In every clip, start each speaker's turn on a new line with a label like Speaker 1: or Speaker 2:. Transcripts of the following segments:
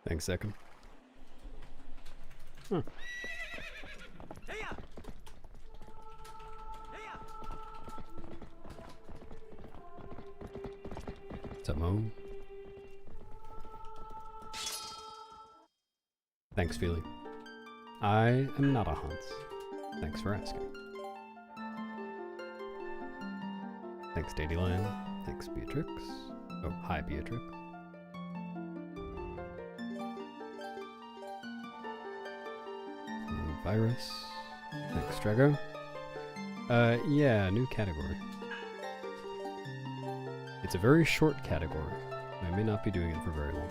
Speaker 1: Thanks, second. Huh. What's up, Mo? Thanks, Feely. I am not a Hans. Thanks for asking. Thanks, Dadyland. Thanks, Beatrix. Oh, hi, Beatrix. Virus. Thanks, Drago. Yeah, new category. It's a very short category. I may not be doing it for very long.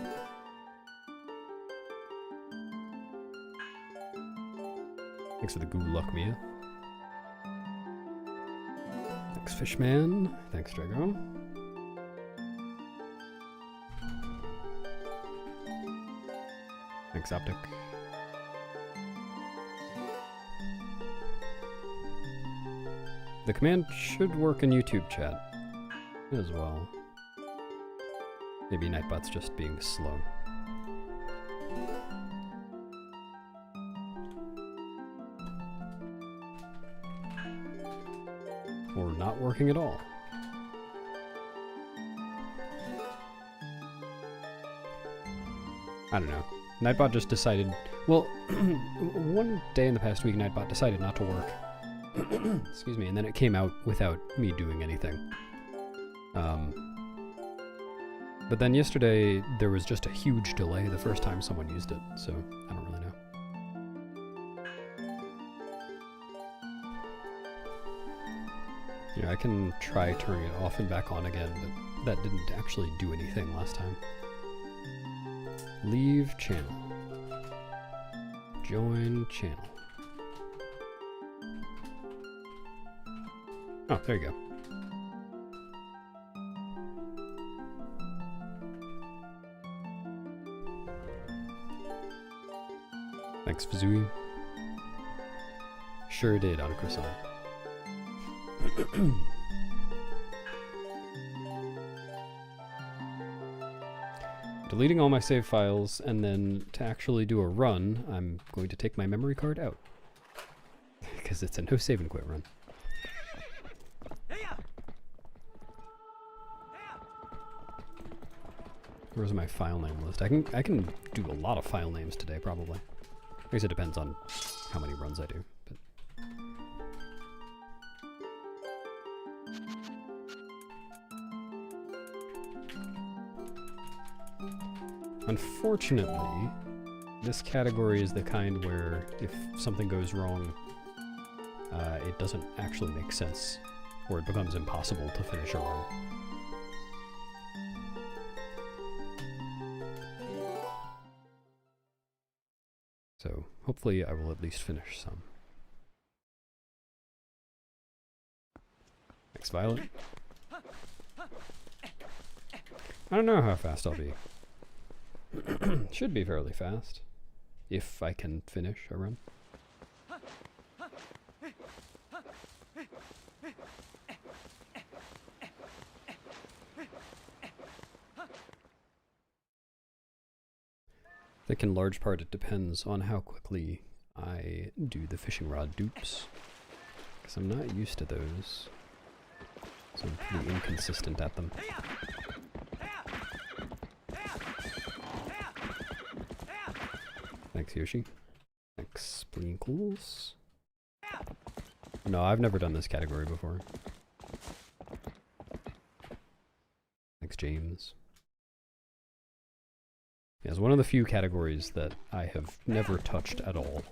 Speaker 1: Thanks for the goo luck, Mia. Thanks, Fishman. Thanks, Drago. Thanks, Optic. The command should work in YouTube chat as well. Maybe Nightbot's just being slow. Or not working at all. I don't know. Nightbot just decided... Well, one day in the past week, Nightbot decided not to work. Excuse me, and then it came out without me doing anything. But then yesterday, there was just a huge delay the first time someone used it, so I don't really know. Yeah, I can try turning it off and back on again, but that didn't actually do anything last time. Leave channel. Join channel. Oh, there you go. Thanks, Fazui. Sure did on a croissant. Deleting all my save files, and then to actually do a run, I'm going to take my memory card out. Because it's a no save and quit run. Where's my file name list? I can do a lot of file names today, probably. I guess it depends on how many runs I do. But unfortunately, this category is the kind where if something goes wrong, it doesn't actually make sense, or it becomes impossible to finish a run. So hopefully I will at least finish some. Thanks, Violet. I don't know how fast I'll be. Should be fairly fast, if I can finish a run. I think in large part it depends on how quickly I do the fishing rod dupes, because I'm not used to those, so I'm pretty inconsistent at them. Thanks, Yoshi. Thanks, Sprinkles. No, I've never done this category before. Thanks, James. Yeah, it's one of the few categories that I have never touched at all.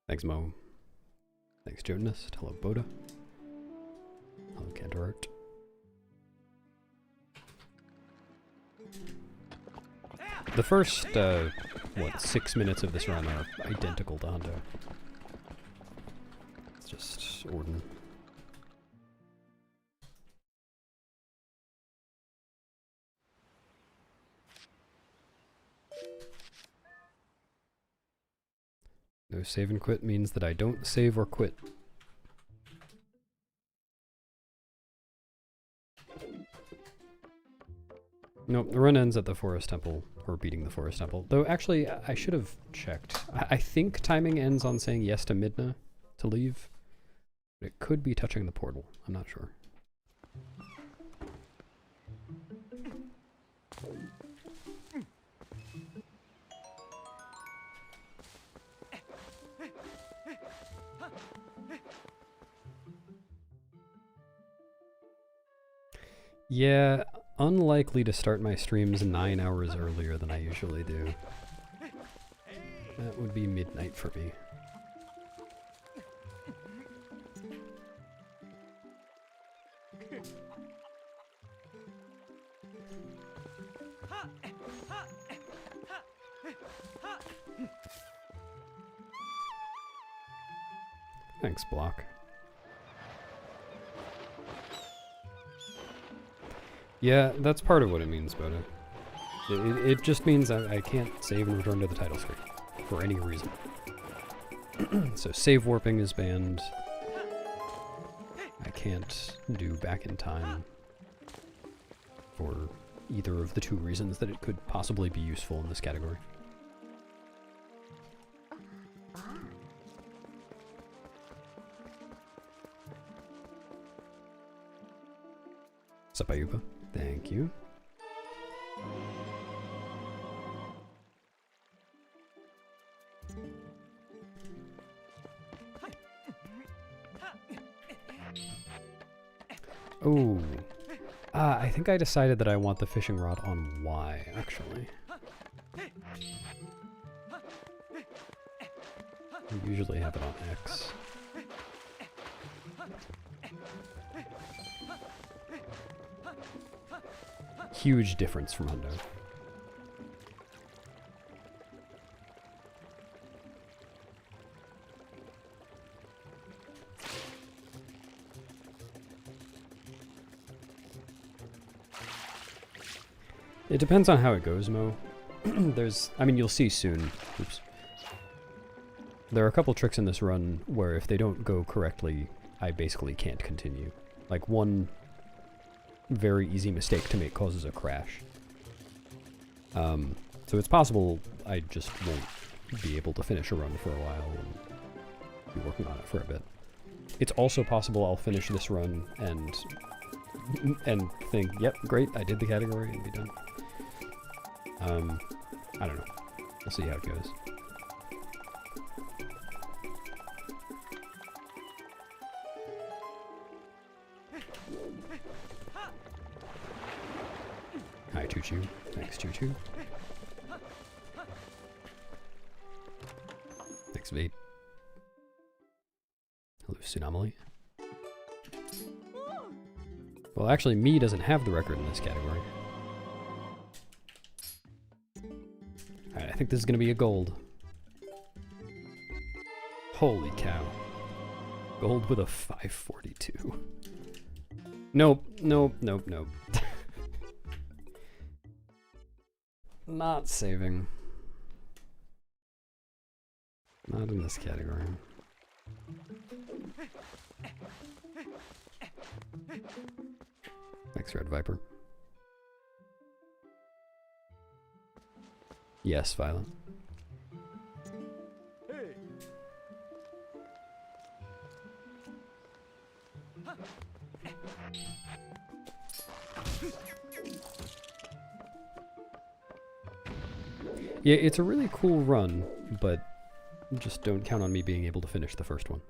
Speaker 1: Thanks, Mo. Thanks, Jonas. Hello, Boda. counter art. The first, 6 minutes of this run are identical to Hundo. It's just Orden. No save and quit means that I don't save or quit. Nope, the run ends at the Forest Temple, or beating the Forest Temple. Though, actually, I should have checked. I think timing ends on saying yes to Midna to leave. But it could be touching the portal. I'm not sure. Yeah, unlikely to start my streams 9 hours earlier than I usually do. That would be midnight for me. Thanks, Block. Yeah, that's part of what it means, but it just means I can't save and return to the title screen for any reason. So save warping is banned. I can't do back in time for either of the two reasons that it could possibly be useful in this category. Sapayupa, thank you. Oh, I think I decided that I want the fishing rod on Y, actually. I usually have it on X. Huge difference from Hundo. It depends on how it goes, Mo. I mean, you'll see soon. Oops. There are a couple tricks in this run where if they don't go correctly, I basically can't continue. Like, one very easy mistake to make causes a crash. So it's possible I just won't be able to finish a run for a while and be working on it for a bit. It's also possible I'll finish this run and think, yep, great, I did the category, and be done. I don't know. We'll see how it goes. Hi, Choo Choo. Thanks, Choo Choo. Thanks, Vade. Hello, Tsunamily. Well, actually, me doesn't have the record in this category. Alright, I think this is gonna be a gold. Holy cow. Gold with a 542. Nope, nope, nope, nope. Not saving. Not in this category. Thanks, Red Viper. Yes, Violent. Hey. Yeah, it's a really cool run, but just don't count on me being able to finish the first one.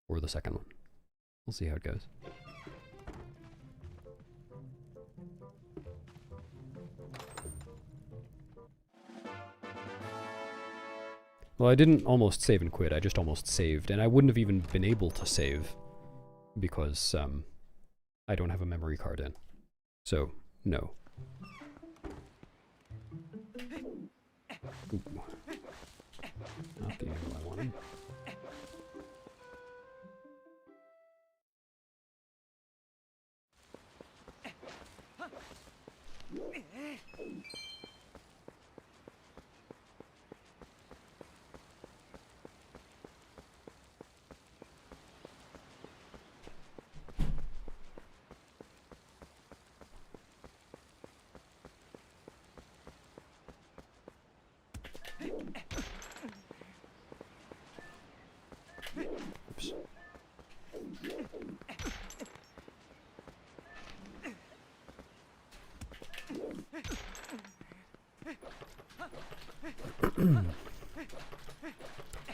Speaker 1: Or the second one. We'll see how it goes. Well, I didn't almost save and quit, I just almost saved, and I wouldn't have even been able to save because I don't have a memory card in. So, no. Ooh. Not the angle I wanted. Oops.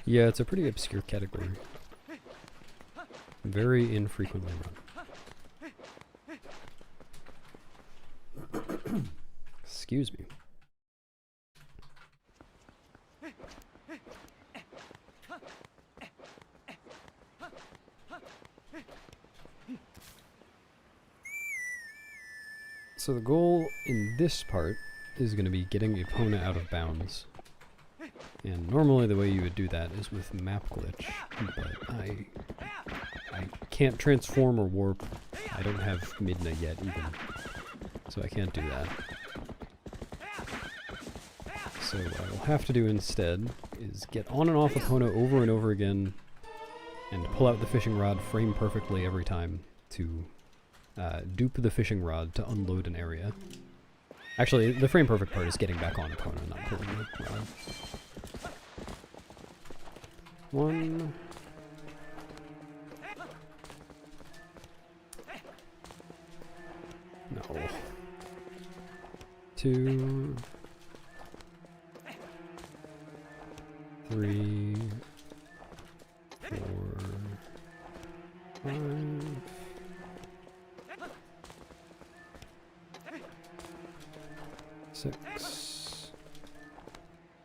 Speaker 1: Yeah, it's a pretty obscure category. Very infrequently run. Excuse me. So the goal in this part is going to be getting Epona out of bounds. And normally the way you would do that is with map glitch, but I can't transform or warp. I don't have Midna yet even, so I can't do that. So what I will have to do instead is get on and off Epona over and over again and pull out the fishing rod frame perfectly every time to dupe the fishing rod to unload an area. Actually, the frame perfect part is getting back on Epona, not pulling the rod. One. No. Two. Three. 4. 5. 6.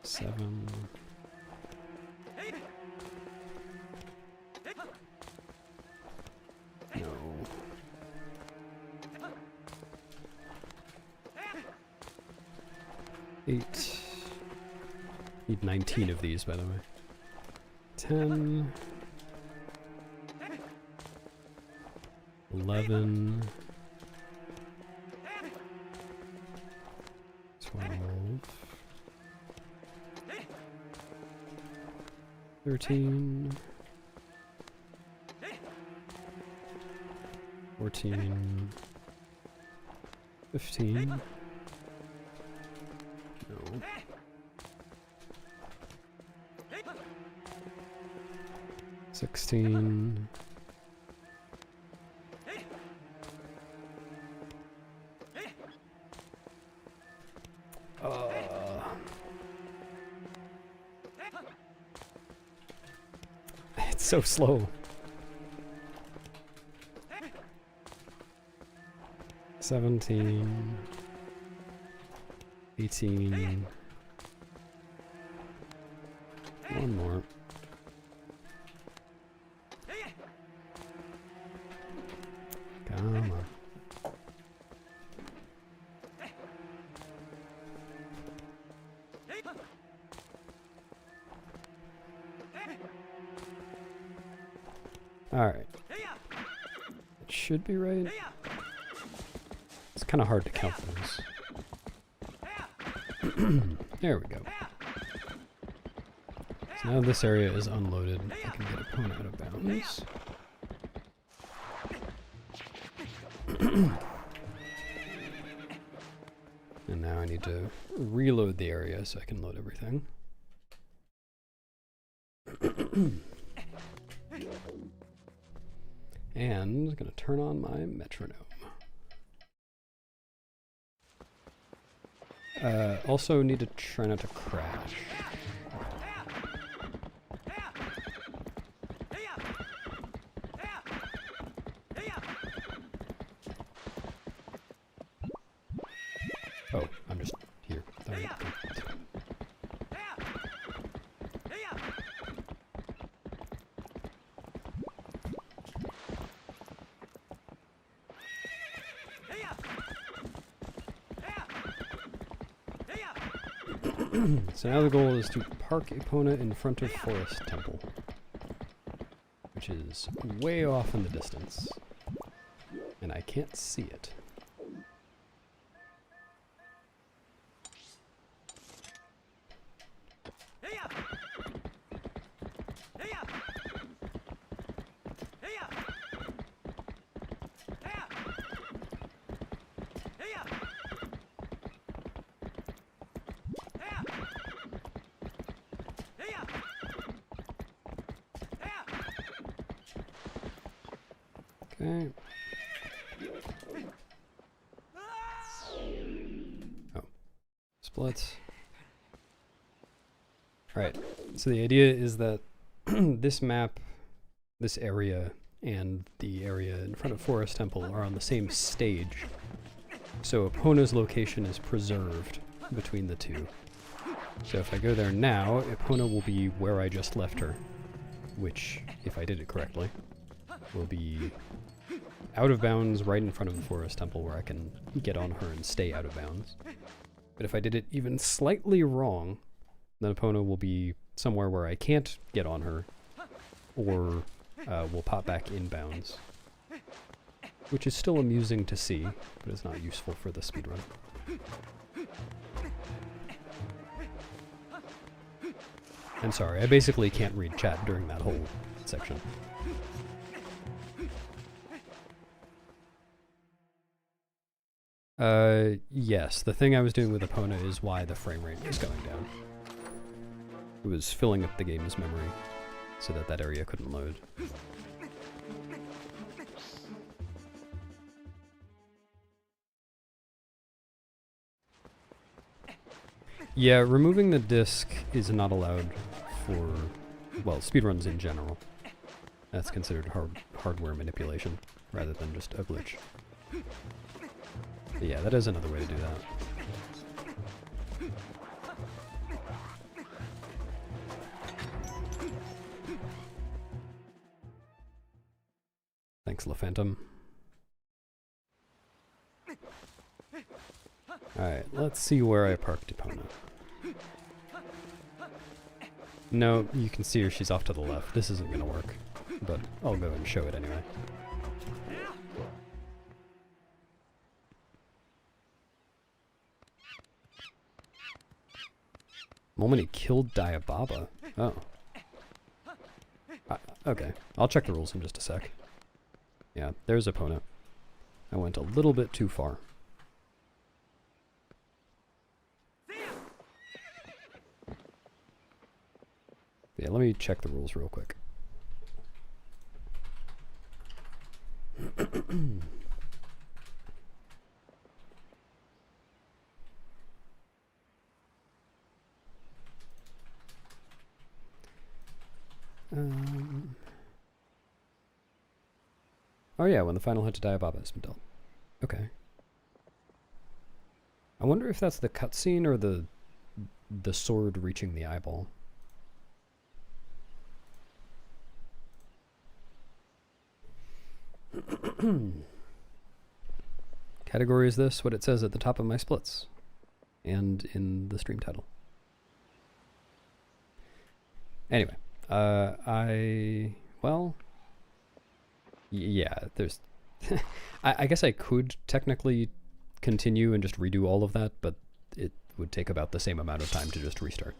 Speaker 1: 7. No. 8. Need 19 of these, by the way. 10. 11. 12. 13. 14. 15. No. 16. 'It's so slow. 17. 18. One more. Come on. Alright. It should be right. It's kind of hard to count those. There we go. So now this area is unloaded. I can get Epona out of bounds. And now I need to reload the area so I can load everything. And I'm gonna turn on my metronome. Also need to try not to crash. Oh, I'm just here. So now the goal is to park Epona in front of Forest Temple, which is way off in the distance, and I can't see it. Okay. Oh. Splits. Alright, so the idea is that this map, this area, and the area in front of Forest Temple are on the same stage. So Epona's location is preserved between the two. So if I go there now, Epona will be where I just left her, which, if I did it correctly, will be out of bounds right in front of the Forest Temple where I can get on her and stay out of bounds. But if I did it even slightly wrong, then Epona will be somewhere where I can't get on her, or will pop back in bounds. Which is still amusing to see, but it's not useful for the speedrun. I'm sorry, I basically can't read chat during that whole section. Yes, the thing I was doing with Epona is why the frame rate was going down. It was filling up the game's memory so that that area couldn't load. Yeah, removing the disc is not allowed for, well, speedruns in general. That's considered hardware manipulation rather than just a glitch. But yeah, that is another way to do that. Thanks, LaPhantom. Alright, let's see where I parked Epona. No, you can see her, she's off to the left. This isn't gonna work, but I'll go and show it anyway. Moment he killed Diababa. Oh. Okay, I'll check the rules in just a sec. Yeah, there's Epona. I went a little bit too far. Yeah, let me check the rules real quick. Oh yeah, when the final hit to Diababa has been dealt. Okay. I wonder if that's the cutscene or the sword reaching the eyeball. Category is this, what it says at the top of my splits. And in the stream title. Anyway, well, yeah, there's, I guess I could technically continue and just redo all of that, but it would take about the same amount of time to just restart.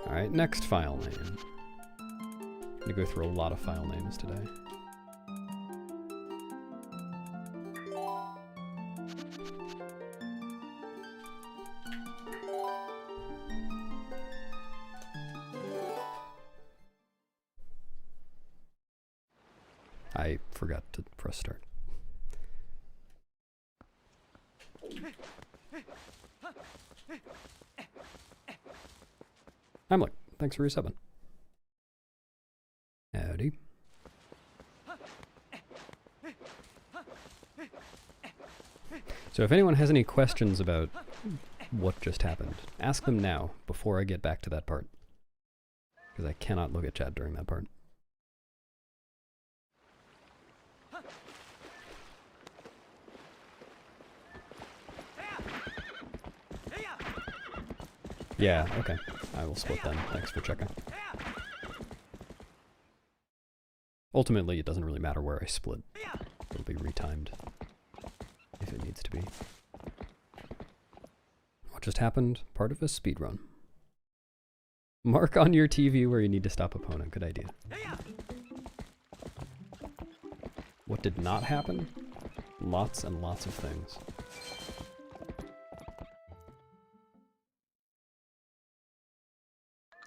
Speaker 1: Alright, next file name. I'm gonna go through a lot of file names today. I forgot to press start. I'm like, thanks for resubbing. Howdy. So if anyone has any questions about what just happened, ask them now before I get back to that part. Because I cannot look at chat during that part. Yeah, okay. I will split then. Thanks for checking. Ultimately, it doesn't really matter where I split. It'll be retimed if it needs to be. What just happened? Part of a speedrun. Mark on your TV where you need to stop Epona. Good idea. What did not happen? Lots and lots of things.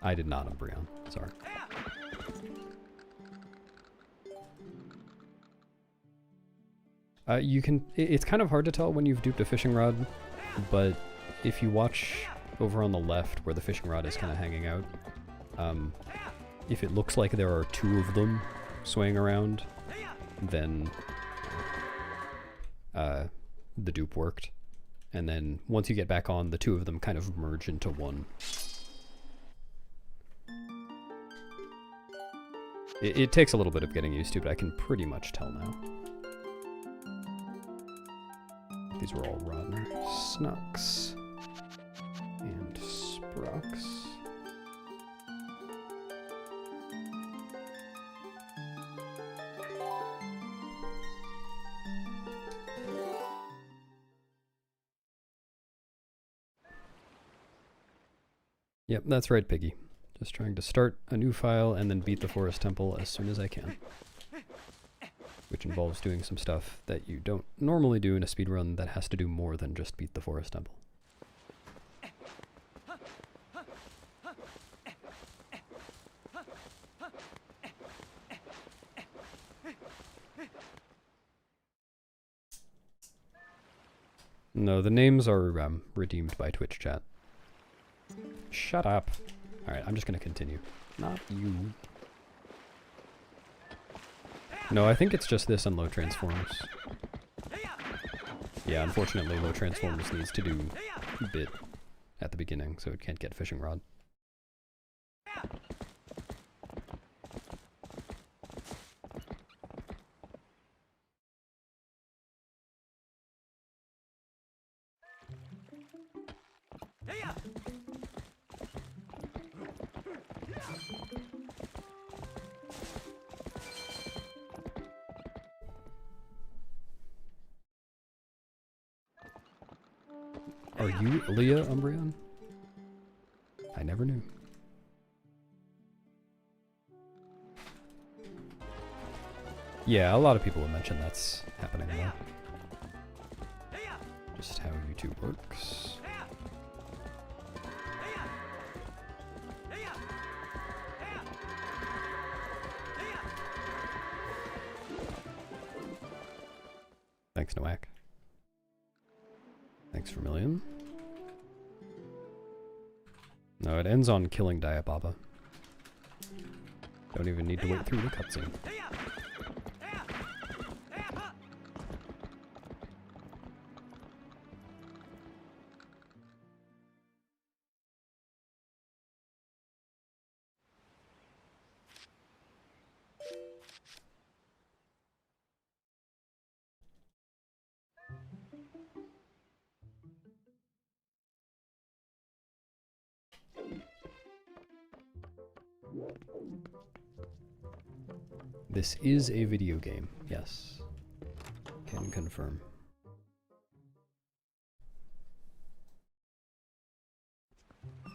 Speaker 1: I did not, Umbreon. Sorry. You can... It's kind of hard to tell when you've duped a fishing rod, but if you watch over on the left where the fishing rod is kind of hanging out, if it looks like there are two of them swaying around, then the dupe worked. And then once you get back on, the two of them kind of merge into one. It takes a little bit of getting used to, but I can pretty much tell now. These were all Rodner. Snucks. And Sprux. Yep, that's right, Piggy. Just trying to start a new file and then beat the Forest Temple as soon as I can. Which involves doing some stuff that you don't normally do in a speedrun that has to do more than just beat the Forest Temple. No, the names are redeemed by Twitch chat. Shut up. Alright, I'm just gonna continue. Not you. No, I think it's just this and low transforms. Yeah, unfortunately low transforms needs to do bit at the beginning, so it can't get fishing rod. Are you Leah Umbreon? I never knew. Yeah, a lot of people have mentioned that's happening though. Just how YouTube works. Thanks, Noak. Thanks for million. No, it ends on killing Diababa. Don't even need to wait through the cutscene. This is a video game, yes. Can confirm. I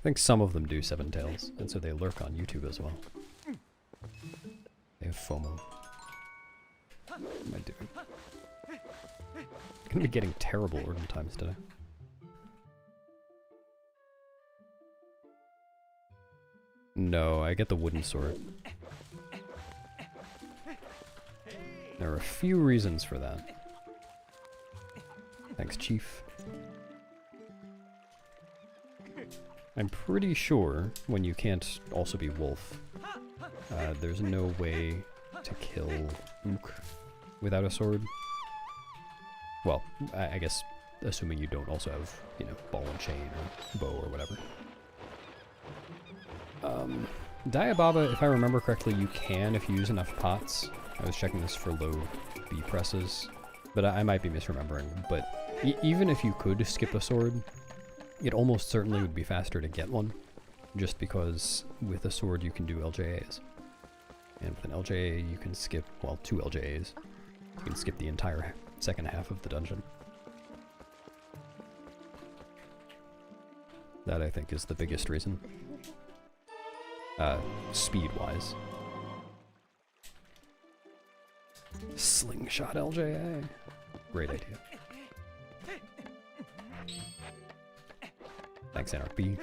Speaker 1: think some of them do Seven Tails, and so they lurk on YouTube as well. They have FOMO. What am I doing? I'm gonna be getting terrible order times today. No, I get the wooden sword. There are a few reasons for that. Thanks, Chief. I'm pretty sure when you can't also be Wolf, there's no way to kill Ook without a sword. Well, I guess assuming you don't also have, you know, ball and chain or bow or whatever. Diababa, if I remember correctly, you can if you use enough pots. I was checking this for low B presses, but I might be misremembering. But even if you could skip a sword, It almost certainly would be faster to get one, just because with a sword you can do LJAs. And with an LJA you can skip, well, 2 LJAs. You can skip the entire second half of the dungeon. That, I think, is the biggest reason. Speed-wise. Slingshot LJA. Great idea. Thanks, NRP.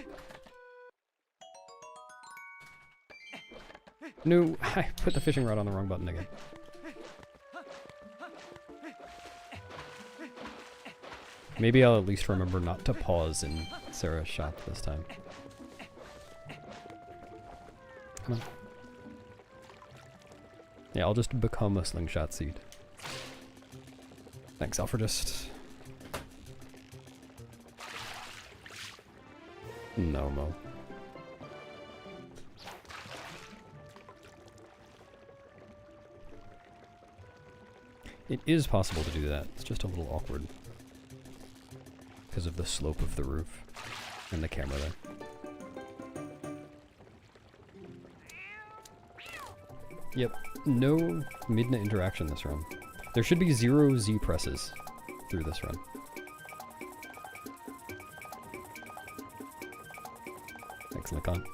Speaker 1: No, I put the fishing rod on the wrong button again. Maybe I'll at least remember not to pause in Sarah's shop this time. Come on. Yeah, I'll just become a slingshot seed. Thanks, Alfredist. No, Mo. It is possible to do that. It's just a little awkward. Because of the slope of the roof and the camera there. Yep, no Midna interaction this run. There should be 0 Z presses through this run. Thanks, Nikon.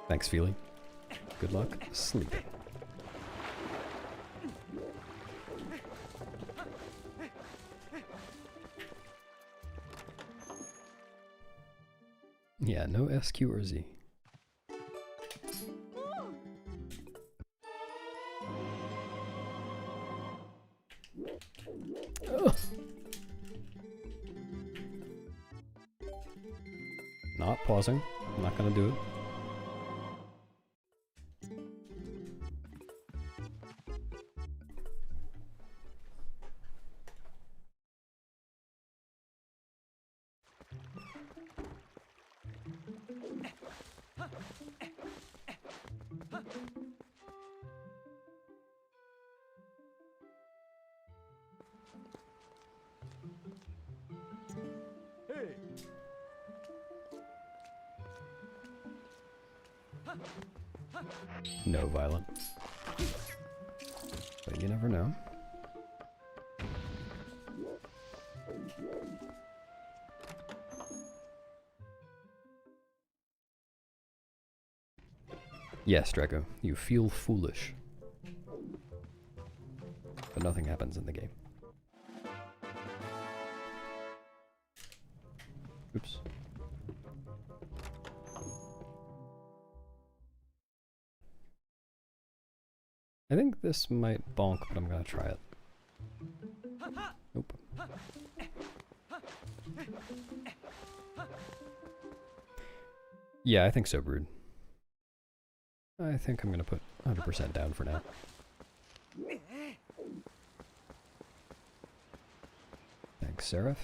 Speaker 1: Thanks, Feely. Good luck sleeping. Yeah, no SQ or Z. Ugh. Not pausing. I'm not gonna do it. No violent. But you never know. Yes, Draco, you feel foolish. But nothing happens in the game. Oops. I think this might bonk, but I'm gonna try it. Nope. Yeah, I think so, Brood. I think I'm gonna put 100% down for now. Thanks, Seraph.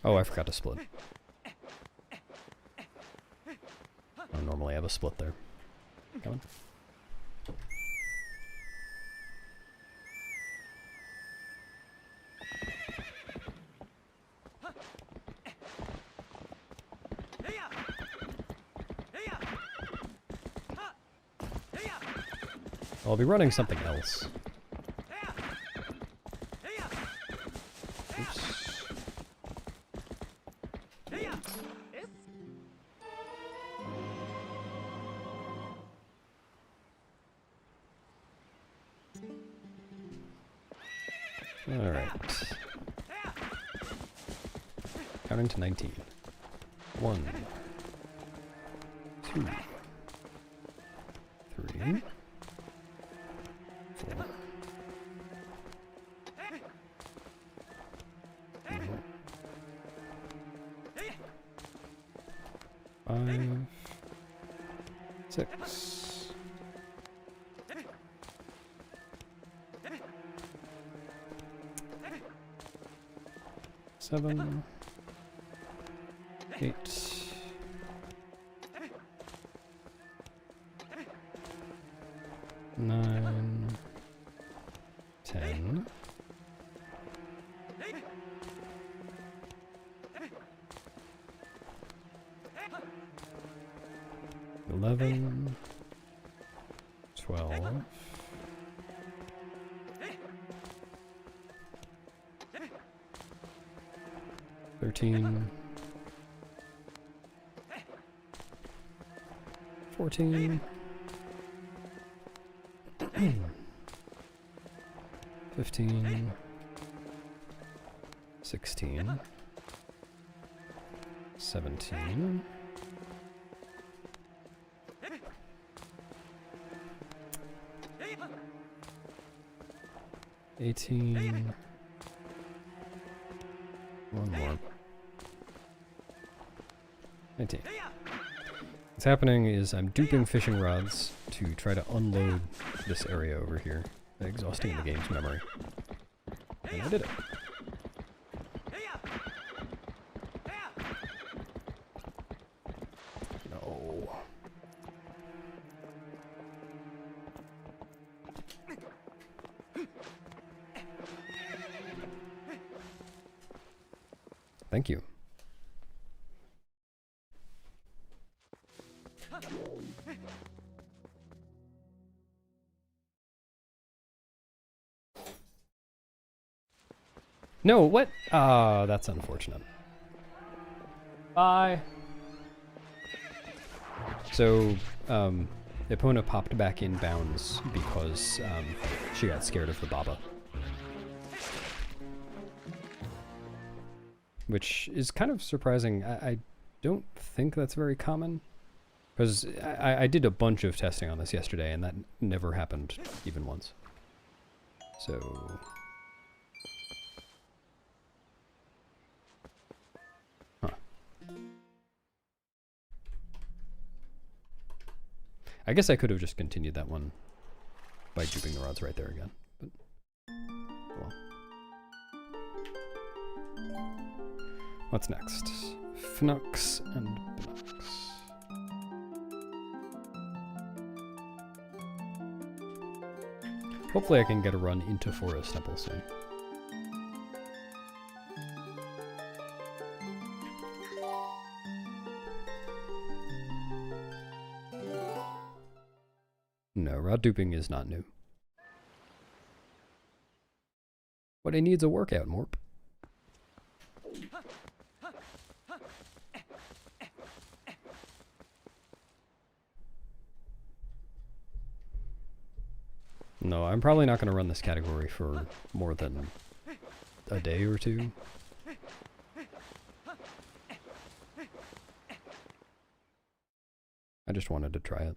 Speaker 1: Oh, I forgot to split. I normally have a split there. Come on. I'll be running something else. Oops. Alright. Counting to 19. 1, 2, 6. 7. 8. 9. 10. 11. 12. 13. 14. 15. 16. 17. 18. One more. 19. What's happening is I'm duping fishing rods to try to unload this area over here, exhausting the game's memory. And I did it. No. Thank you. No, what? Ah, that's unfortunate. Bye. So, Epona popped back in bounds because she got scared of the Baba. Which is kind of surprising. I don't think that's very common. Because I did a bunch of testing on this yesterday, and that never happened even once. So... Huh. I guess I could have just continued that one by duping the rods right there again. But, well. What's next? Fnux and Bnux. Hopefully I can get a run into Forest Temple soon. No, rod duping is not new. But it needs a workout, Morp. No, I'm probably not going to run this category for more than a day or two. I just wanted to try it.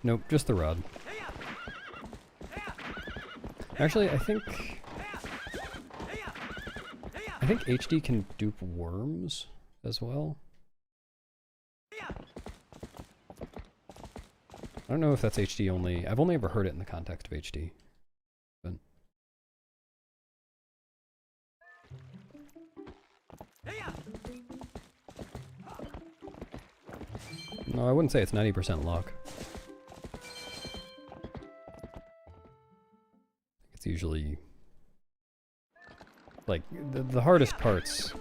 Speaker 1: Nope, just the rod. Actually, I think HD can dupe worms as well. I don't know if that's HD only. I've only ever heard it in the context of HD. But no, I wouldn't say it's 90% luck. It's usually like the hardest parts,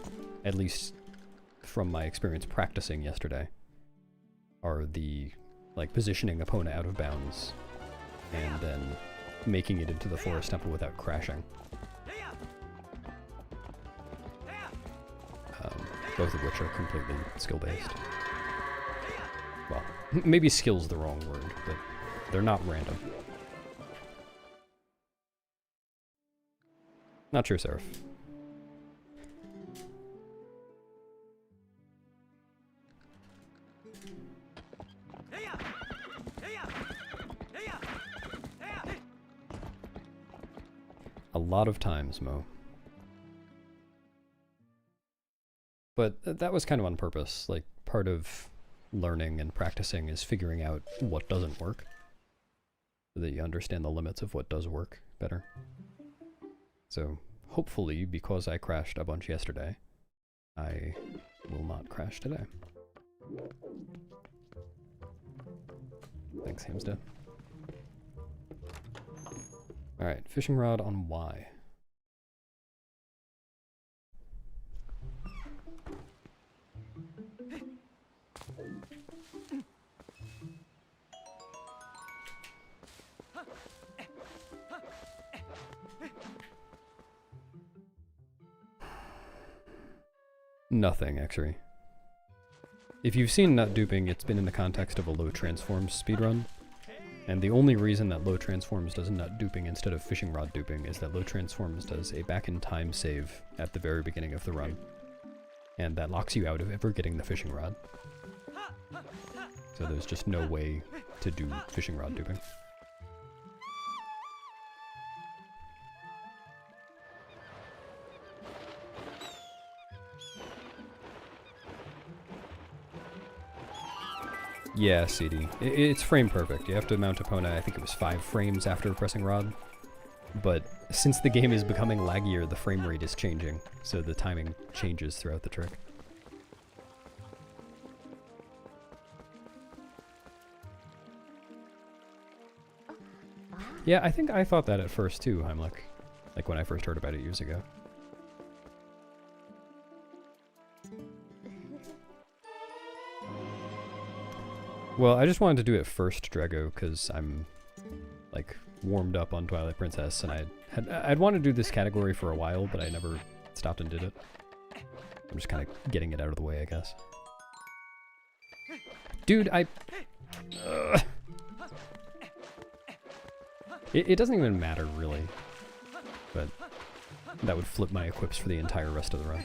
Speaker 1: at least from my experience practicing yesterday, are the like positioning Epona out of bounds and then making it into the Forest Temple without crashing. Both of which are completely skill-based. Well, maybe skill's the wrong word, but they're not random. Not true, Seraph. A lot of times, Mo. But that was kind of on purpose. Like, part of learning and practicing is figuring out what doesn't work, so that you understand the limits of what does work better. So, hopefully, because I crashed a bunch yesterday, I will not crash today. Thanks, Hamstead. Alright, fishing rod on Y. Nothing, actually. If you've seen nut duping, it's been in the context of a low transforms speedrun. And the only reason that low transforms does nut duping instead of fishing rod duping is that low transforms does a back-in-time save at the very beginning of the run. And that locks you out of ever getting the fishing rod. So there's just no way to do fishing rod duping. Yeah, CD. It's frame perfect. You have to mount Epona, I think it was 5 frames after pressing rod. But since the game is becoming laggier, the frame rate is changing, so the timing changes throughout the trick. Yeah, I think I thought that at first too, Heimlich. Like when I first heard about it years ago. Well, I just wanted to do it first, Drago, because I'm, like, warmed up on Twilight Princess, and I'd wanted to do this category for a while, but I never stopped and did it. I'm just kind of getting it out of the way, I guess. Dude, It doesn't even matter, really. But that would flip my equips for the entire rest of the run.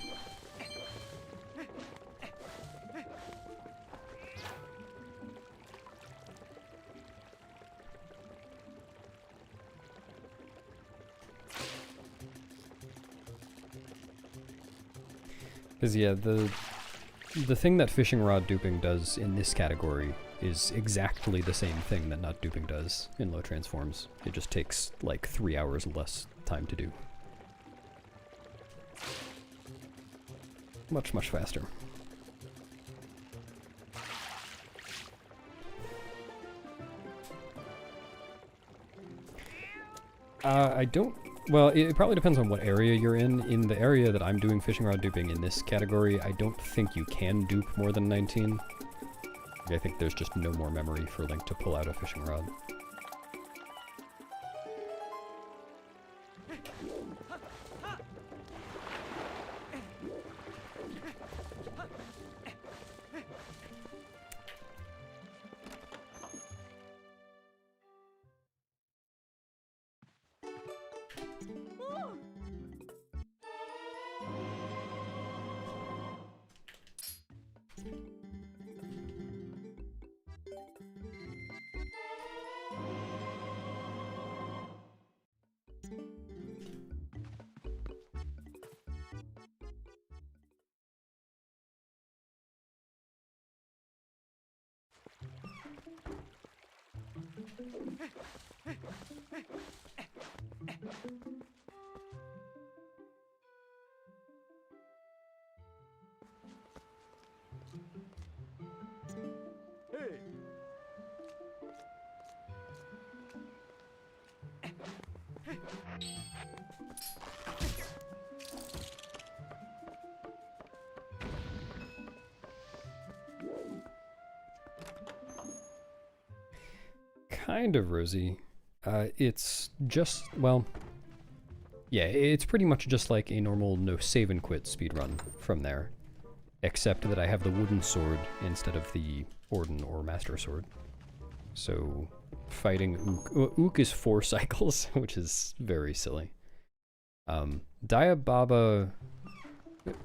Speaker 1: Because, yeah, the thing that fishing rod duping does in this category is exactly the same thing that nut duping does in low transforms. It just takes, like, 3 hours less time to do. Much, much faster. I don't... Well, it probably depends on what area you're in. In the area that I'm doing fishing rod duping in this category, I don't think you can dupe more than 19. I think there's just no more memory for Link to pull out a fishing rod. Kind of, Rosie. It's just, well, yeah, it's pretty much just like a normal no save and quit speedrun from there, except that I have the wooden sword instead of the Orden or Master Sword. So, fighting Ook is 4 cycles, which is very silly. Diababa,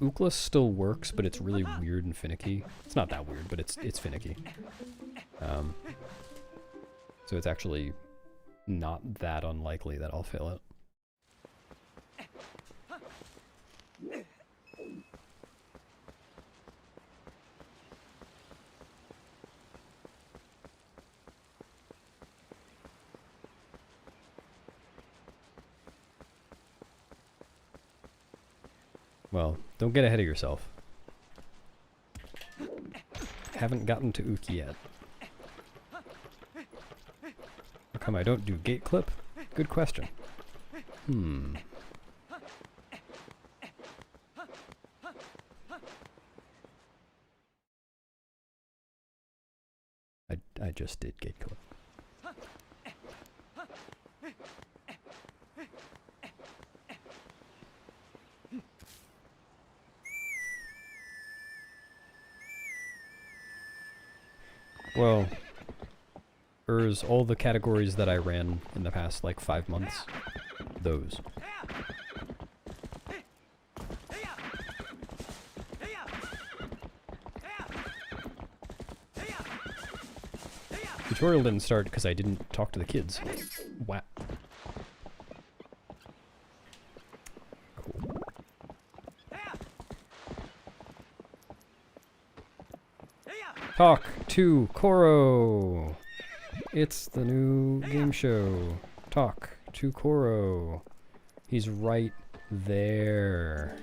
Speaker 1: Ookless still works, but it's really weird and finicky. It's not that weird, but it's finicky. So it's actually not that unlikely that I'll fail it. Well, don't get ahead of yourself. Haven't gotten to Ook yet. How come I don't do gate clip? Good question. I just did gate clip. Well, there's all the categories that I ran in the past, like, 5 months. Those. Tutorial didn't start because I didn't talk to the kids. Wow. Cool. Talk to Koro! It's the new game show. Talk to Koro. He's right there.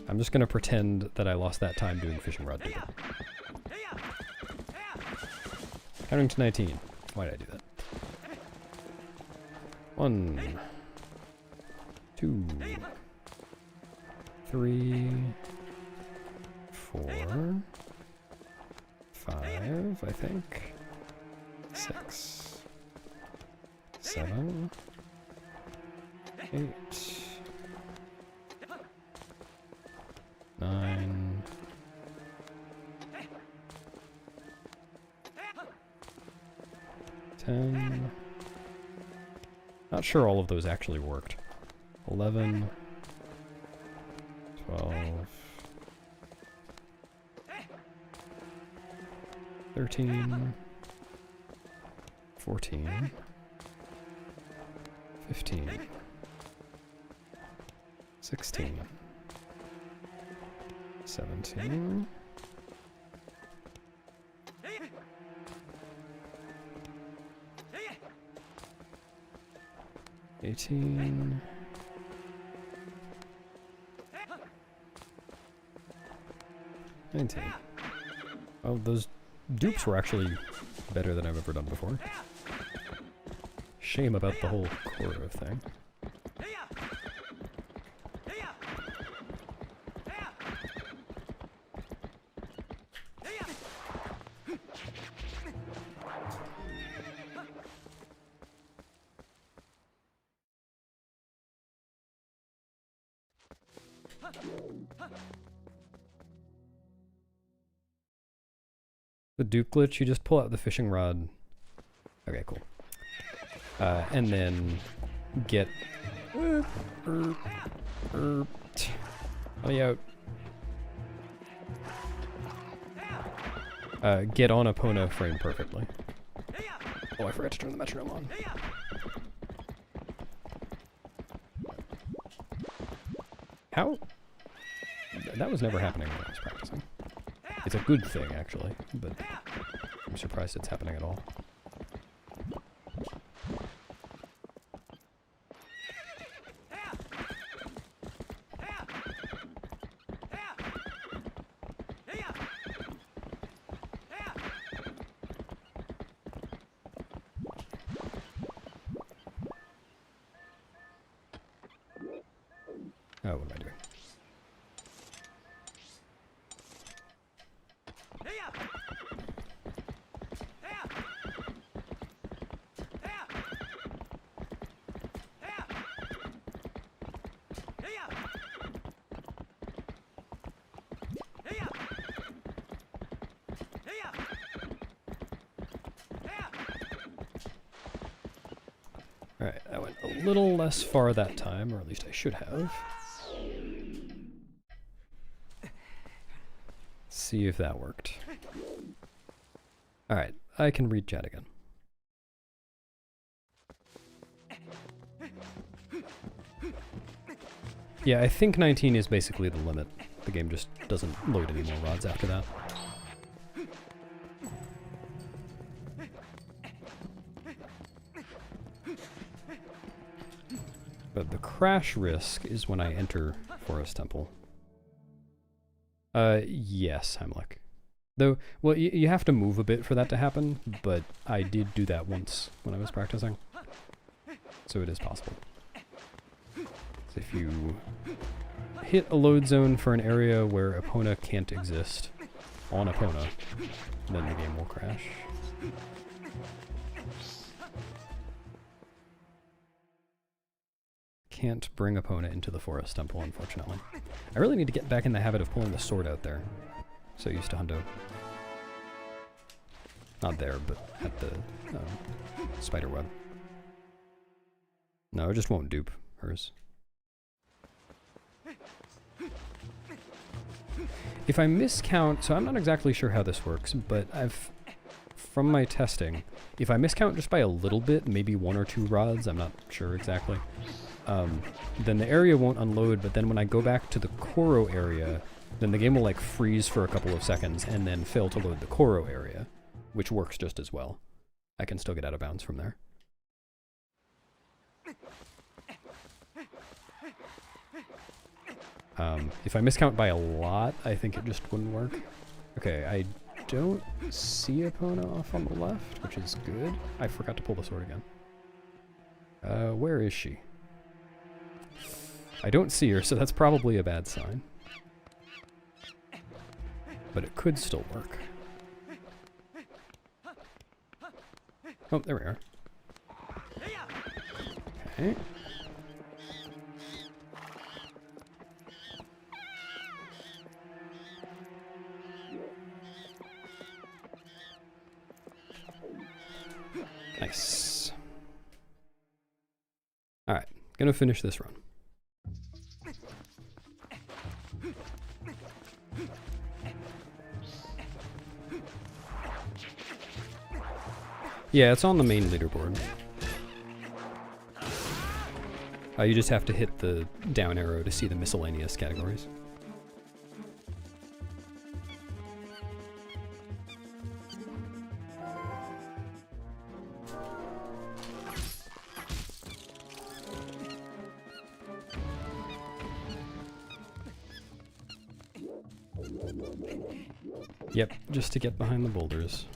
Speaker 1: I'm just gonna pretend that I lost that time doing fishing rod dupe. Counting to 19. Why did I do that? 1, 2, 3, 4, 5, I think. 6, 7, 8, 9, 10. Not sure all of those actually worked. 11, 12, 13, 14, 15, 16, 17, 18, 19. Oh, those dupes were actually better than I've ever done before. Shame about the whole Koro thing. The dupe glitch, you just pull out the fishing rod. Okay, cool. And then get... Let me out. Get on Epona frame perfectly. Oh, I forgot to turn the metronome on. How? That was never happening when I was practicing. It's a good thing, actually, but I'm surprised it's happening at all. Oh, what am I doing? Alright, I went a little less far that time, or at least I should have. See if that worked. Alright, I can read chat again. Yeah, I think 19 is basically the limit. The game just doesn't load any more rods after that. crash risk is when I enter Forest Temple. Yes, Heimlich. Though, well, you have to move a bit for that to happen, but I did do that once when I was practicing. So it is possible. So if you hit a load zone for an area where Epona can't exist on Epona, then the game will crash. Can't bring Epona into the Forest Temple, unfortunately. I really need to get back in the habit of pulling the sword out there. So used to Hundo. Not there, but at the spider web. No, I just won't dupe hers. If I miscount, so I'm not exactly sure how this works, but from my testing, if I miscount just by a little bit, maybe 1 or 2 rods, I'm not sure exactly, then the area won't unload, but then when I go back to the Koro area, then the game will like freeze for a couple of seconds and then fail to load the Koro area, which works just as well. I can still get out of bounds from there. If I miscount by a lot, I think it just wouldn't work. Okay, I don't see Epona off on the left, which is good. I forgot to pull the sword again. Where is she? I don't see her, so that's probably a bad sign. But it could still work. Oh, there we are. Okay. Nice. Alright, gonna finish this run. Yeah, it's on the main leaderboard. You just have to hit the down arrow to see the miscellaneous categories. Yep, just to get behind the boulders.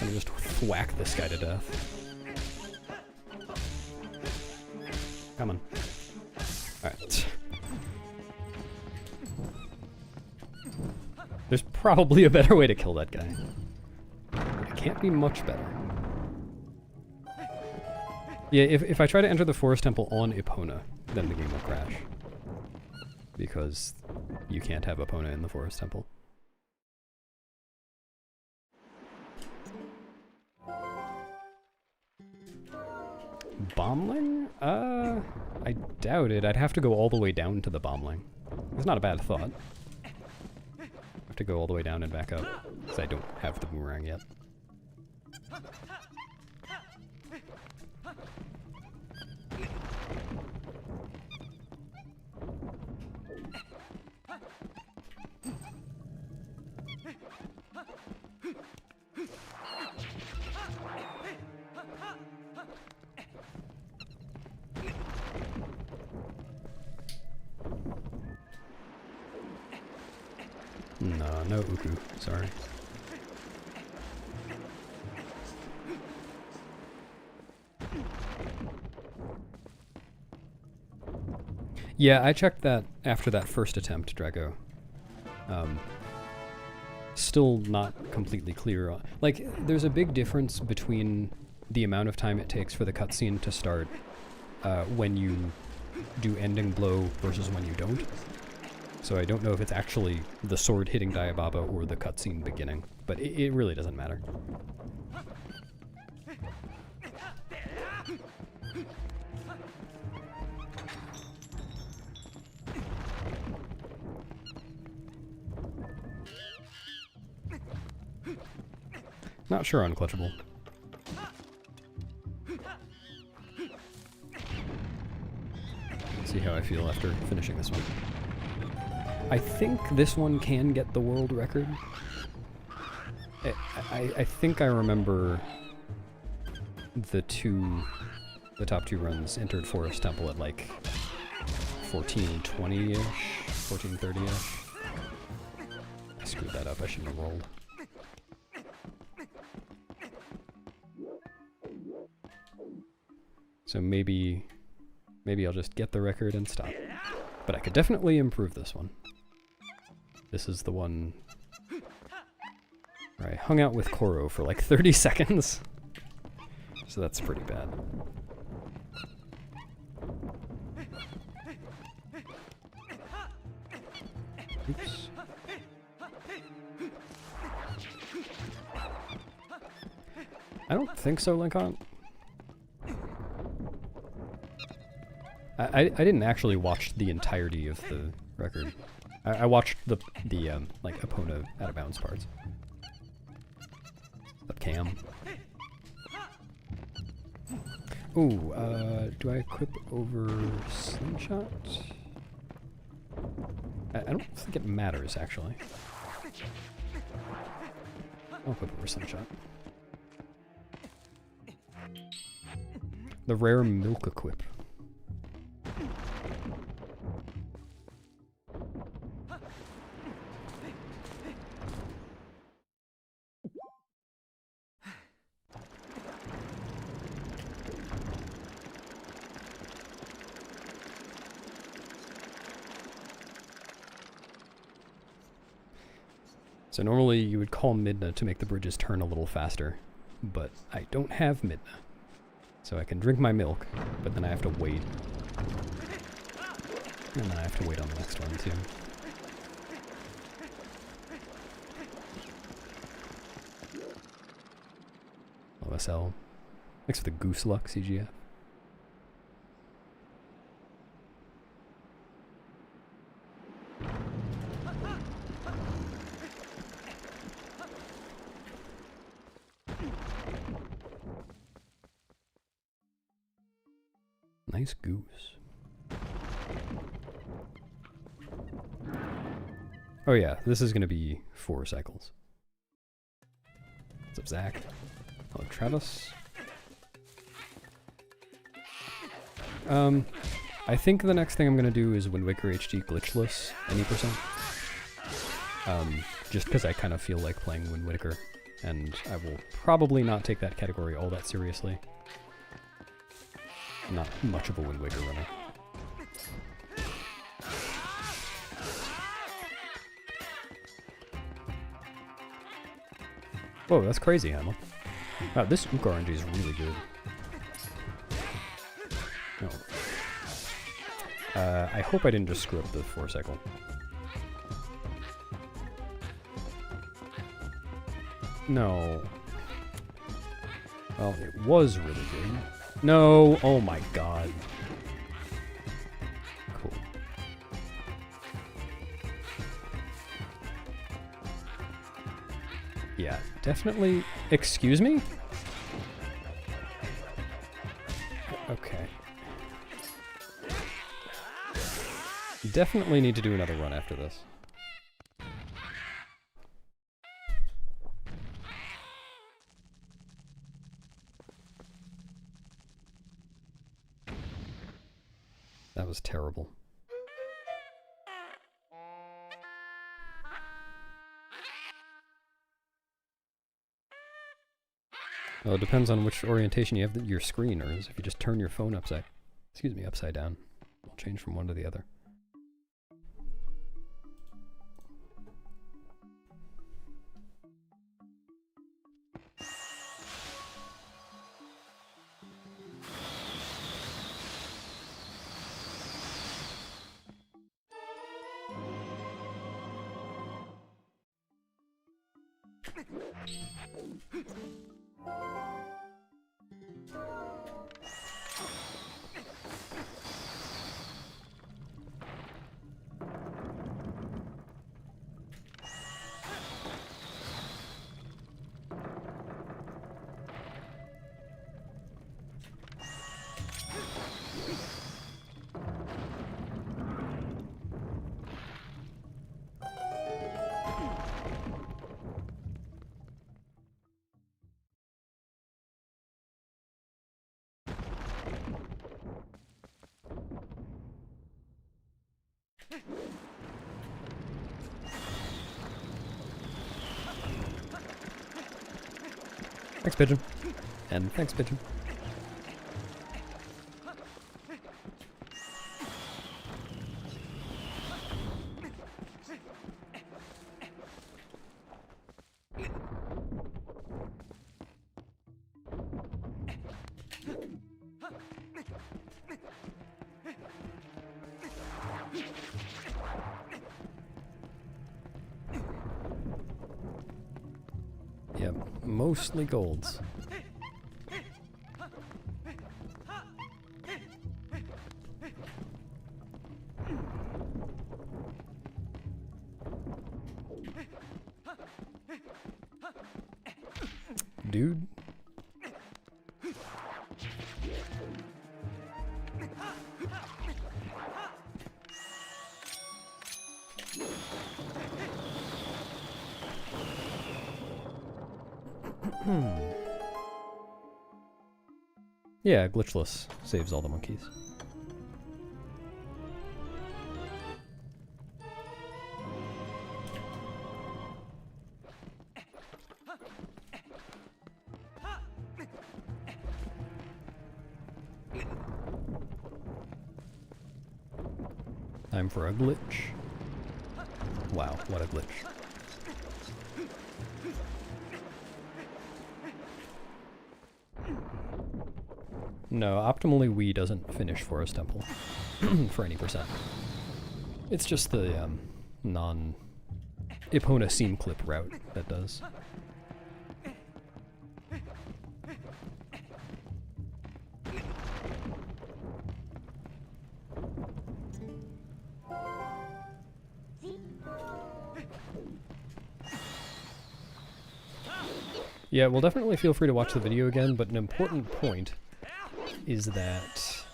Speaker 1: And just whack this guy to death. Come on. Alright. There's probably a better way to kill that guy. It can't be much better. Yeah, if I try to enter the Forest Temple on Epona, then the game will crash. Because you can't have Epona in the Forest Temple. Bombling? I doubt it. I'd have to go all the way down to the bombling. It's not a bad thought. I have to go all the way down and back up, because I don't have the boomerang yet. No, no Uku, sorry. Yeah, I checked that after that first attempt, Drago. Still not completely clear on... Like, there's a big difference between the amount of time it takes for the cutscene to start when you do ending blow versus when you don't. So I don't know if it's actually the sword hitting Diababa or the cutscene beginning, but it really doesn't matter. Not sure on clutchable. See how I feel after finishing this one. I think this one can get the world record. I think I remember the top two runs entered Forest Temple at like 1420-ish, 1430-ish. I screwed that up, I shouldn't have rolled. So maybe I'll just get the record and stop. But I could definitely improve this one. This is the one where I hung out with Koro for like 30 seconds. So that's pretty bad. Oops. I don't think so, Lincoln. I didn't actually watch the entirety of the record. I watched the like Epona out of bounds parts. The cam. Ooh, do I equip over slingshot? I don't think it matters actually. I'll equip over slingshot. The rare milk equip. So normally you would call Midna to make the bridges turn a little faster, but I don't have Midna. So I can drink my milk, but then I have to wait. And then I have to wait on the next one too. OSL. Thanks for the goose luck, CGF. Nice goose. Oh yeah, this is gonna be 4 cycles. What's up, Zach? Hello, Travis. I think the next thing I'm gonna do is Wind Waker HD glitchless, any percent. Just because I kind of feel like playing Wind Waker, and I will probably not take that category all that seriously. I'm not much of a Wind Waker runner. Whoa, that's crazy, Emma. Wow, this Uka RNG is really good. No. I hope I didn't just screw up the 4 cycle. No. Well, it was really good. No! Oh my god. Cool. Yeah, definitely. Excuse me? Okay. Definitely need to do another run after this. That was terrible. Well, it depends on which orientation you have your screen, or if you just turn your phone upside down. It'll change from one to the other. Thanks, Pigeon. And thanks, Pigeon. Yep, mostly golds. Dude. Yeah, glitchless saves all the monkeys. Time for a glitch. Wow, what a glitch. No, optimally Wii doesn't finish Forest Temple for any percent. It's just the non-Epona seam clip route that does. Yeah, we'll definitely feel free to watch the video again, but an important point is that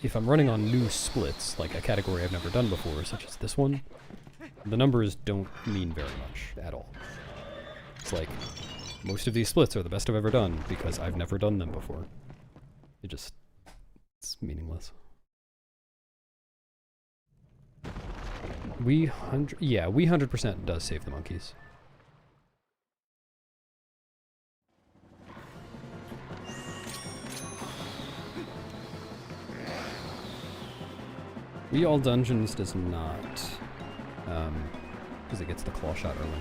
Speaker 1: if I'm running on new splits, like a category I've never done before, such as this one, the numbers don't mean very much at all. It's like, most of these splits are the best I've ever done because I've never done them before. It's meaningless. We 100% does save the monkeys. We all dungeons does not, because it gets the claw shot early.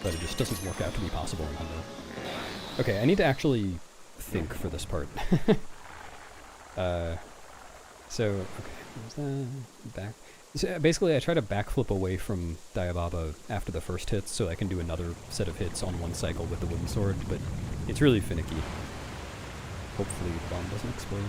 Speaker 1: But it just doesn't work out to be possible in Hundo. Okay, I need to actually think for this part. So, okay, there's that, back. So basically, I try to backflip away from Diababa after the first hits so I can do another set of hits on one cycle with the wooden sword, but it's really finicky. Hopefully the bomb doesn't explode.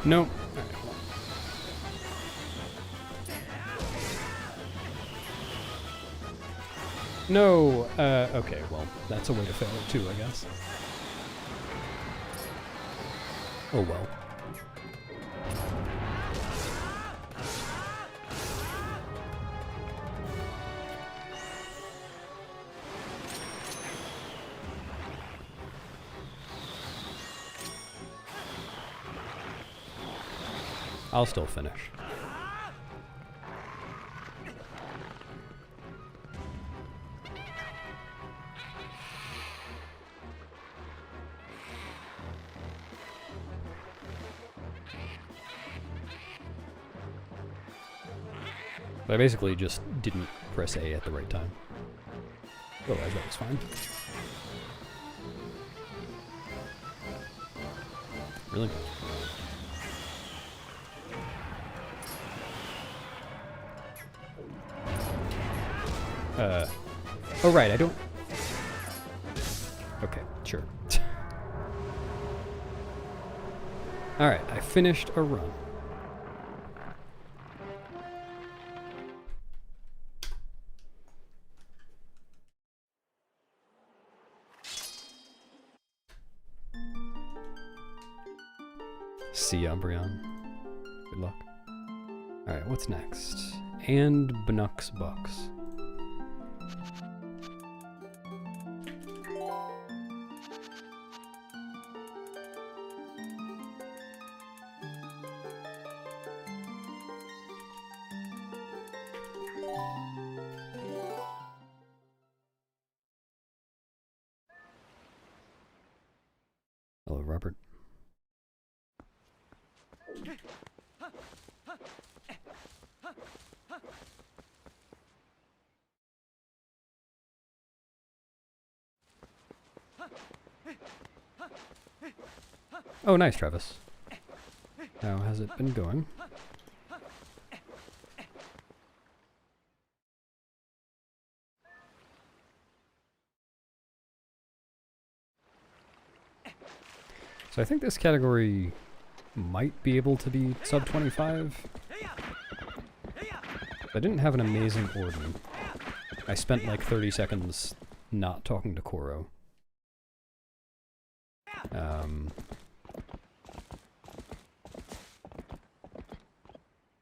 Speaker 1: No. No, okay, well, that's a way to fail it too, I guess. Oh well. I'll still finish. But I basically just didn't press A at the right time. Otherwise that was fine. Really? Oh right, I don't... Okay, sure. Alright, I finished a run. See ya, Umbreon. Good luck. Alright, what's next? And Bnux Bucks. Hello, Robert. Oh, nice, Travis. How has it been going? So I think this category might be able to be sub 25. I didn't have an amazing Orden. I spent like 30 seconds not talking to Koro.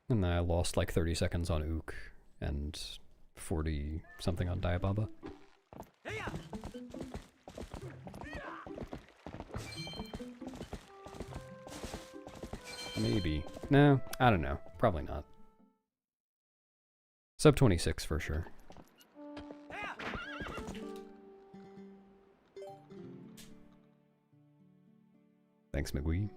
Speaker 1: And then I lost like 30 seconds on Ook and 40 something on Diababa. Maybe. No, I don't know. Probably not. Sub 26 for sure. Thanks, McGwee.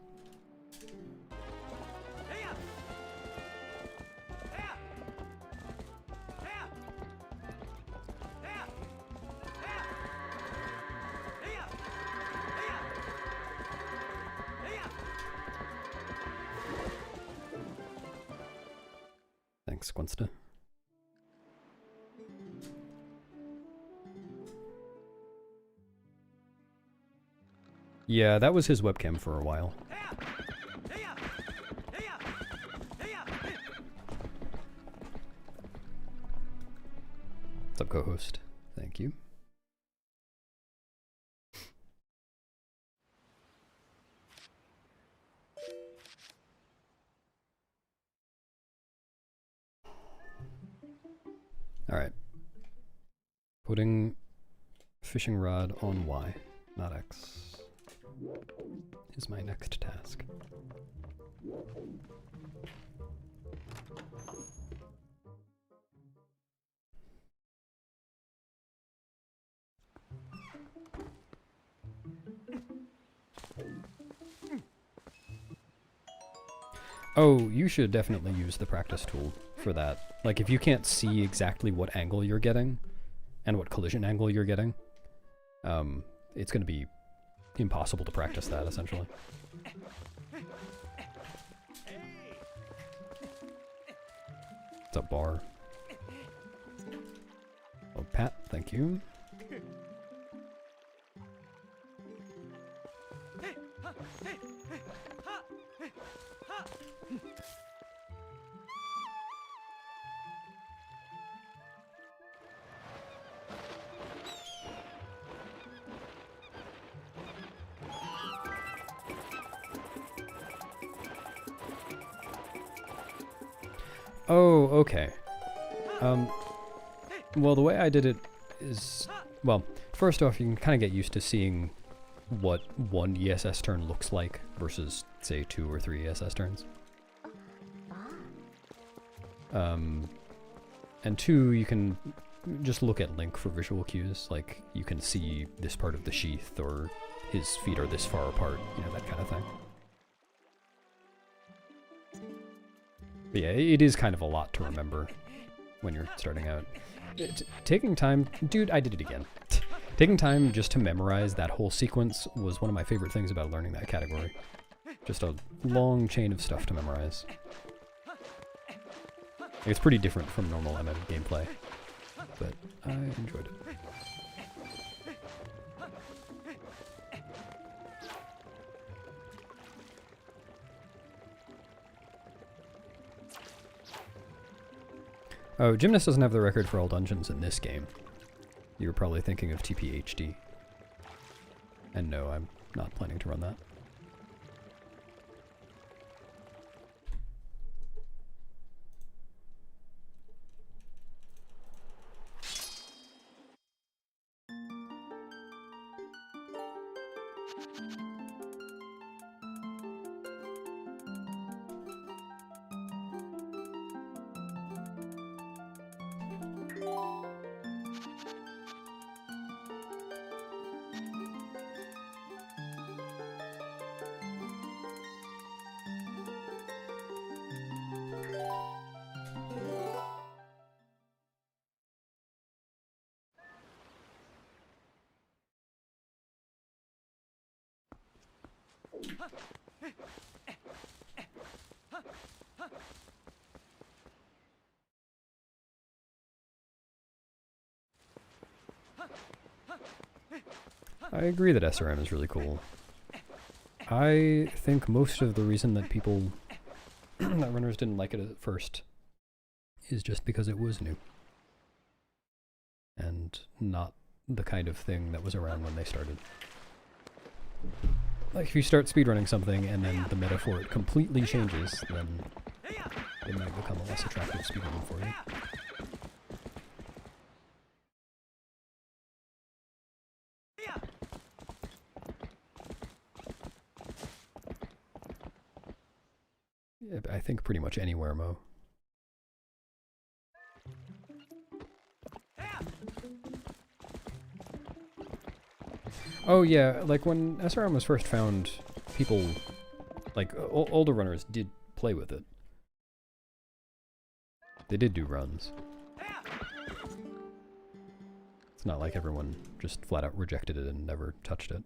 Speaker 1: Thanks, Gwensta. Yeah, that was his webcam for a while. What's up, co-host? Thank you. Alright. Putting fishing rod on Y, not X, is my next task. Oh, you should definitely use the practice tool for that. Like, if you can't see exactly what angle you're getting and what collision angle you're getting, it's going to be impossible to practice that, essentially. What's up, Bar? Oh, Pat, thank you. Oh, okay. Well, the way I did it is, well, first off, you can kind of get used to seeing what one ESS turn looks like versus, say, 2 or 3 ESS turns. And 2, you can just look at Link for visual cues, like you can see this part of the sheath or his feet are this far apart, you know, that kind of thing. But yeah, it is kind of a lot to remember when you're starting out. Taking time, dude, I did it again. Taking time just to memorize that whole sequence was one of my favorite things about learning that category. Just a long chain of stuff to memorize. It's pretty different from normal MM gameplay, but I enjoyed it. Oh, Gymnast doesn't have the record for all dungeons in this game. You were probably thinking of TPHD. And no, I'm not planning to run that. I agree that SRM is really cool. I think most of the reason that people, that runners didn't like it at first, is just because it was new. And not the kind of thing that was around when they started. Like, if you start speedrunning something and then the meta for it completely changes, then it might become a less attractive speedrun for you. Yeah, I think pretty much anywhere, Mo. Oh yeah, like when SRM was first found, people, like older runners did play with it. They did do runs. It's not like everyone just flat out rejected it and never touched it.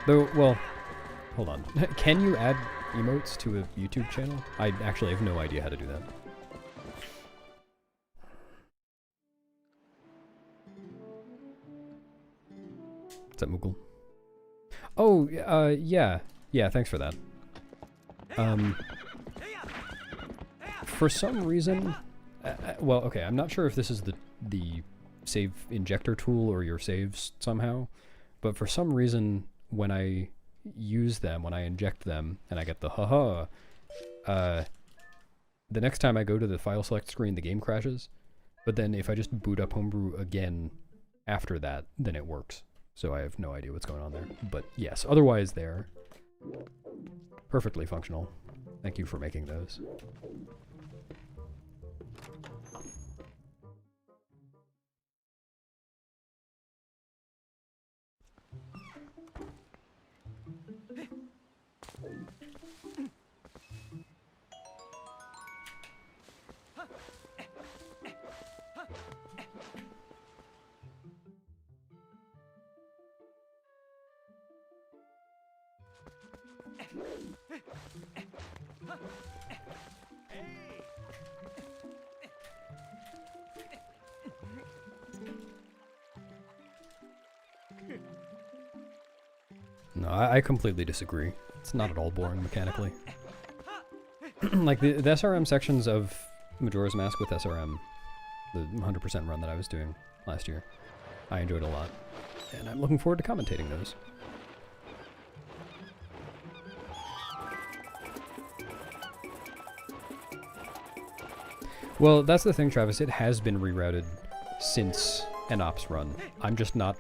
Speaker 1: Though, well, hold on. Can you add emotes to a YouTube channel? I actually have no idea how to do that. Is that Moogle? Oh, yeah. Yeah, thanks for that. For some reason... well, okay, I'm not sure if this is the save injector tool or your saves somehow, but for some reason, when I use them, when I inject them, and I get the haha, the next time I go to the file select screen, the game crashes, but then if I just boot up Homebrew again after that, then it works. So I have no idea what's going on there. But yes, otherwise they're perfectly functional. Thank you for making those. No, I completely disagree. It's not at all boring mechanically. Like, the SRM sections of Majora's Mask with SRM, the 100% run that I was doing last year, I enjoyed a lot. And I'm looking forward to commentating those. Well, that's the thing, Travis. It has been rerouted since NOP's run. I'm just not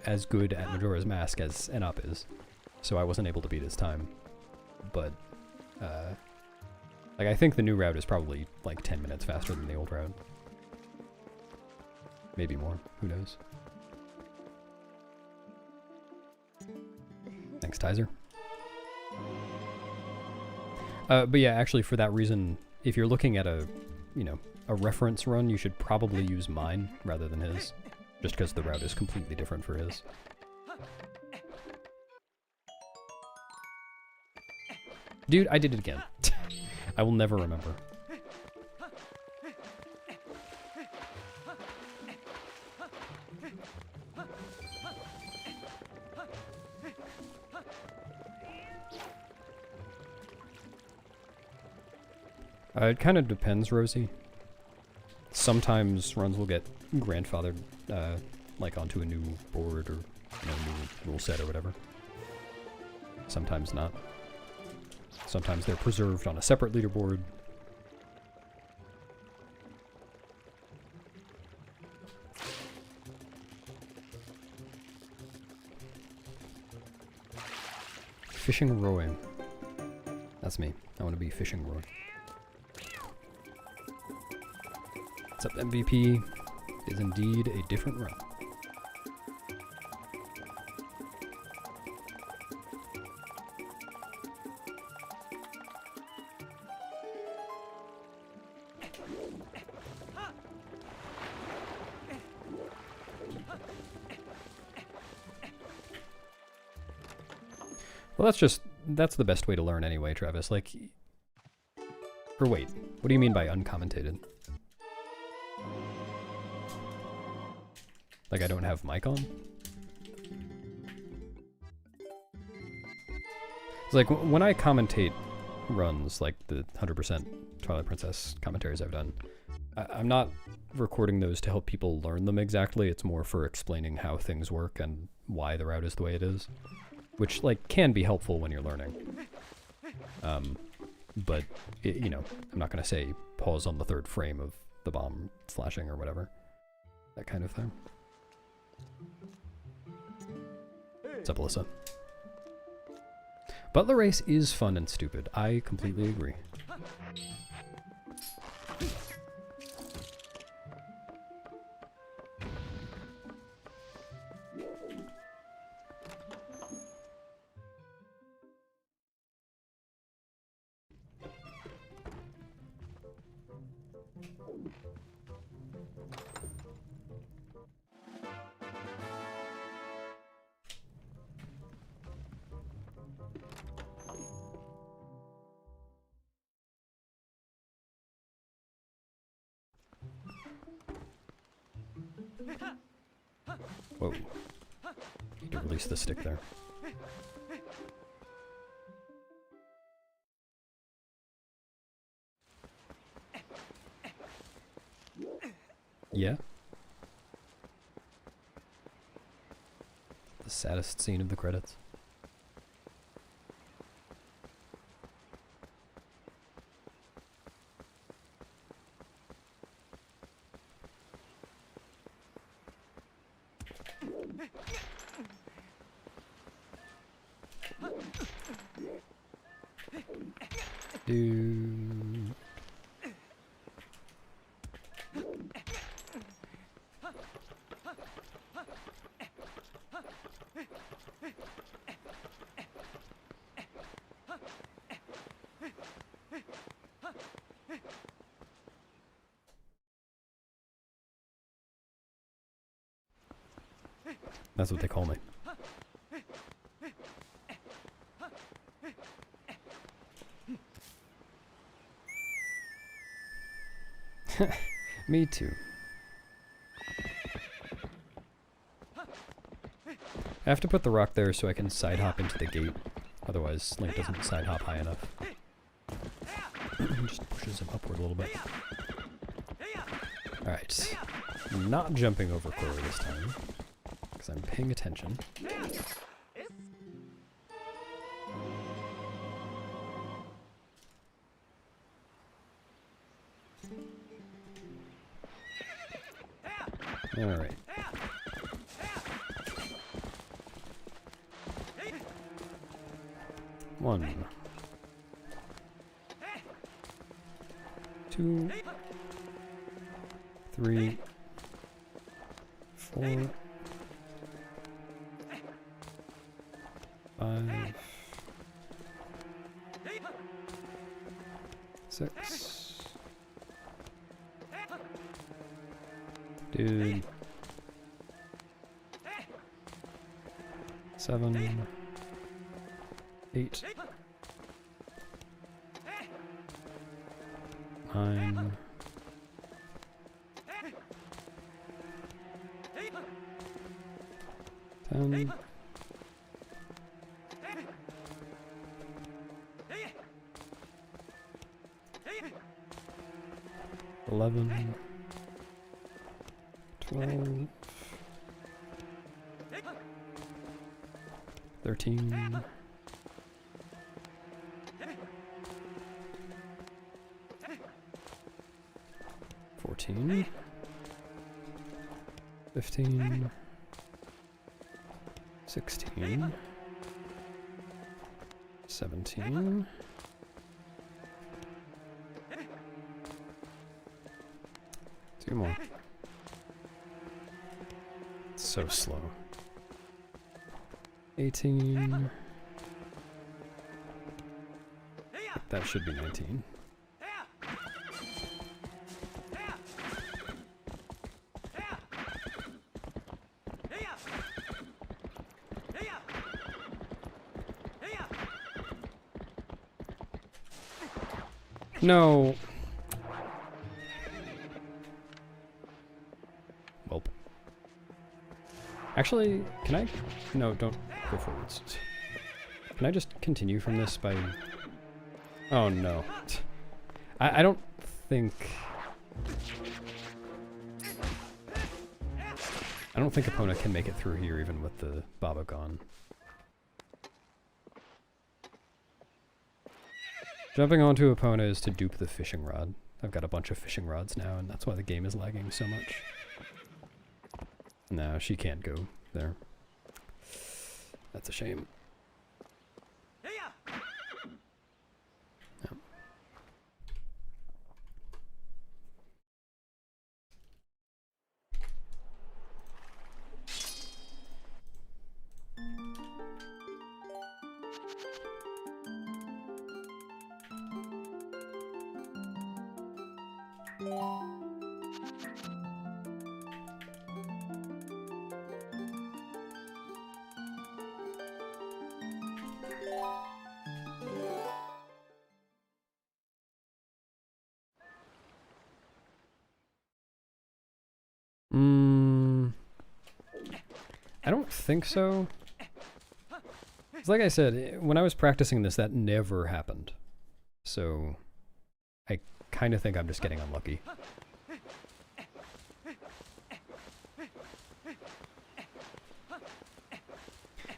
Speaker 1: as good at Majora's Mask as NOP is, so I wasn't able to beat his time. But, like, I think the new route is probably, like, 10 minutes faster than the old route. Maybe more. Who knows? Thanks, Tizer. But yeah, actually, for that reason, if you're looking at a, you know, a reference run, you should probably use mine rather than his, just because the route is completely different for his. Dude, I did it again. I will never remember. It kind of depends, Rosie. Sometimes runs will get grandfathered, like onto a new board or, you know, new rule set or whatever. Sometimes not. Sometimes they're preserved on a separate leaderboard. Fishing Roy. That's me. I want to be Fishing Roy. What's up, MVP? Is indeed a different run. Well, that's the best way to learn anyway, Travis. Like, or wait, what do you mean by uncommentated? Like I don't have mic on? It's like when I commentate runs, like the 100% Twilight Princess commentaries I've done, I'm not recording those to help people learn them exactly. It's more for explaining how things work and why the route is the way it is. Which, like, can be helpful when you're learning. But, you know, I'm not going to say pause on the 3rd frame of the bomb flashing or whatever. That kind of thing. What's up, Alyssa? Butler Race is fun and stupid. I completely agree. Whoa. Need to release the stick there. Yeah? The saddest scene of the credits. Dude. That's what they call me. Me too. I have to put the rock there so I can side hop into the gate. Otherwise, Link doesn't side hop high enough. Just pushes him upward a little bit. Alright. Not jumping over Corey this time, because I'm paying attention. Alright. One. 2. 3. 4. 5. 6. Dude. 7. 8. 9. 10. 11. 12. 13. 14. 15. 16. 17. Two more. It's so slow. 18. That should be 19. No. Welp. Actually, can I? No, don't go forwards. Can I just continue from this by... Oh no. I don't think... I don't think Epona can make it through here even with the Baba gone. Jumping onto Epona is to dupe the fishing rod. I've got a bunch of fishing rods now, and that's why the game is lagging so much. No, she can't go there. That's a shame. Yeah. I don't think so. It's like I said, when I was practicing this, that never happened. So, I kind of think I'm just getting unlucky.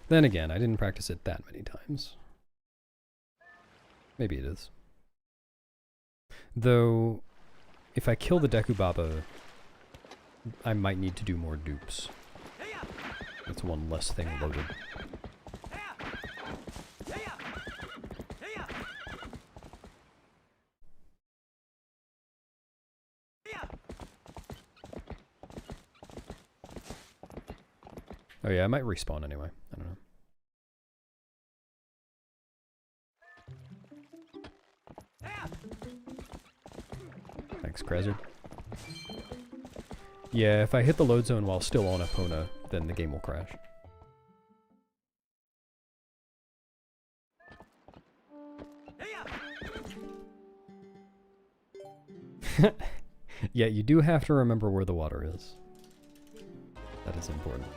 Speaker 1: Then again, I didn't practice it that many times. Maybe it is. Though, if I kill the Deku Baba, I might need to do more dupes. That's one less thing loaded. Oh yeah, I might respawn anyway. I don't know. Thanks, Krazer. Yeah, if I hit the load zone while still on Epona, then the game will crash. Yeah, you do have to remember where the water is. That is important.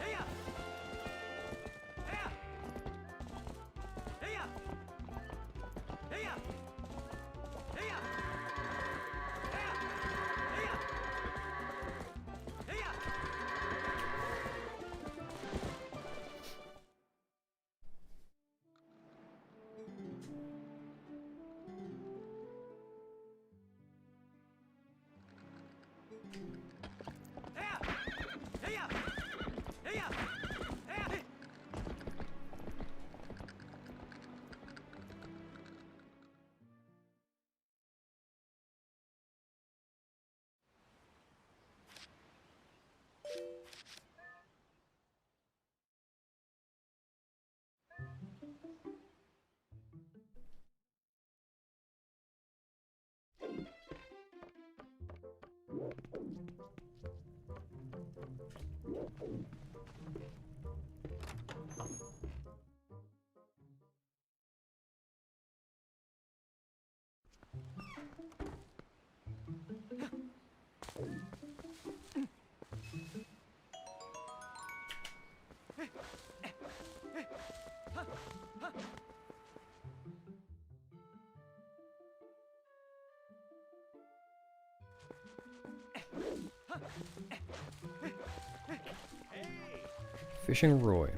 Speaker 1: Fishing Roy.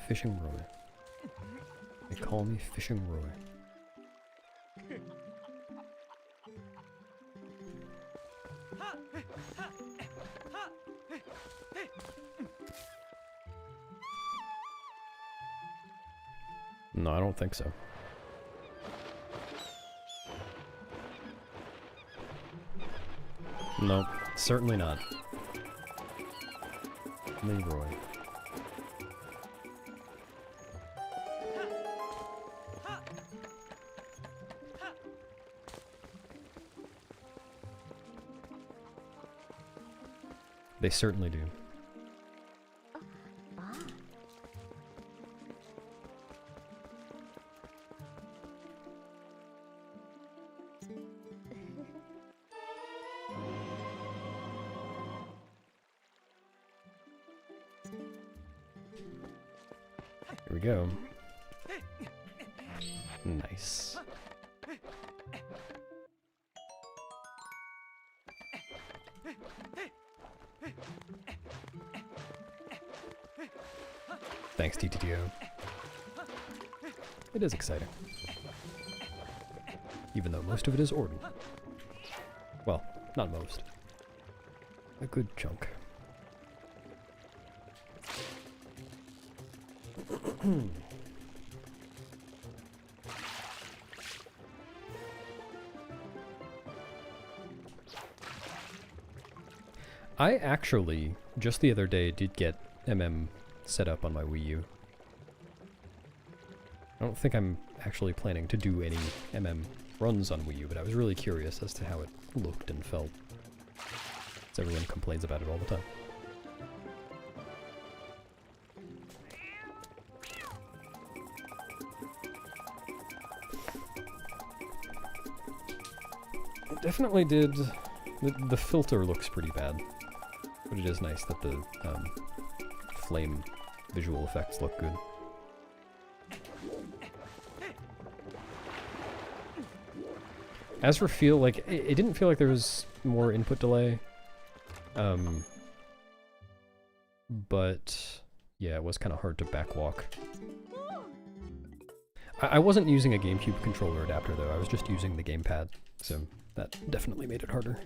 Speaker 1: Fishing Roy. They call me Fishing Roy. No, I don't think so. Nope, certainly not. Leroy. They certainly do. Here we go. Nice. Thanks, TTTO. It is exciting. Even though most of it is Orden. Well, not most. A good chunk. I actually, just the other day, did get MM set up on my Wii U. I don't think I'm actually planning to do any MM runs on Wii U, but I was really curious as to how it looked and felt. As everyone complains about it all the time. It definitely did. The filter looks pretty bad, but it is nice that the flame visual effects look good. As for feel, like, it didn't feel like there was more input delay. But yeah, it was kind of hard to backwalk. I wasn't using a GameCube controller adapter though, I was just using the gamepad, so that definitely made it harder.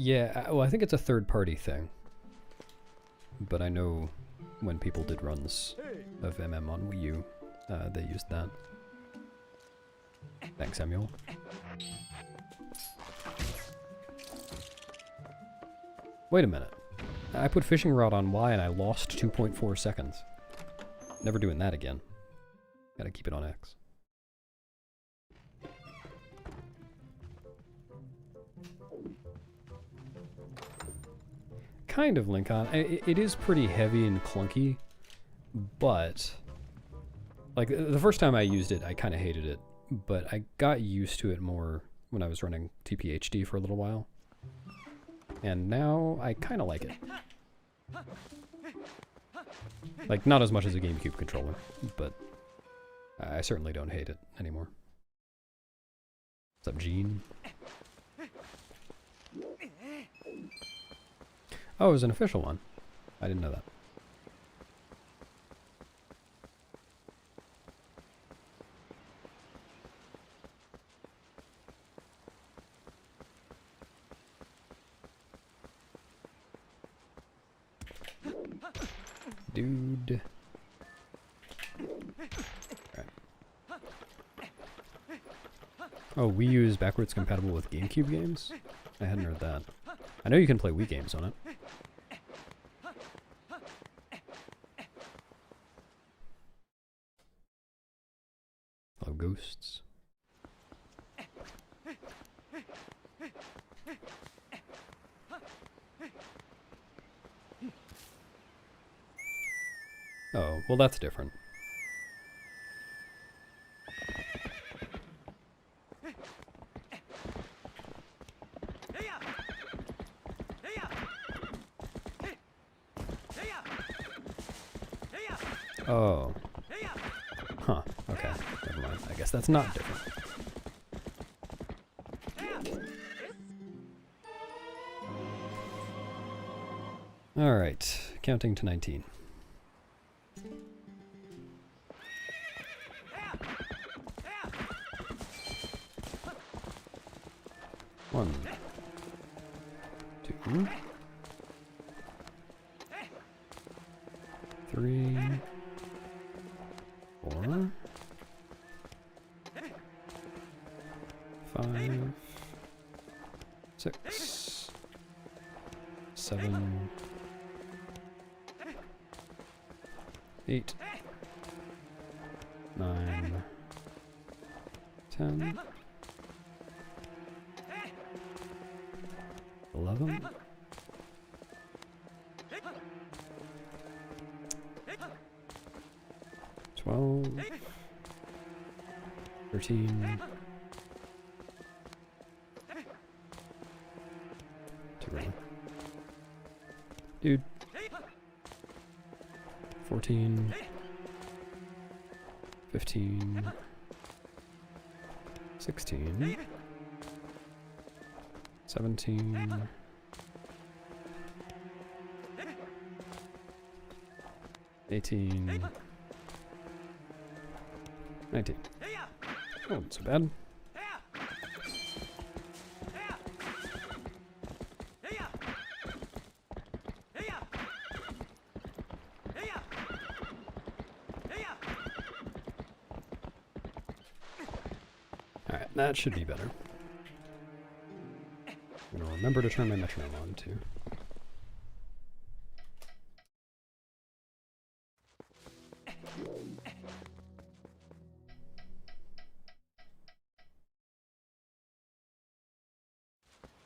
Speaker 1: Yeah, well, I think it's a third-party thing. But I know when people did runs of MM on Wii U, they used that. Thanks, Samuel. Wait a minute. I put fishing rod on Y and I lost 2.4 seconds. Never doing that again. Gotta keep it on X. Kind of Lincoln. It is pretty heavy and clunky, but like the first time I used it, I kind of hated it, but I got used to it more when I was running TPHD for a little while, and now I kind of like it. Like, not as much as a GameCube controller, but I certainly don't hate it anymore. What's up, Gene? Oh, it was an official one. I didn't know that. Dude. Right. Oh, Wii U is backwards compatible with GameCube games? I hadn't heard that. I know you can play Wii games on it. Hello, ghosts. Oh, well that's different. Oh. Huh, okay. Never mind. I guess that's not different. Alright, counting to 19. One, two, three, four, five, six, seven, 8, 9, 10, 11, 12, 13, too early. Dude. 14, 15, 16, 17, 18, 19. Oh, not so bad. Alright, that should be better. I'm gonna remember to turn my metronome on too.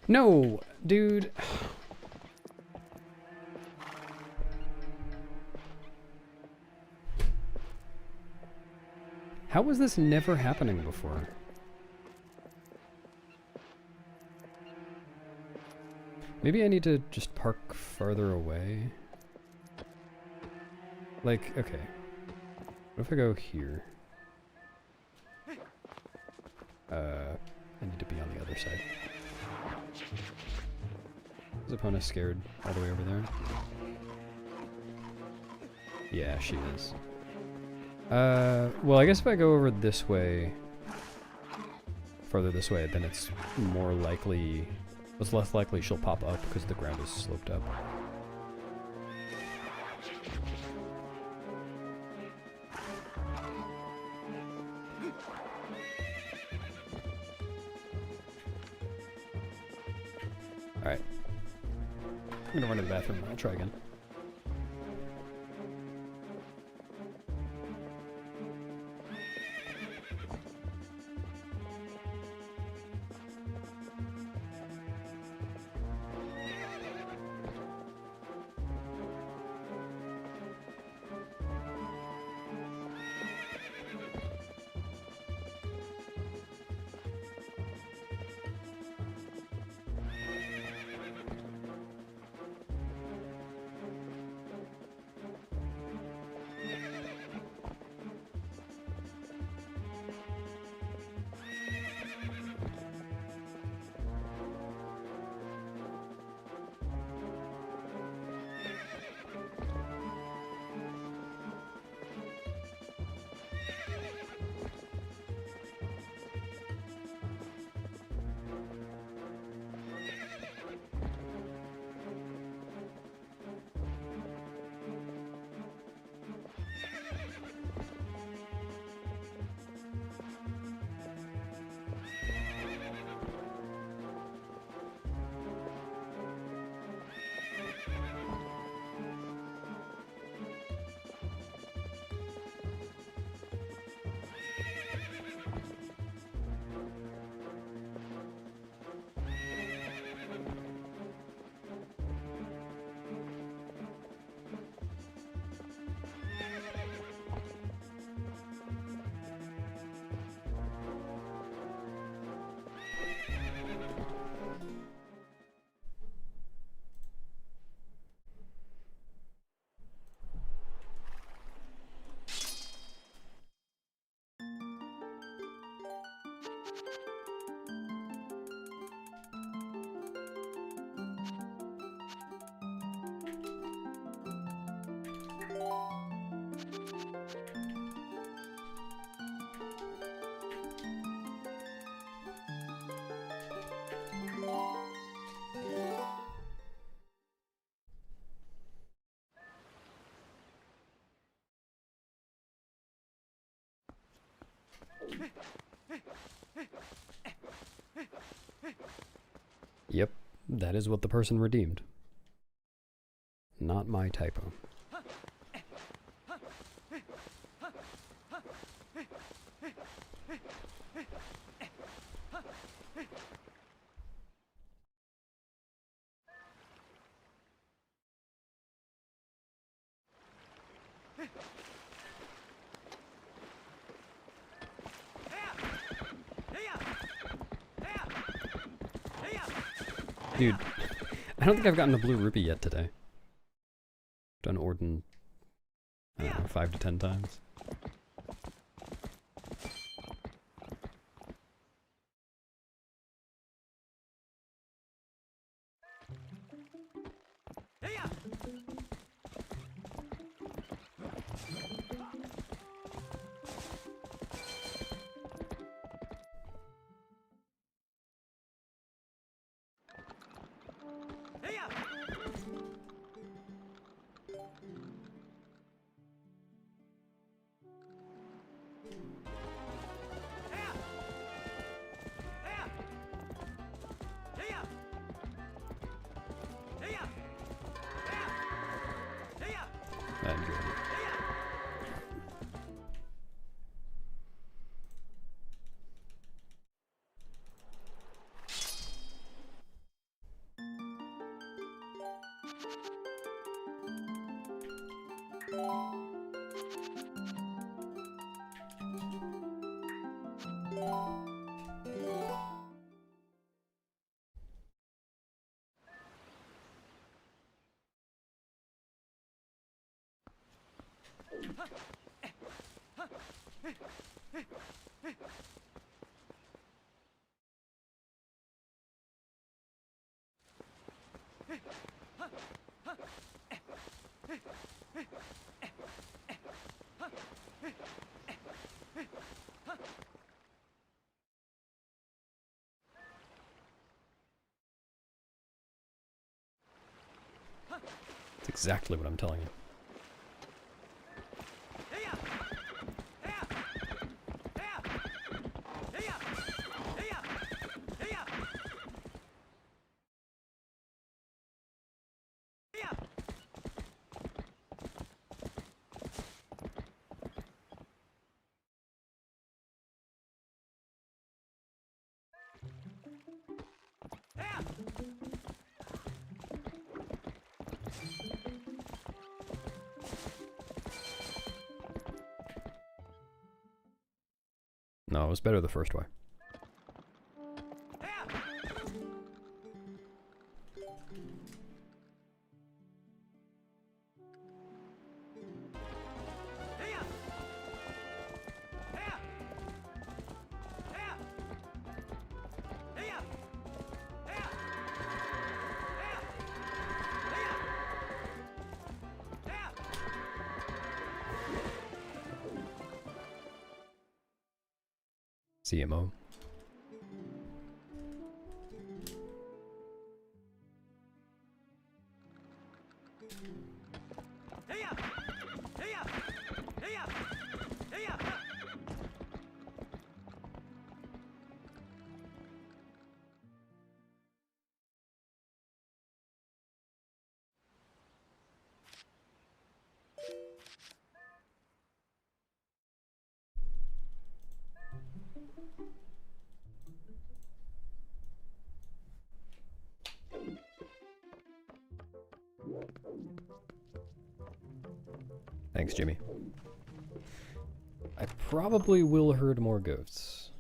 Speaker 1: No, dude. How was this never happening before? Maybe I need to just park farther away. Like, okay. What if I go here? I need to be on the other side. Is Epona scared all the way over there? Yeah, she is. Well, I guess if I go over this way, further this way, then it's more likely, it's less likely she'll pop up because the ground is sloped up. Alright. I'm gonna run to the bathroom and I'll try again. Yep, that is what the person redeemed. Not my typo. Dude, I don't think I've gotten a blue rupee yet today. Done Orden, I don't know, 5 to 10 times. I enjoyed it. That's exactly what I'm telling you. No, it was better the first way. CMO. Thanks, Jimmy. I probably will herd more goats.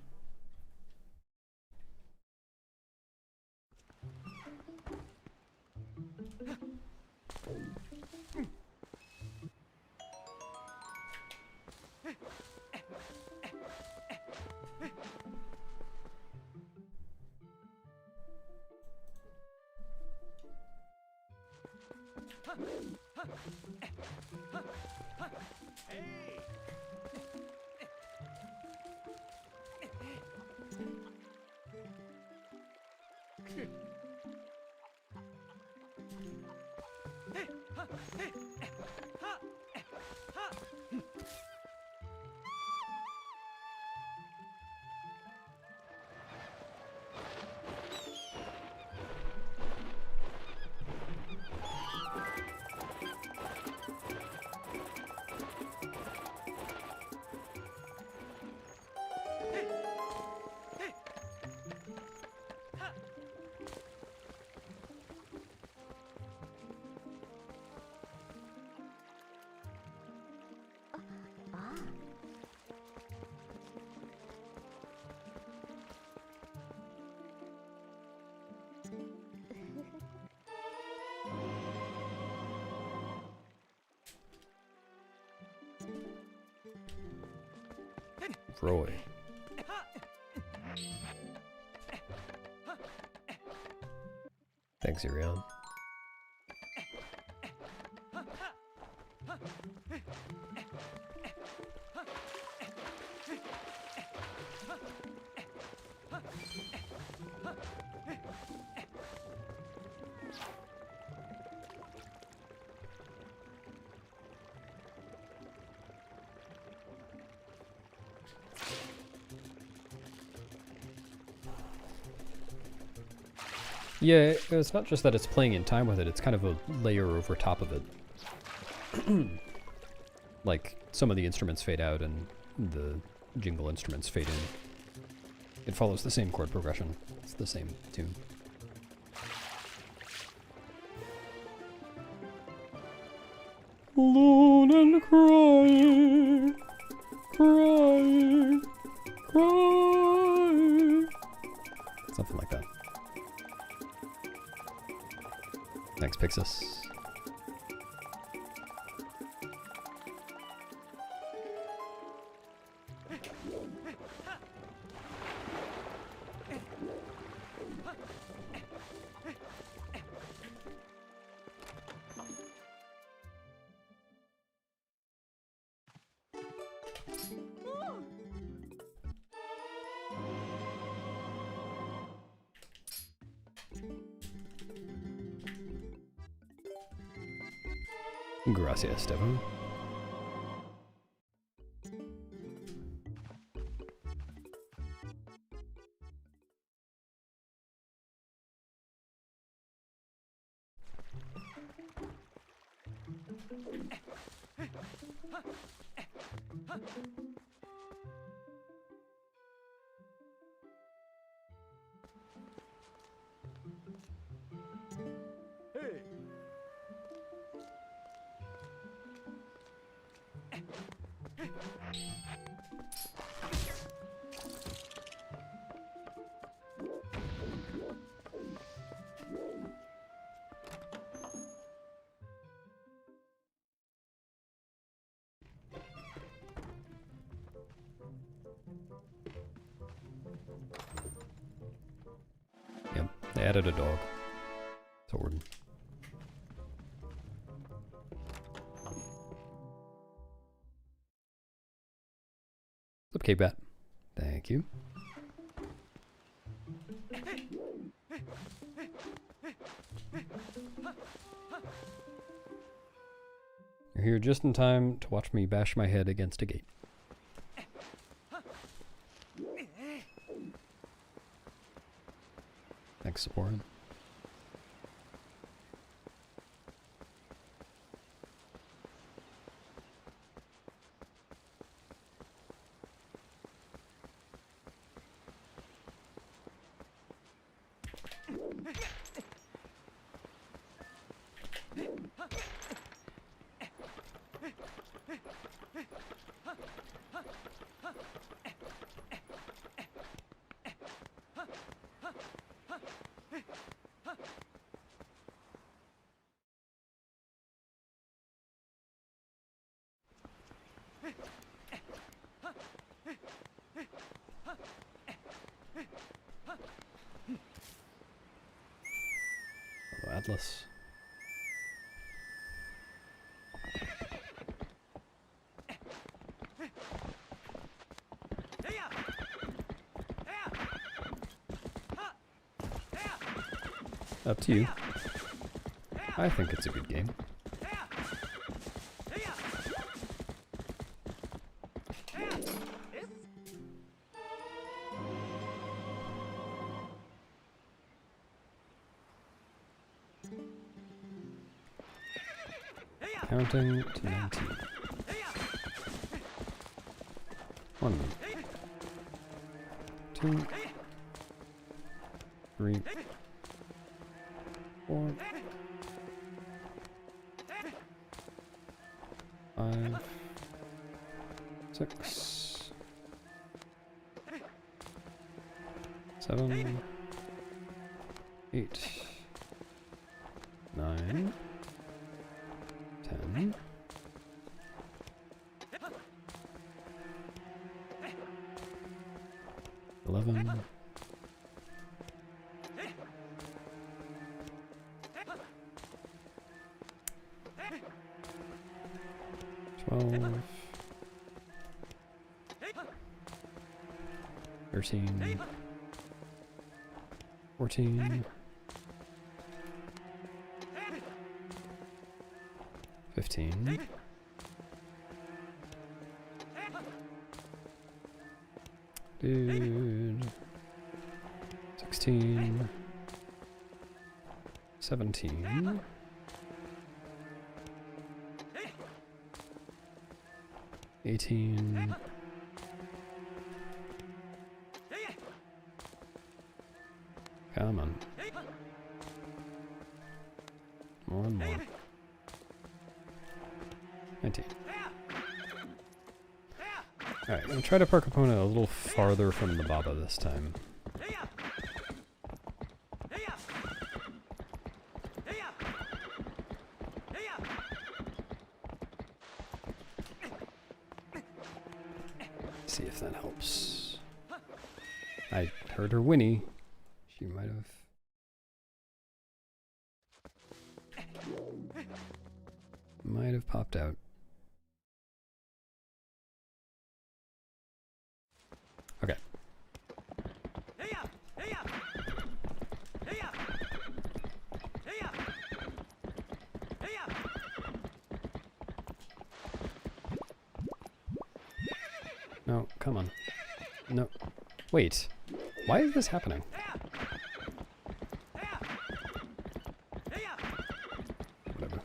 Speaker 1: Troy. Thanks, Irion. Yeah, it's not just that it's playing in time with it, it's kind of a layer over top of it. Like, some of the instruments fade out and the jingle instruments fade in. It follows the same chord progression. It's the same tune. Alone and crying, crying, crying. Something like that. Thanks, Pixis. Gracias, Devon. Yep, they added a dog to Orden. What's up, K-Bat? Thank you. You're here just in time to watch me bash my head against a gate. Thanks, Sephora. Hello, Atlas. Up to you. I think it's a good game. Counting to 19. 1, 2, 3, 4, 5, 6, 7, 8, 9, 10, 11. 12. 13. 14. 15. 16. 17. 18. Come on. More and more. 19. Alright, I'm gonna try to park Epona a little farther from the Baba this time. See if that helps. I heard her whinny. She might have popped out. Okay. No, come on. No. Wait. Why is this happening? Whatever.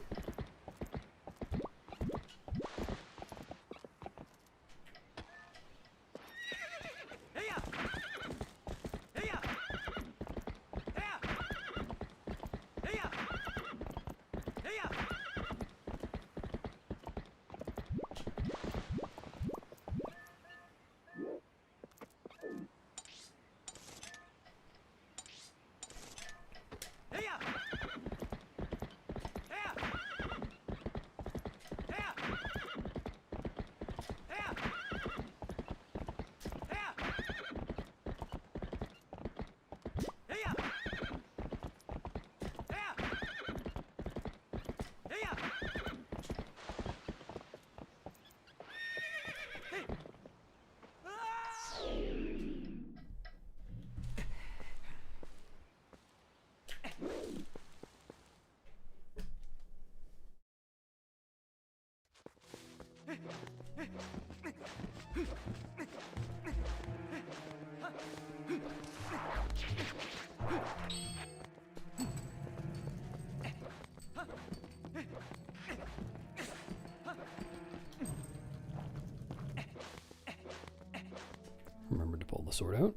Speaker 1: Remember to pull the sword out.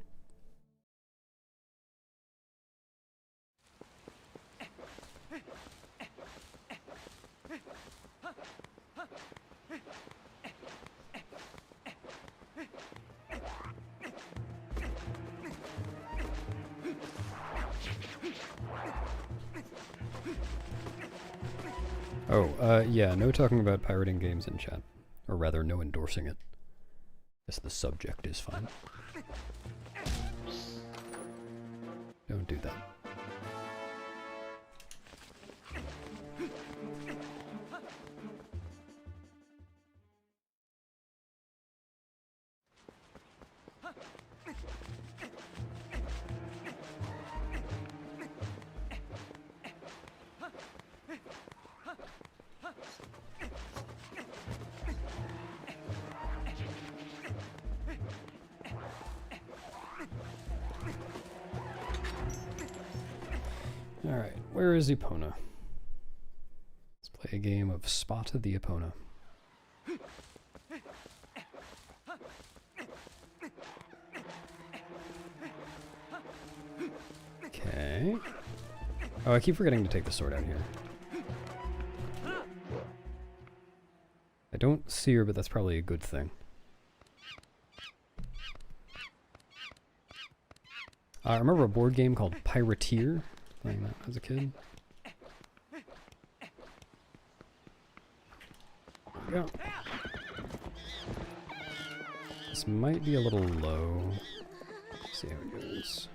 Speaker 1: Oh, yeah, no talking about pirating games in chat. Or rather, no endorsing it. Guess the subject is fine. Don't do that. Alright, where is Epona? Let's play a game of Spot the Epona. Okay. Oh, I keep forgetting to take the sword out here. I don't see her, but that's probably a good thing. I remember a board game called Pirateer, playing that as a kid. There we go. This might be a little low. see how it goes.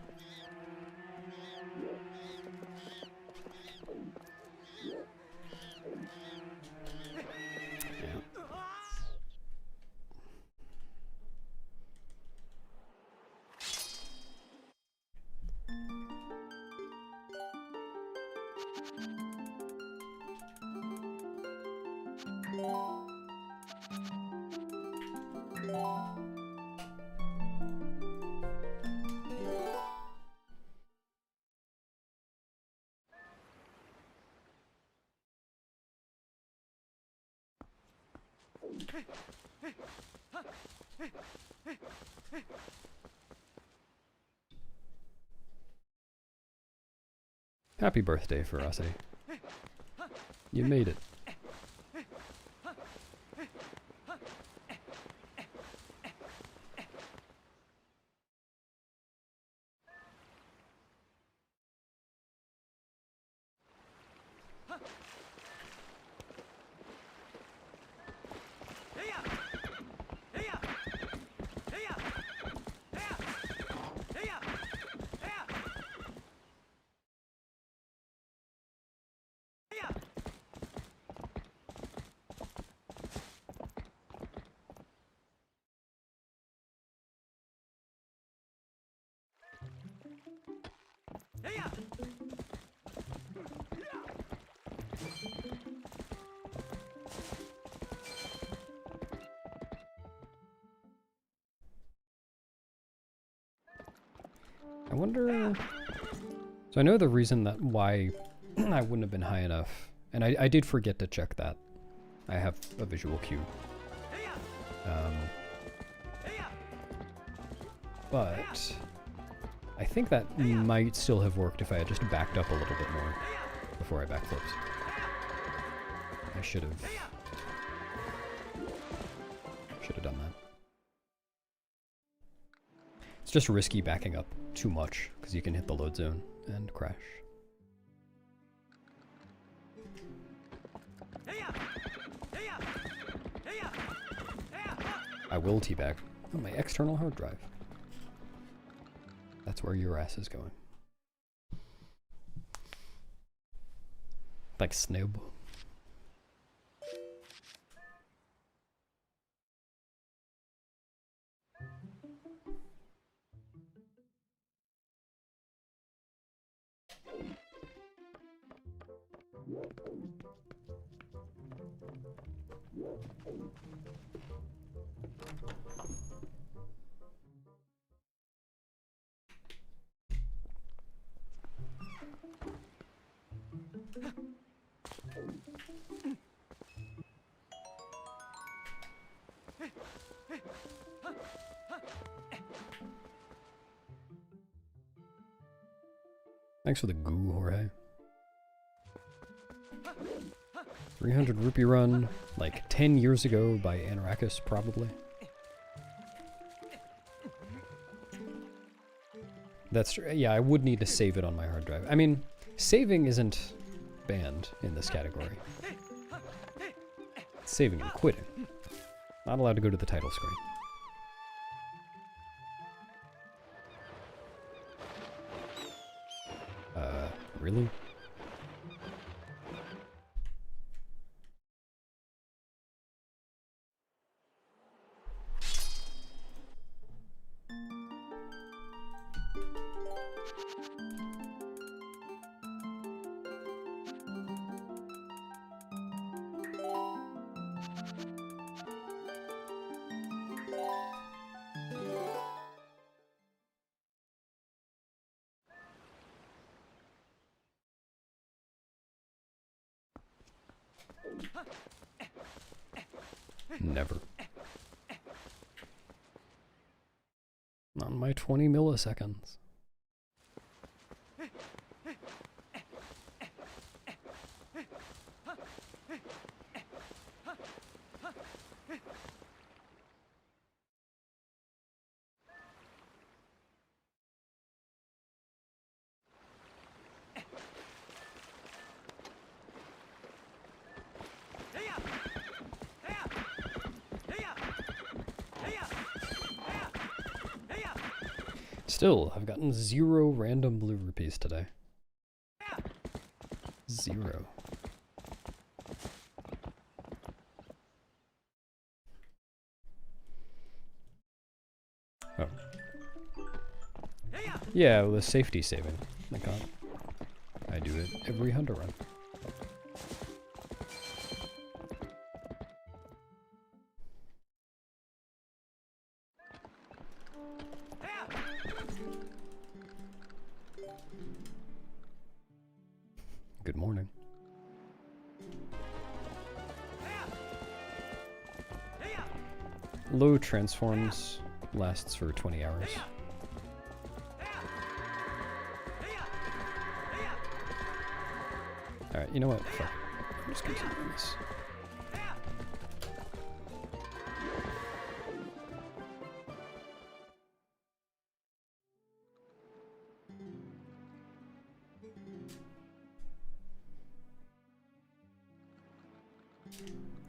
Speaker 1: Happy birthday, Ferocity. You made it. I wonder... So I know the reason that why I wouldn't have been high enough, and I did forget to check that. I have a visual cue. But I think that might still have worked if I had just backed up a little bit more before I backflipped. I should have done that. It's just risky backing up too much, because you can hit the load zone and crash. I will teabag on my external hard drive. That's where your ass is going. Like Snoob. Thanks for the goo, Jorge. 300 rupee run, like 10 years ago by Anarakis, probably. That's true. Yeah, I would need to save it on my hard drive. I mean, saving isn't banned in this category. It's saving and quitting. Not allowed to go to the title screen. Really? Never. On my 20 milliseconds. Still, I've gotten 0 random blue rupees today. 0. Oh. Yeah, it was safety saving. My god. I do it every hunter run. Good morning. Low transforms lasts for 20 hours. Alright, you know what? Fuck. I'm just continuing this.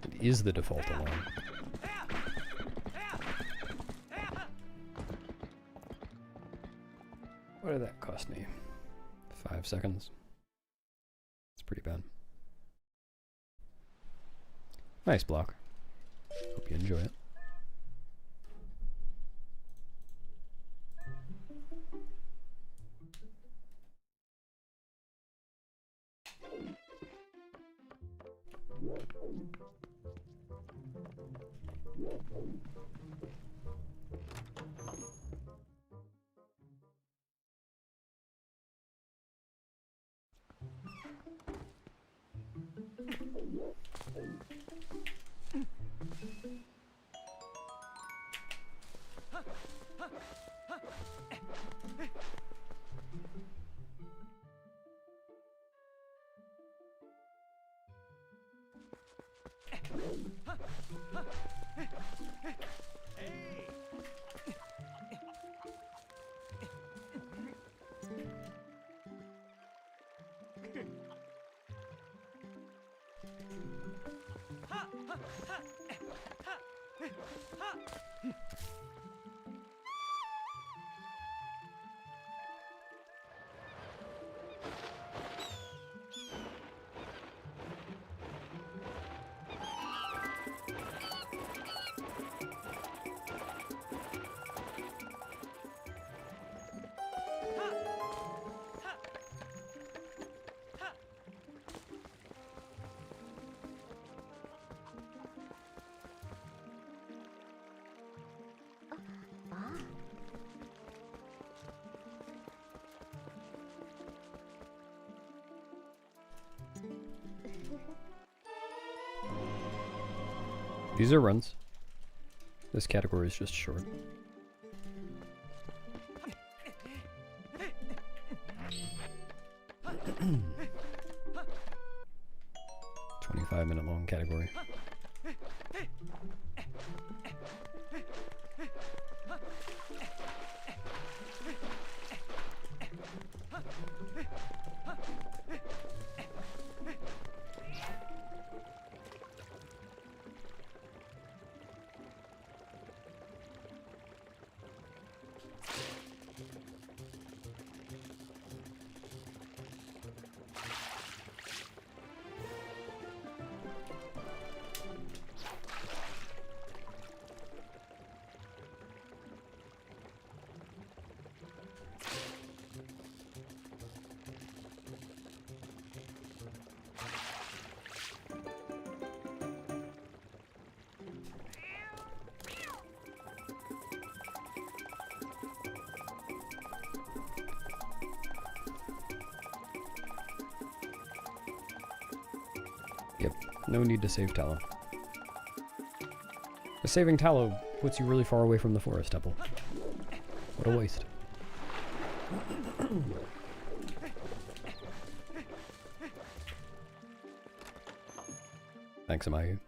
Speaker 1: It is the default alarm. What did that cost me? 5 seconds. It's pretty bad. Nice block. Hope you enjoy it. These are runs. This category is just short. $25-minute long category. Yep, no need to save tallow. The saving tallow puts you really far away from the forest temple. What a waste. Thanks, Amayu.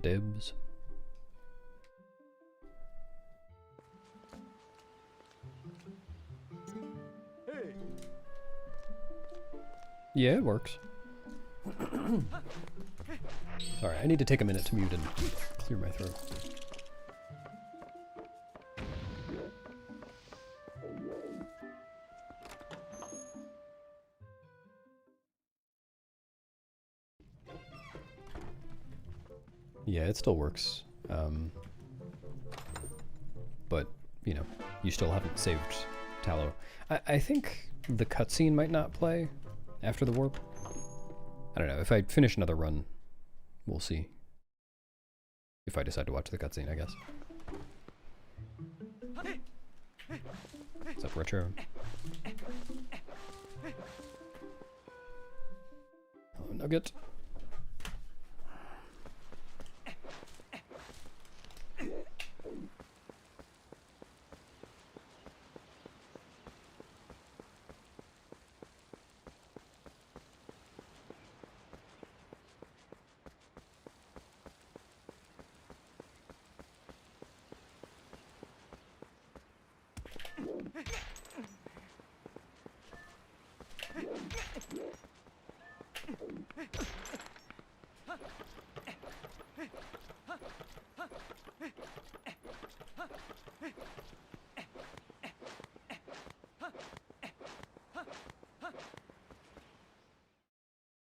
Speaker 1: dibs. Yeah, it works. Sorry, I need to take a minute to mute and clear my throat. Yeah, it still works. But, you know, you still haven't saved Tallow. I think the cutscene might not play after the warp. I don't know, if I finish another run, we'll see. If I decide to watch the cutscene, I guess. What's up, Retro? Hello, Nugget.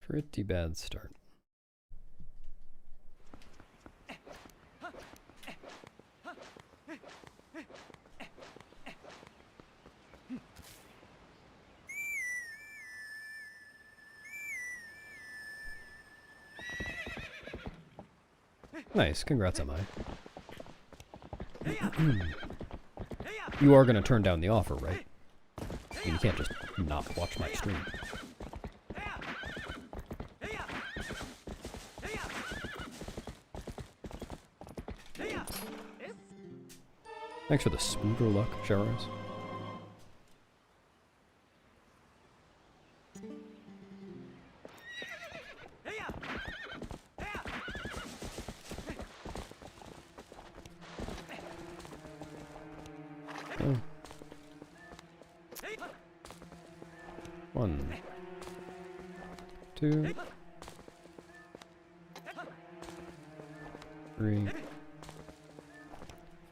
Speaker 1: Pretty bad start. Nice, congrats on mine. You are going to turn down the offer, right? I mean, you can't just not watch my stream. Thanks for the spooder luck, Sharos. Oh. 1, 2, 3,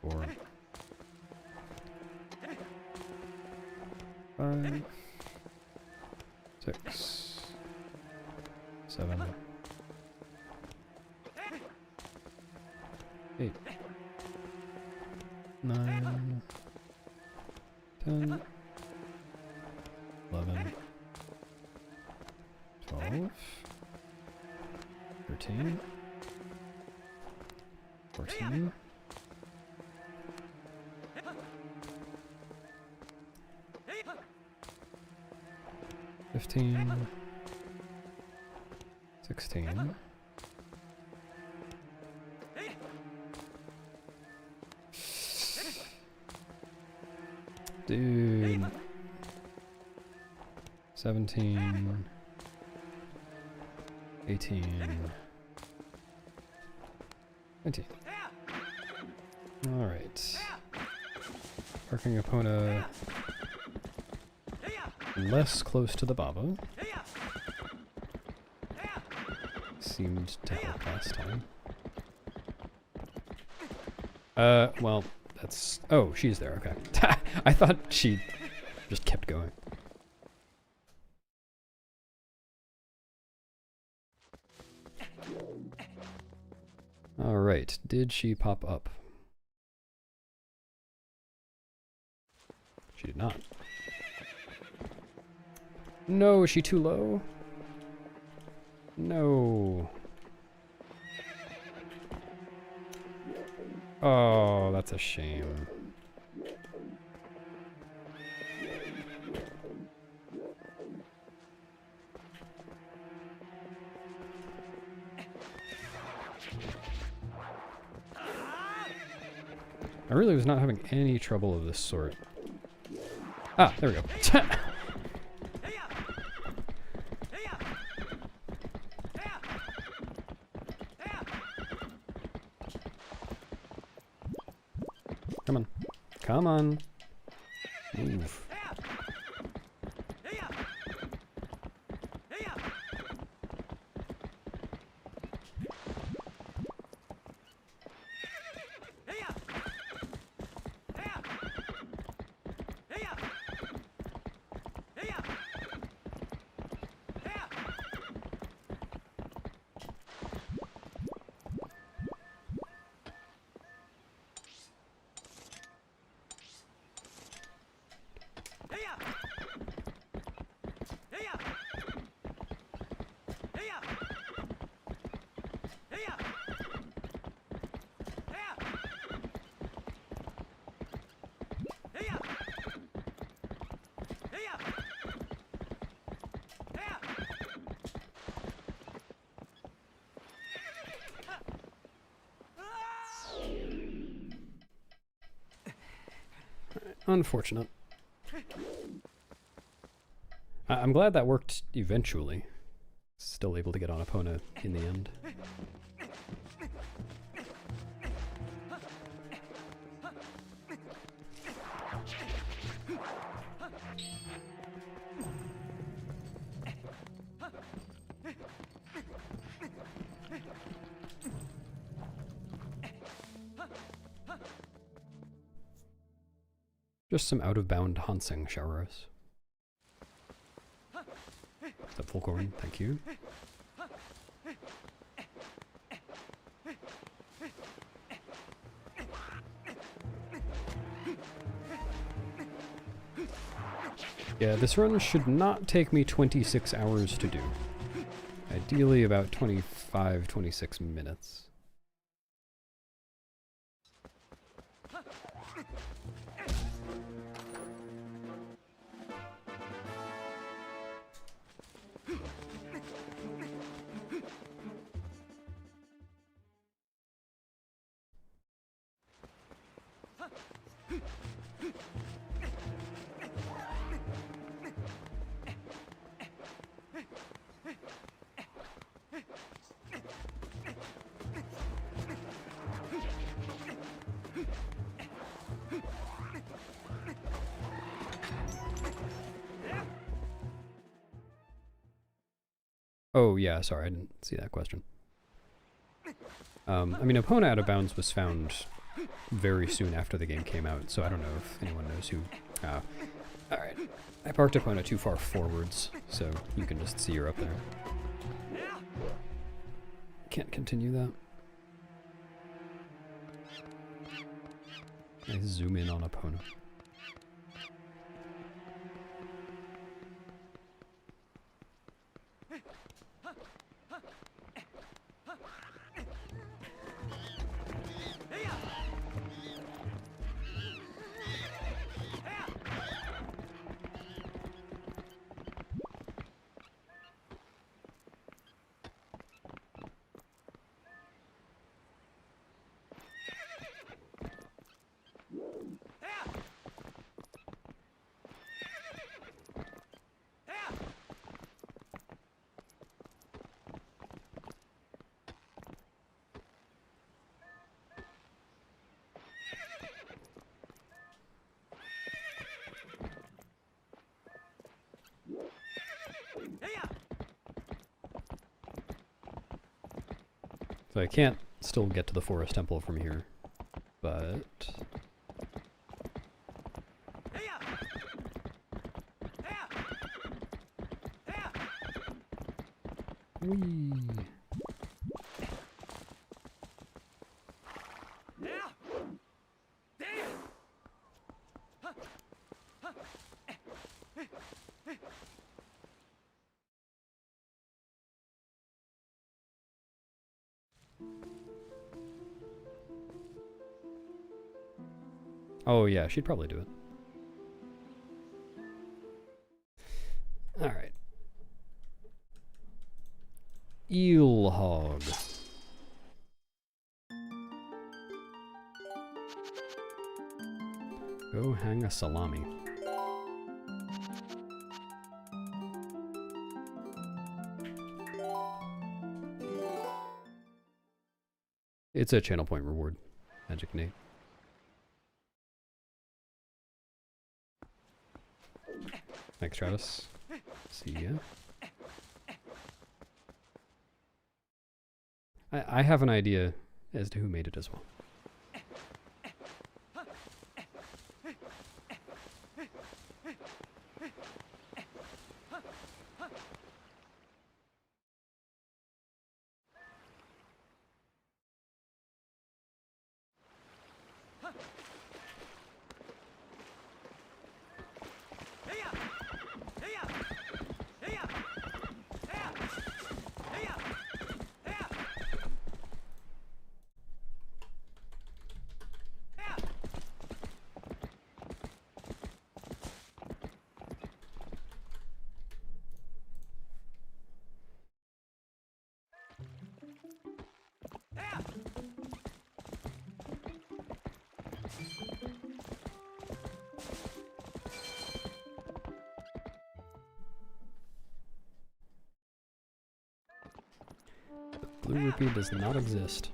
Speaker 1: 4, 5, 6, 7, 8, 9, 10, 11, 12, 13, 14, 15, 16, 17, 18, 19. Alright. Parking Epona less close to the Baba. Seemed to help last time. Well, that's... Oh, she's there, okay. I thought she just kept going. Alright, did she pop up? She did not. No, is she too low? No. Oh, that's a shame. I really was not having any trouble of this sort. Ah, there we go. Come on. Come on. Move. Unfortunate. I'm glad that worked eventually. Still able to get on Epona in the end. Just some out-of-bound Hansing showers. The full corn, thank you. Yeah, this run should not take me 26 hours to do. Ideally about 25, 26 minutes. Oh yeah, sorry, I didn't see that question. I mean, Epona Out of Bounds was found very soon after the game came out, so I don't know if anyone knows who... Alright. I parked Epona too far forwards, so you can just see her up there. Can't continue that. I zoom in on Epona. So I can't still get to the Forest Temple from here, but... Whee! Oh yeah, she'd probably do it. Alright. Eel hog. Go hang a salami. It's a channel point reward. Magic Nate. Thanks, Travis. See ya. I have an idea as to who made it as well. The blue rupee does not exist.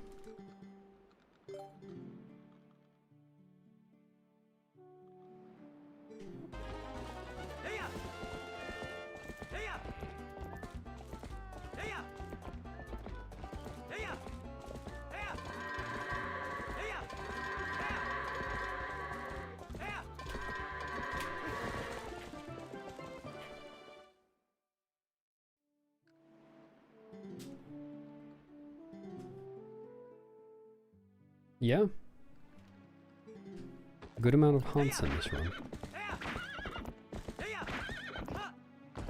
Speaker 1: Yeah. Good amount of haunts in this run.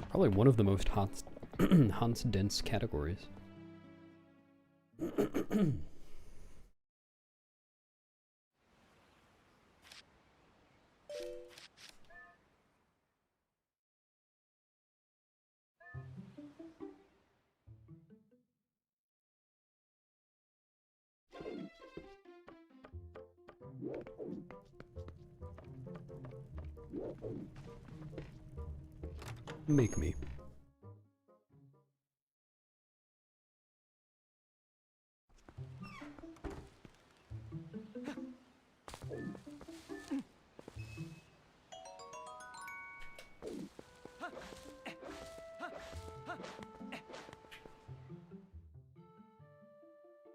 Speaker 1: Probably one of the most haunts dense categories. Make me.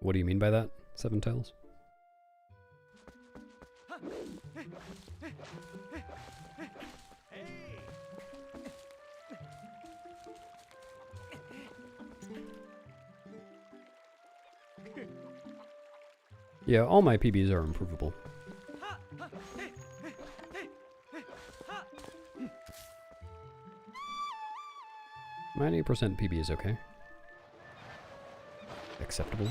Speaker 1: What do you mean by that, Seven Tails? Yeah, all my PBs are improvable. 90% PB is okay. Acceptable.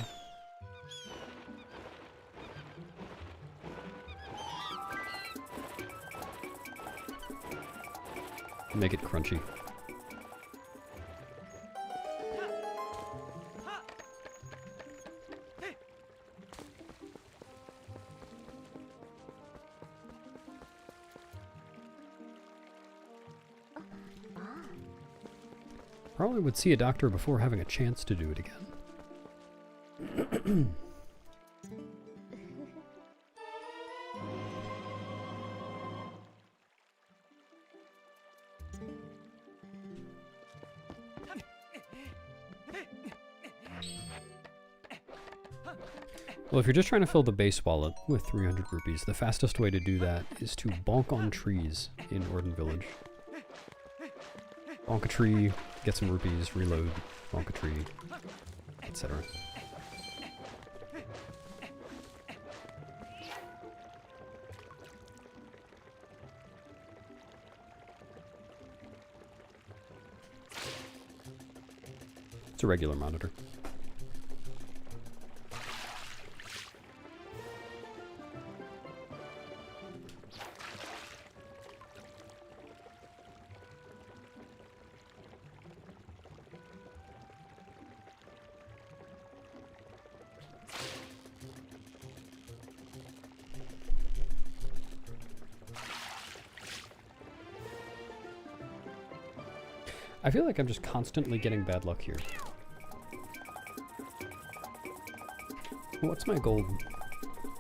Speaker 1: Make it crunchy. Probably would see a doctor before having a chance to do it again. Well, if you're just trying to fill the base wallet with 300 rupees, the fastest way to do that is to bonk on trees in Orden Village. Bonk a tree, get some rupees, reload, bonk a tree, etc. It's a regular monitor. I feel like I'm just constantly getting bad luck here. What's my gold?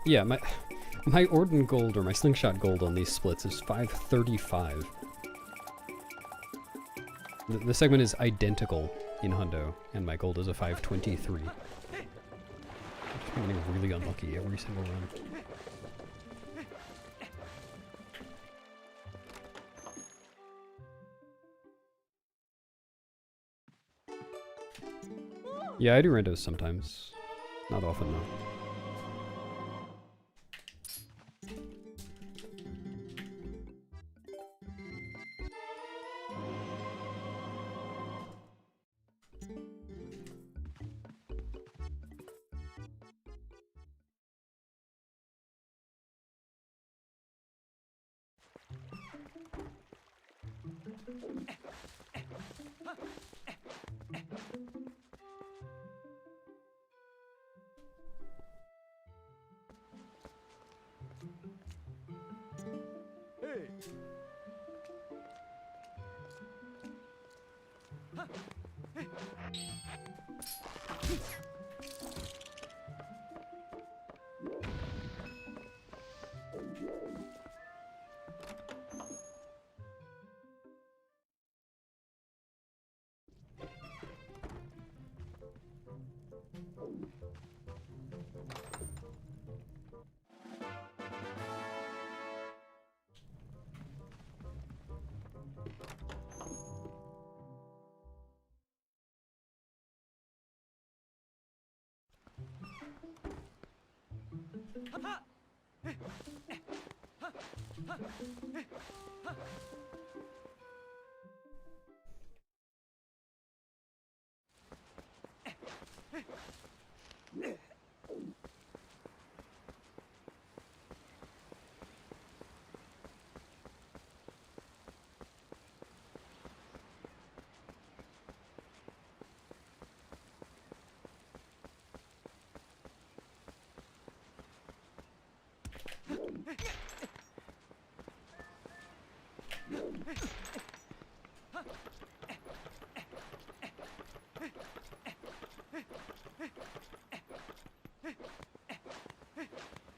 Speaker 1: Yeah, my Orden gold or my slingshot gold on these splits is 535. The segment is identical in hundo, and my gold is a 523. I'm just getting really unlucky every single run. Yeah, I do randos sometimes. Not often, though.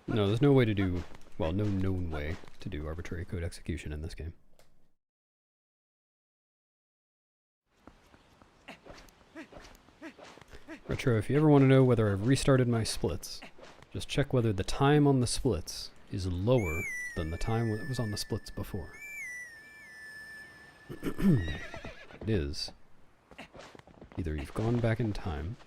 Speaker 1: No, there's no way to do, well, no known way to do arbitrary code execution in this game. Retro, if you ever want to know whether I've restarted my splits, just check whether the time on the splits is lower than the time that was on the splits before. It is. Either you've gone back in time,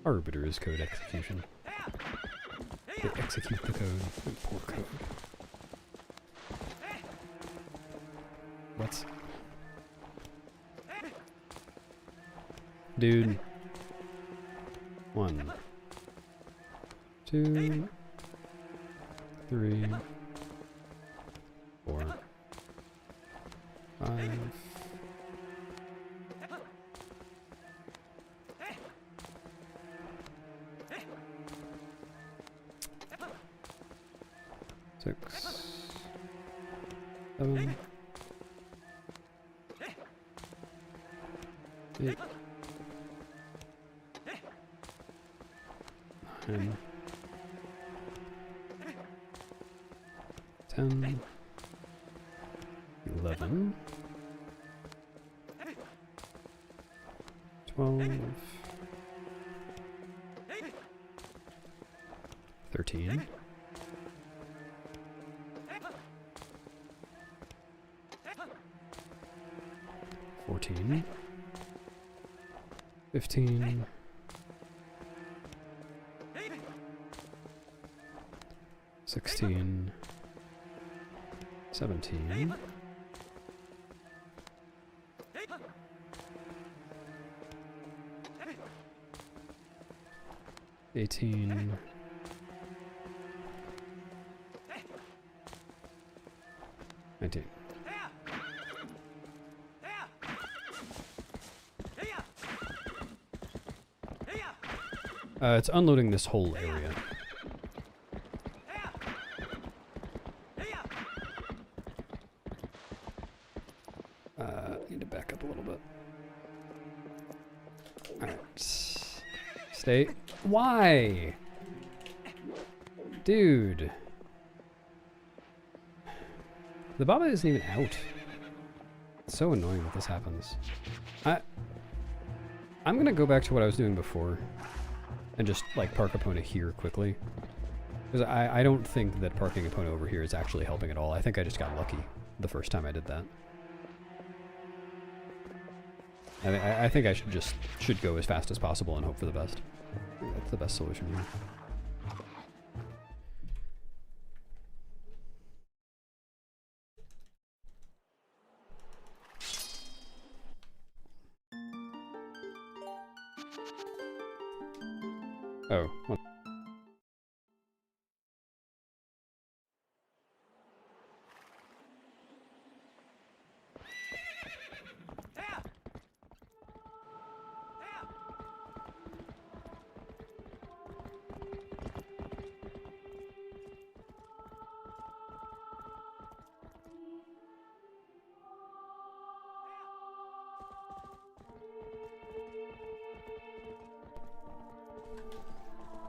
Speaker 1: arbiter is code execution. They execute the code. Poor code. What? Dude. 1, 2, 3, 4, 5. 6, 7, 8, 9, 10, 11, 12, 13, 14, 15, 16, 17, 18, 19. It's unloading this whole area. Alright. Stay. Why? Dude. The Baba isn't even out. It's so annoying that this happens. I'm gonna go back to what I was doing before and just like park Epona here quickly. Because I don't think that parking Epona over here is actually helping at all. I think I just got lucky the first time I did that. I think I should go as fast as possible and hope for the best. I think that's the best solution here. Oh. Well.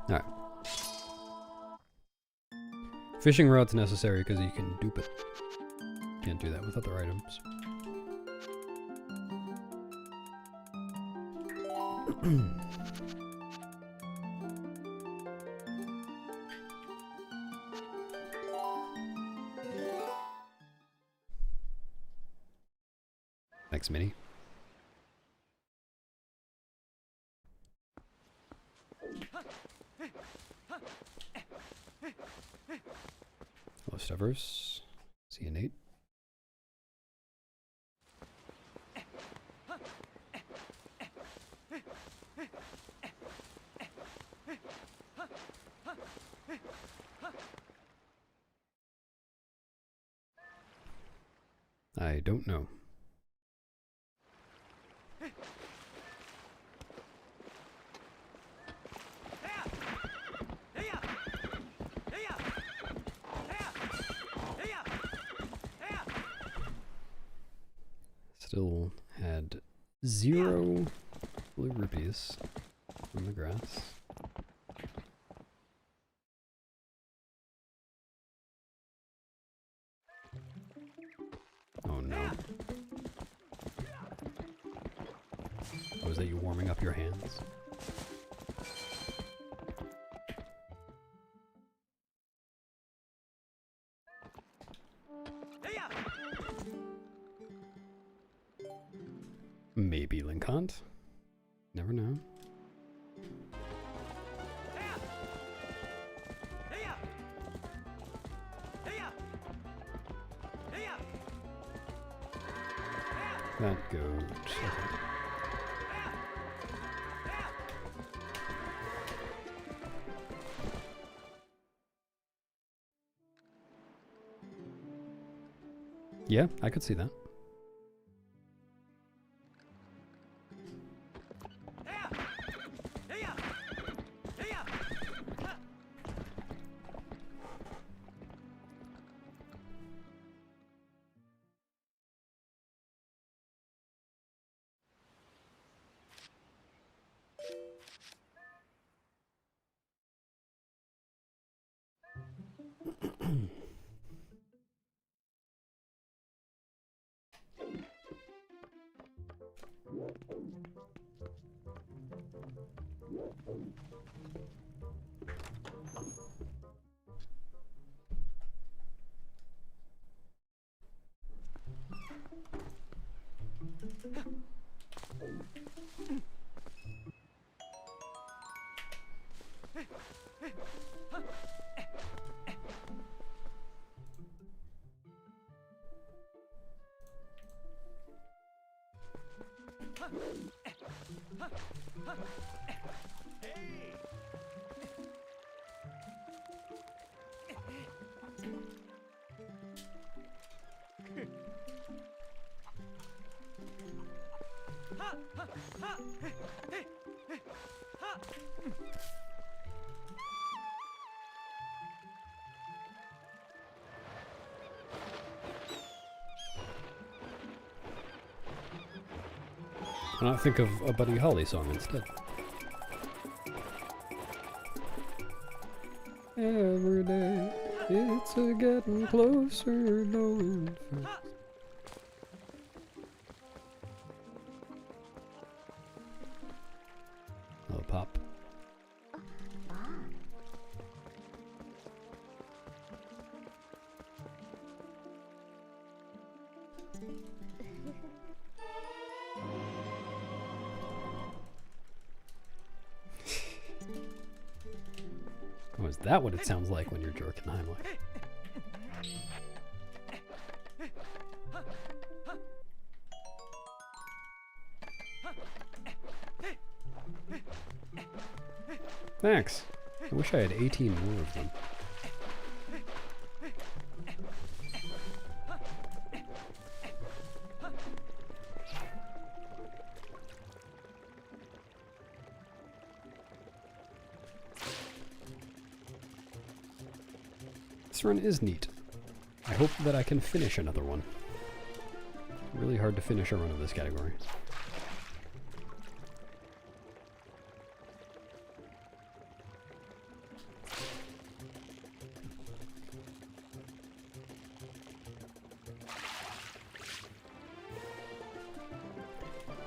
Speaker 1: Alright. Fishing rod's necessary because you can dupe it. Can't do that with other items. Thanks, Minnie. Hello, Stubbers. See you, Nate. I don't know. Still had 0 blue rupees from the grass. Oh no. Oh, is that you warming up your hands? Maybe Linkant. Never know. That goat. Okay. Yeah, I could see that. Why not think of a Buddy Holly song instead? Every day, it's a getting closer, knowing first. Little pop. Oh, is that what it sounds like when you're jerking Heimlich? Thanks. I wish I had 18 more of them. This run is neat. I hope that I can finish another one. Really hard to finish a run of this category.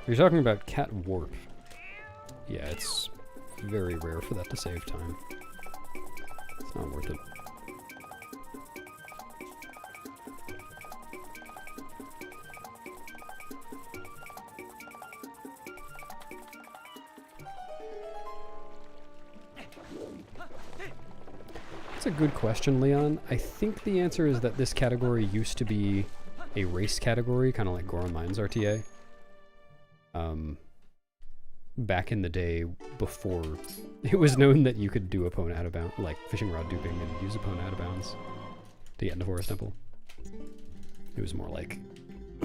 Speaker 1: You're talking about cat warp. Yeah, it's very rare for that to save time. It's not worth it. That's a good question, Leon. I think the answer is that this category used to be a race category, kind of like Goron Mines RTA. Back in the day, before it was known that you could do Epona out of bounds, like fishing rod duping and use Epona out of bounds to get into Forest Temple. It was more like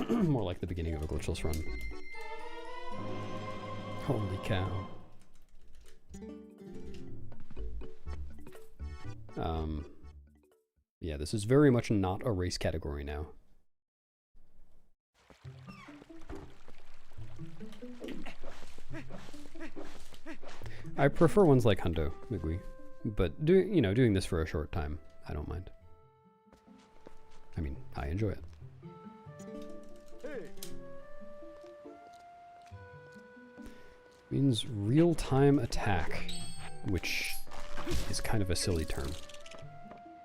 Speaker 1: more like the beginning of a glitchless run. Holy cow. Yeah, this is very much not a race category now. I prefer ones like Hundo, Migui, but doing this for a short time, I don't mind. I mean, I enjoy it. Means real-time attack, which is kind of a silly term.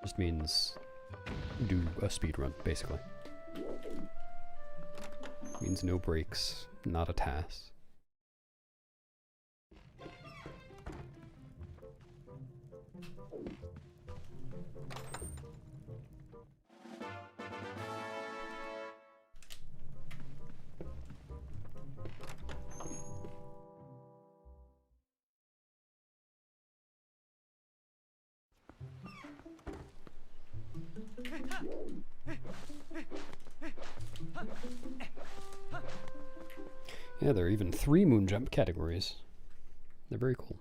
Speaker 1: Just means do a speedrun, basically. Means no breaks, not a task. Yeah, there are even 3 moon jump categories. They're very cool.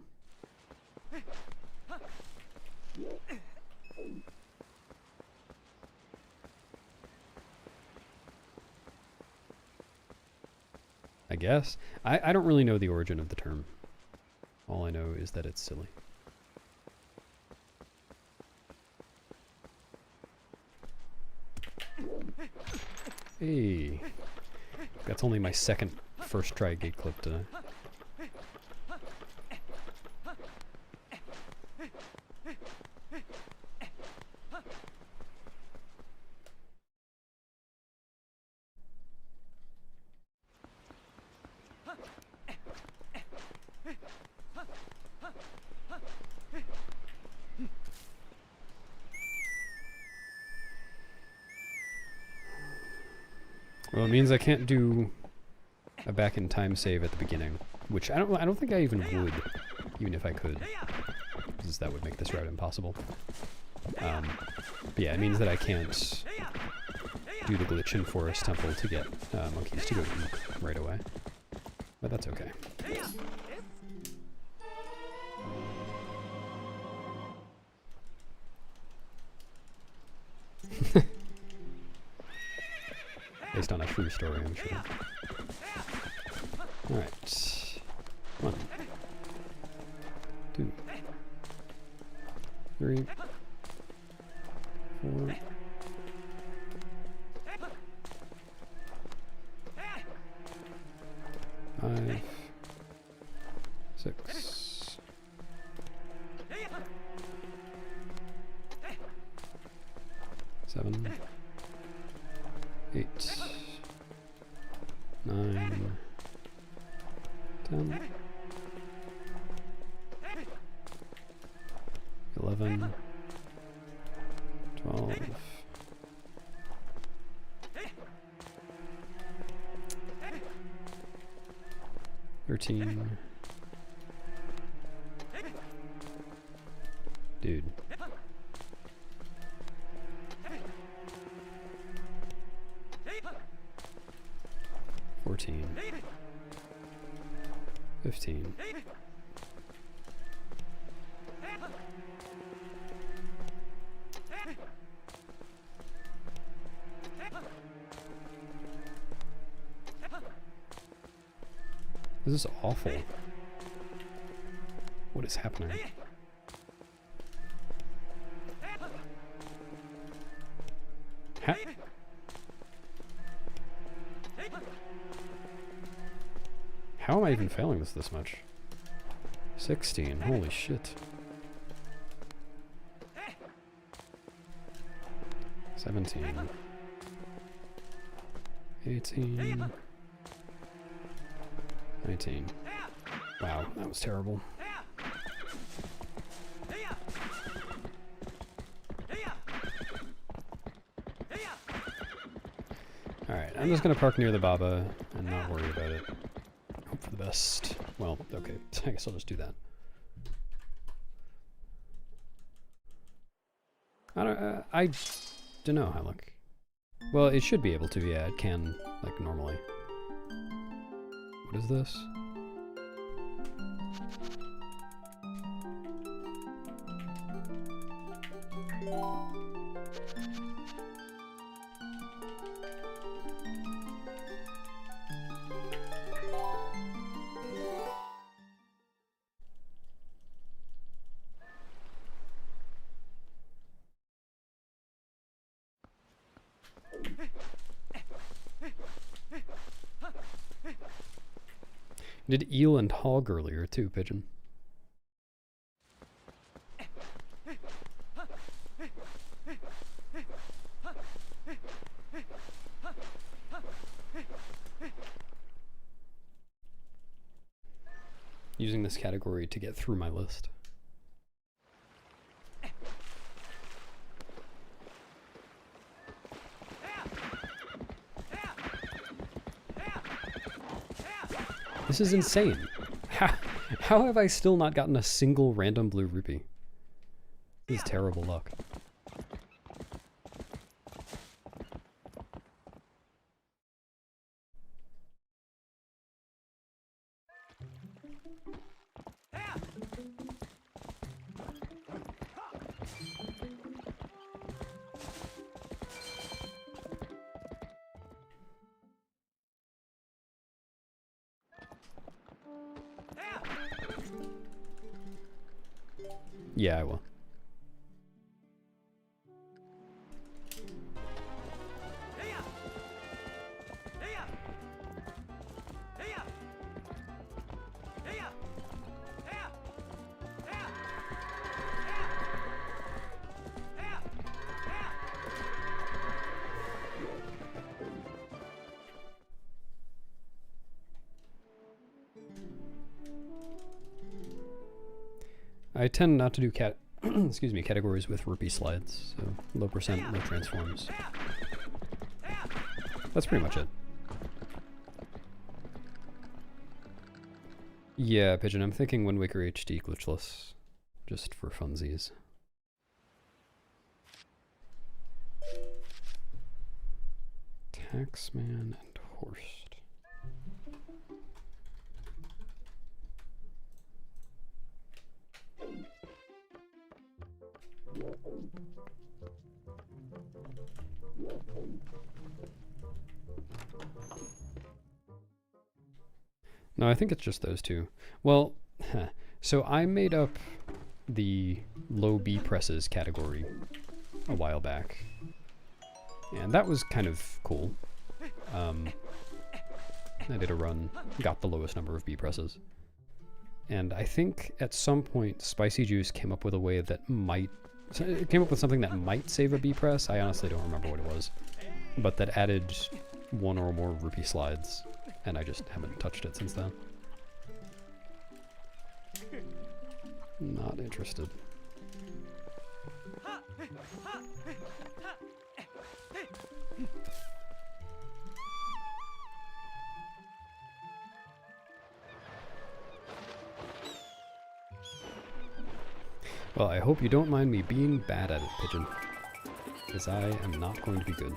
Speaker 1: I guess. I don't really know the origin of the term. All I know is that it's silly. Hey. That's only my second first try gate clip today. Well, it means I can't do a back in time save at the beginning, which I don't think I even would, even if I could, because that would make this route impossible. But yeah, it means that I can't do the glitch in Forest Temple to get monkeys to go eat right away, but that's okay. Based on a true story, I'm sure. Alright. 1, 2, 3, 4. 5, 6, 7, 8, 9, 10, 11, 12, 13. Dude. 14. 15. 'This is awful. What is happening? How am I even failing this much? 16, holy shit. 17. 18. 19. Wow, that was terrible. Alright, I'm just gonna park near the Baba and not worry about it. Hope for the best. Well, okay, I guess I'll just do that. I don't know how, look. Well, it should be able to, yeah, it can, like, normally. What is this? Did eel and hog earlier too, Pigeon. Using this category to get through my list. This is insane. How have I still not gotten a single random blue rupee? This is terrible luck. Yeah, I will. I tend not to do excuse me, categories with rupee slides, so low percent, low transforms. That's pretty much it. Yeah, Pigeon, I'm thinking Wind Waker HD glitchless, just for funsies. Taxman and Horst. No, I think it's just those two. Well, so I made up the low B presses category a while back. And that was kind of cool. I did a run, got the lowest number of B presses. And I think at some point Spicy Juice came up with a way that might... It came up with something that might save a B press. I honestly don't remember what it was. But that added one or more rupee slides. And I just haven't touched it since then. Not interested. Well, I hope you don't mind me being bad at it, Pigeon. Because I am not going to be good.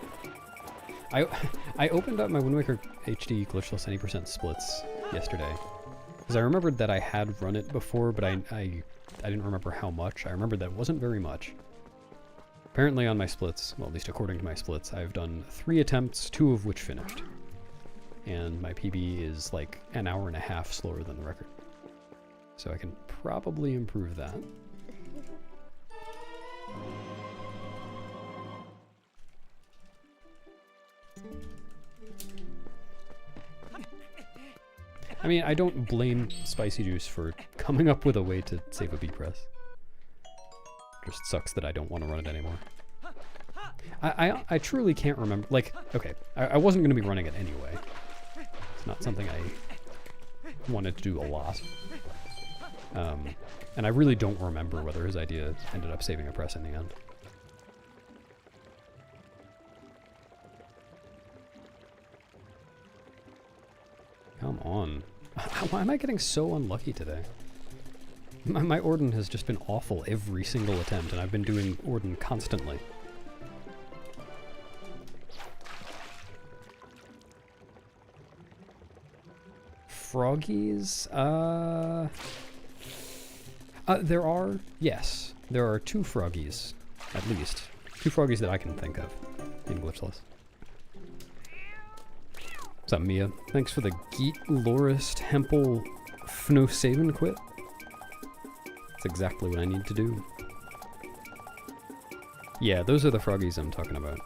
Speaker 1: I opened up my Wind Waker HD glitchless any percent splits yesterday. Because I remembered that I had run it before, but I didn't remember how much. I remembered that it wasn't very much. Apparently on my splits, well, at least according to my splits, I've done 3 attempts, 2 of which finished. And my PB is like an hour and a half slower than the record. So I can probably improve that. I mean, I don't blame Spicy Juice for coming up with a way to save a B press. Just sucks that I don't want to run it anymore. I truly can't remember. Like, okay, I wasn't going to be running it anyway. It's not something I wanted to do a lot. And I really don't remember whether his idea ended up saving a press in the end. Come on. Why am I getting so unlucky today? My Orden has just been awful every single attempt, and I've been doing Orden constantly. Froggies? There are, yes. There are 2 froggies, at least. 2 froggies that I can think of in glitchless. What's up, Mia? Thanks for the Geet Loris Temple Fno Savin quit. That's exactly what I need to do. Yeah, those are the froggies I'm talking about.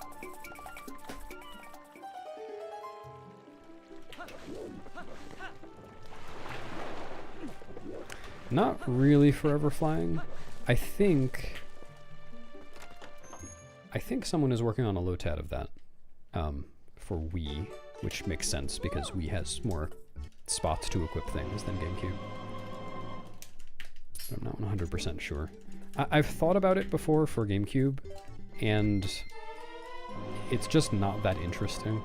Speaker 1: Not really forever flying. I think someone is working on a LOTAD of that for Wii, which makes sense because Wii has more spots to equip things than GameCube. But I'm not 100% sure. I've thought about it before for GameCube, and it's just not that interesting.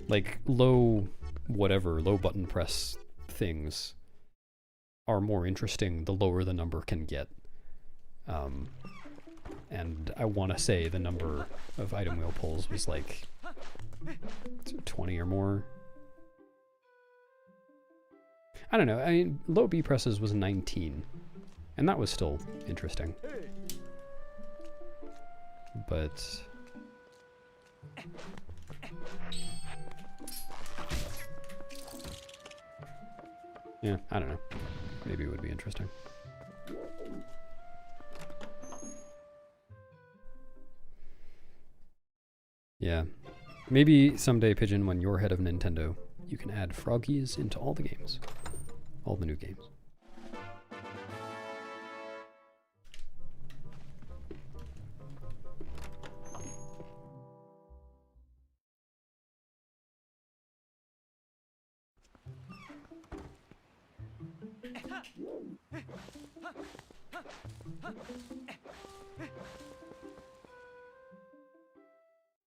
Speaker 1: Like, low button press things are more interesting the lower the number can get. And I want to say the number of item wheel pulls was like 20 or more. I don't know, I mean, low B presses was 19, and that was still interesting. But yeah, I don't know. Maybe it would be interesting. Yeah. Maybe someday, Pigeon, when you're head of Nintendo, you can add froggies into all the games. All the new games.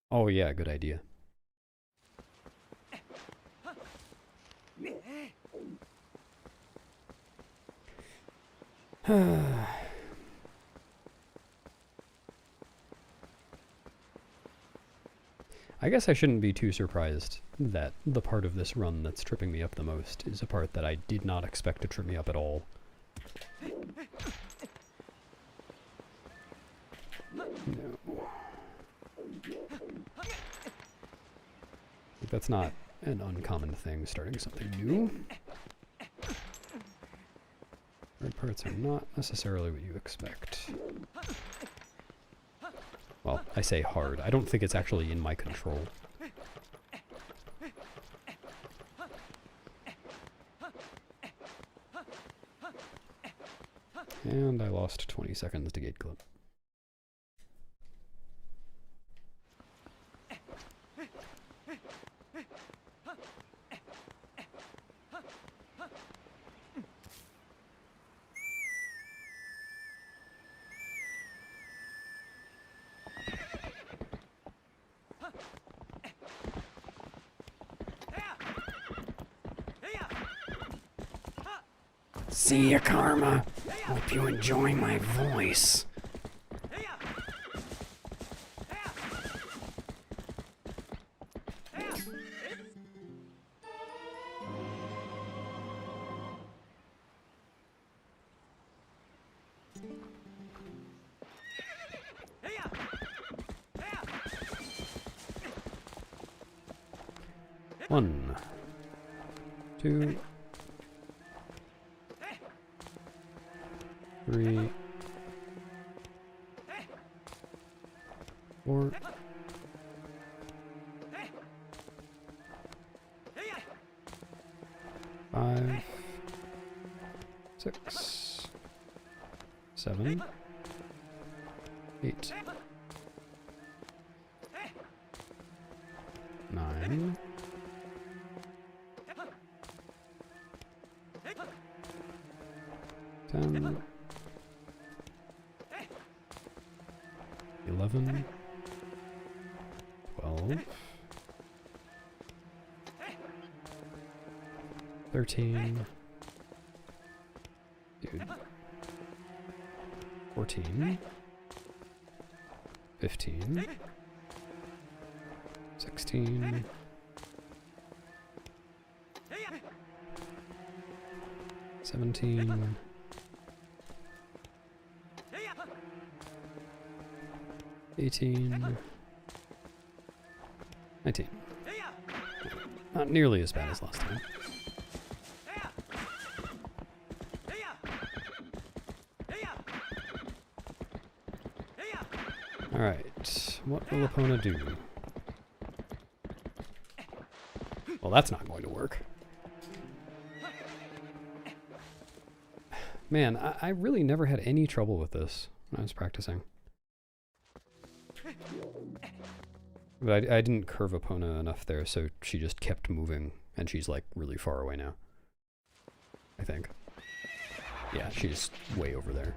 Speaker 1: Oh yeah, good idea. I guess I shouldn't be too surprised that the part of this run that's tripping me up the most is a part that I did not expect to trip me up at all. No. That's not an uncommon thing, starting something new. Hard parts are not necessarily what you expect. Well, I say hard. I don't think it's actually in my control. And I lost 20 seconds to gate clip. See ya, Karma. Hope you enjoy my voice. One, two, 3, 4, 5, 6, 7, 8, 9, 10, 11, 12, 13, dude, 14, 15, 16, 17, 18, 19. Not nearly as bad as last time. Alright, what will Epona do? Well, that's not going to work. Man, I really never had any trouble with this when I was practicing. But I didn't curve Epona enough there, so she just kept moving, and she's like really far away now. I think. Yeah, she's way over there.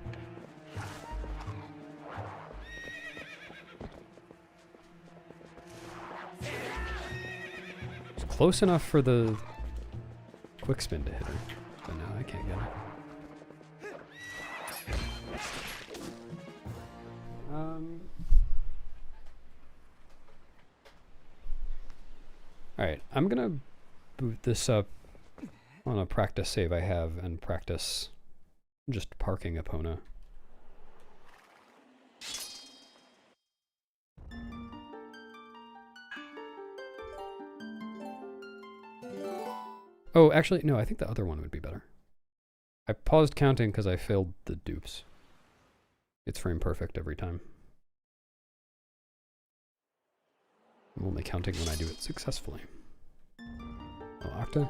Speaker 1: It's close enough for the quick spin to hit her, but no, I can't get her. Alright, I'm gonna boot this up on a practice save I have and practice just parking Epona. Oh, actually, no, I think the other one would be better. I paused counting because I failed the dupes. It's frame perfect every time. I'm only counting when I do it successfully. Oh, Octa.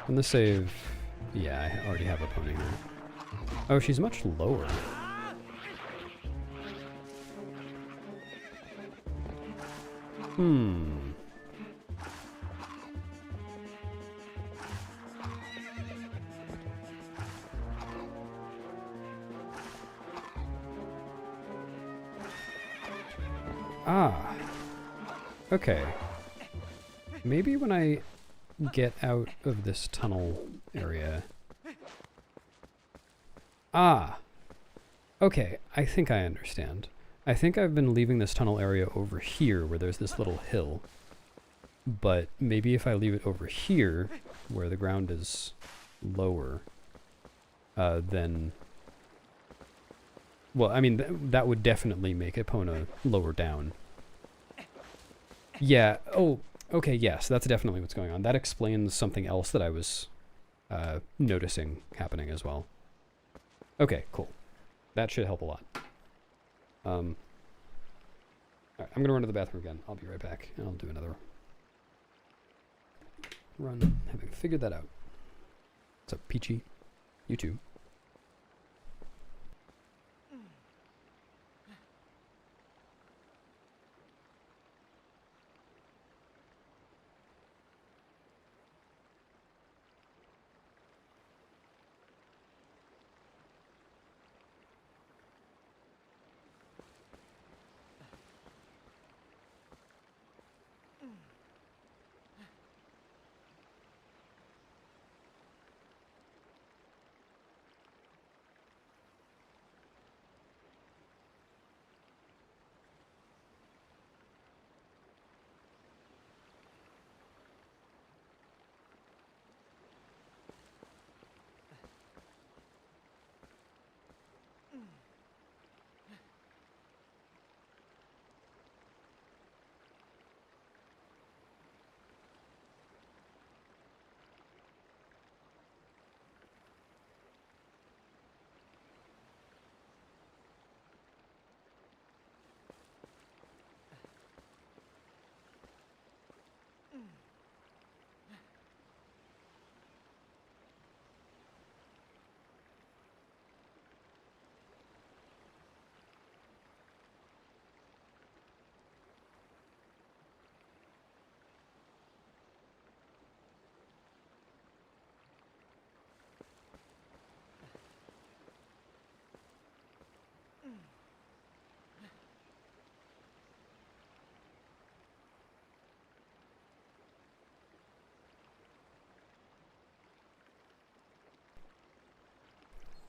Speaker 1: And the save, yeah, I already have Epona here. Oh, she's much lower. Ah. Okay. Maybe when I get out of this tunnel area. Ah. Okay, I think I understand. I think I've been leaving this tunnel area over here where there's this little hill. but maybe if I leave it over here, where the ground is lower, then... Well, I mean, that would definitely make Epona lower down. Yeah, oh, okay, yes, that's definitely what's going on. That explains something else that I was noticing happening as well. Okay, cool. That should help a lot. Alright, I'm gonna run to the bathroom again. I'll be right back, and I'll do another run, having figured that out. What's up, Peachy? You too.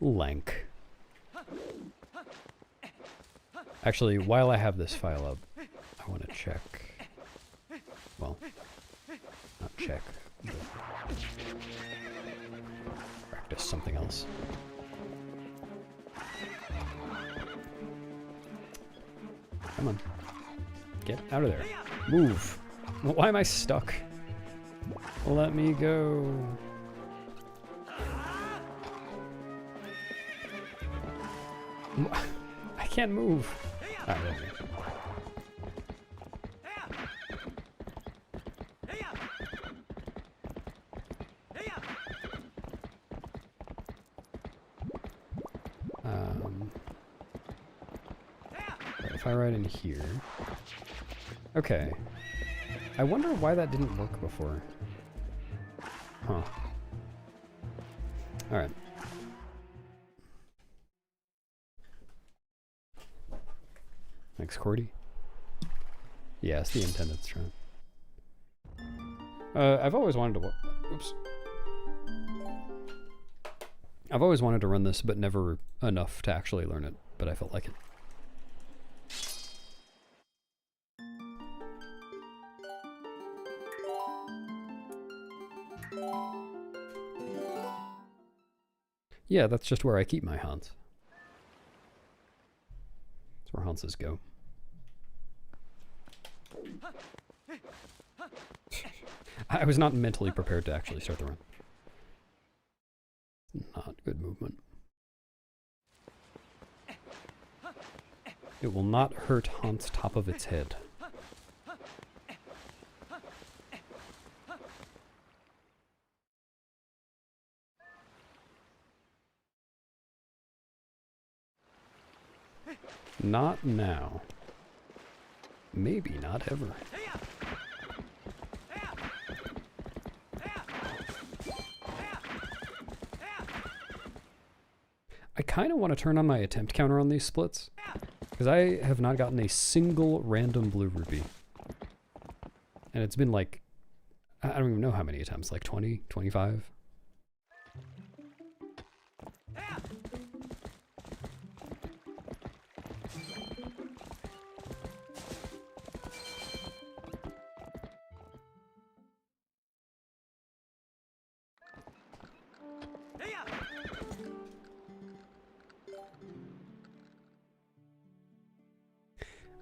Speaker 1: Lank. Actually, while I have this file up, I want to check. Well, not check, but practice something else. Come on. Get out of there. Move. Why am I stuck? Let me go. I can't move. Alright, there we go. If I ride in here... Okay. I wonder why that didn't work before. Huh. Alright. Thanks, Cordy. Yeah, it's the intended's turn. I've always wanted to... Oops. I've always wanted to run this, but never enough to actually learn it, but I felt like it. Yeah, that's just where I keep my haunts. That's where haunts go. I was not mentally prepared to actually start the run. Not good movement. It will not hurt Haunt's top of its head. Not now. Maybe not ever. I kind of want to turn on my attempt counter on these splits, because I have not gotten a single random blue rupee. And it's been like, I don't even know how many attempts, like 20, 25?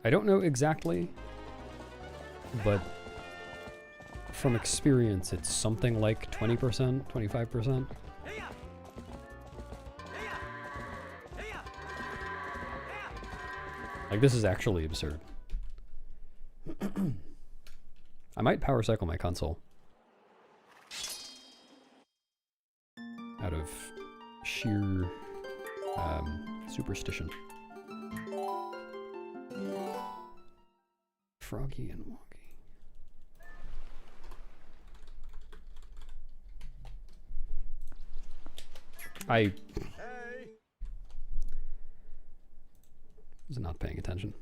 Speaker 1: I don't know exactly, but from experience, it's something like 20%, 25%. Like, this is actually absurd. I might power cycle my console. Out of sheer superstition. Froggy and Wonky. I was not paying attention.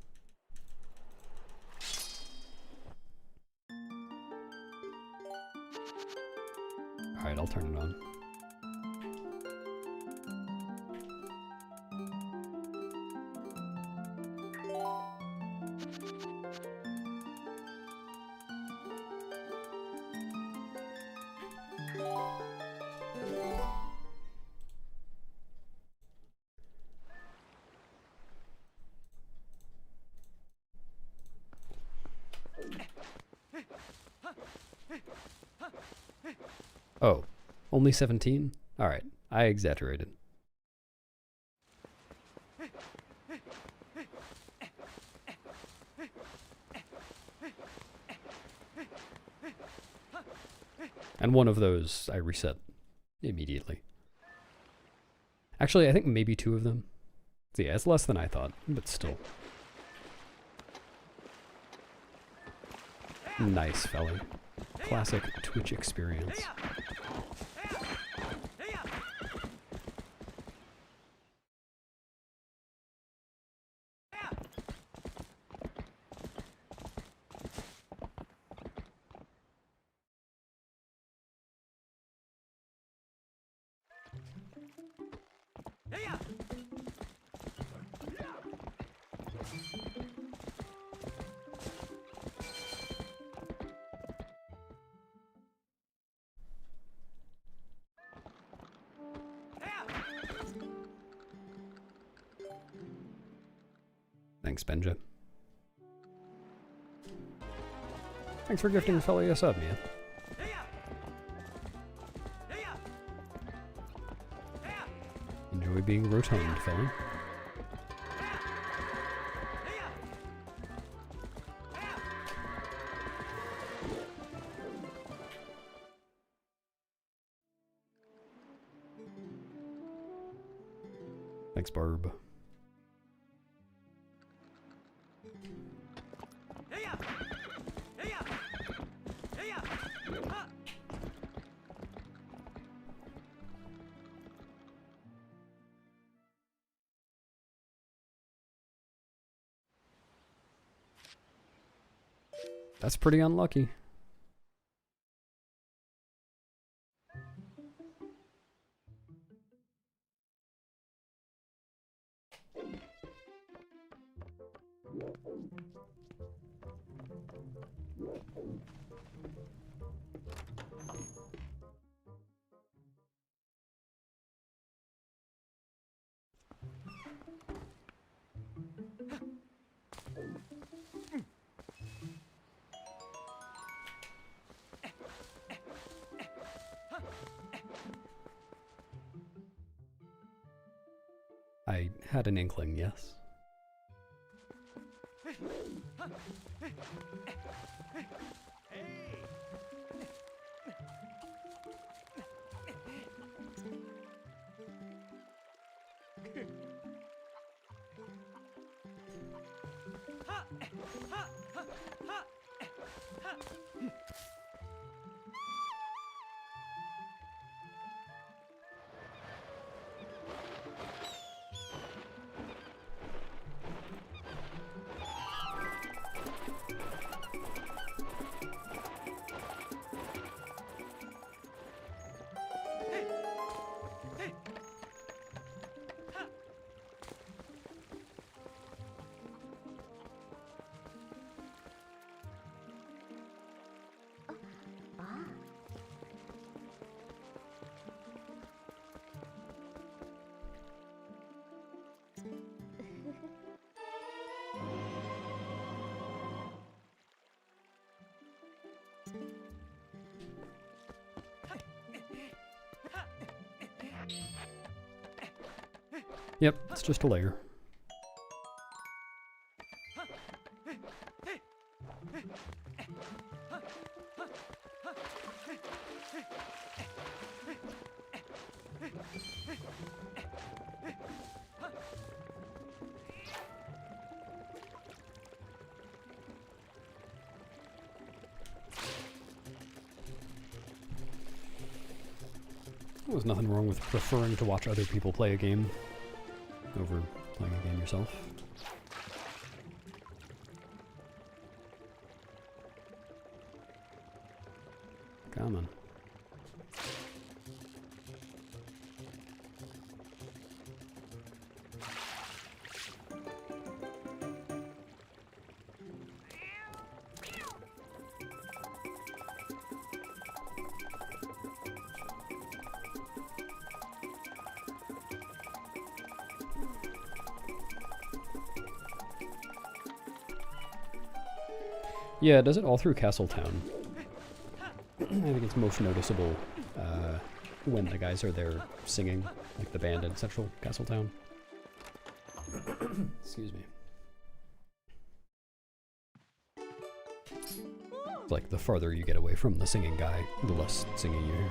Speaker 1: Alright, I'll turn it on. Oh, only 17? Alright, I exaggerated. And one of those I reset immediately. Actually, I think maybe 2 of them. So yeah, it's less than I thought, but still. Nice, fella. Classic Twitch experience. Thanks, Benja. Thanks for gifting Felly a sub, man. Enjoy being rotund, Felly. Thanks, Barb. That's pretty unlucky. I had an inkling, yes. Yep, it's just a layer. There's nothing wrong with preferring to watch other people play a game over playing a game yourself. Come on. Yeah, it does it all through Castletown. I think it's most noticeable when the guys are there singing, like the band in Central Castletown. Excuse me. It's like the farther you get away from the singing guy, the less singing you hear.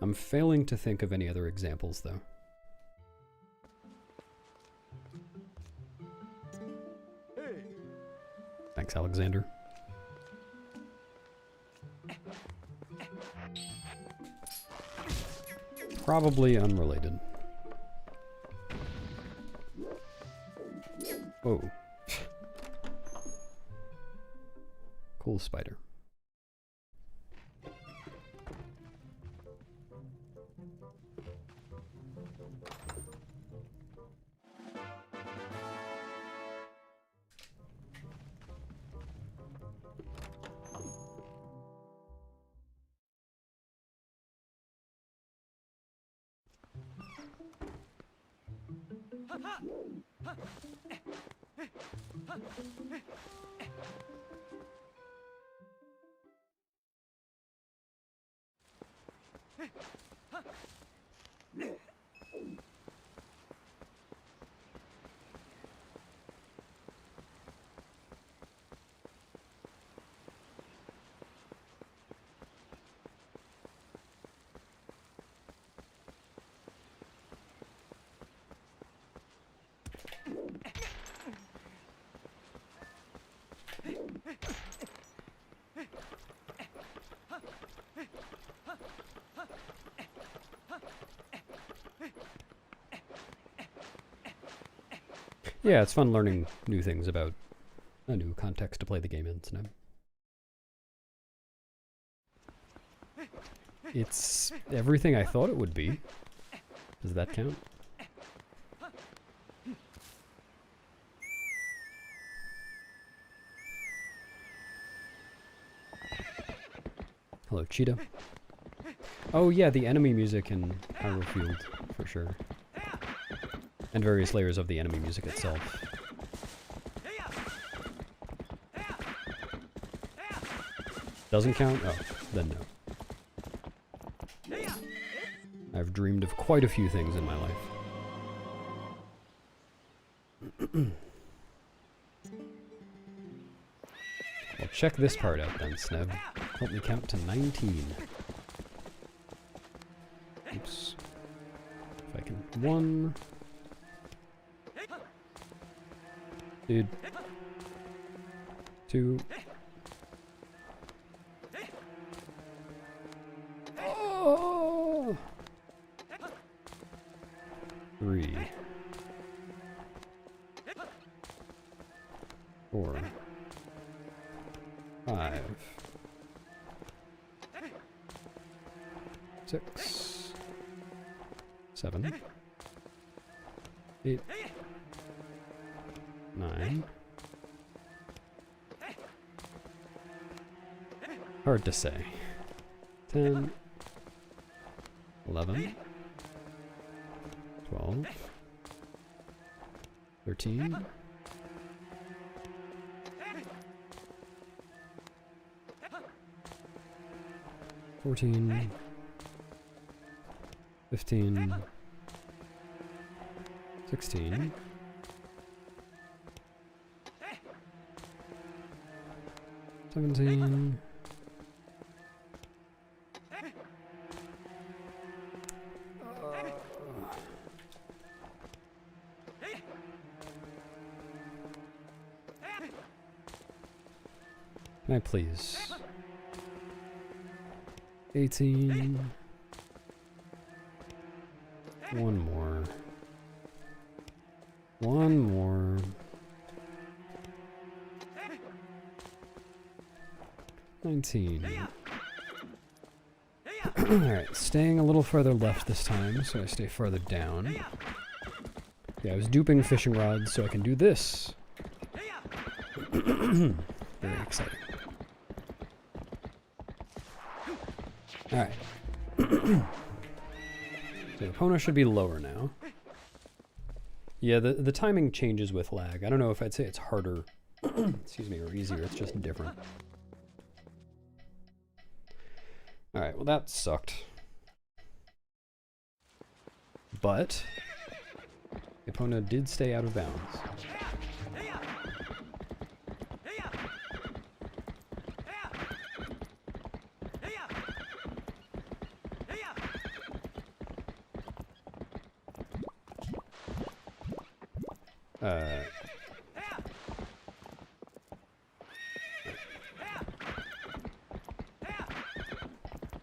Speaker 1: I'm failing to think of any other examples, though. Thanks, Alexander. Probably unrelated. Whoa. Cool spider. Yeah, it's fun learning new things about a new context to play the game in, Sneb. It's everything I thought it would be. Does that count? Hello, Cheetah. Oh yeah, the enemy music in Hyrule Field, for sure. And various layers of the enemy music itself. Doesn't count? Oh, then no. I've dreamed of quite a few things in my life. Well, check this part out then, Sneb. Help me count to 19. Oops. If I can... 1... Dude. 2... Oh! 3... 4... 5... 6... 7... 8... 9... Hard to say. 10, 11, 12, 13, 14, 15, 16, 17, can I please? 18. One more. One more. $19. Alright, staying a little further left this time, so I stay further down. Yeah, I was duping fishing rods, so I can do this. Very exciting. Alright. So Epona should be lower now. Yeah, the timing changes with lag. I don't know if I'd say it's harder, excuse me, or easier. It's just different. Alright, well that sucked. But Epona did stay out of bounds.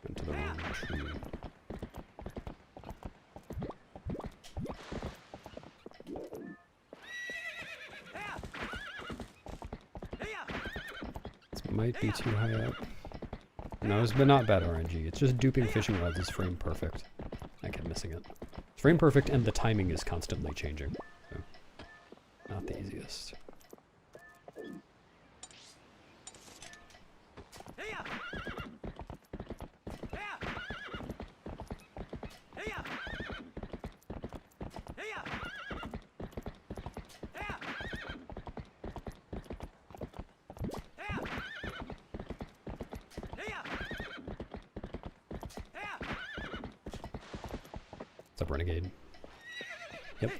Speaker 1: Into the wrong tree. This might be too high up. No, it's been not bad RNG. It's just duping fishing rods is frame perfect. I kept missing it. It's frame perfect and the timing is constantly changing. So, not the easiest. What's up, Renegade? Yep.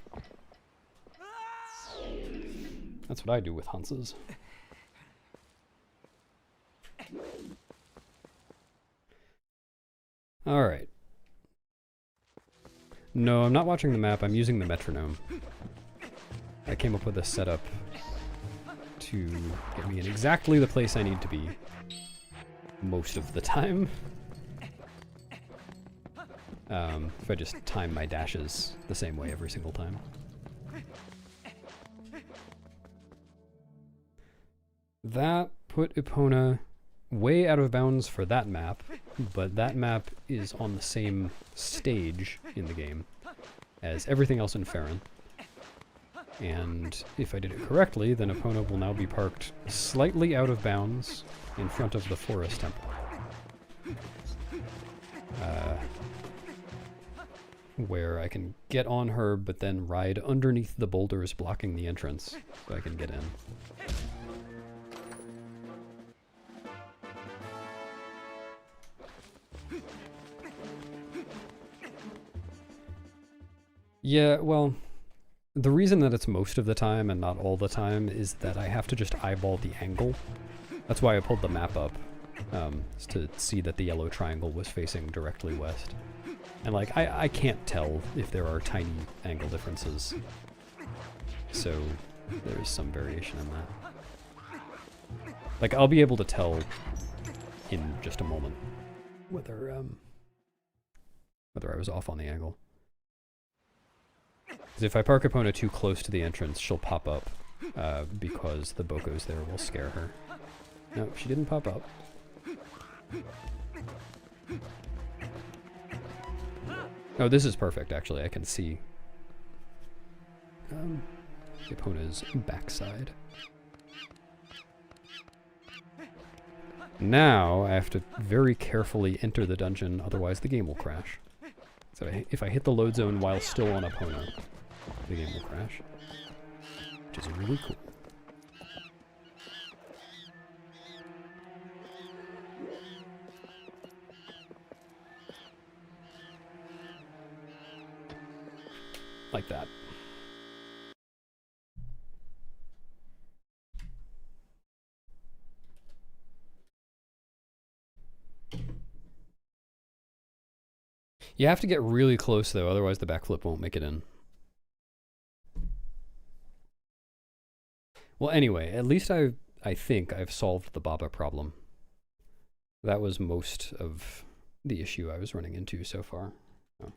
Speaker 1: That's what I do with Hanses. Alright. No, I'm not watching the map, I'm using the metronome. I came up with a setup to get me in exactly the place I need to be most of the time. If I just time my dashes the same way every single time. That put Epona way out of bounds for that map, but that map is on the same stage in the game as everything else in Farron. And if I did it correctly, then Epona will now be parked slightly out of bounds in front of the Forest Temple. Where I can get on her, but then ride underneath the boulders blocking the entrance, so I can get in. Yeah, well, the reason that it's most of the time and not all the time is that I have to just eyeball the angle. That's why I pulled the map up, is to see that the yellow triangle was facing directly west. And like, I can't tell if there are tiny angle differences. So there is some variation in that. Like, I'll be able to tell in just a moment whether I was off on the angle. Because if I park Epona too close to the entrance, she'll pop up, because the Bokos there will scare her. No, she didn't pop up. Oh, this is perfect, actually. I can see Epona's backside. Now I have to very carefully enter the dungeon, otherwise the game will crash. So if I hit the load zone while still on Epona, the game will crash. Which is really cool. Like that. You have to get really close though, otherwise the backflip won't make it in. Well, anyway, at least I think I've solved the Baba problem. That was most of the issue I was running into so far. Oh.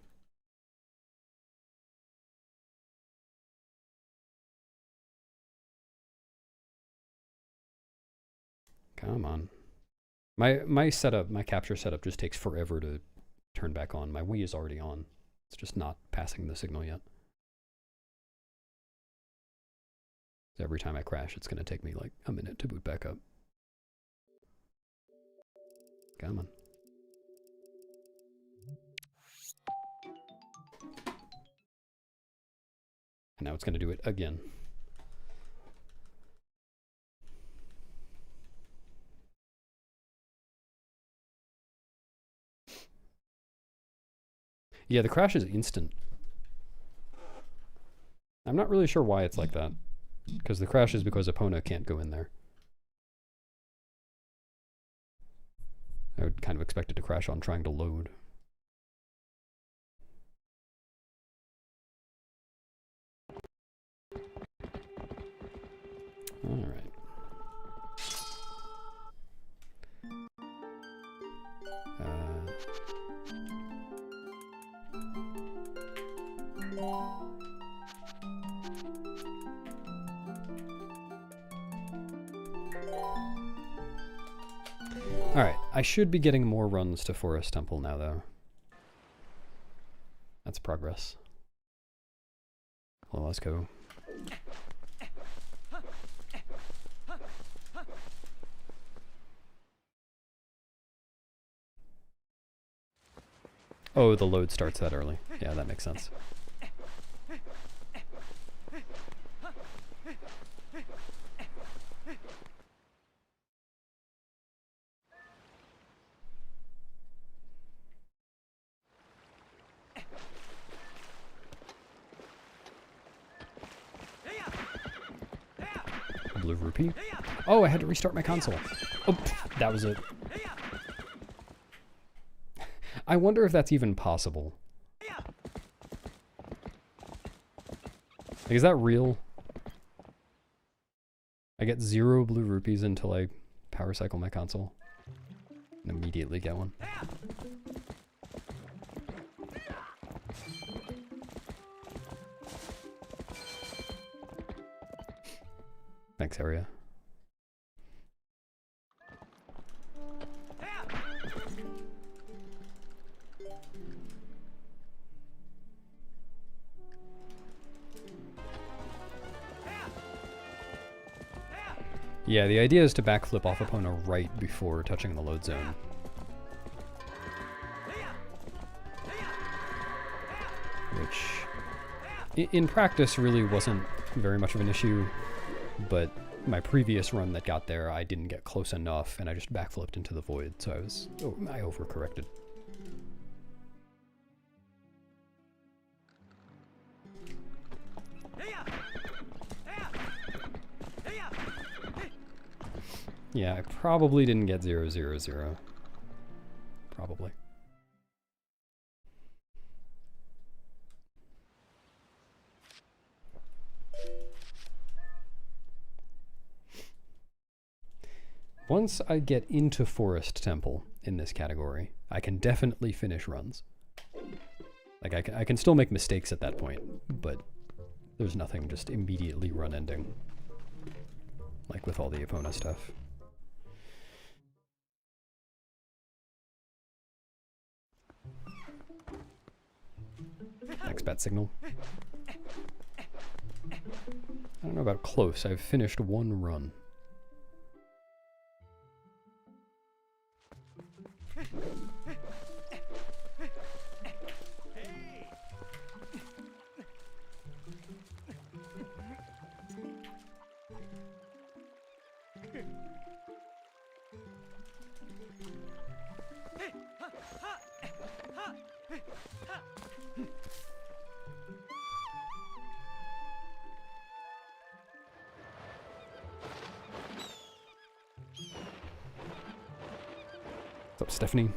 Speaker 1: Come on. My setup, my capture setup just takes forever to turn back on. My Wii is already on. It's just not passing the signal yet. So every time I crash, it's going to take me like a minute to boot back up. Come on. And now it's going to do it again. Yeah, the crash is instant. I'm not really sure why it's like that. Because the crash is because Epona can't go in there. I would kind of expect it to crash on trying to load. All right. Alright, I should be getting more runs to Forest Temple now, though. That's progress. Well, let's go. Oh, the load starts that early. Yeah, that makes sense. Blue rupee. Oh, I had to restart my console. Oh, that was it. I wonder if that's even possible. Like, is that real? I get 0 blue rupees until I power cycle my console. And immediately get one. Thanks, area. Yeah, the idea is to backflip off Epona right before touching the load zone. Which, in practice, really wasn't very much of an issue, but my previous run that got there, I didn't get close enough, and I just backflipped into the void, so I overcorrected. Yeah, I probably didn't get 0, 0, 0. Probably. Once I get into Forest Temple in this category, I can definitely finish runs. Like, I can still make mistakes at that point, but there's nothing just immediately run-ending. Like with all the Epona stuff. Next bat signal. I don't know about close. I've finished 1 run. What's up, Stephanie?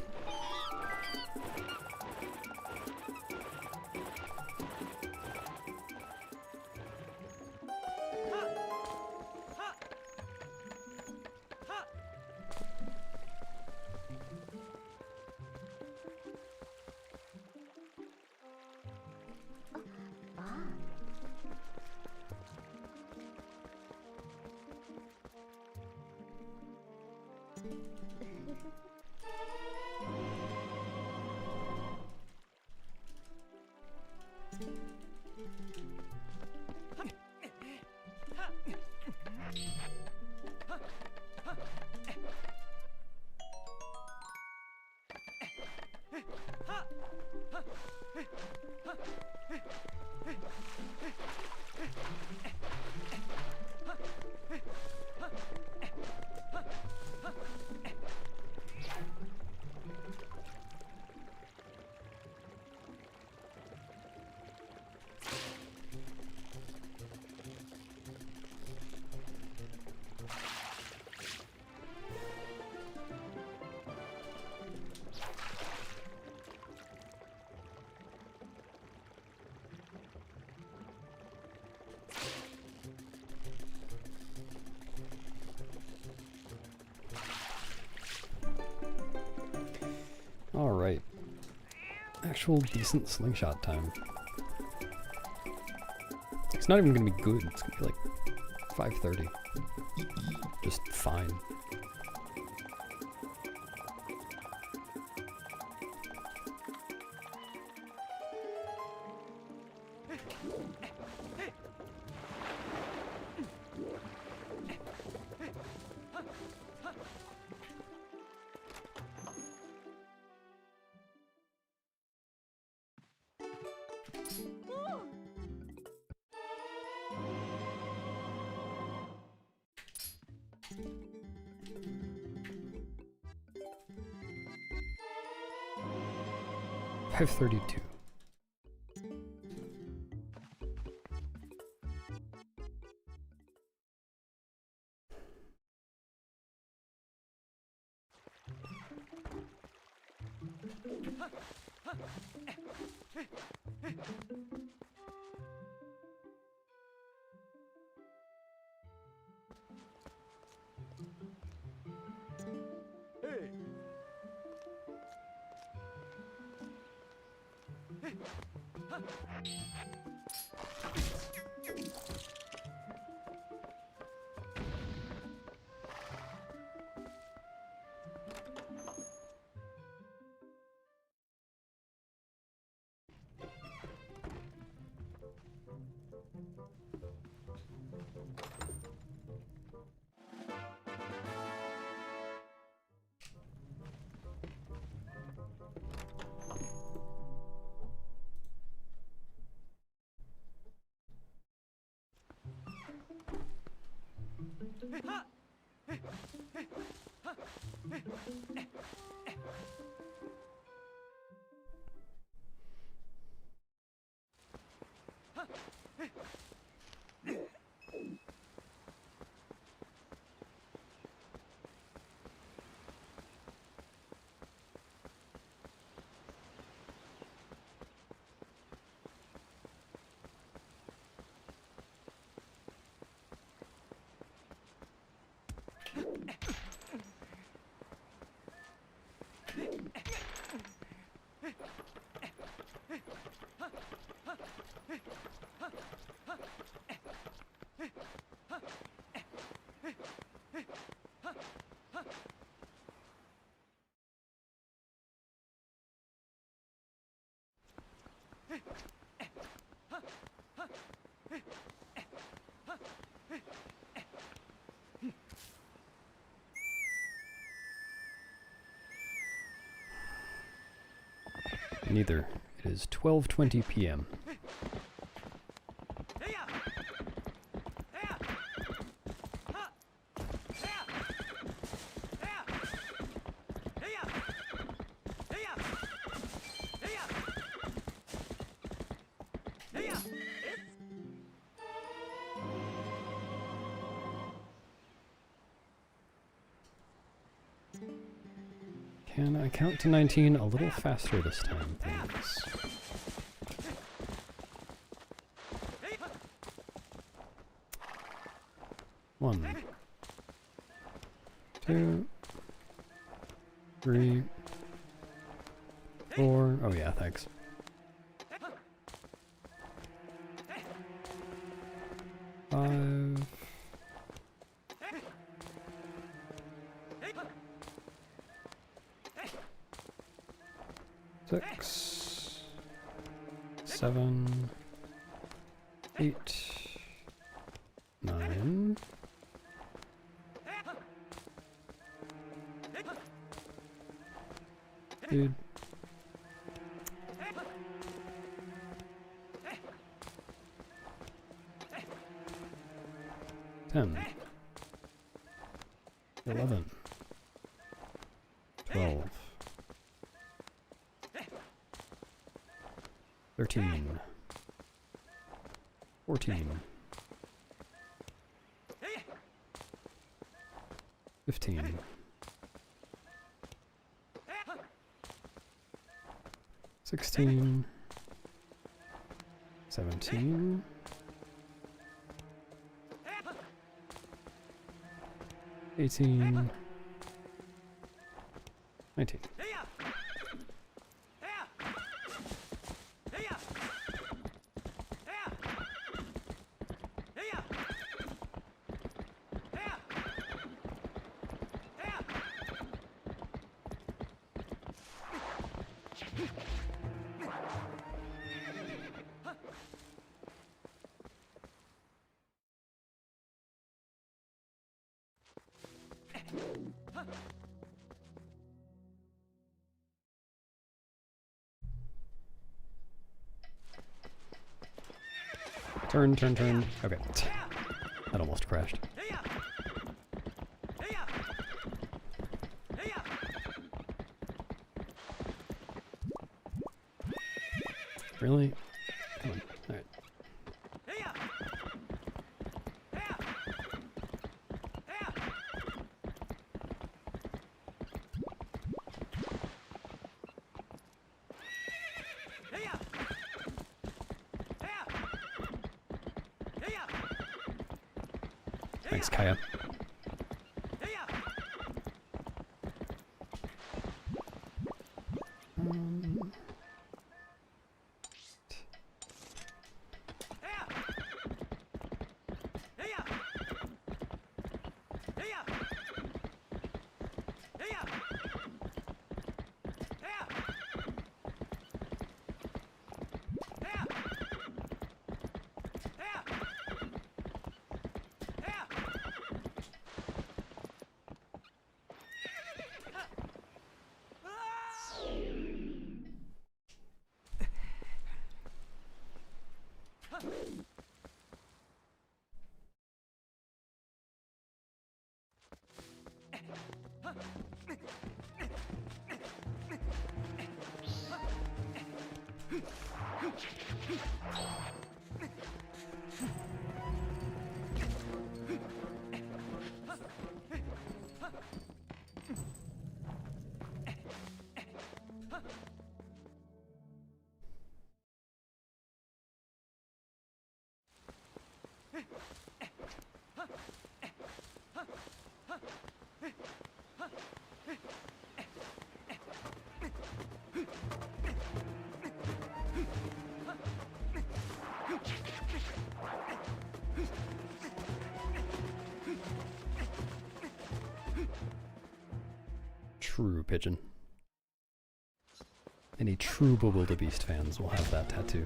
Speaker 1: Alright. Actual decent slingshot time. It's not even gonna be good, it's gonna be like 5:30. Just fine. $532. Neither. It is 12:20 p.m. Can I count to 19 a little faster this time, please? One, 2, 3, 4. Oh yeah, thanks. 5. 6, 7, 8, 9. Dude. 10. 11. 12. 13. 14. 15. 16. 17. 18. 19. Turn, turn, turn. Okay. That almost crashed. Really? Come on. Alright. Thanks, Kaya. True pigeon. Any true Wildebeest fans will have that tattoo.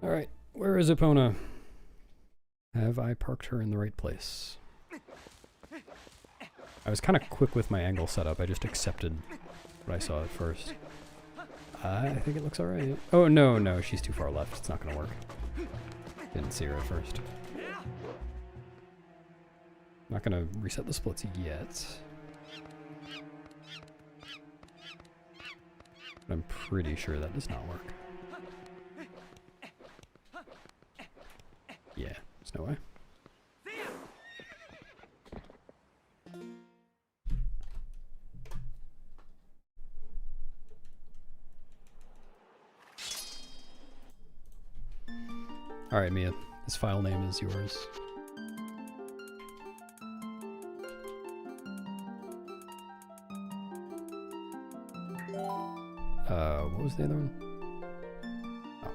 Speaker 1: Alright, where is Epona? Have I parked her in the right place? I was kind of quick with my angle setup. I just accepted what I saw at first. I think it looks alright. Oh, no, no, she's too far left. It's not going to work. Didn't see her at first. Not going to reset the splits yet. But I'm pretty sure that does not work. Yeah, there's no way. Alright, Mia, this file name is yours. What was the other one? Oh.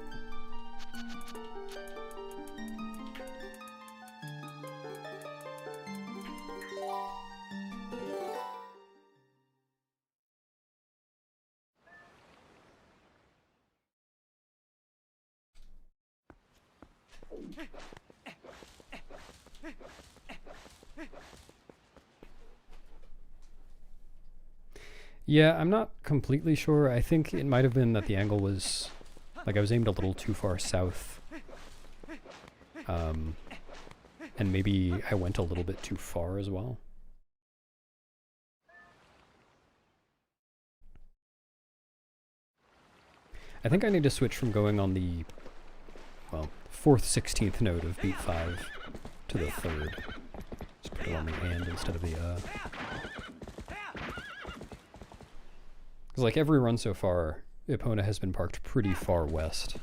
Speaker 1: Yeah, I'm not completely sure. I think it might have been that the angle was, like, I was aimed a little too far south. And maybe I went a little bit too far as well. I think I need to switch from going on the, well, 4th 16th note of beat 5 to the 3rd. Just put it on the and instead of the Because like every run so far, Epona has been parked pretty far west.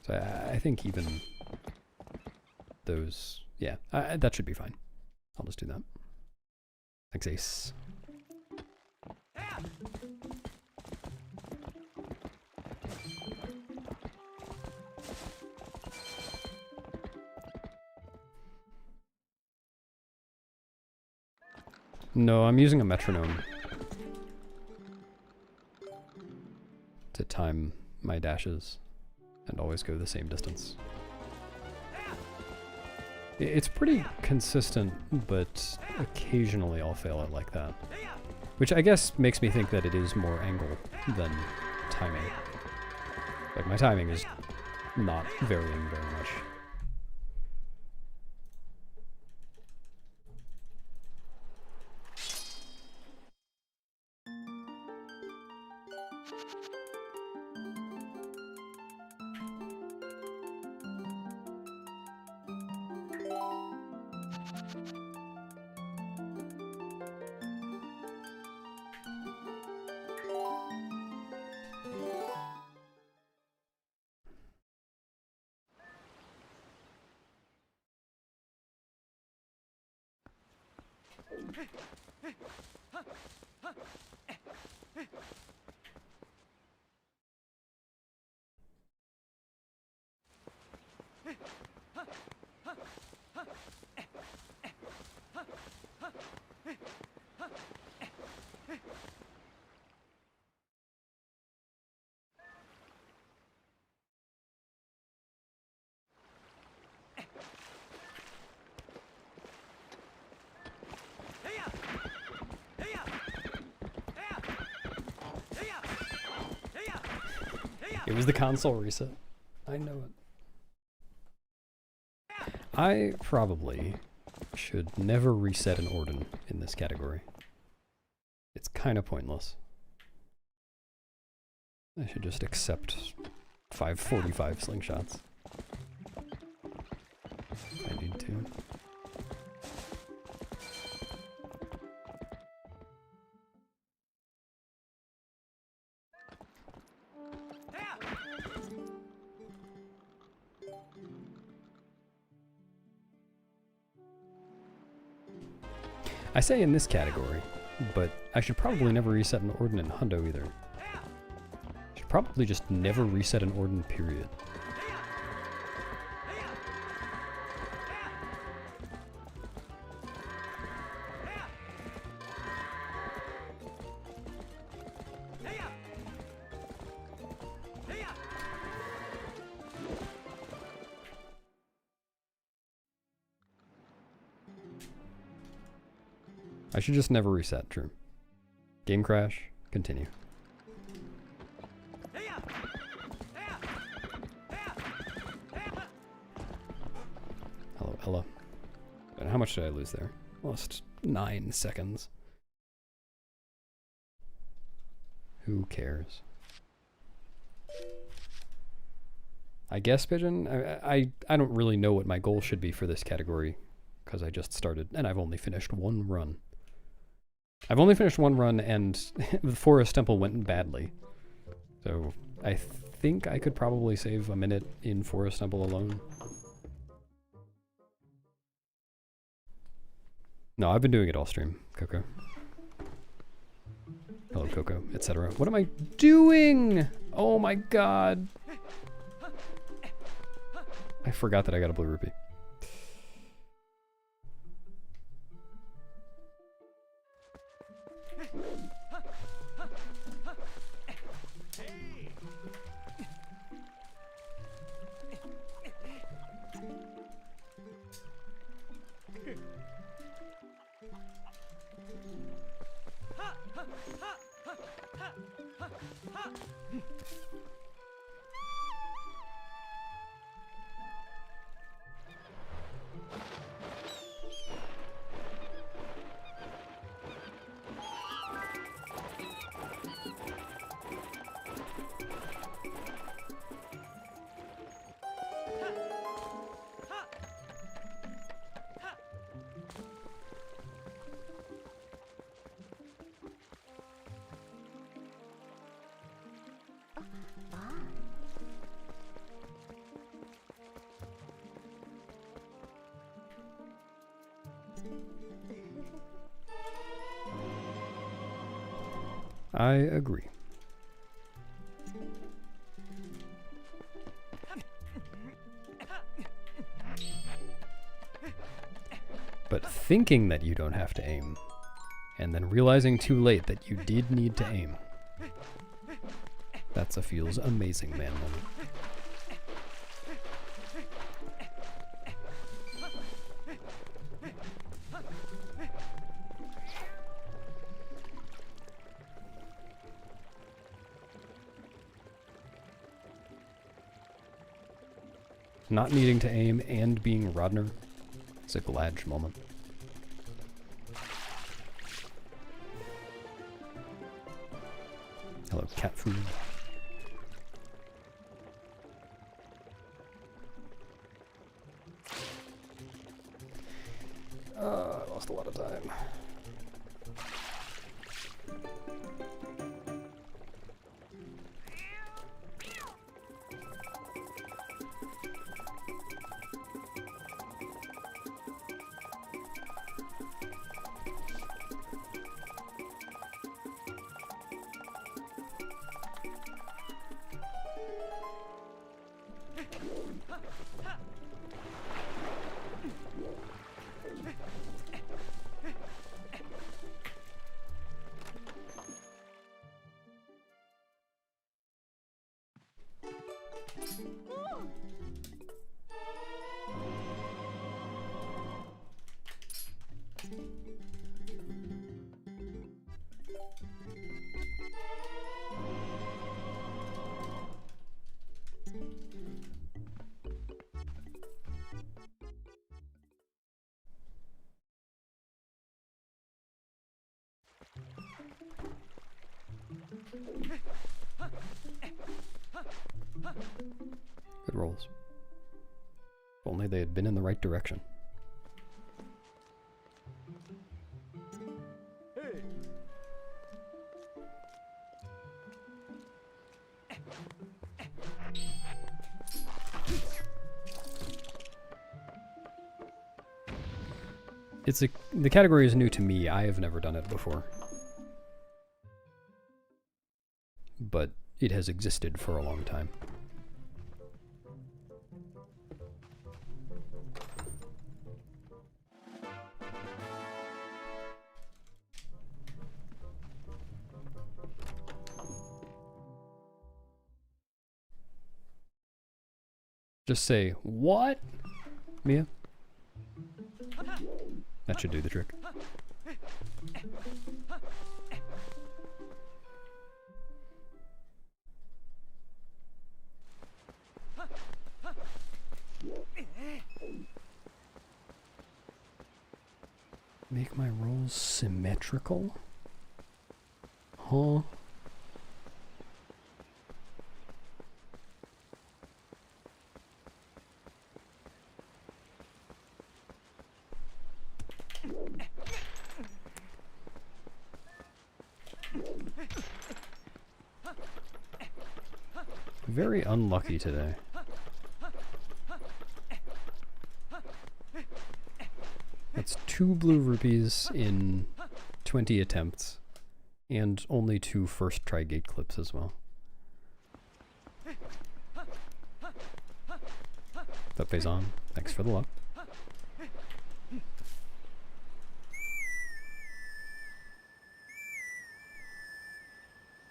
Speaker 1: So I think even those, yeah, that should be fine. I'll just do that. Thanks, Ace. No, I'm using a metronome to time my dashes and always go the same distance. It's pretty consistent, but occasionally I'll fail it like that. Which I guess makes me think that it is more angle than timing. Like, my timing is not varying very much. It was the console reset. I know it. I probably should never reset an Orden in this category. It's kind of pointless. I should just accept 545 slingshots. I need to. I say in this category, but I should probably never reset an Orden in Hundo either. I should probably just never reset an Orden, period. I should just never reset, true. Game crash, continue. Hello, Ella. And how much did I lose there? Lost 9 seconds. Who cares? I guess Pigeon? I don't really know what my goal should be for this category, because I just started, and I've only finished one run. I've only finished one run, and the Forest Temple went badly. So I think I could probably save a minute in Forest Temple alone. No, I've been doing it all stream, Coco. Hello, Coco, etc. What am I doing? Oh my god. I forgot that I got a blue rupee. I agree. But thinking that you don't have to aim, and then realizing too late that you did need to aim, that's a feels amazing man moment. Not needing to aim and being Rodner, it's a Gladge moment. Hello, cat food. I lost a lot of time. Good rolls. If only they had been in the right direction. The category is new to me. I have never done it before. But it has existed for a long time. Just say, what? Mia? That should do the trick. Make my rolls symmetrical? Huh? Very unlucky today. That's 2 blue rupees in 20 attempts, and only 2 first try gate clips as well. That pays on. Thanks for the luck.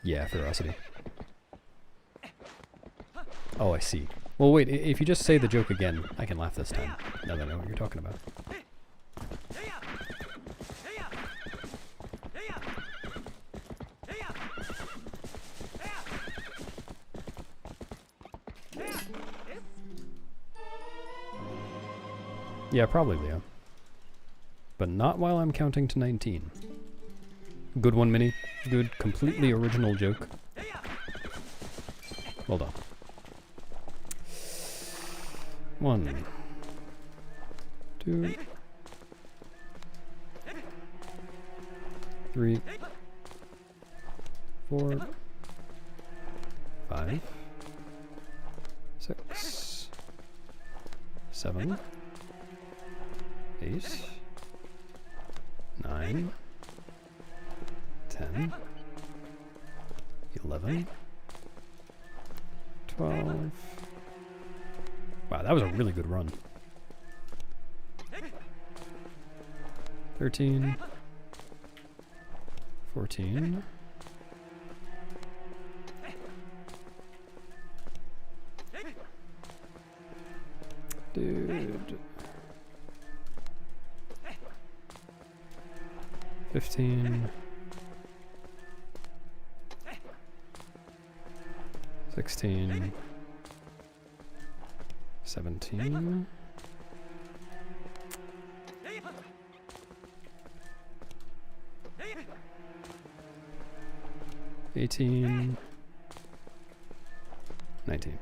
Speaker 1: Yeah, ferocity. Oh, I see. Well, wait, if you just say the joke again, I can laugh this time, now that I know what you're talking about. Yeah, probably, Leo. But not while I'm counting to 19. Good one, Minnie. Good, completely original joke. Hold on. 1, 2, 3, 4, 5, 6, 7, 8, 9, 10, 11, 12. Wow, that was a really good run. 13, 14, 15, 16, 17, 18, 19.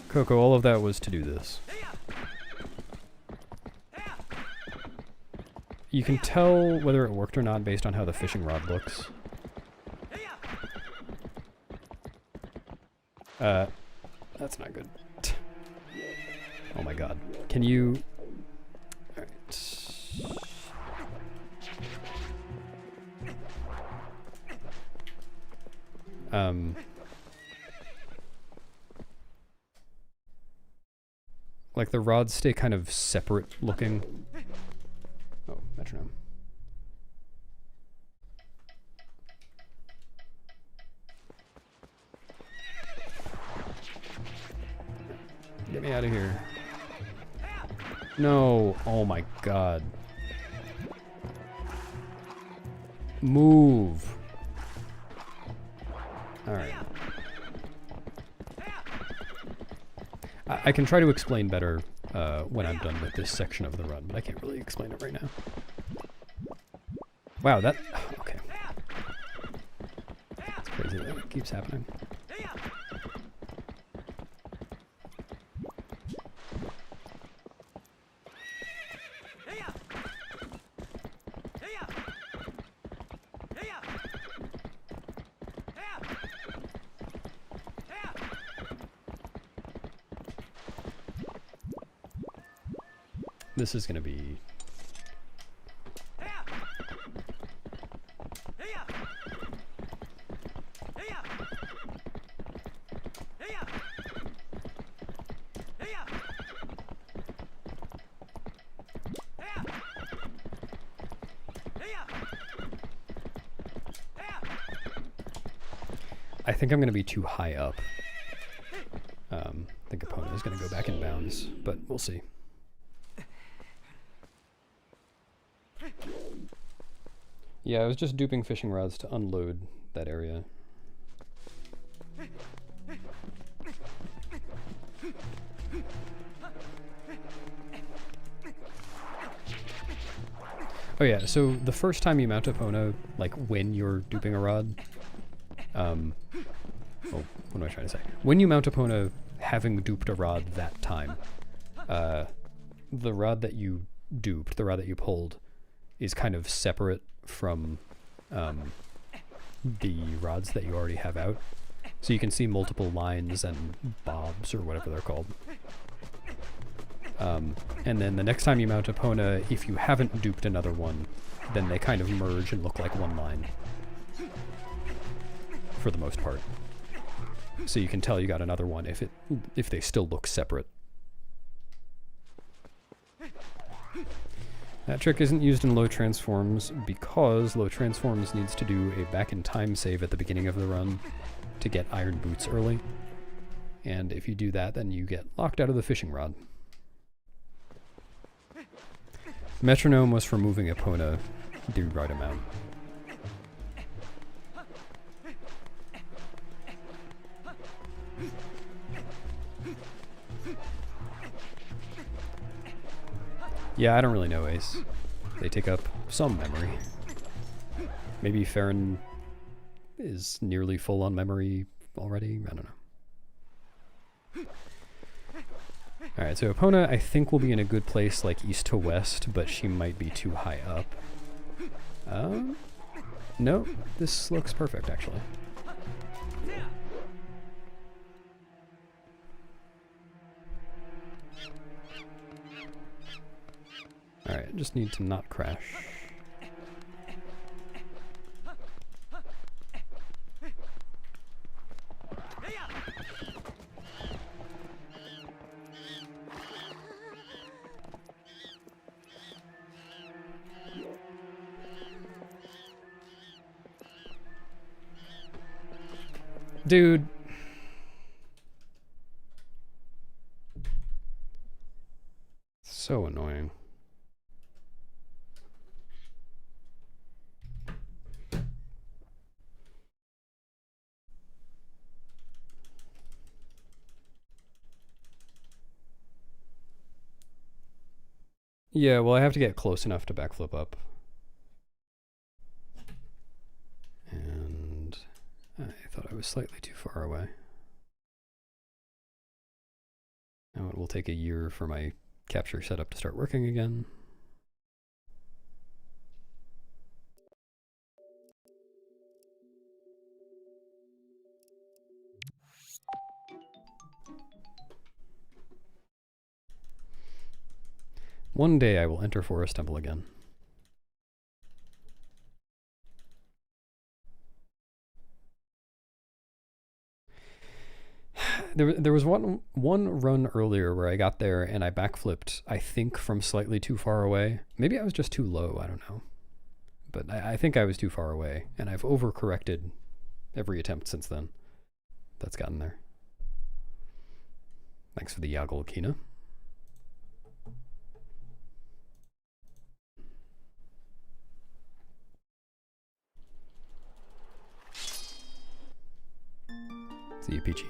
Speaker 1: Coco, all of that was to do this. You can tell whether it worked or not based on how the fishing rod looks. That's not good. Oh my god. Can you... Alright. Like the rods stay kind of separate looking. Oh, metronome. Get me out of here. No. Oh my god. Move. Alright. I can try to explain better when I'm done with this section of the run, but I can't really explain it right now. Wow, that... Okay. It's crazy that it keeps happening. This is going to be... I think I'm going to be too high up. I think Epona is going to go back in bounds, but we'll see. Yeah, I was just duping fishing rods to unload that area. Oh yeah, so the first time you mount Epona, like when you're duping a rod, oh, what am I trying to say? When you mount Epona having duped a rod that time, the rod that you duped, the rod that you pulled, is kind of separate from the rods that you already have out. So you can see multiple lines and bobs, or whatever they're called. And then the next time you mount Epona, if you haven't duped another one, then they kind of merge and look like one line. For the most part. So you can tell you got another one if they still look separate. That trick isn't used in low transforms because low transforms needs to do a back in time save at the beginning of the run to get iron boots early. And if you do that, then you get locked out of the fishing rod. Metronome was for moving Epona the right amount. Yeah, I don't really know Ace. They take up some memory. Maybe Farron is nearly full on memory already? I don't know. Alright, so Epona I think will be in a good place like east to west, but she might be too high up. No, this looks perfect actually. Alright, just need to not crash. Dude. So annoying. Yeah, well I have to get close enough to backflip up. And I thought I was slightly too far away. Now it will take a year for my capture setup to start working again. One day I will enter Forest Temple again. There was one run earlier where I got there and I backflipped, I think from slightly too far away. Maybe I was just too low, I don't know. But I think I was too far away, and I've overcorrected every attempt since then that's gotten there. Thanks for the Yaggle, Kina. See you, Peachy.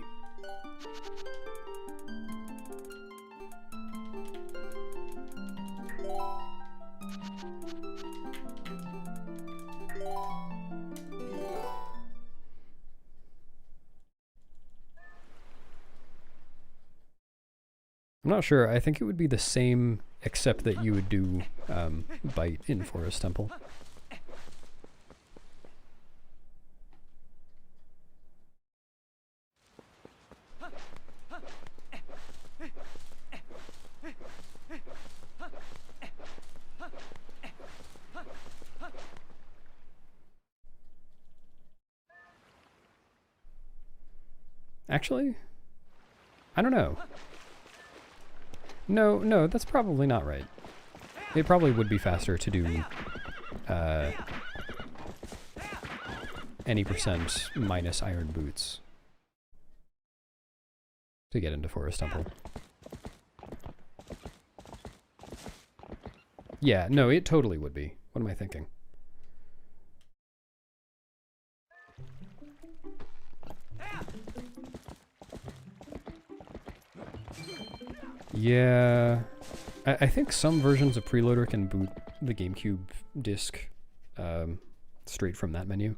Speaker 1: I'm not sure. I think it would be the same, except that you would do bite in Forest Temple. Actually, I don't know. No, that's probably not right. It probably would be faster to do any percent minus iron boots to get into Forest Temple. Yeah, no, it totally would be. What am I thinking? Yeah, I think some versions of Preloader can boot the GameCube disc straight from that menu.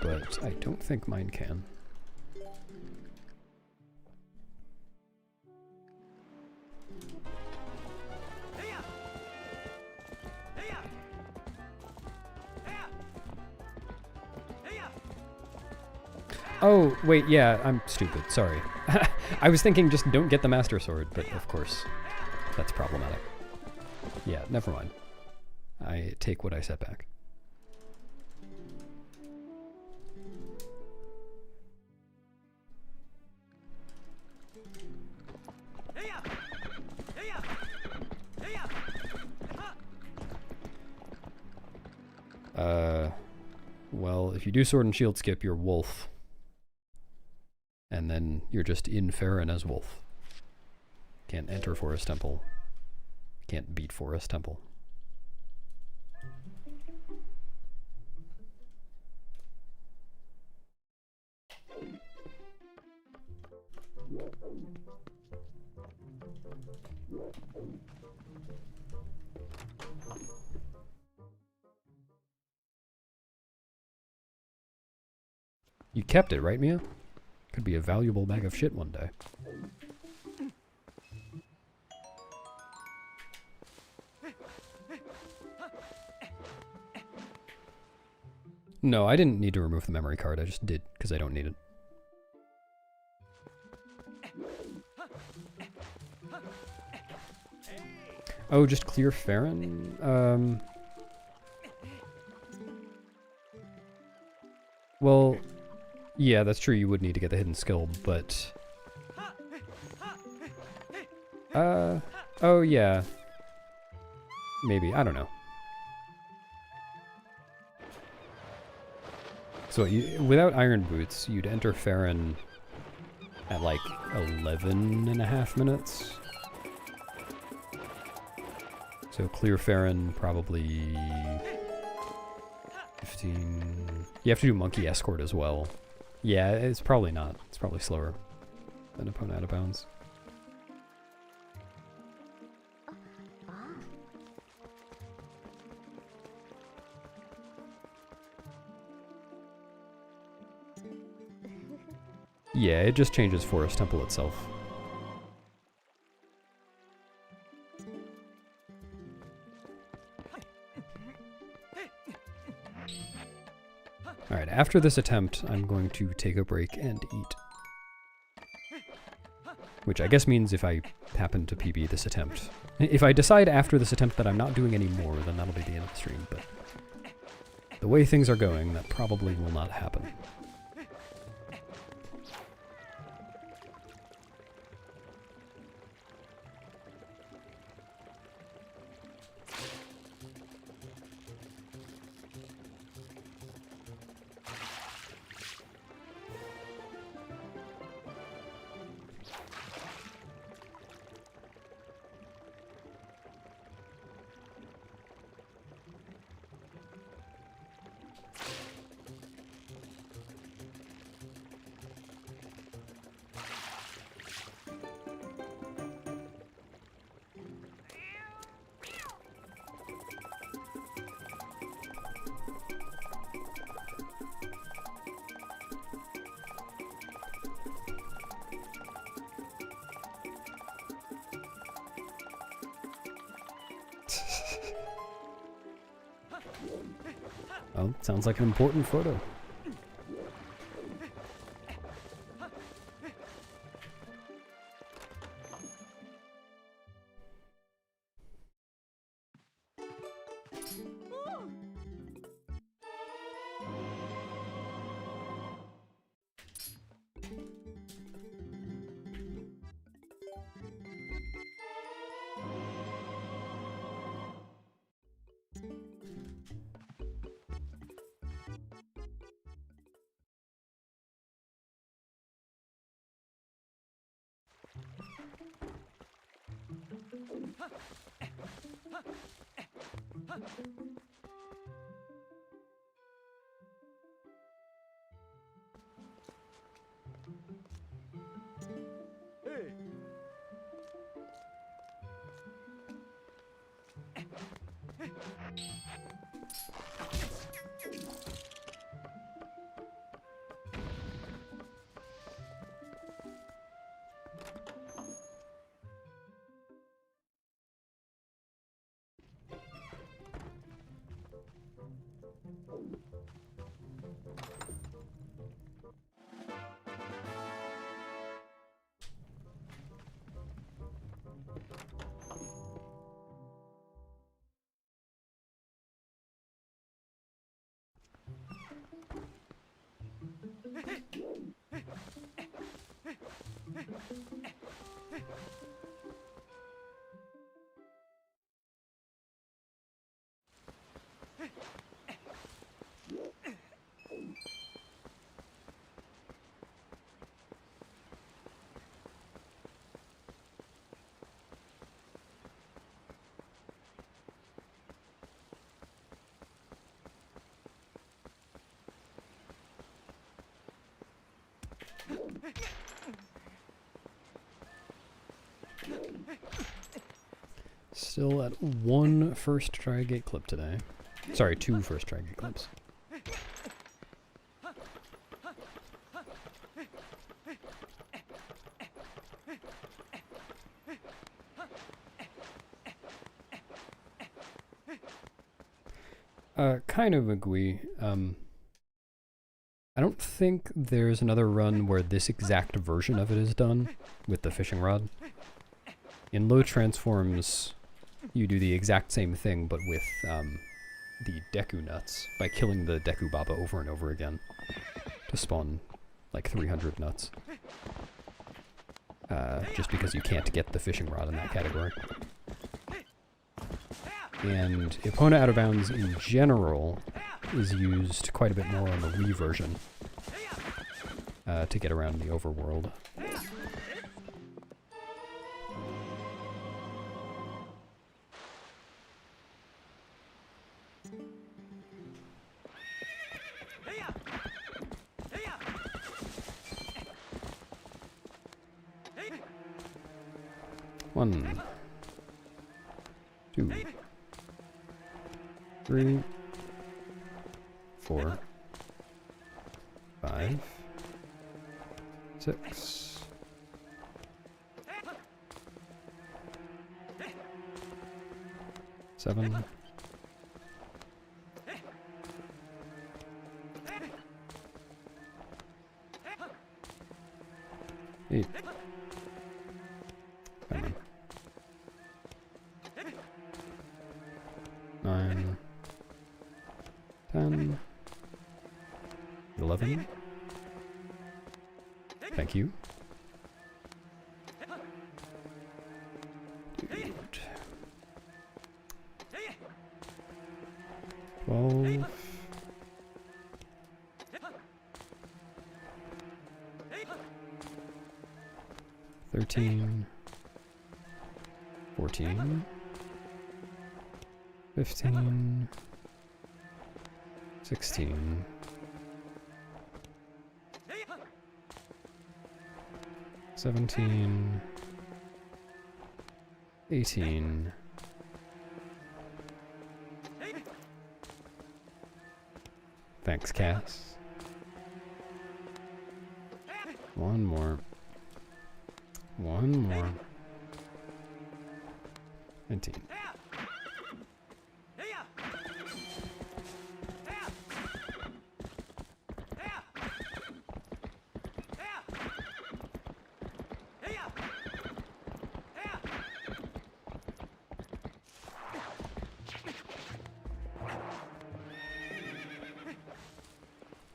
Speaker 1: But I don't think mine can. Oh, wait, yeah, I'm stupid, sorry. I was thinking just don't get the Master Sword, but of course, that's problematic. Yeah, never mind. I take what I said back. Well, if you do Sword and Shield skip, you're Wolf. And then you're just in Farron as Wolf. Can't enter Forest Temple. Can't beat Forest Temple. You kept it, right, Mia? Could be a valuable bag of shit one day. No, I didn't need to remove the memory card. I just did, because I don't need it. Oh, just clear Farron? Well, yeah, that's true. You would need to get the hidden skill, but... oh, yeah. Maybe. I don't know. So, without Iron Boots, you'd enter Farron at, like, 11.5 minutes. So, clear Farron, probably... 15... You have to do Monkey Escort as well. Yeah, it's probably not. It's probably slower than Epona Out of Bounds. Yeah, it just changes Forest Temple itself. Alright, after this attempt, I'm going to take a break and eat. Which I guess means if I happen to PB this attempt. If I decide after this attempt that I'm not doing any more, then that'll be the end of the stream, but... the way things are going, that probably will not happen. Oh, sounds like an important photo. Still at one first try gate clip today. Sorry, 2 first try gate clips. Kind of agree. I don't think there's another run where this exact version of it is done with the fishing rod. In low transforms, you do the exact same thing, but with the Deku nuts, by killing the Deku Baba over and over again to spawn like 300 nuts. Just because you can't get the fishing rod in that category. And Epona Out of Bounds in general is used quite a bit more on the Wii version to get around the overworld. One, 2, 3, 4, 5, 6, 7, 8. Come on. 9, 10, 11. Thank you. Dude. 12. 13. 14. 15. 16. 17. 18. Thanks, Cass. One more. One more. 19.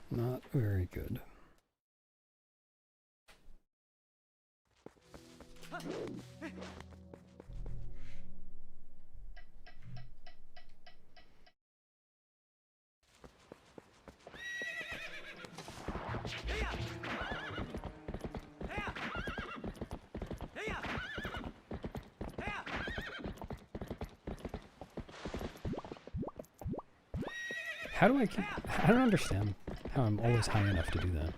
Speaker 1: Not very good. How do I keep... I don't understand how I'm always high enough to do that.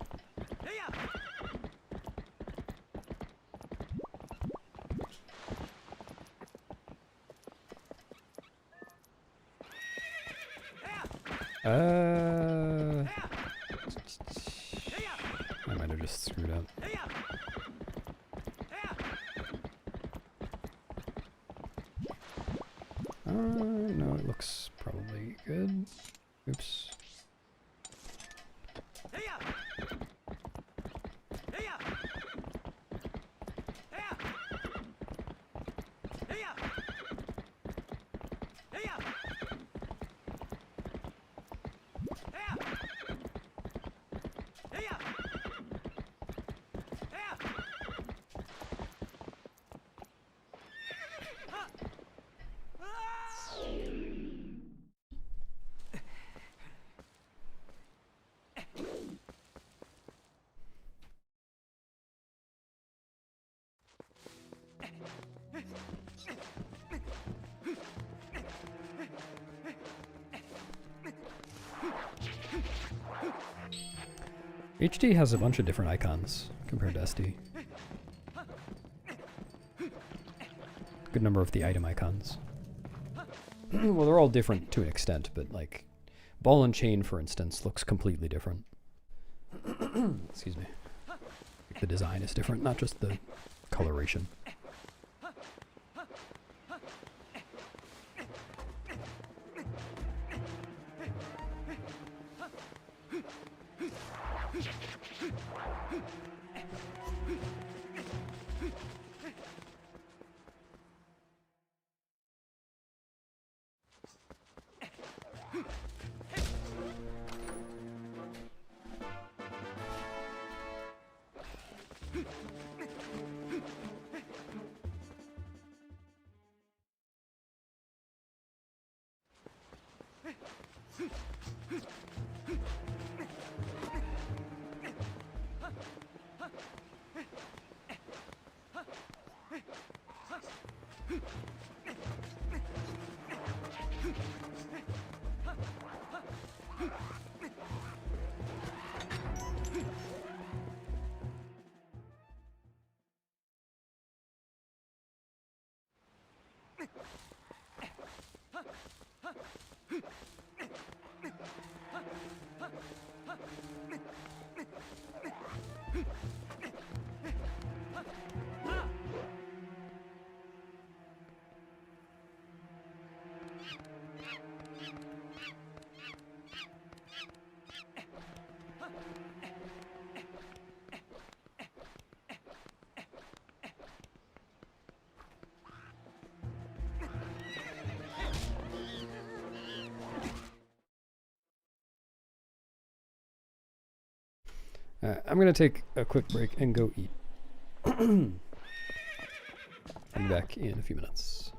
Speaker 1: I might have just screwed up. No, it looks probably good. Oops. HD has a bunch of different icons compared to SD. Good number of the item icons. Well, they're all different to an extent, but like ball and chain, for instance, looks completely different. Excuse me. Like the design is different, not just the coloration. I'm going to take a quick break and go eat. I'll be back in a few minutes.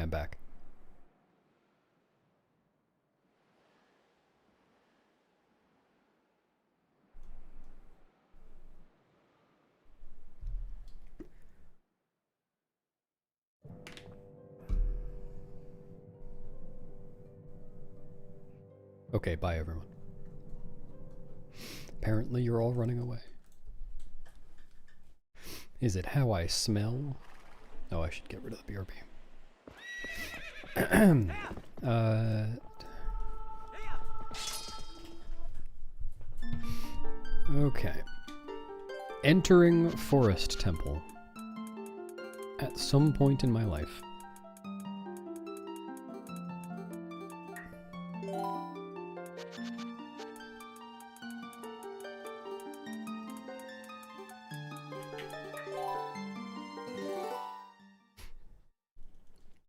Speaker 1: I'm back. Okay, bye everyone. Apparently you're all running away. Is it how I smell? Oh, I should get rid of the BRB. Okay. Entering Forest Temple. At some point in my life.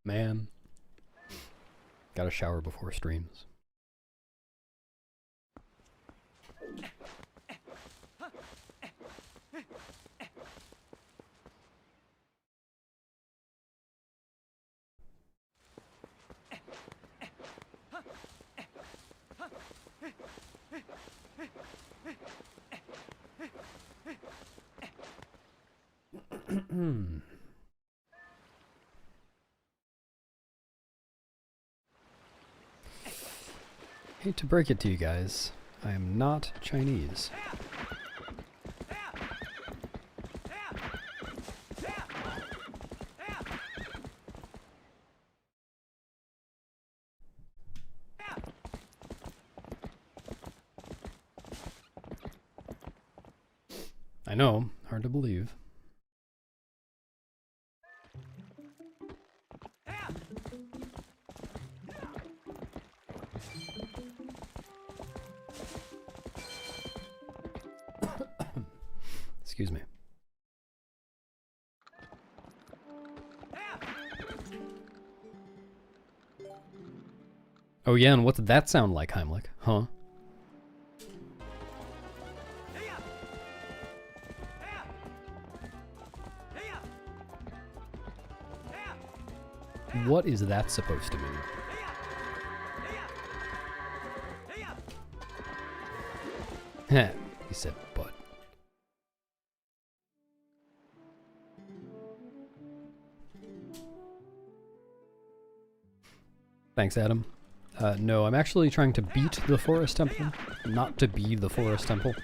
Speaker 1: Man. Gotta shower before streams. Hate to break it to you guys, I am not Chinese. I know, hard to believe. Excuse me. Oh yeah, and what did that sound like, Heimlich? Huh? What is that supposed to mean? Heh, he said butt. Thanks, Adam. No, I'm actually trying to beat the Forest Temple, not to be the Forest Temple.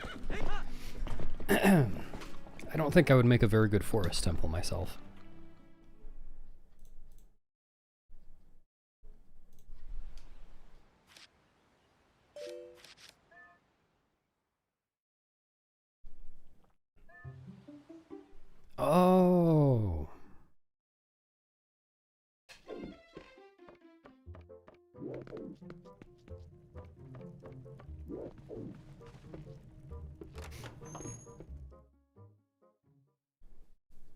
Speaker 1: I don't think I would make a very good Forest Temple myself. Oh.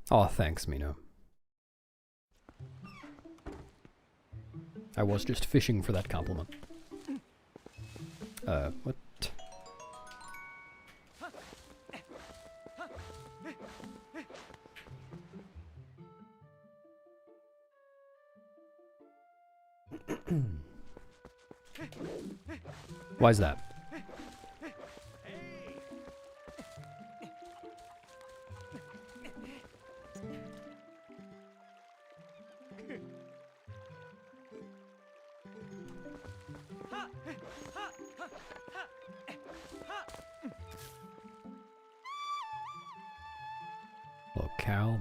Speaker 1: Oh, thanks, Mino. I was just fishing for that compliment. What? Why is that? Little cow.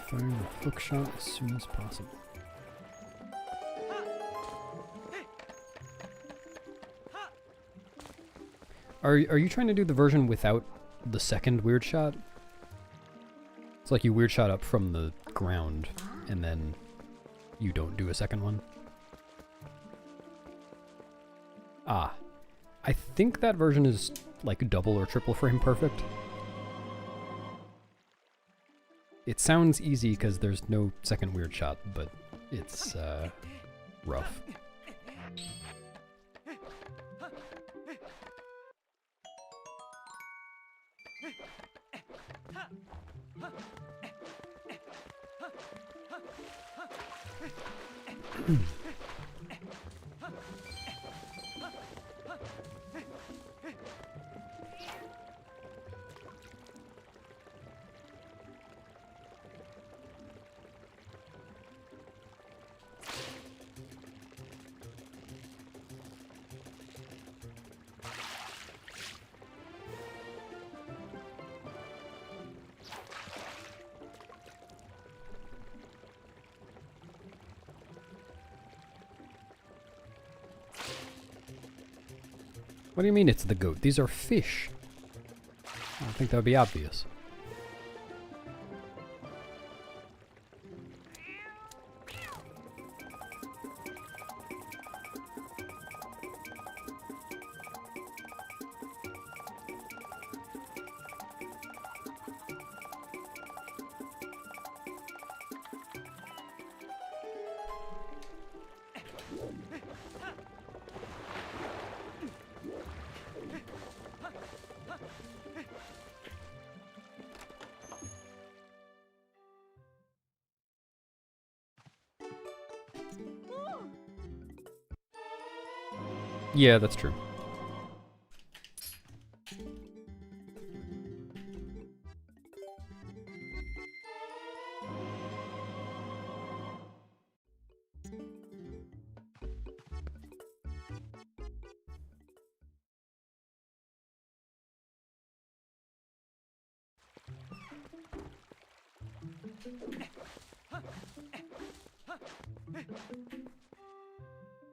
Speaker 1: Firing a hook shot as soon as possible. Are you trying to do the version without the second weird shot? It's like you weird shot up from the ground and then you don't do a second one. Ah, I think that version is like double or triple frame perfect. It sounds easy because there's no second weird shot, but it's rough. What do you mean it's the goat? These are fish. I don't think that would be obvious. Yeah, that's true.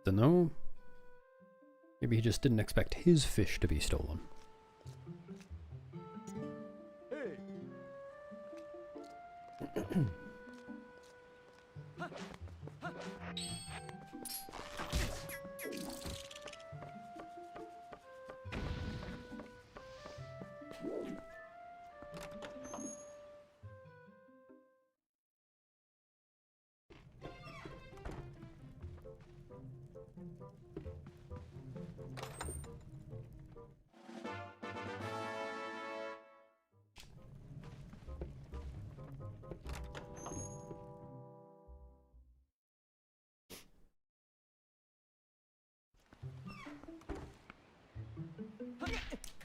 Speaker 1: Dunno. Maybe he just didn't expect his fish to be stolen.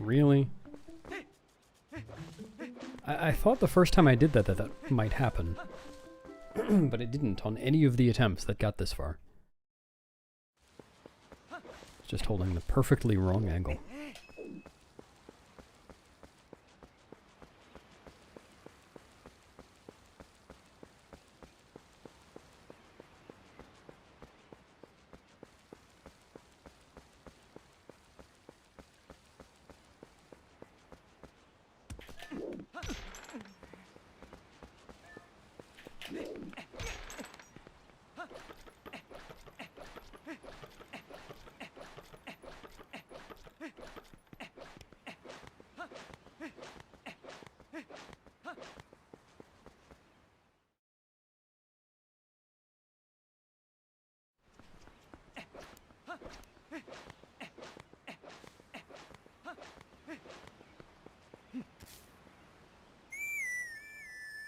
Speaker 1: Really? I thought the first time I did that might happen. But it didn't on any of the attempts that got this far. Just holding the perfectly wrong angle.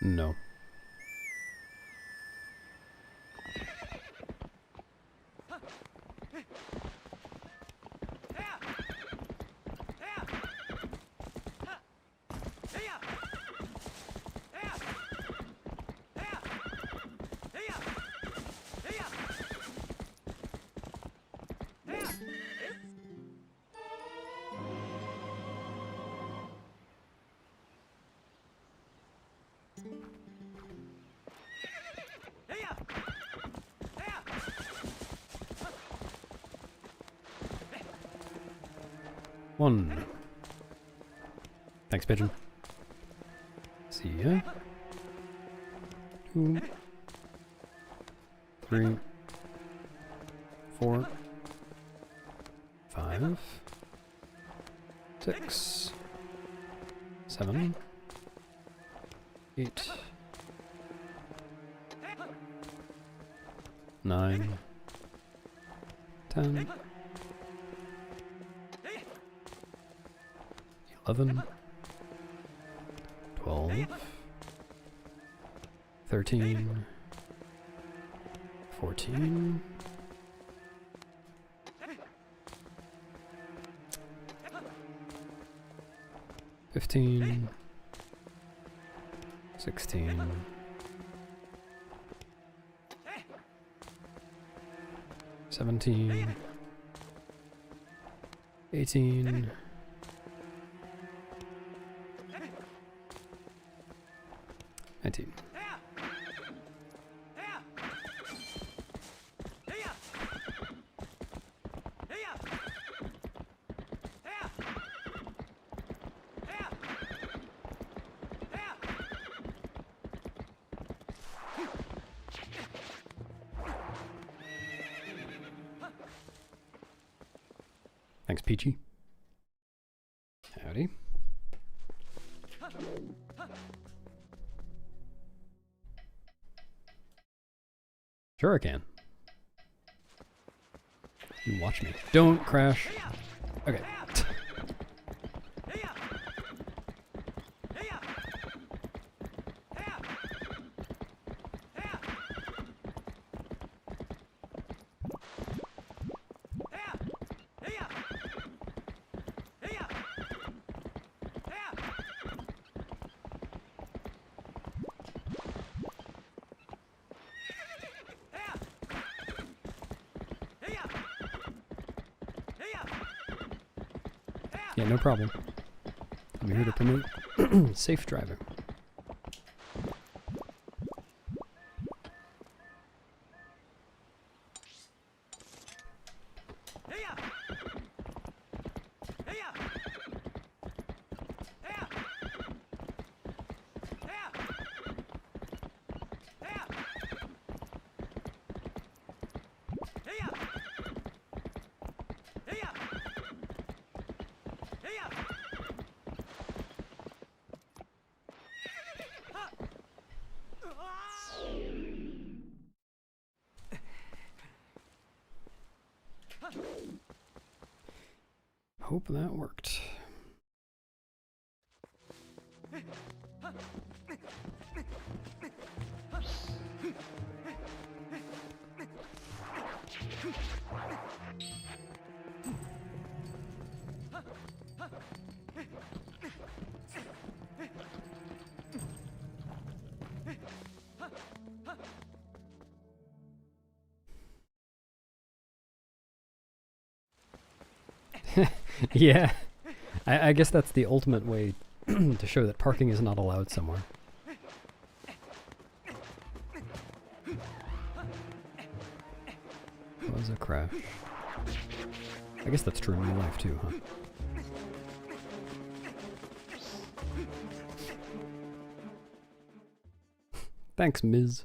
Speaker 1: No. One. Thanks, pigeon. See ya. 2, 3, 4, 5, 6, 7, 8, 9, 10, 11, 12, 13, 14. $15, 16, 17, 18, 19. Thanks, Peachy. Howdy. Sure I can. You watch me. Don't crash. Okay. Yeah, no problem. I'm here to promote safe driving. Hope that worked. Yeah, I guess that's the ultimate way to show that parking is not allowed somewhere. That was a crash. I guess that's true in real life too, huh? Thanks, Ms.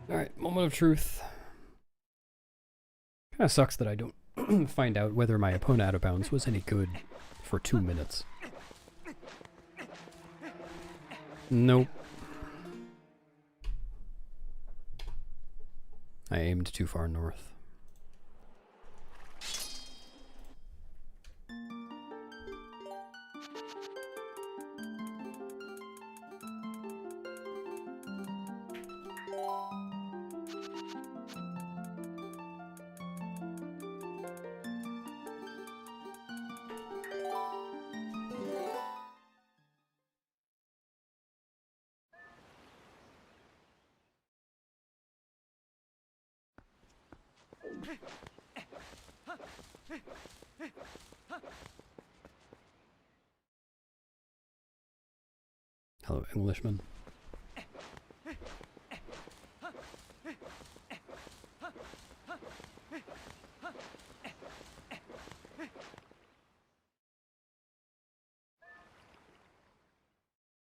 Speaker 1: Alright, moment of truth. Kinda sucks that I don't find out whether my Epona out of bounds was any good for 2 minutes. Nope. I aimed too far north. Hello, Englishman.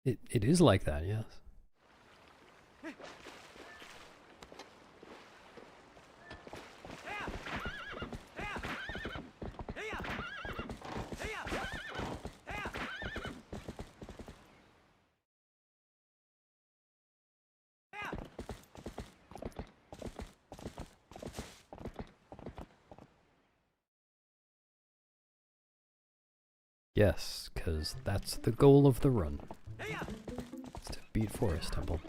Speaker 1: It is like that, yes. Yes, because that's the goal of the run. It's to beat Forest Temple.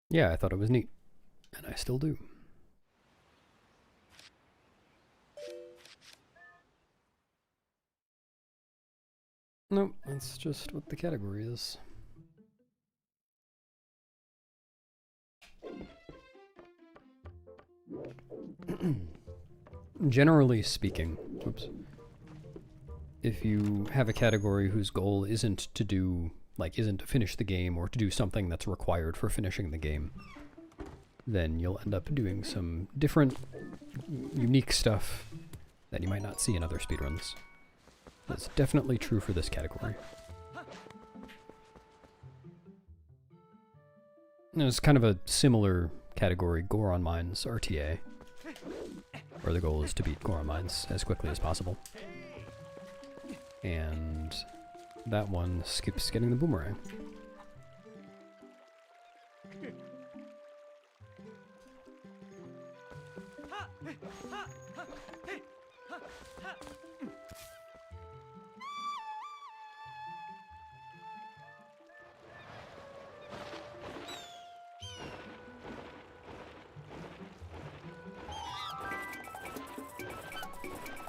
Speaker 1: Yeah, I thought it was neat. And I still do. Nope, that's just what the category is. Generally speaking, whoops, if you have a category whose goal isn't to do, like, isn't to finish the game or to do something that's required for finishing the game, then you'll end up doing some different, unique stuff that you might not see in other speedruns. That's definitely true for this category. There's kind of a similar category, Goron Mines RTA, where the goal is to beat Goron Mines as quickly as possible. And that one skips getting the boomerang.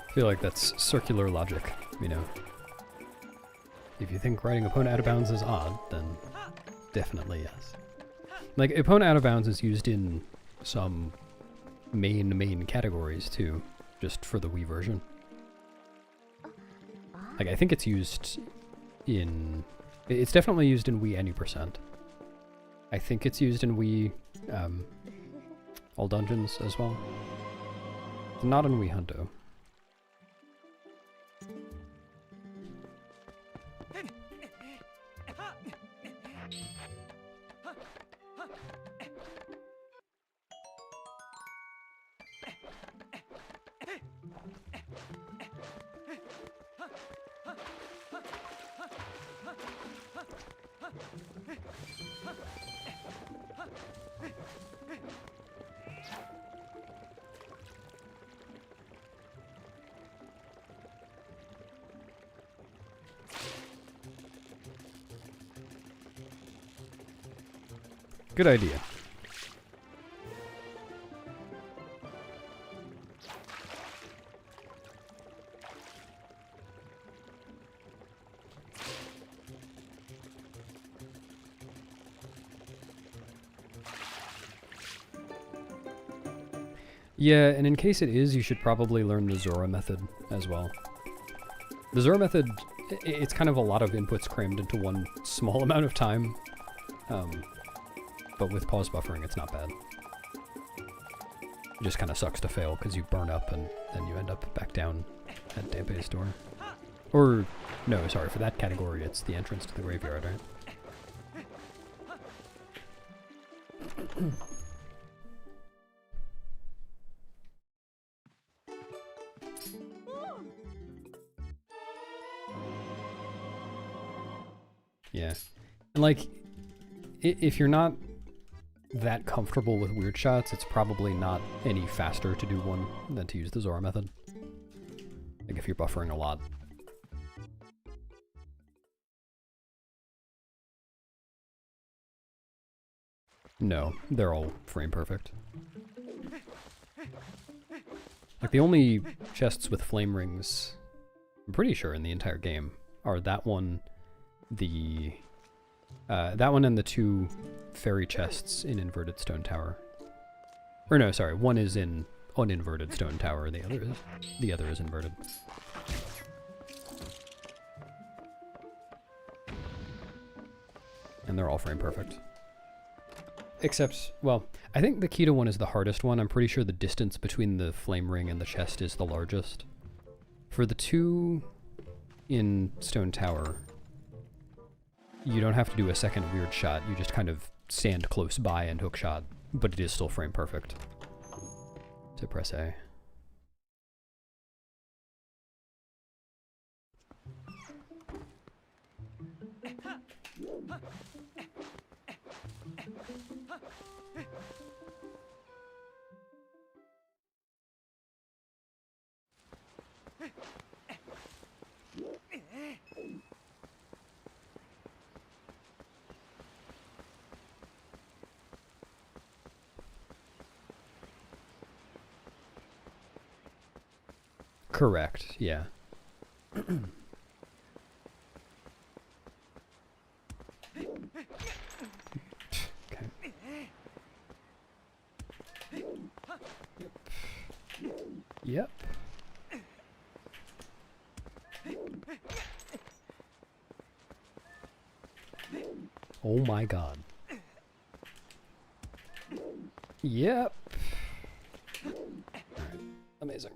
Speaker 1: I feel like that's circular logic, you know. If you think riding Epona out of bounds is odd, then definitely yes. Like, Epona out of bounds is used in some main categories too, just for the Wii version. Like, I think it's used in... It's definitely used in Wii Any%. I think it's used in Wii All Dungeons as well. It's not in Wii Hunto. Good idea. Yeah, and in case it is, you should probably learn the Zora method as well. The Zora method, it's kind of a lot of inputs crammed into one small amount of time. But with pause buffering, it's not bad. It just kind of sucks to fail because you burn up and then you end up back down at Dampe's door. Or, no, sorry, for that category, it's the entrance to the graveyard, right? Yeah. And, like, if you're not that comfortable with weird shots, it's probably not any faster to do one than to use the Zora method. Like if you're buffering a lot. No, they're all frame perfect. Like the only chests with flame rings, I'm pretty sure in the entire game, are that one, that one and the two fairy chests in Inverted Stone Tower. Or no, sorry, one is in uninverted Stone Tower, the other is inverted. And they're all frame perfect. Except, well, I think the Kita one is the hardest one. I'm pretty sure the distance between the flame ring and the chest is the largest. For the two in Stone Tower, you don't have to do a second weird shot. You just kind of stand close by and hook shot, but it is still frame perfect. So press A. Correct, yeah. Okay. Yep. Oh my god. Yep. Alright, amazing.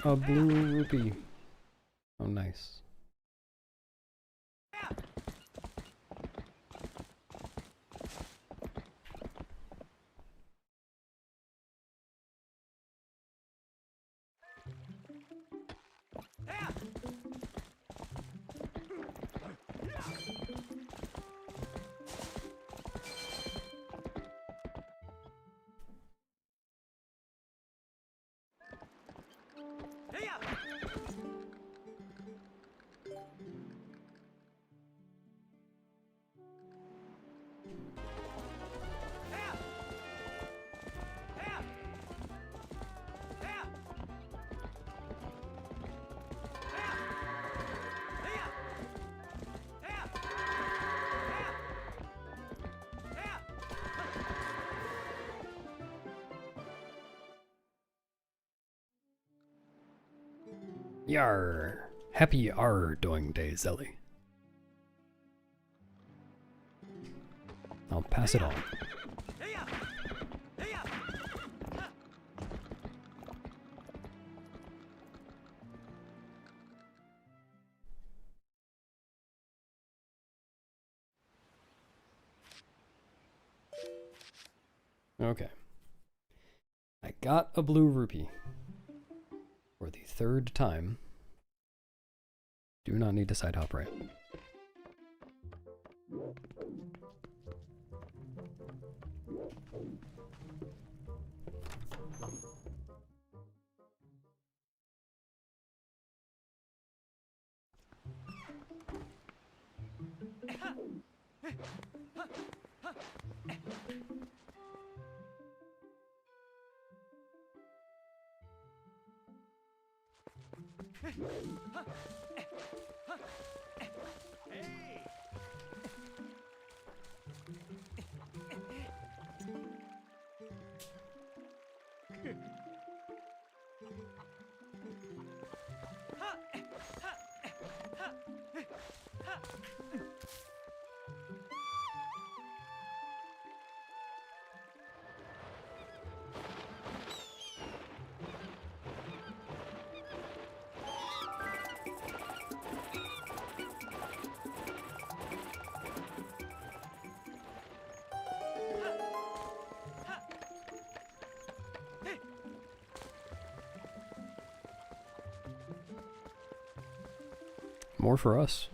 Speaker 1: A blue rupee. Oh, nice. Yar! Happy doing day, Zelly. I'll pass it on. Okay. I got a blue rupee. For the third time. Do not need to side hop right. More for us.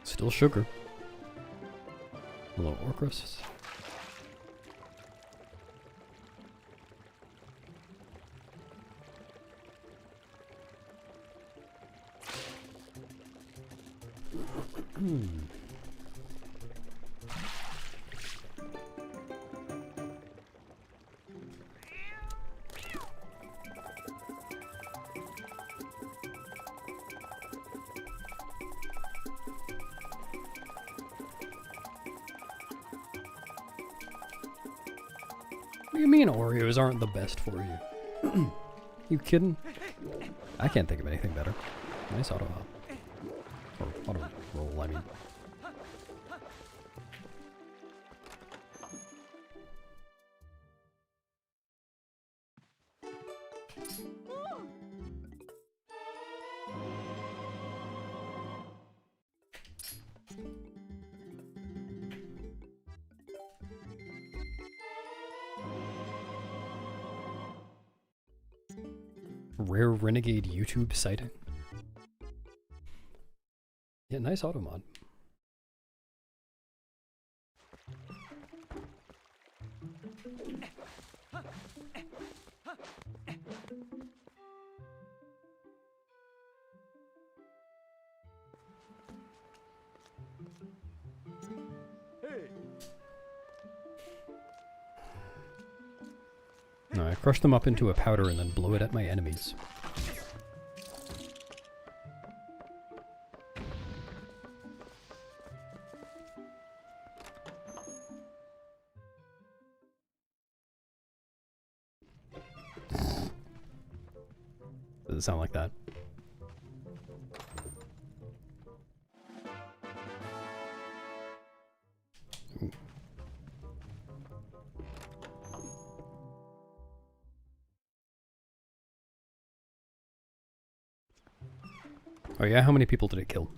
Speaker 1: Still sugar. Hello, Orcrus. What do you mean Oreos aren't the best for you? You kidding? I can't think of anything better. Nice auto hop. Or auto roll, I mean. Rare renegade YouTube sighting. Yeah, nice auto mod. No, I crush them up into a powder and then blow it at my enemies. Does it sound like that? Ooh. Oh yeah, how many people did it kill?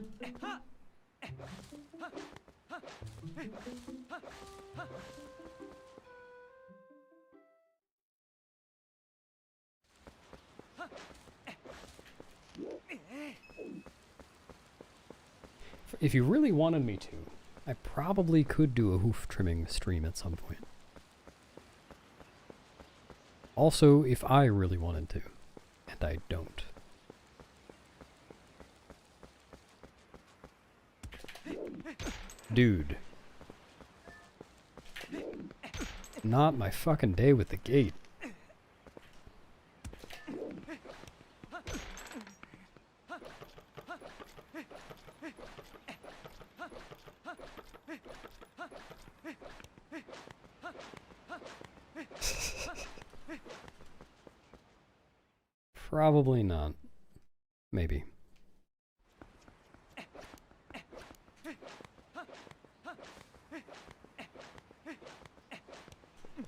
Speaker 1: If you really wanted me to, I probably could do a hoof trimming stream at some point. Also, if I really wanted to, and I don't. Dude. Not my fucking day with the gate. Probably not. Maybe.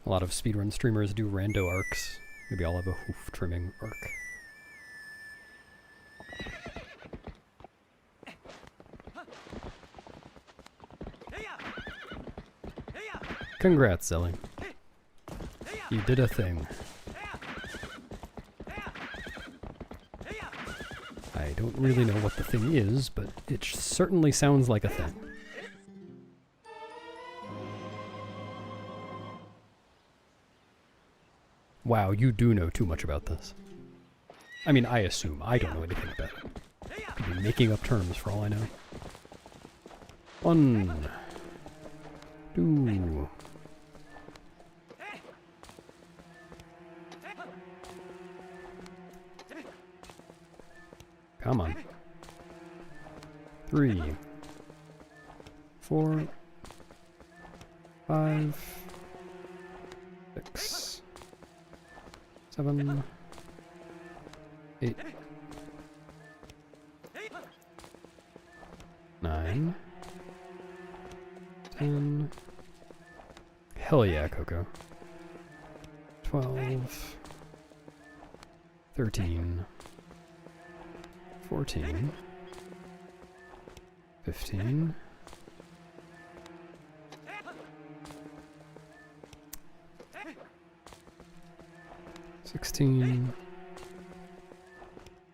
Speaker 1: A lot of speedrun streamers do rando arcs. Maybe I'll have a hoof trimming arc. Congrats, Zelly. You did a thing. I don't really know what the thing is, but it certainly sounds like a thing. Wow, you do know too much about this. I mean, I assume. I don't know anything about it. Could be making up terms for all I know. 1, 2. Come on. 3, 4, 5, 6, 7, 8, 9, 10. Hell yeah, Coco. 12, 13, 14, 15, 16,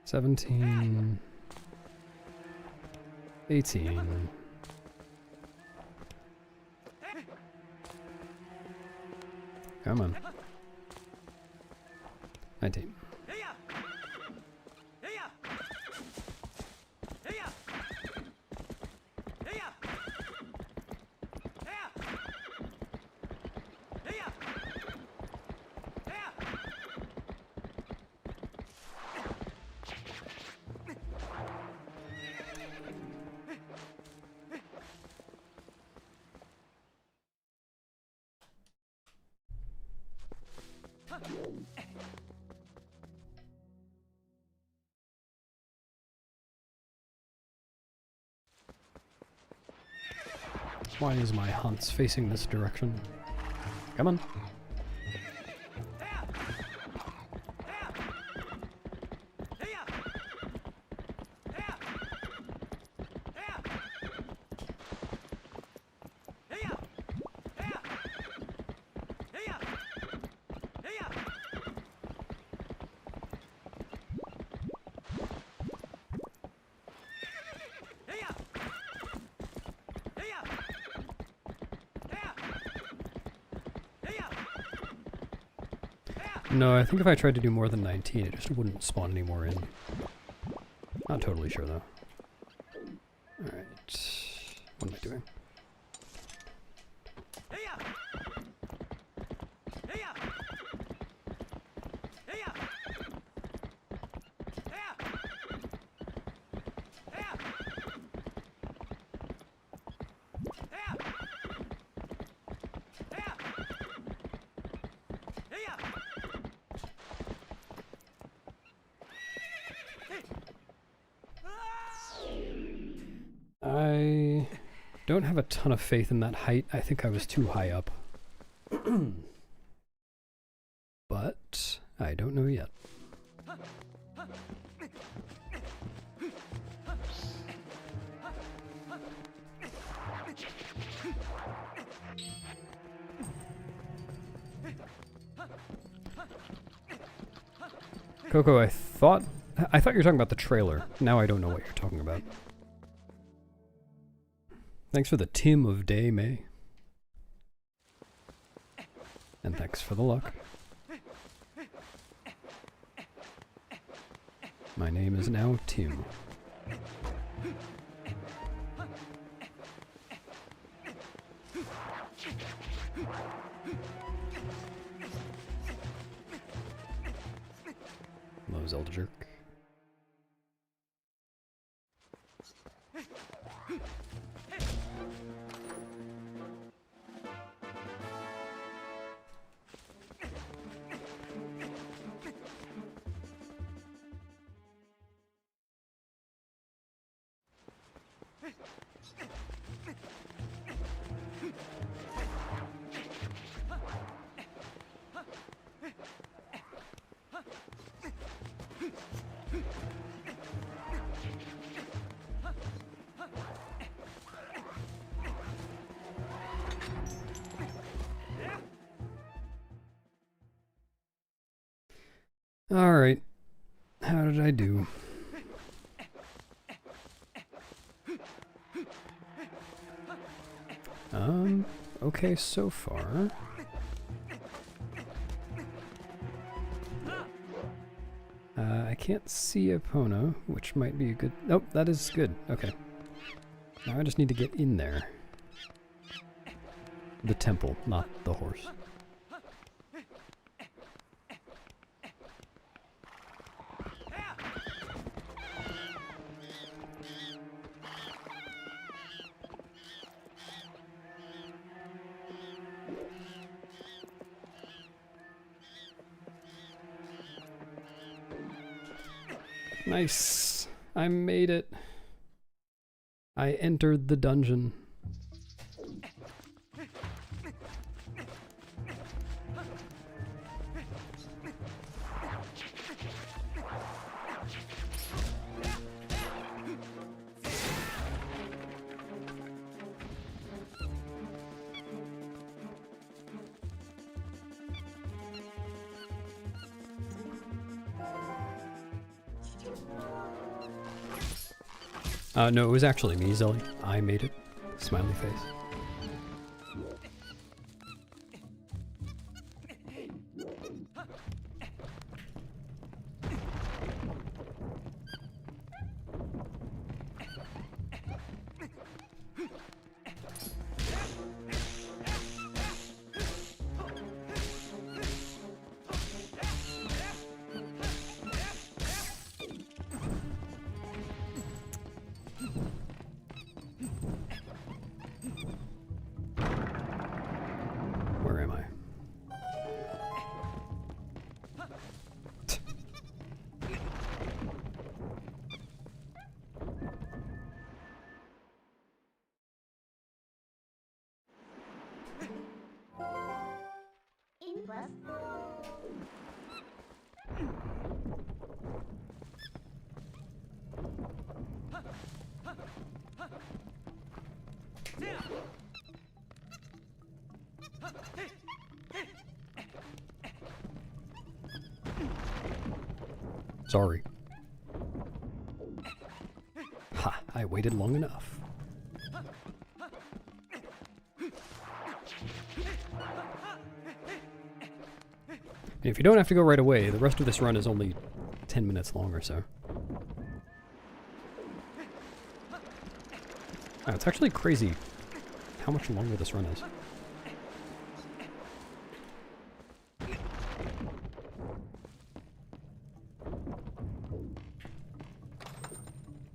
Speaker 1: 17, 18, come on, 19. Why is my Hans facing this direction? Come on. No, I think if I tried to do more than 19, it just wouldn't spawn any more in. Not totally sure, though. Alright. What am I doing? I don't have a ton of faith in that height. I think I was too high up. But I don't know yet. Coco, I thought you were talking about the trailer. Now I don't know what you're talking about. Thanks for the Tim of Day, May. And thanks for the luck. My name is now Tim. Hello, Zelda Jerk. Alright. How did I do? Okay so far. I can't see Epona, which might be a good... Nope, that is good. Okay. Now I just need to get in there. The temple, not the horse. Nice! I made it! I entered the dungeon. No, it was actually me, Zelly. I made it. Smiley face. Where am I? Sorry. Ha, I waited long enough. If you don't have to go right away, the rest of this run is only 10 minutes long or so. Oh, it's actually crazy how much longer this run is.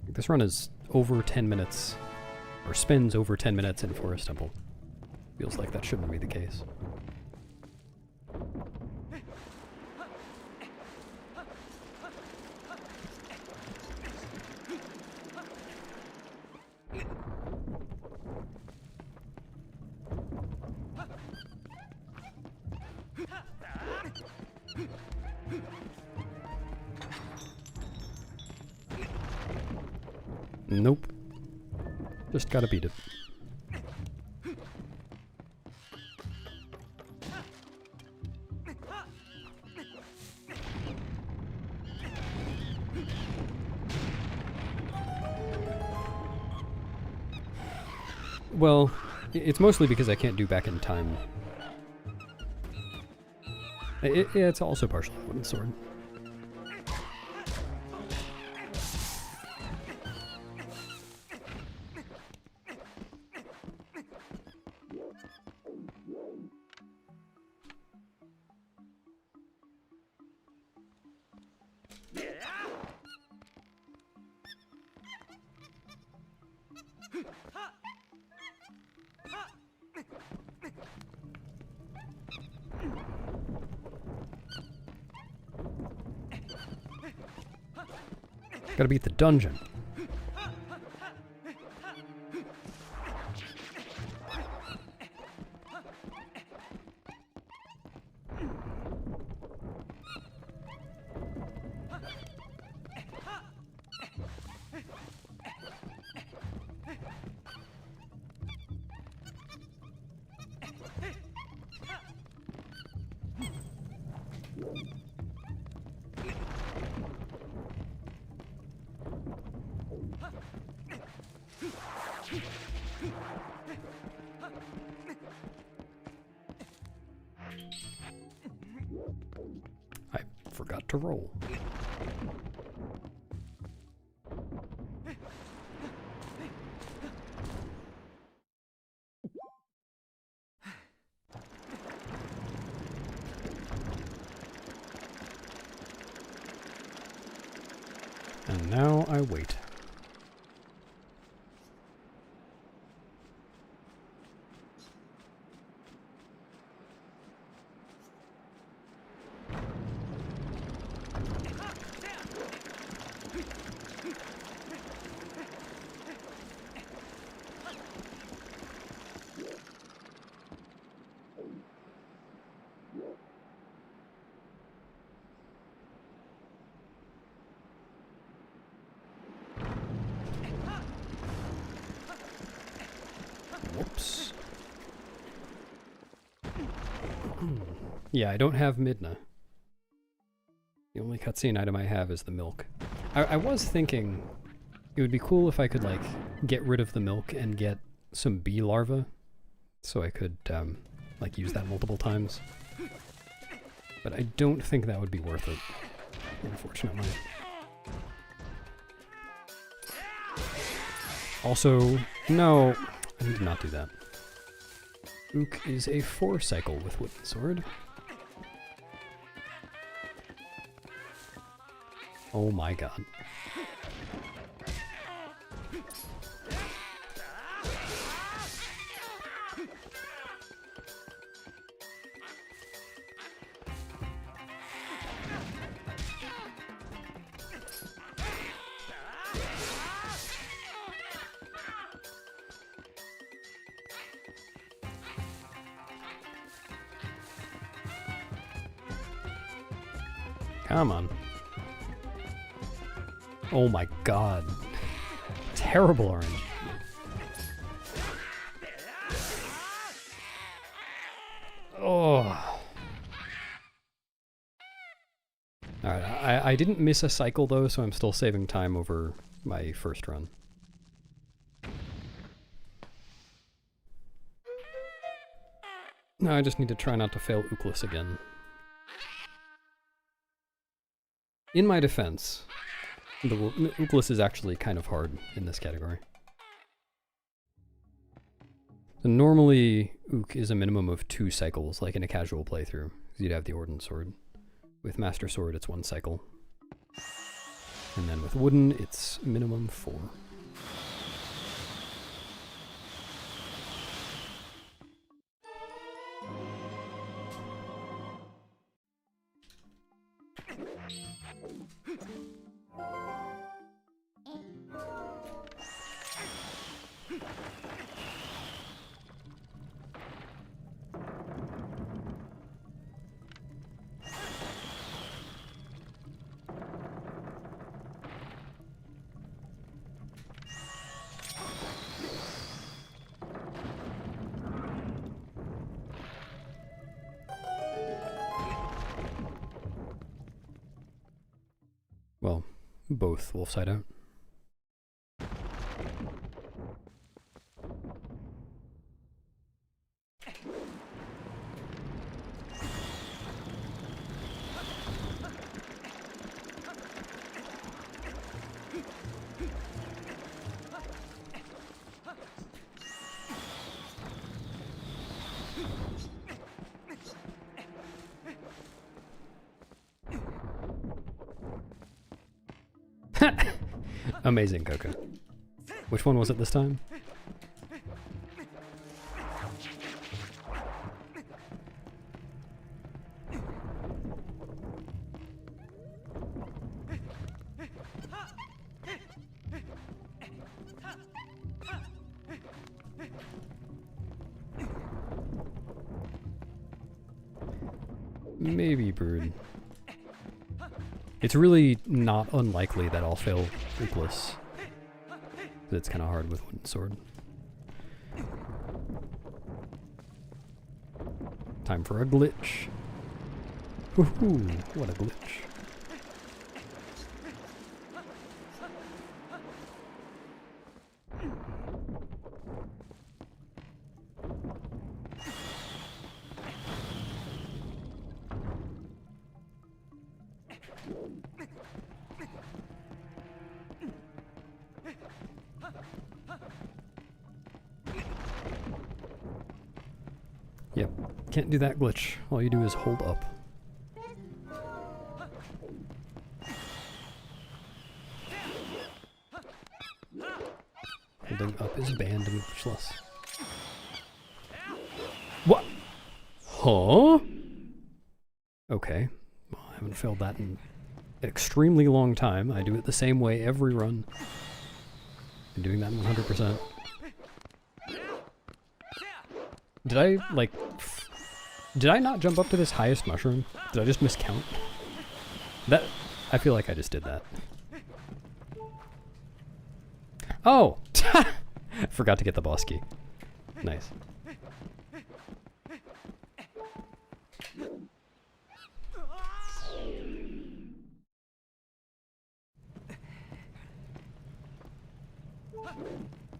Speaker 1: This run is over 10 minutes, or spends over 10 minutes in Forest Temple. Feels like that shouldn't be the case. Nope. Just gotta beat it. Well, it's mostly because I can't do back in time. It's also partially a wooden sword. Gotta beat the dungeon. to roll. And now I wait. Whoops. Yeah, I don't have Midna. The only cutscene item I have is the milk. I was thinking it would be cool if I could, like, get rid of the milk and get some bee larvae, so I could, like, use that multiple times. But I don't think that would be worth it, unfortunately. Also, no, I need to not do that. Ook is a 4-cycle with wooden sword. Oh my god. Come on. Oh my god. Terrible orange. Oh. Alright, I didn't miss a cycle though, so I'm still saving time over my first run. Now I just need to try not to fail Ookless again. In my defense, the Ookless is actually kind of hard in this category. So normally, Ook is a minimum of 2 cycles, like in a casual playthrough. You'd have the Ordnance Sword. With Master Sword, it's 1 cycle. And then with Wooden, it's minimum 4. Well, both wolf side out. Amazing, Coco. Which one was it this time? Maybe Brood. It's really not unlikely that I'll fail Ookless. It's kind of hard with Wooden Sword. Time for a glitch. Woohoo! What a glitch. Can't do that glitch. All you do is hold up. Holding up is banned in Glitchless. What? Huh? Okay. Well, I haven't failed that in an extremely long time. I do it the same way every run. Been doing that 100%. Did I, like... Did I not jump up to this highest mushroom? Did I just miscount? That... I feel like I just did that. Oh! Forgot to get the boss key. Nice.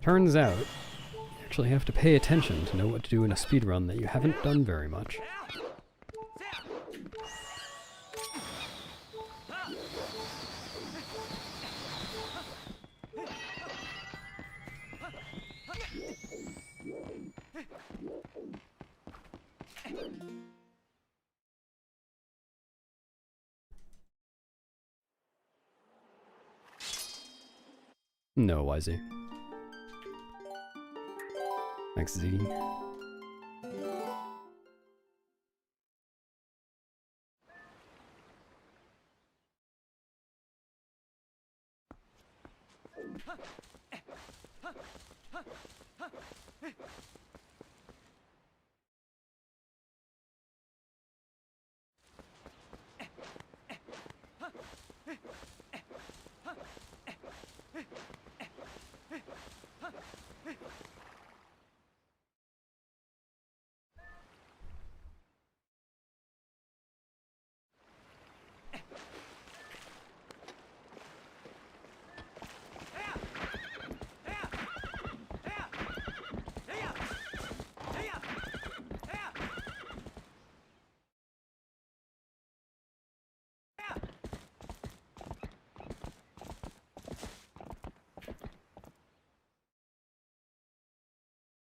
Speaker 1: Turns out, you actually have to pay attention to know what to do in a speedrun that you haven't done very much. No, YZ. Thanks, Z.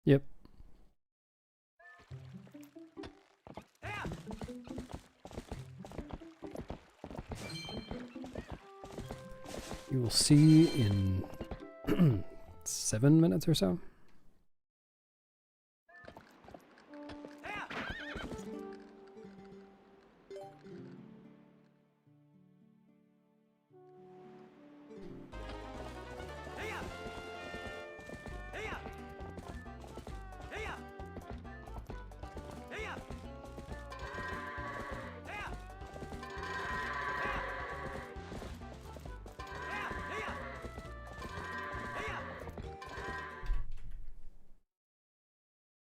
Speaker 1: Yep. You will see in 7 minutes or so.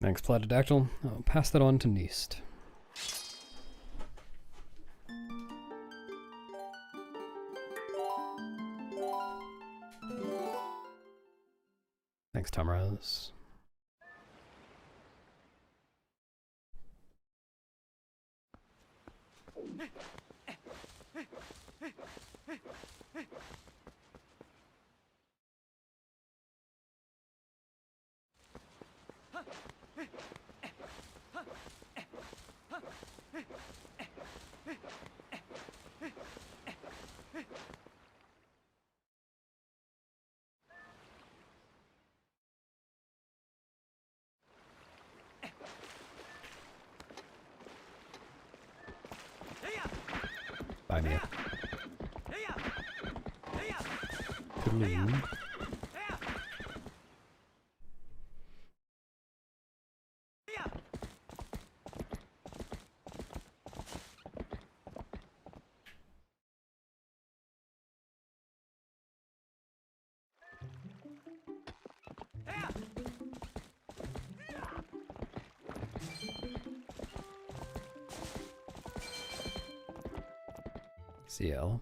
Speaker 1: Thanks, Platydactyl. I'll pass that on to Neist. Thanks, Tamraz. Bye, Mia. Toodaloo. CL.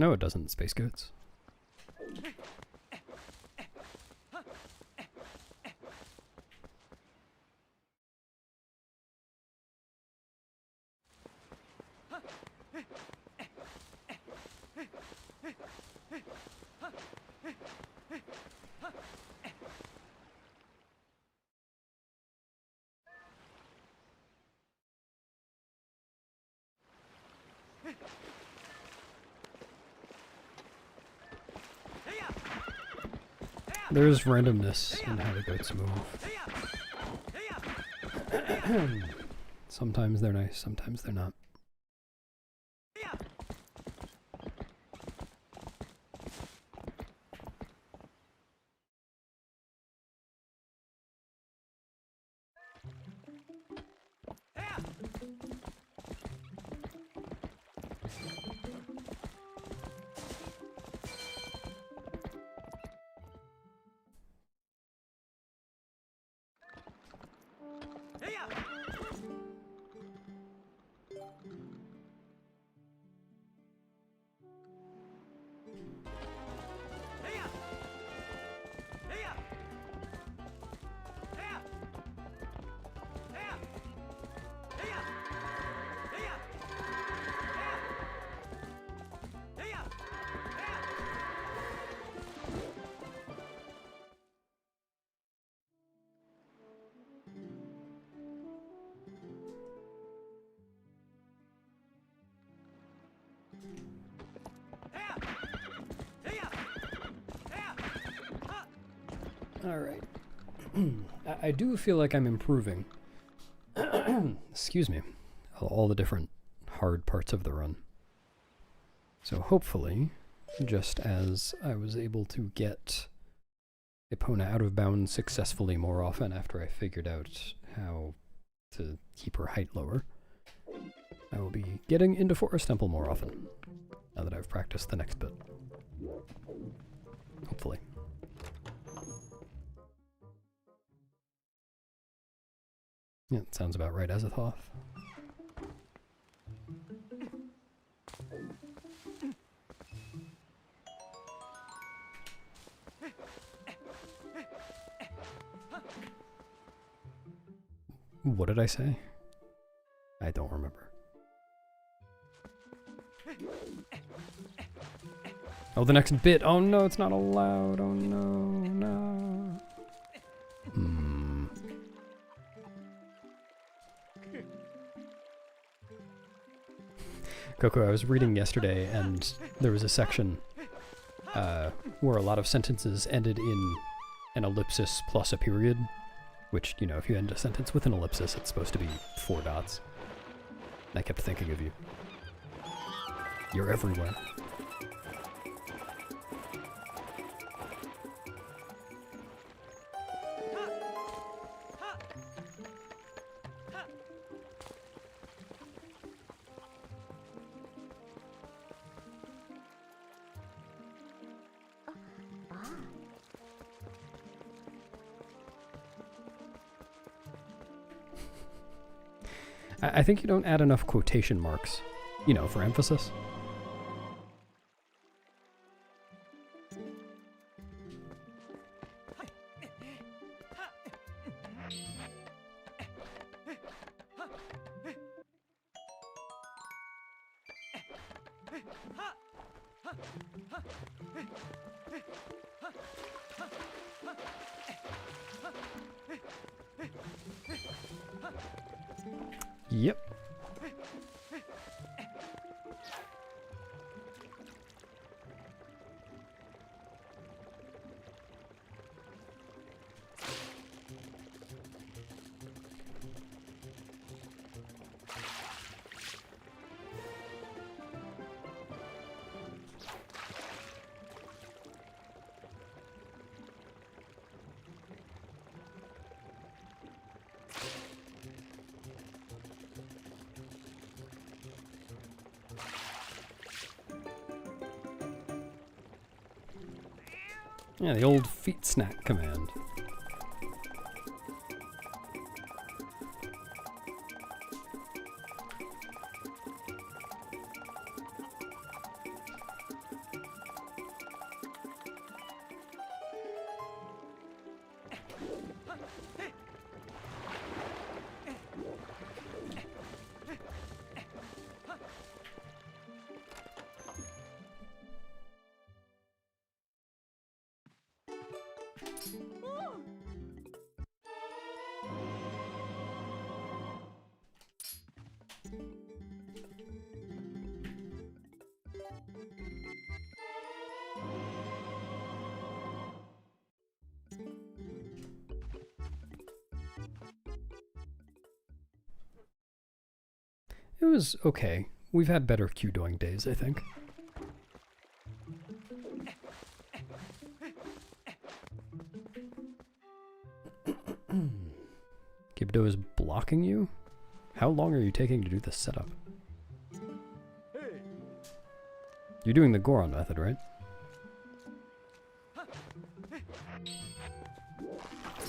Speaker 1: No, it doesn't, Space Goats. There's randomness in how the goats move. Sometimes they're nice, sometimes they're not. Alright. I do feel like I'm improving. Excuse me. All the different hard parts of the run. So hopefully, just as I was able to get Epona out of bounds successfully more often after I figured out how to keep her height lower, I will be getting into Forest Temple more often, now that I've practiced the next bit. Hopefully. Yeah, it sounds about right, Azathoth. What did I say? I don't remember. Oh, the next bit! Oh no, it's not allowed! Oh no, no! Coco, I was reading yesterday, and there was a section where a lot of sentences ended in an ellipsis plus a period, which, you know, if you end a sentence with an ellipsis, it's supposed to be 4 dots. And I kept thinking of you. You're everywhere. I think you don't add enough quotation marks, you know, for emphasis. Yep. Yeah, the old feet snack command. It was okay. We've had better queue-doing days, I think. Gibdo is blocking you? How long are you taking to do this setup? You're doing the Goron method, right?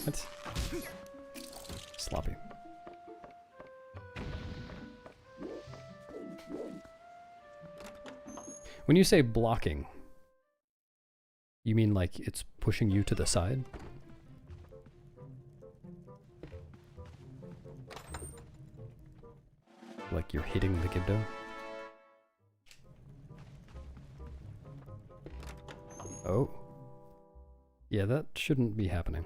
Speaker 1: What? Sloppy. When you say blocking, you mean like it's pushing you to the side? Like you're hitting the Gibdo? Oh. Yeah, that shouldn't be happening.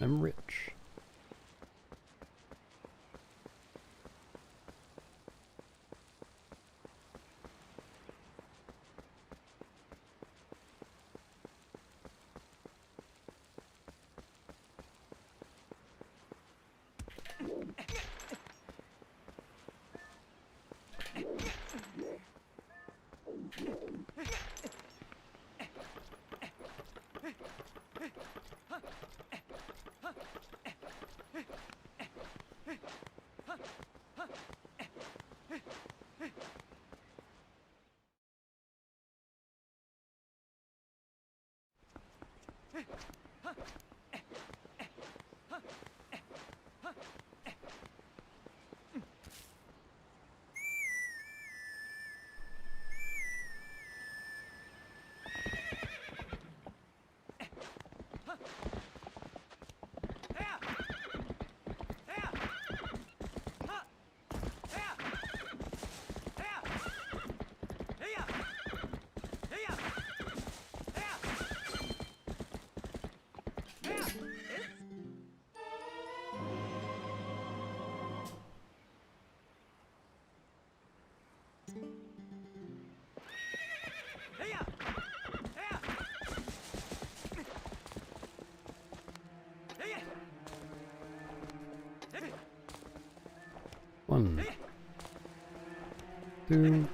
Speaker 1: I'm rich. One, 2,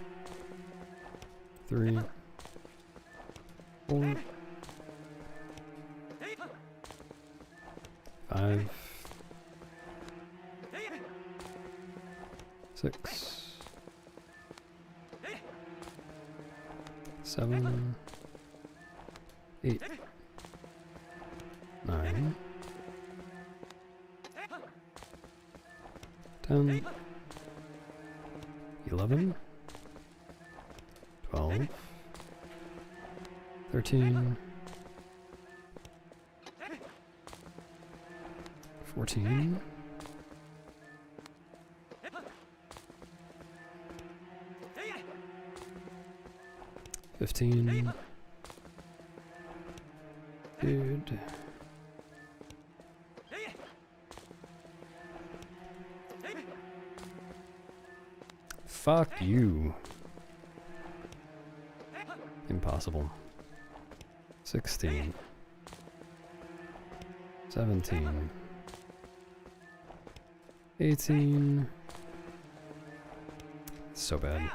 Speaker 1: 3, 4, 5, 6, 7, 8, 9, 10, 11, 12, 13, 14, 15, dude. Fuck you. Impossible. 16. 17. 18. So bad.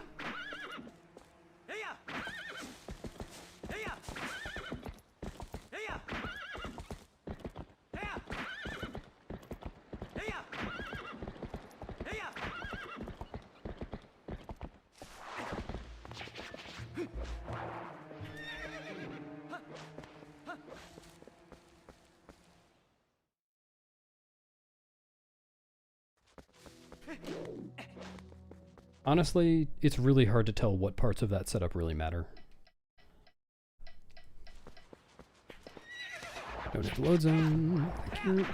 Speaker 1: Honestly, it's really hard to tell what parts of that setup really matter. Don't hit the load zone. Thank you.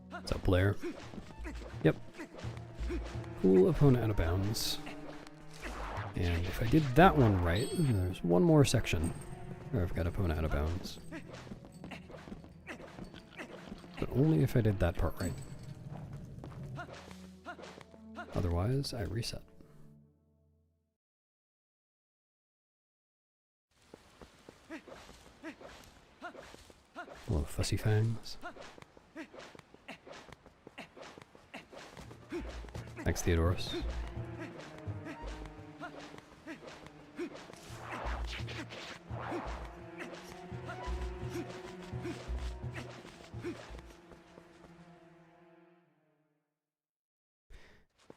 Speaker 1: What's up, Blair? Yep. Cool Epona out of bounds. And if I did that one right, there's one more section where I've got Epona out of bounds. But only if I did that part right. Otherwise, I reset. Hello, Fussy Fangs. Thanks, Theodorus.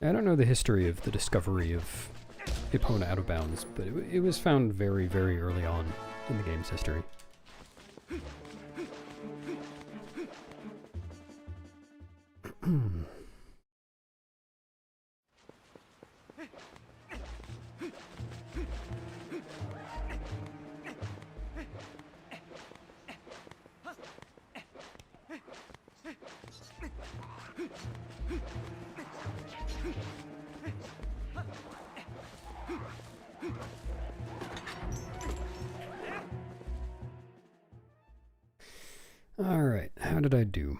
Speaker 1: I don't know the history of the discovery of Epona out of bounds, but it was found very, very early on in the game's history. Alright, how did I do?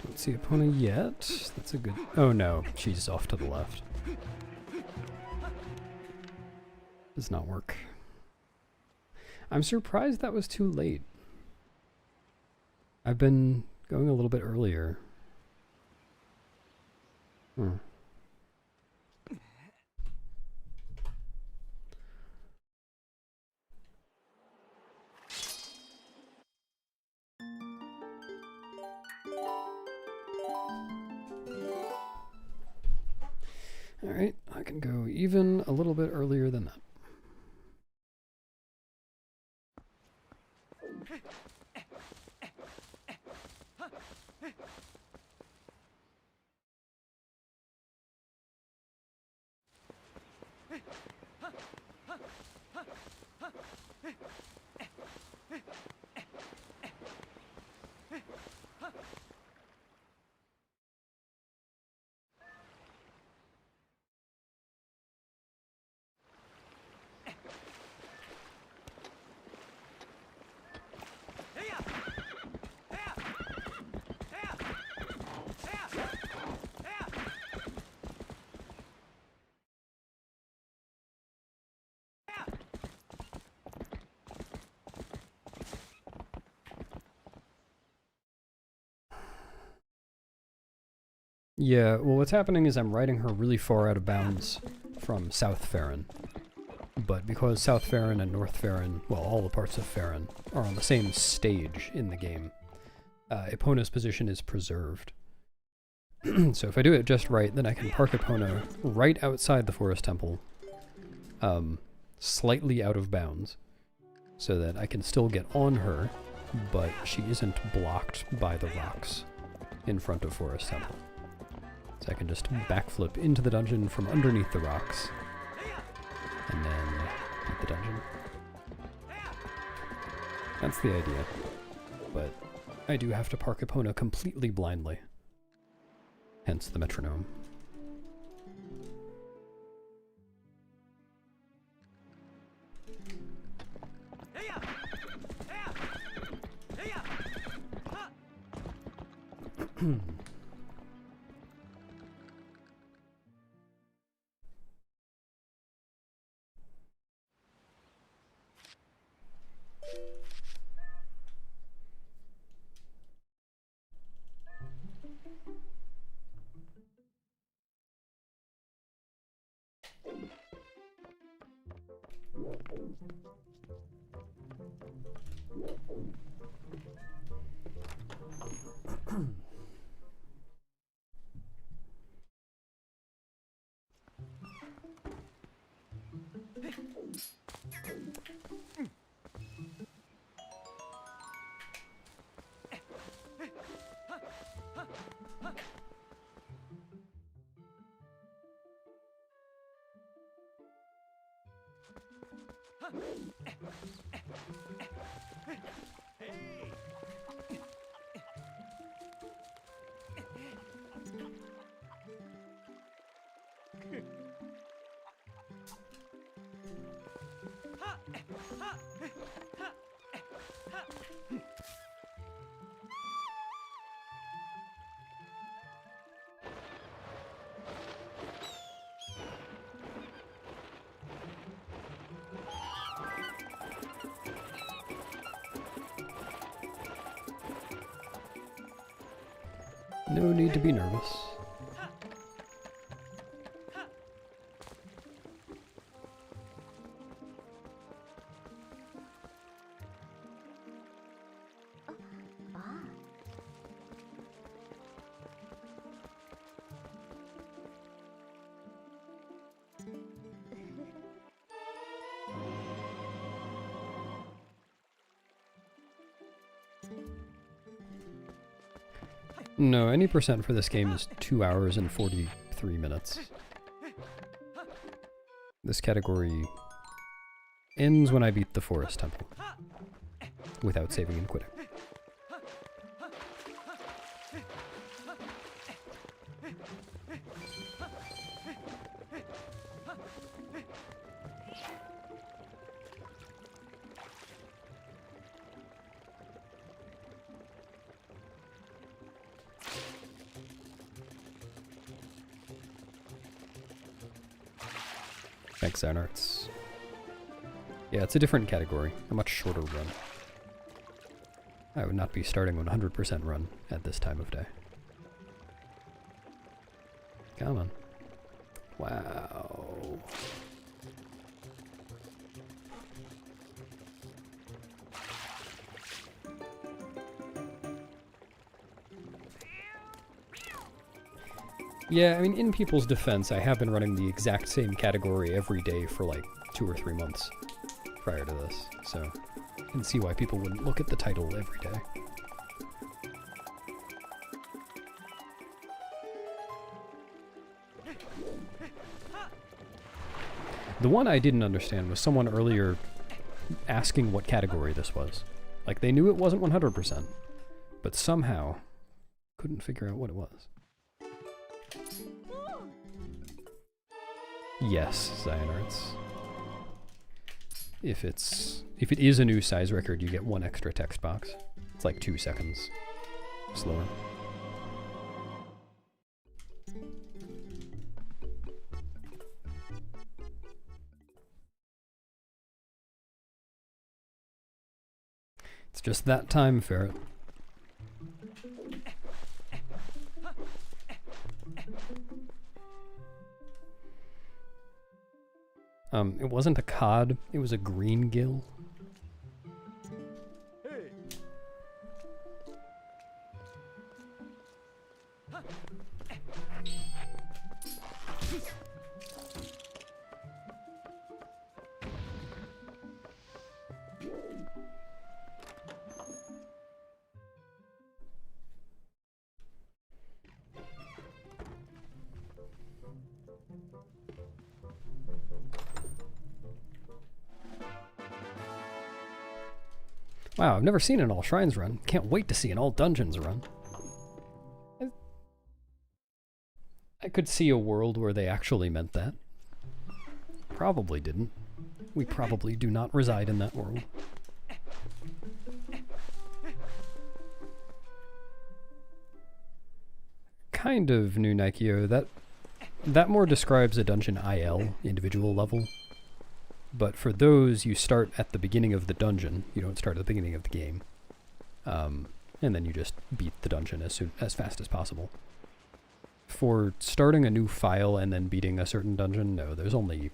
Speaker 1: Don't see Epona yet. That's a good... Oh no, she's off to the left. Does not work. I'm surprised that was too late. I've been going a little bit earlier. Alright, I can go even a little bit earlier than that. Yeah, well what's happening is I'm riding her really far out of bounds from South Farron. But because South Farron and North Farron, well all the parts of Farron, are on the same stage in the game, Epona's position is preserved. So if I do it just right, then I can park Epona right outside the Forest Temple, slightly out of bounds, so that I can still get on her, but she isn't blocked by the rocks in front of Forest Temple. So I can just backflip into the dungeon from underneath the rocks, and then beat the dungeon. That's the idea. But I do have to park Epona completely blindly. Hence the metronome. No need to be nervous. No, any percent for this game is 2 hours and 43 minutes. This category ends when I beat the Forest Temple, without saving and quitting. Thanks, Arts. Yeah, it's a different category, a much shorter run. I would not be starting 100% run at this time of day. Come on. Wow. Yeah, I mean, in people's defense, I have been running the exact same category every day for like 2 or 3 months prior to this, so I can see why people wouldn't look at the title every day. The one I didn't understand was someone earlier asking what category this was. Like, they knew it wasn't 100%, but somehow couldn't figure out what it was. Yes, Cyanarts. If it is a new size record, you get 1 extra text box. It's like 2 seconds slower. It's just that time, Ferret. It wasn't a cod, it was a green gill. Wow, I've never seen an all shrines run. Can't wait to see an all dungeons run. I could see a world where they actually meant that. Probably didn't. We probably do not reside in that world. Kind of new Nikeo. That more describes a dungeon IL, individual level. But for those, you start at the beginning of the dungeon. You don't start at the beginning of the game. And then you just beat the dungeon as fast as possible. For starting a new file and then beating a certain dungeon, no, there's only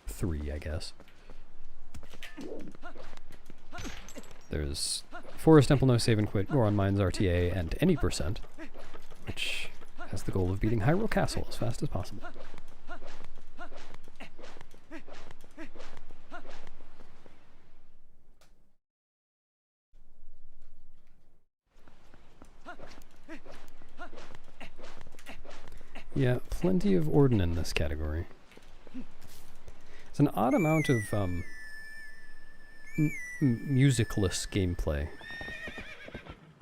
Speaker 1: 3, I guess. There's Forest Temple No Save and Quit, Goron Mines RTA, and any %, which has the goal of beating Hyrule Castle as fast as possible. Yeah, plenty of Orden in this category. It's an odd amount of musicless gameplay.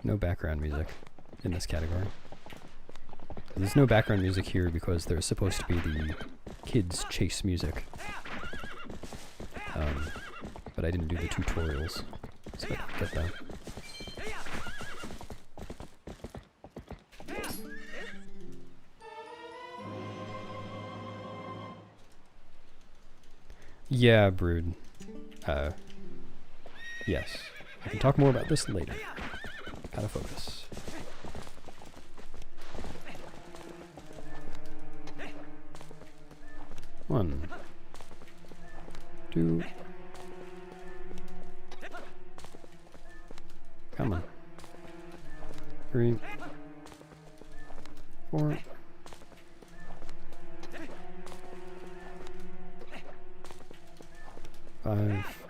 Speaker 1: No background music in this category. There's no background music here because there's supposed to be the kids' chase music. But I didn't do the tutorials, so I didn't get that. Yeah, Brood. Yes. I can talk more about this later. Gotta focus. One. 2. Come on. 3. 4. 5.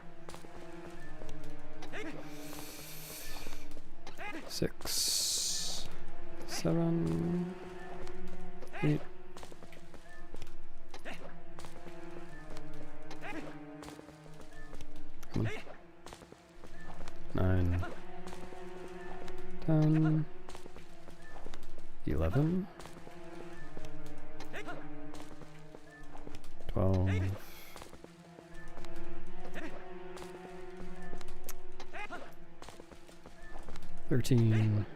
Speaker 1: 6. 7. 8. 9. 10. 11. 12. 13,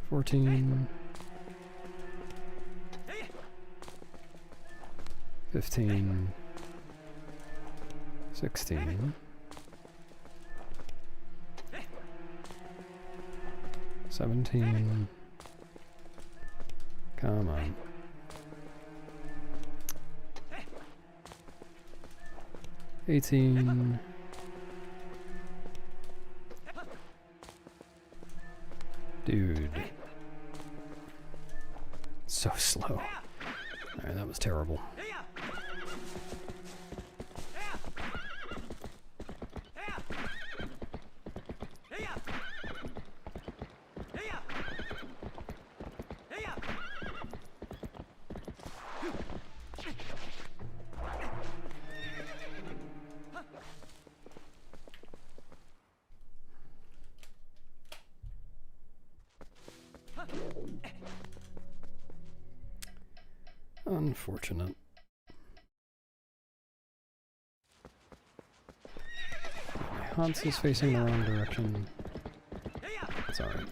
Speaker 1: 14, 15, 16, 17, come on, 18, dude. So slow. Alright, that was terrible. Unfortunate. My Hans is facing the wrong direction. It's alright.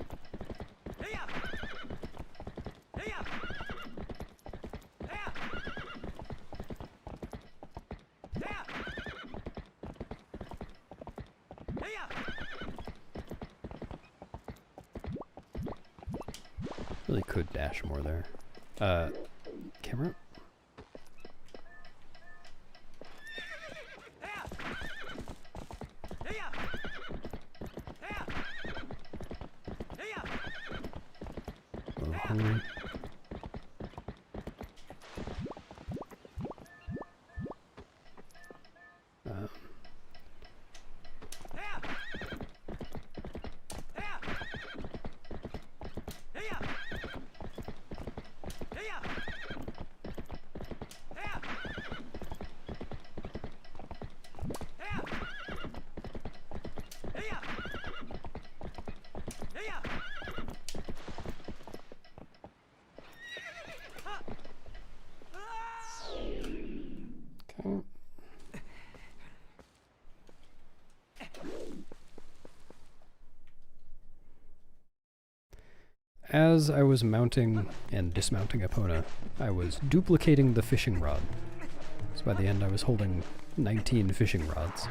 Speaker 1: Really could dash more there. Camera? A little hungry. as I was mounting and dismounting Epona, I was duplicating the fishing rod. So by the end I was holding 19 fishing rods.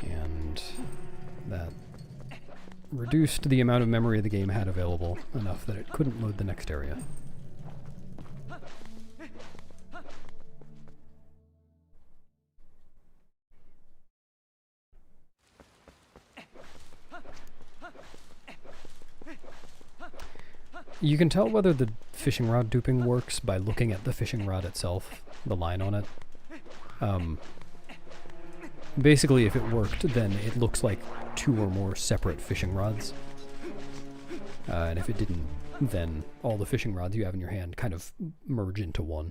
Speaker 1: And that reduced the amount of memory the game had available enough that it couldn't load the next area. You can tell whether the fishing rod duping works by looking at the fishing rod itself, the line on it. Basically, if it worked, then it looks like 2 or more separate fishing rods. And if it didn't, then all the fishing rods you have in your hand kind of merge into one.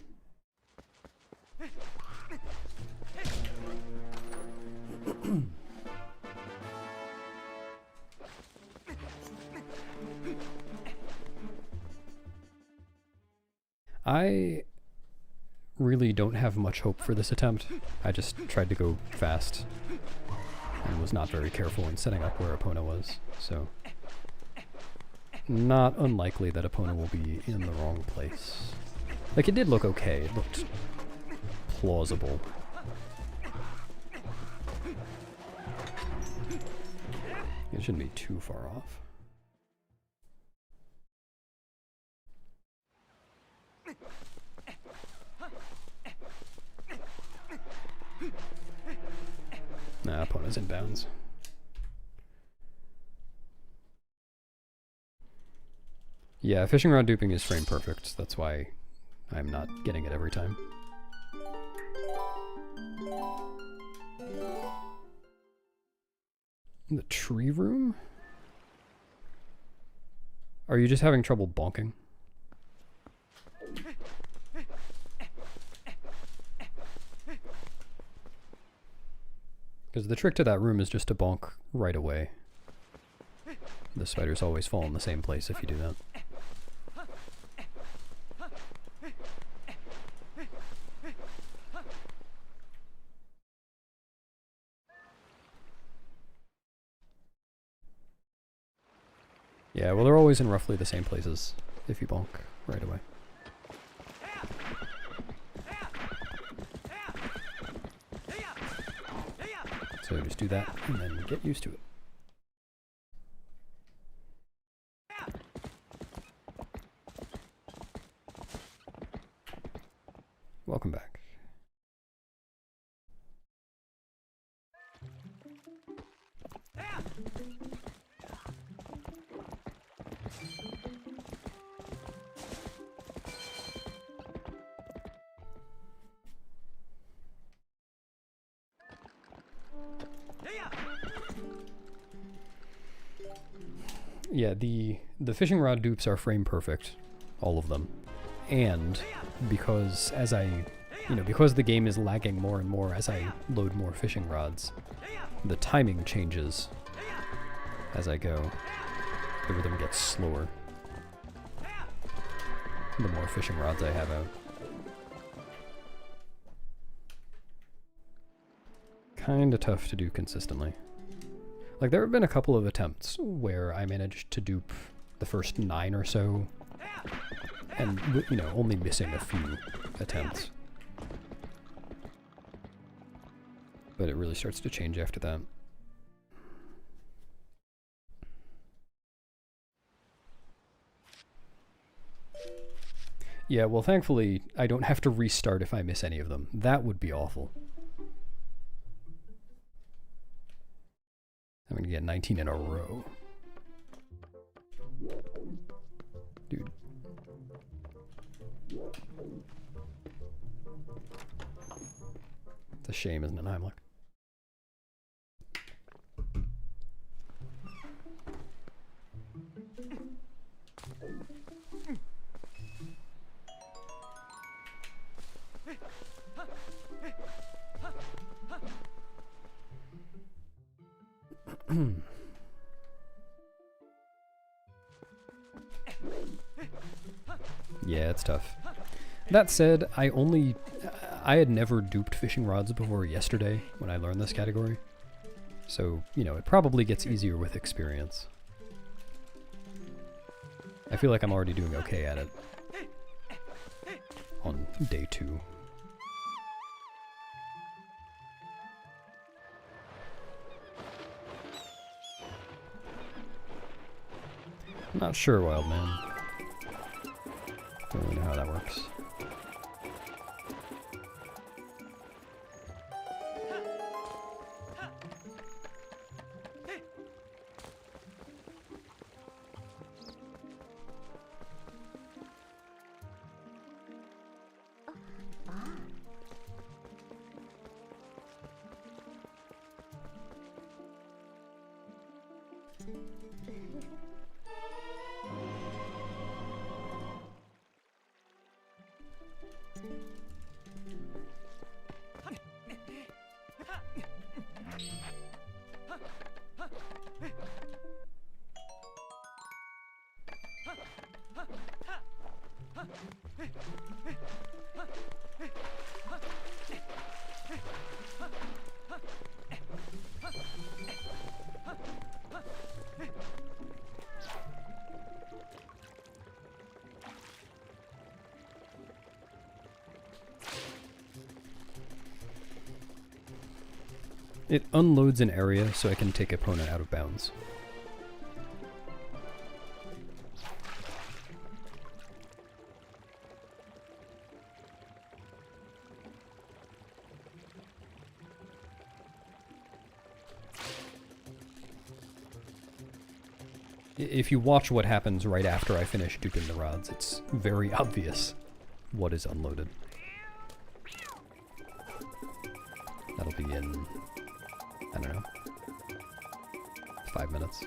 Speaker 1: I really don't have much hope for this attempt. I just tried to go fast and was not very careful in setting up where Epona was, so not unlikely that Epona will be in the wrong place. Like, it did look okay, it looked plausible. It shouldn't be too far off. Nah, Epona's in bounds. Yeah, fishing rod duping is frame perfect. That's why I'm not getting it every time. The tree room? Are you just having trouble bonking? Because the trick to that room is just to bonk right away. The spiders always fall in the same place if you do that. Yeah, well, they're always in roughly the same places if you bonk right away. So just do that and then get used to it. Welcome back. Yeah, the fishing rod dupes are frame perfect, all of them. And because because the game is lagging more and more as I load more fishing rods, the timing changes as I go. The rhythm gets slower the more fishing rods I have out. Kinda tough to do consistently. Like, there have been a couple of attempts where I managed to dupe the first 9 or so, and, only missing a few attempts. But it really starts to change after that. Yeah, well, thankfully, I don't have to restart if I miss any of them. That would be awful. I'm gonna get 19 in a row. Dude. It's a shame, isn't it, Heimlich? Yeah, it's tough. That said, I had never duped fishing rods before yesterday when I learned this category. So, it probably gets easier with experience. I feel like I'm already doing okay at it on day 2. I'm not sure, Wild Man. Don't really know how that works. It unloads an area so I can take Epona out of bounds. If you watch what happens right after I finish duping the rods, it's very obvious what is unloaded. That'll be in, I don't know, 5 minutes.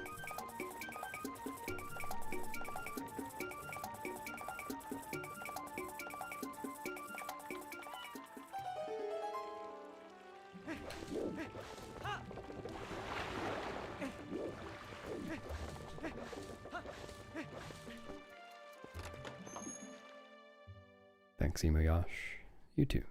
Speaker 1: Thanks, Imoyash. You too.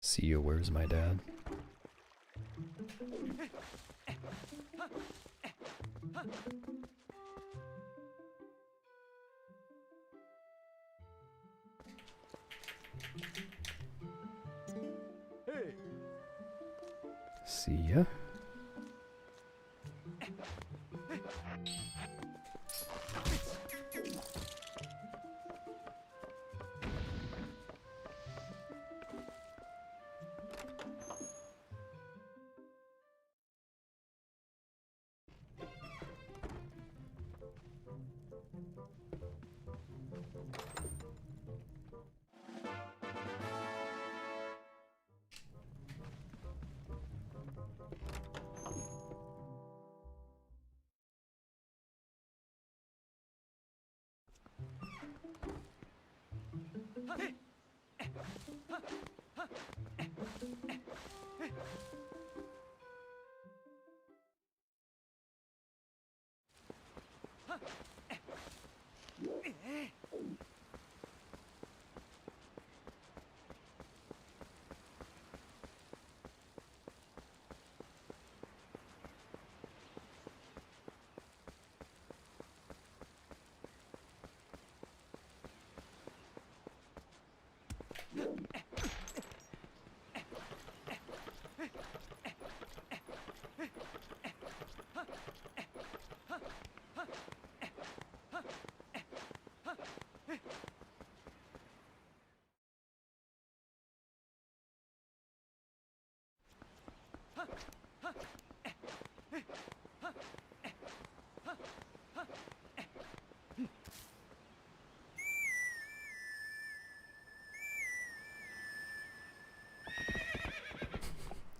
Speaker 1: See you, where's my dad? See ya.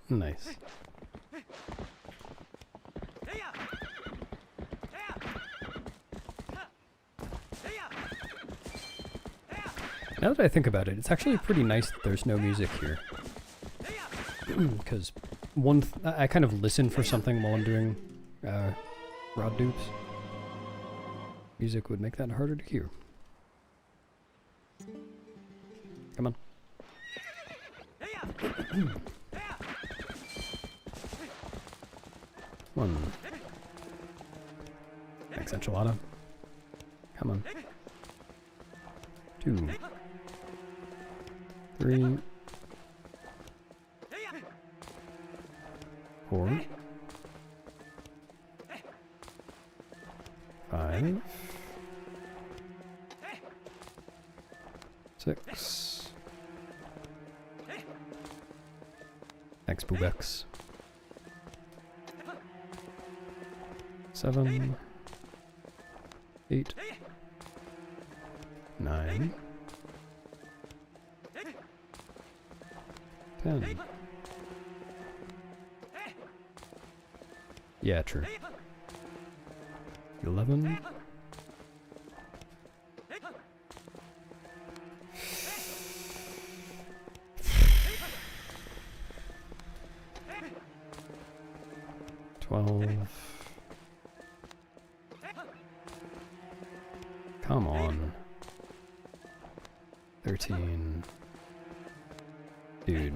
Speaker 1: Nice. Now that I think about it, it's actually pretty nice that there's no music here. because I kind of listen for something while I'm doing rod dupes. Music would make that harder to hear. Come on. One. Thanks, enchilada. Come on. 2. 3. 4. 5. 6. Thanks, Boobex. 7. 8. 9. 10. Yeah, true. 11. 12. Come on. 13. Dude.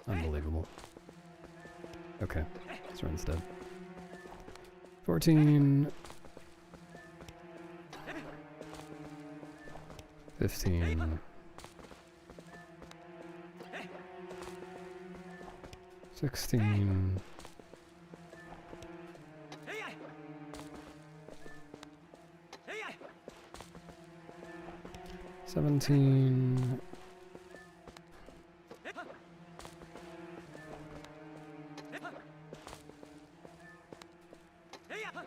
Speaker 1: Unbelievable. Okay, this run's dead. 14. 15. 16. 17.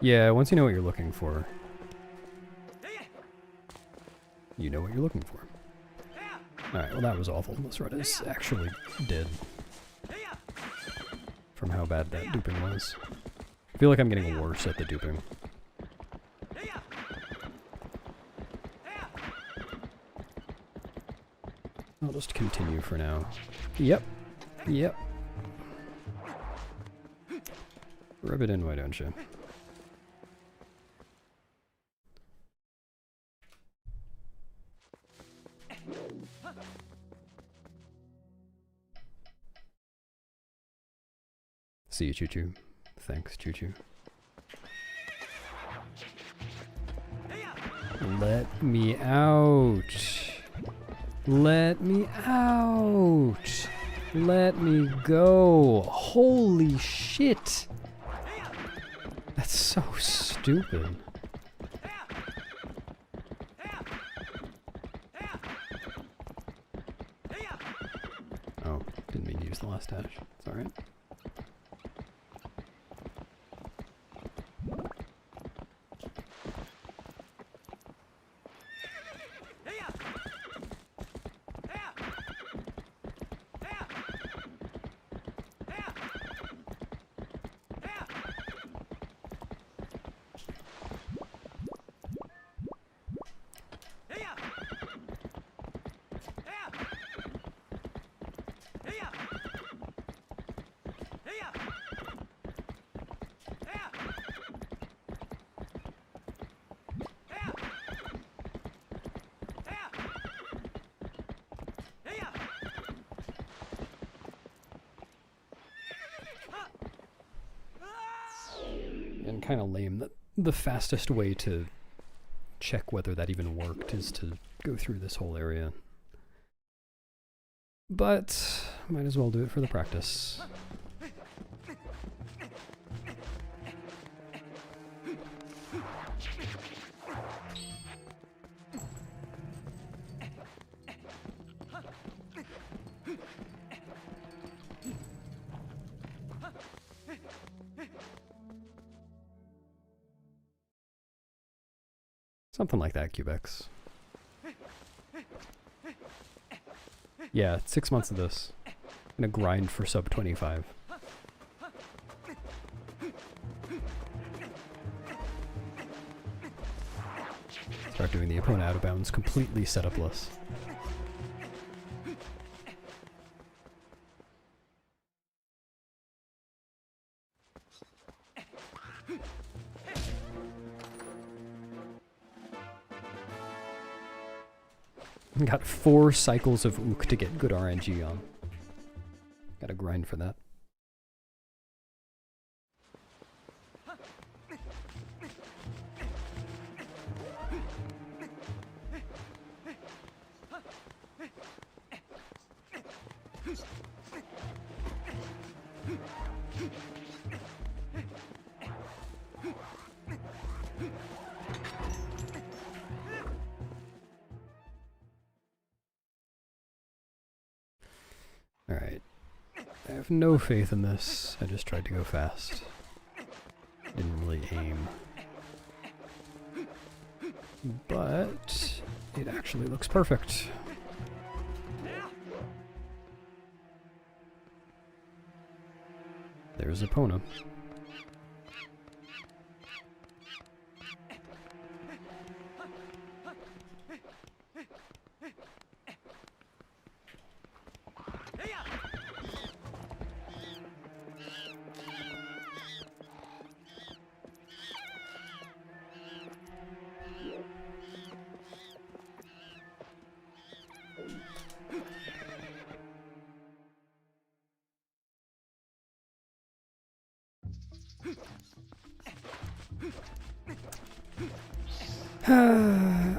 Speaker 1: Yeah, once you know what you're looking for, you know what you're looking for. Alright, well that was awful. This run is actually dead from how bad that duping was. I feel like I'm getting worse at the duping. I'll just continue for now. Yep. Yep. Rub it in, why don't you? See you, Choo-Choo. Thanks, Choo-Choo. Let me out. Let me out. Let me go. Holy shit. That's so stupid. Oh, didn't mean to use the last dash. It's alright. And kind of lame that the fastest way to check whether that even worked is to go through this whole area. But might as well do it for the practice. Something like that, Cubex. Yeah, 6 months of this. And a grind for sub 25. Start doing the Epona out of bounds completely setupless. Got 4 cycles of ook to get good RNG on. Gotta grind for that. Alright. I have no faith in this. I just tried to go fast. Didn't really aim. But it actually looks perfect. There's Epona.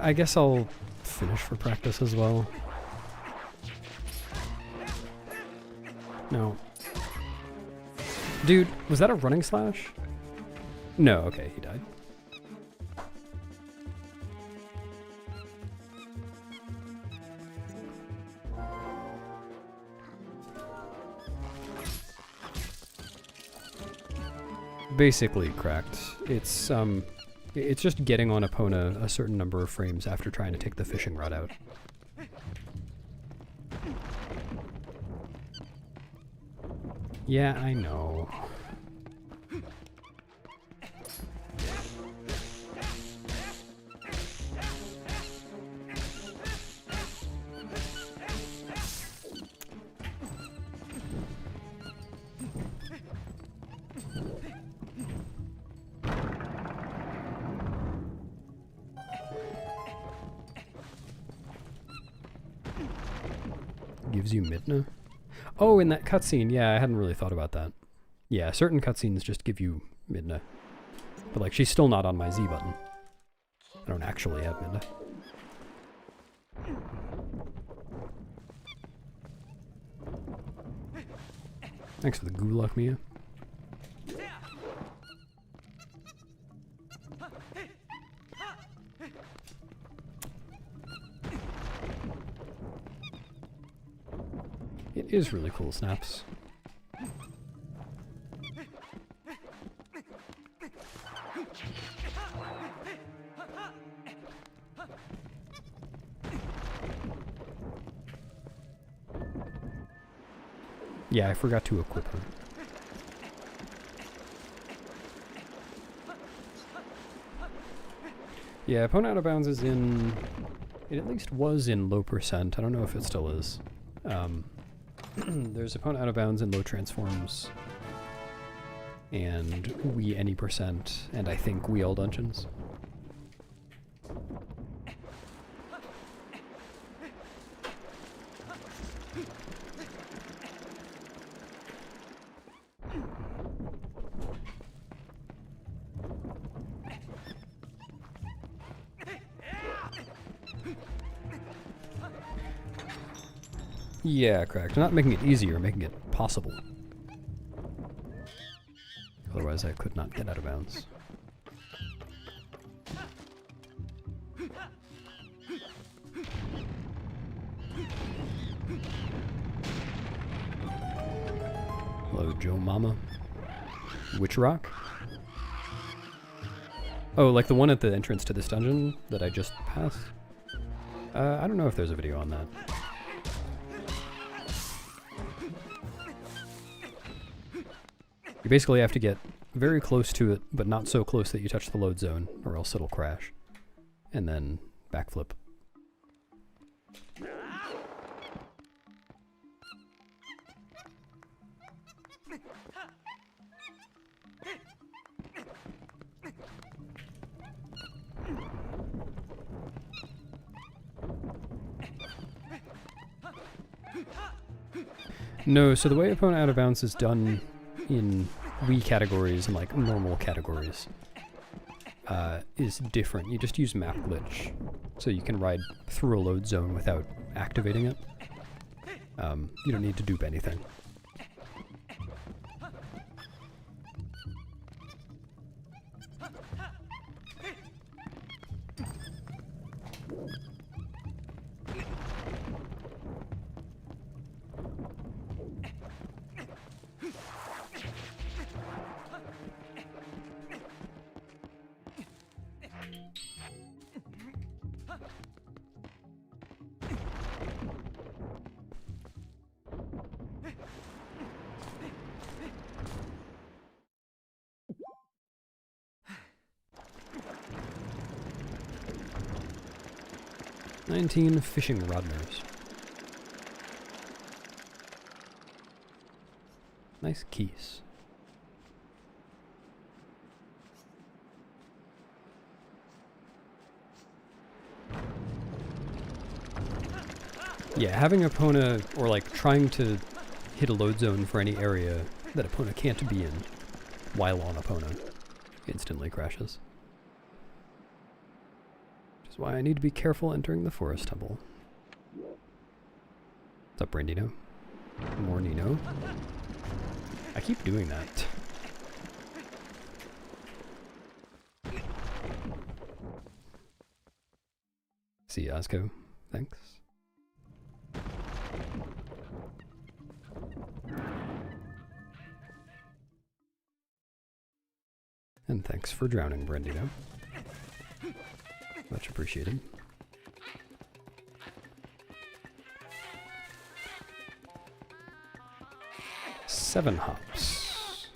Speaker 1: I guess I'll finish for practice as well. No. Dude, was that a running slash? No, okay, he died. Basically cracked. It's just getting on Epona a certain number of frames after trying to take the fishing rod out. Yeah, I know. Gives you Midna? Oh, in that cutscene, yeah, I hadn't really thought about that. Yeah, certain cutscenes just give you Midna. But like, she's still not on my Z button. I don't actually have Midna. Thanks for the gulag, Mia. It is really cool, Snaps. Yeah, I forgot to equip her. Yeah, Epona Out of Bounds is in... It at least was in low percent. I don't know if it still is. There's Epona Out of Bounds in low transforms, and Wii any percent, and I think Wii all dungeons. Yeah, correct. I'm not making it easier, making it possible. Otherwise I could not get out of bounds. Hello, Joe Mama. Witch Rock? Oh, like the one at the entrance to this dungeon that I just passed? I don't know if there's a video on that. You basically have to get very close to it, but not so close that you touch the load zone, or else it'll crash. And then backflip. No, so the way Epona out of bounds is done in Wii categories and like normal categories is different. You just use map glitch, so you can ride through a load zone without activating it. You don't need to dupe anything. Fishing rodners. Nice keys. Yeah, having Epona, or like trying to hit a load zone for any area that Epona can't be in while on Epona instantly crashes. Which is why I need to be careful entering the Forest Temple. What's up, Brandino? More Nino? I keep doing that. See you, Osco. Thanks. And thanks for drowning, Brandino. Much appreciated. Seven hops.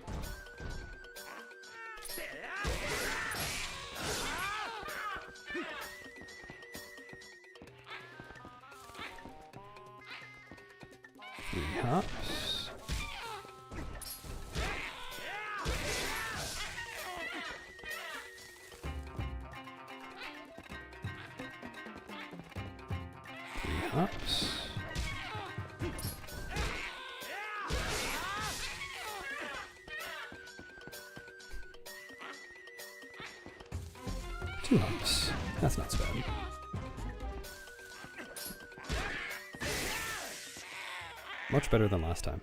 Speaker 1: Three hops. Hops. Two hops. That's not so bad. Much better than last time.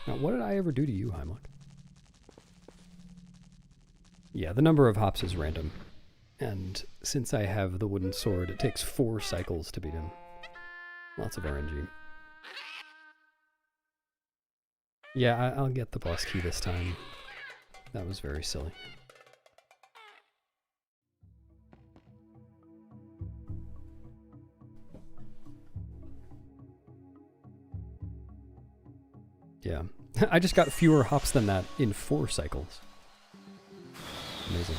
Speaker 1: Now, what did I ever do to you, Heimlich? Yeah, the number of hops is random. And since I have the wooden sword, it takes 4 cycles to beat him. Lots of RNG. Yeah, I'll get the boss key this time. That was very silly. Yeah. I just got fewer hops than that in 4 cycles. Amazing.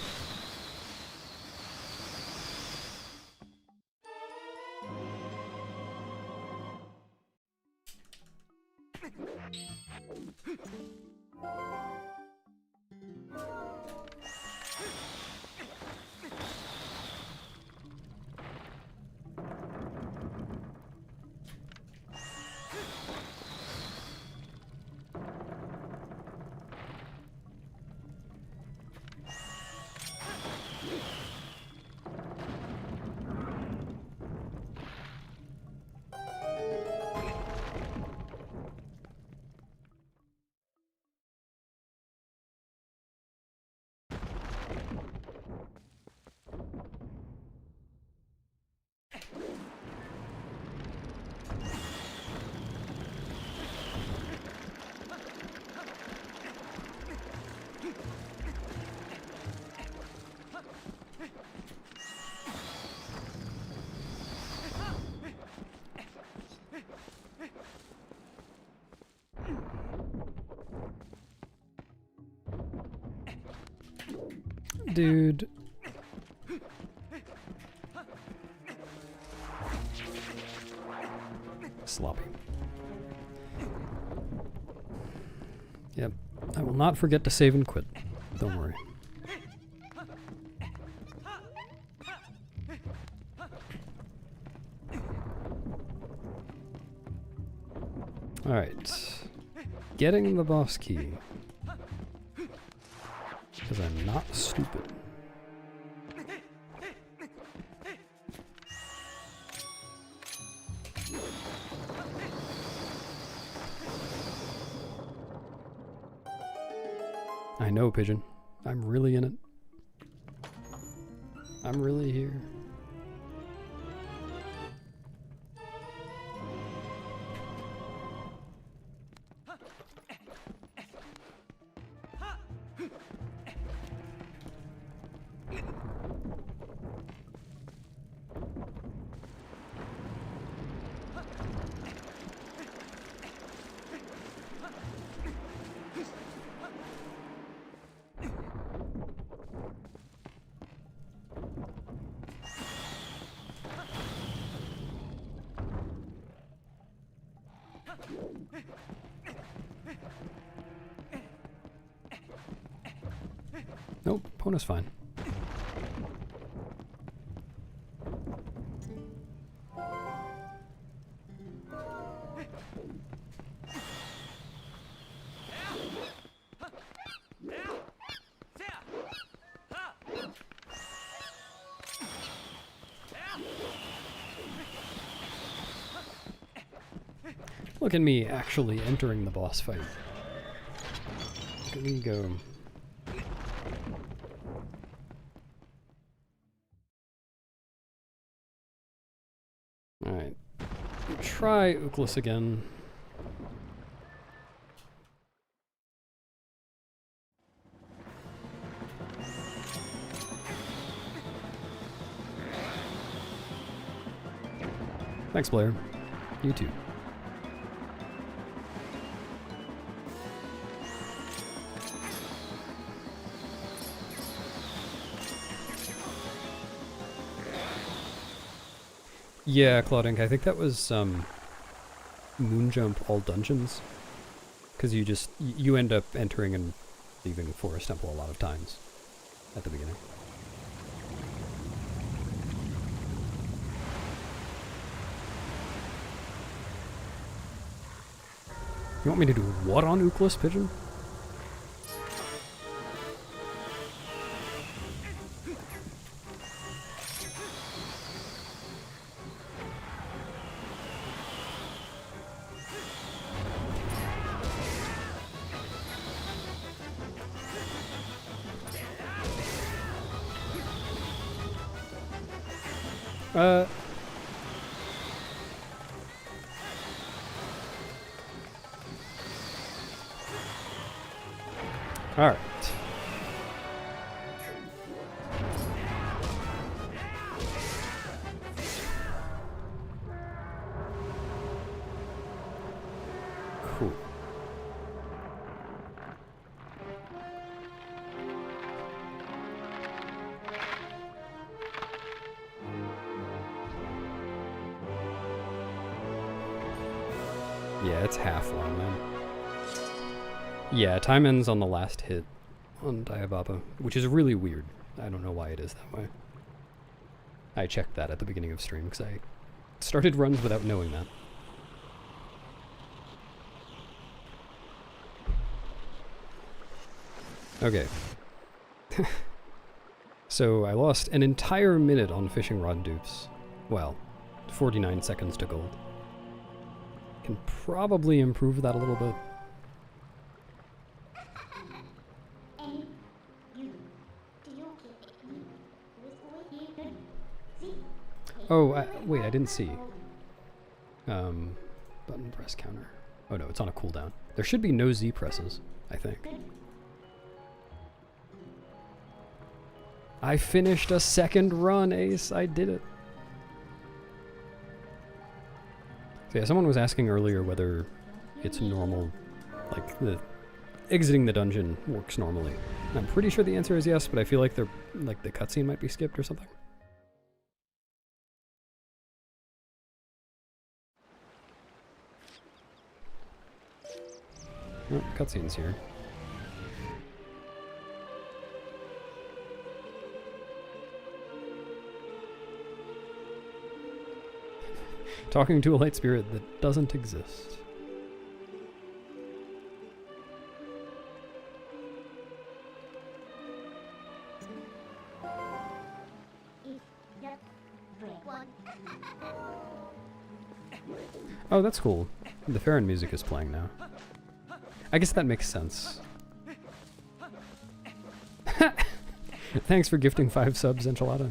Speaker 1: Dude. Sloppy. Yep. I will not forget to save and quit. Don't worry. Alright. Getting the boss key. Because I'm not stupid. I know, Pigeon. I'm really in it. I'm really here. Nope, Epona's fine. Look at me actually entering the boss fight. Look at me go. Alright. Try Ukless again. Thanks, Blair. You too. Yeah, Claudink, I think that was Moonjump all dungeons. Because you end up entering and leaving Forest Temple a lot of times at the beginning. You want me to do what on Ukless, Pigeon? Alright. Cool. Yeah, it's half long, man. Yeah, time ends on the last hit on Diababa, which is really weird. I don't know why it is that way. I checked that at the beginning of stream because I started runs without knowing that. Okay. So I lost an entire minute on fishing rod dupes. Well, 49 seconds to gold. Can probably improve that a little bit. Oh, wait, I didn't see. Button press counter. Oh no, it's on a cooldown. There should be no Z presses, I think. I finished a second run, Ace. I did it. So yeah, someone was asking earlier whether it's normal, like exiting the dungeon works normally. I'm pretty sure the answer is yes, but I feel like the cutscene might be skipped or something. Oh, cutscene's here. Talking to a light spirit that doesn't exist. Oh, that's cool. The Farron music is playing now. I guess that makes sense. Thanks for gifting 5 subs, Enchilada.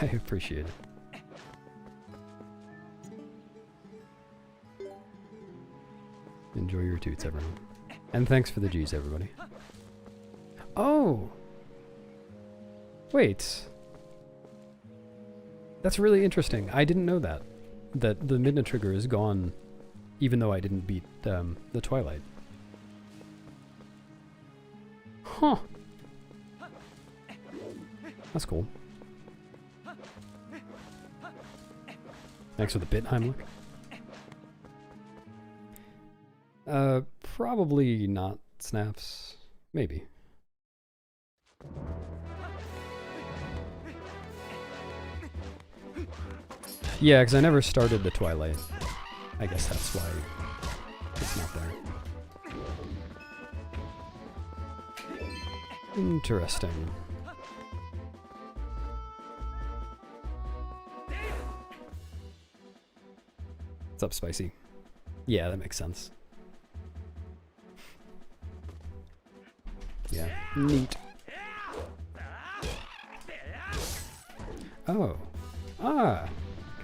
Speaker 1: I appreciate it. Enjoy your toots, everyone. And thanks for the G's, everybody. Oh! Wait. That's really interesting. I didn't know that. That the Midna trigger is gone, even though I didn't beat the Twilight. Huh. That's cool. Thanks for the bit, Heimlich. Probably not snaps. Maybe. Yeah, because I never started the Twilight. I guess that's why it's not there. Interesting. What's up, Spicy? Yeah, that makes sense. Yeah, neat. Oh. Ah!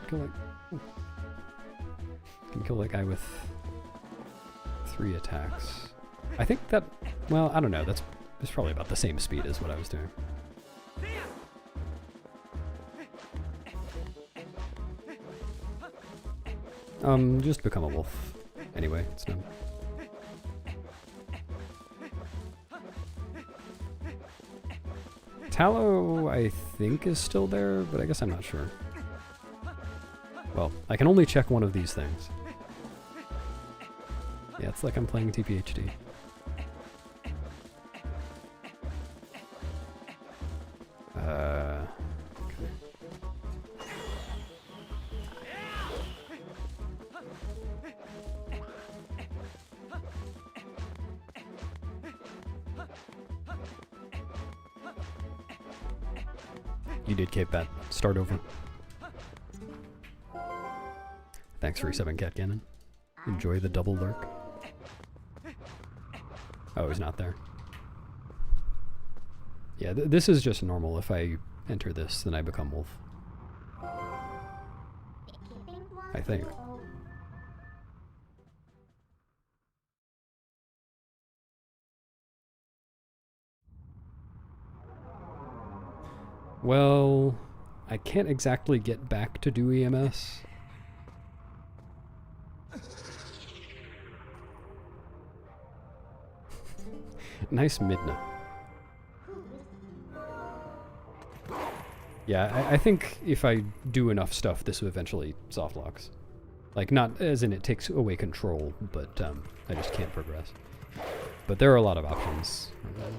Speaker 1: Can kill that guy with 3 attacks. I think that, well, I don't know, that's probably about the same speed as what I was doing. Just become a wolf. Anyway, it's done. Tallow, I think, is still there, but I guess I'm not sure. Well, I can only check one of these things. Yeah, it's like I'm playing TPHD. Okay. You did cape that. Start over. Thanks for resetting Cat Cannon. Enjoy the double lurk. Oh, he's not there. Yeah, this is just normal. If I enter this, then I become wolf. I think. Well, I can't exactly get back to do EMS. Nice Midna. Yeah, I think if I do enough stuff, this will eventually soft locks. Like, not as in it takes away control, but I just can't progress. But there are a lot of options. I wanna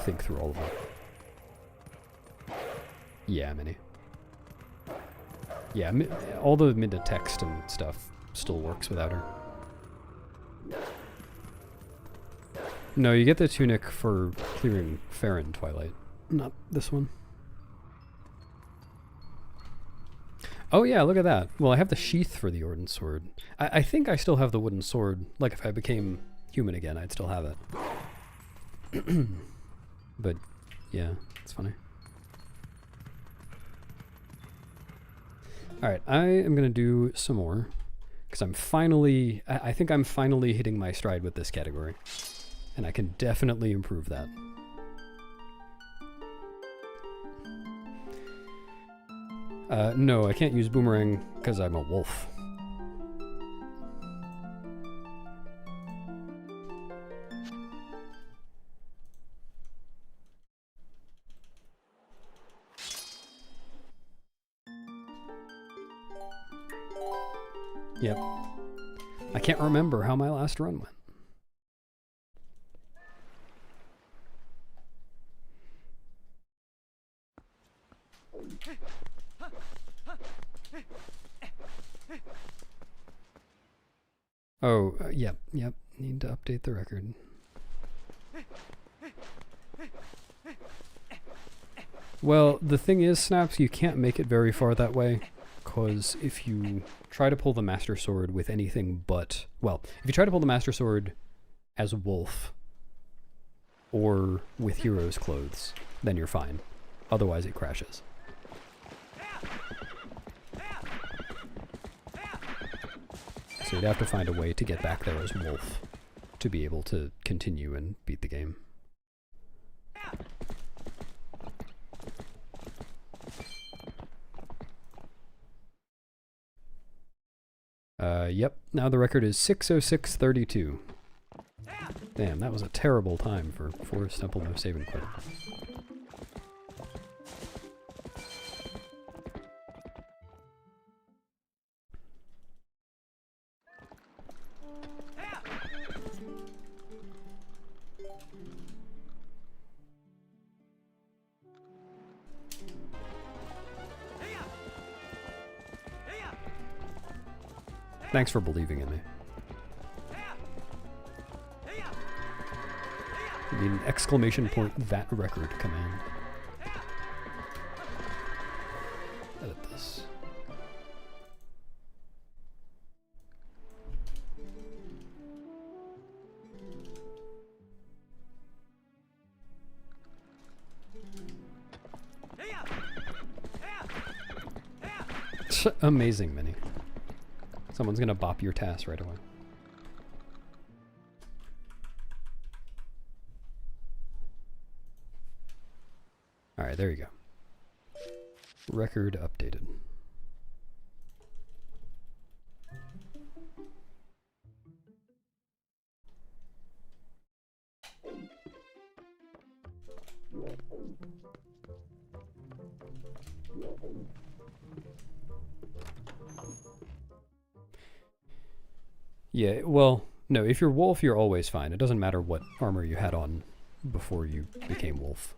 Speaker 1: think through all of them. Yeah, many. Yeah, all the Midna text and stuff still works without her. No, you get the tunic for clearing Farron Twilight. Not this one. Oh yeah, look at that. Well, I have the sheath for the Orden sword. I think I still have the wooden sword. Like, if I became human again, I'd still have it. But, yeah, it's funny. Alright, I am going to do some more. Because I'm finally... I think I'm finally hitting my stride with this category. And I can definitely improve that. No, I can't use boomerang because I'm a wolf. Yep. I can't remember how my last run went. Oh, yep. Need to update the record. Well, the thing is, Snaps, you can't make it very far that way, because if you try to pull the Master Sword with anything but... Well, if you try to pull the Master Sword as Wolf, or with Hero's Clothes, then you're fine. Otherwise, it crashes. So you'd have to find a way to get back there as Wolf to be able to continue and beat the game. Yep, now the record is 6:06:32. Damn, that was a terrible time for Forest Temple no save and quit. Thanks for believing in me. You need an exclamation point that record command. Edit this. Amazing, Minnie. Someone's gonna bop your task right away. Alright, there you go. Record updated. Yeah, well, no, if you're Wolf, you're always fine. It doesn't matter what armor you had on before you became Wolf.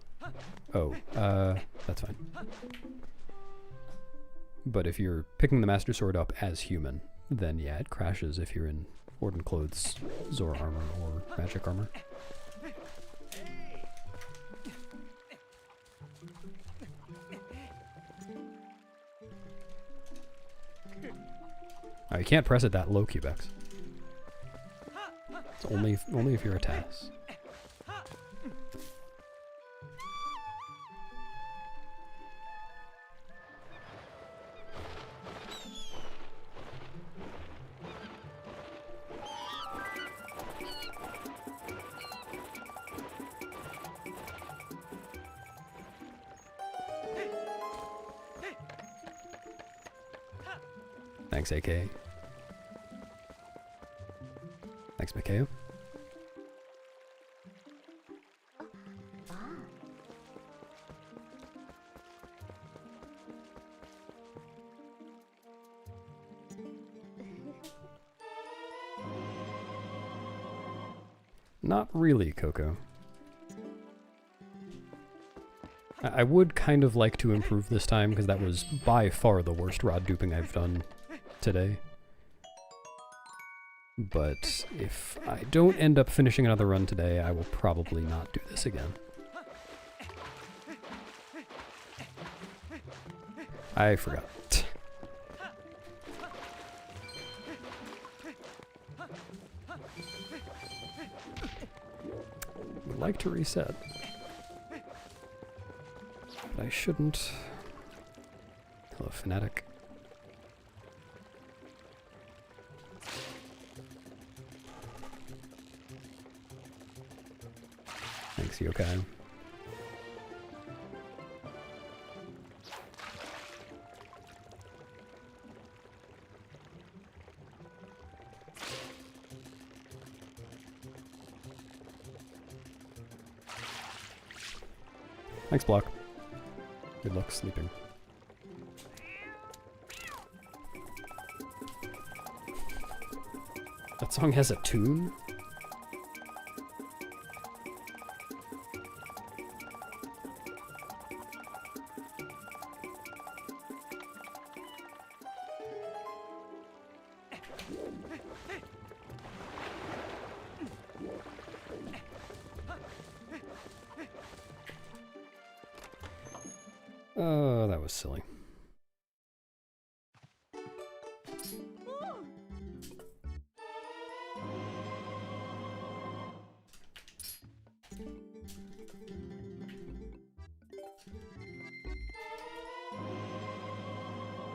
Speaker 1: Oh, that's fine. But if you're picking the Master Sword up as human, then yeah, it crashes if you're in Warden Clothes, Zora armor, or magic armor. Oh, you can't press it that low, Cubex. It's only if you're a Tass. Thanks, AK. Thanks, Mikhail. Not really, Coco. I would kind of like to improve this time, because that was by far the worst rod duping I've done today. But if I don't end up finishing another run today, I will probably not do this again. I forgot. Would like to reset. But I shouldn't. Hello, Fnatic. Thanks, Yokai. Thanks, Block. Good luck sleeping. That song has a tune? Oh, that was silly.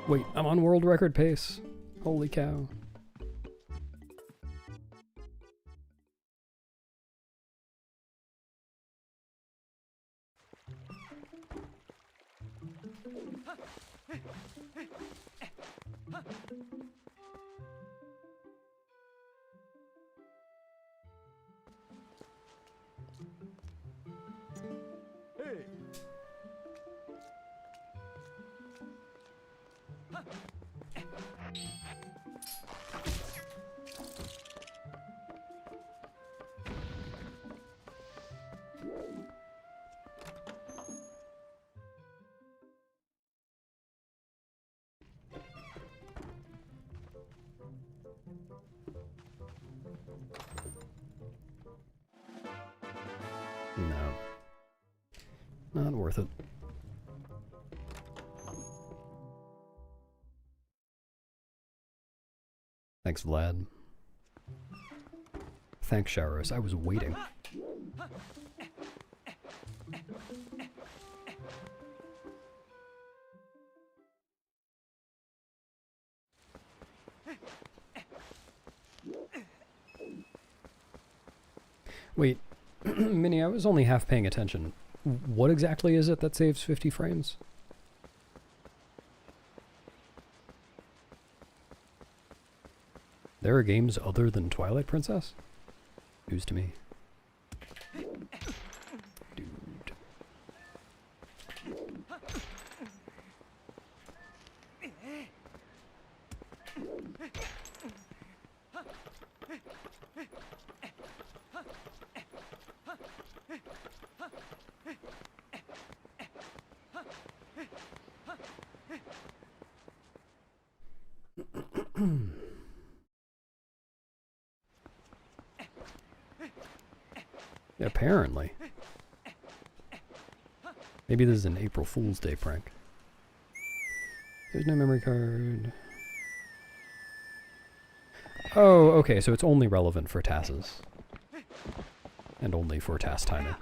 Speaker 1: Wait, I'm on world record pace. Holy cow. No. Not worth it. Thanks, Vlad. Thanks, Sharos. I was waiting. Wait, Minnie, I was only half paying attention. What exactly is it that saves 50 frames? There are games other than Twilight Princess? News to me. Dude. Apparently. Maybe this is an April Fool's Day prank. There's no memory card. Oh, okay, so it's only relevant for TASes. And only for TAS timing.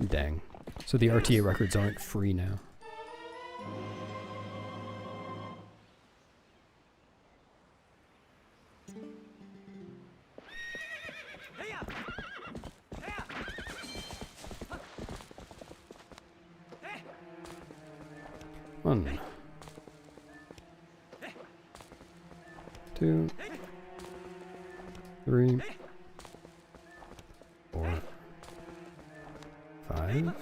Speaker 1: Dang. So the RTA records aren't free now. One. 2. 3. 4. 5.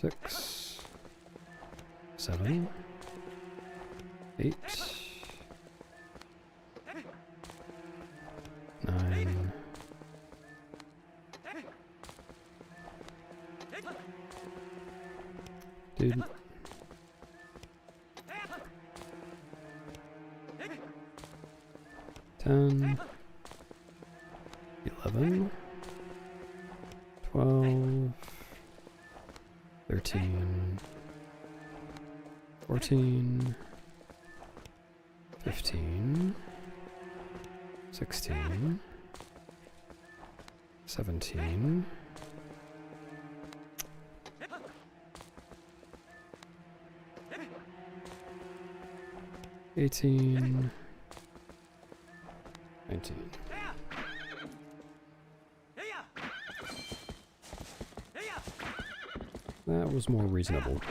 Speaker 1: 6. 7. 8. 9. 10. 10, 11, 12, 13, 14, 15, 16, 17, 18, 19. That was more reasonable.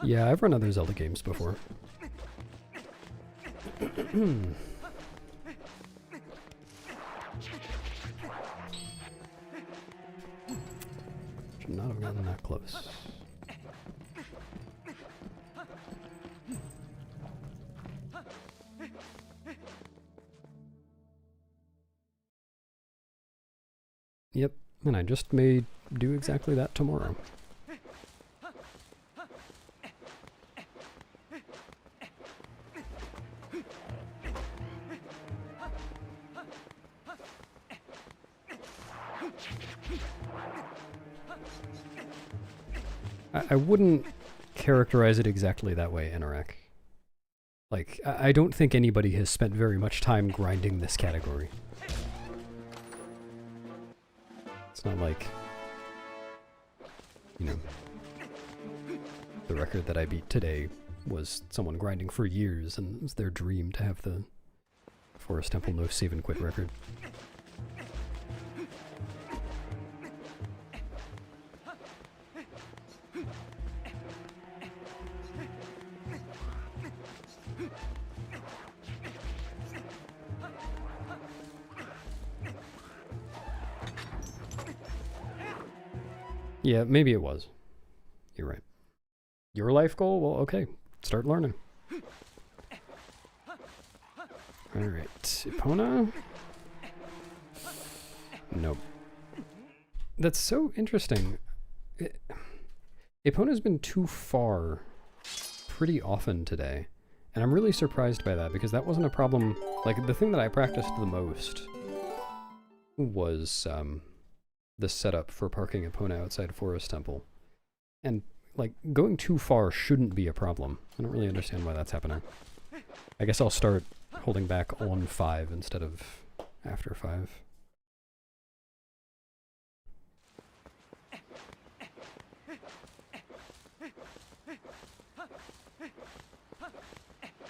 Speaker 1: Yeah, I've run other Zelda games before. Should not have gotten that close. Yep, and I just may do exactly that tomorrow. I wouldn't characterize it exactly that way, Anorak. Like, I don't think anybody has spent very much time grinding this category. It's not like, you know, the record that I beat today was someone grinding for years and it was their dream to have the Forest Temple no save and quit record. Yeah, maybe it was. You're right. Your life goal? Well, okay. Start learning. Alright. Epona? Nope. That's so interesting. Epona's been too far pretty often today. And I'm really surprised by that because that wasn't a problem. Like, the thing that I practiced the most was the setup for parking Epona outside Forest Temple. And, like, going too far shouldn't be a problem. I don't really understand why that's happening. I guess I'll start holding back on 5 instead of after 5.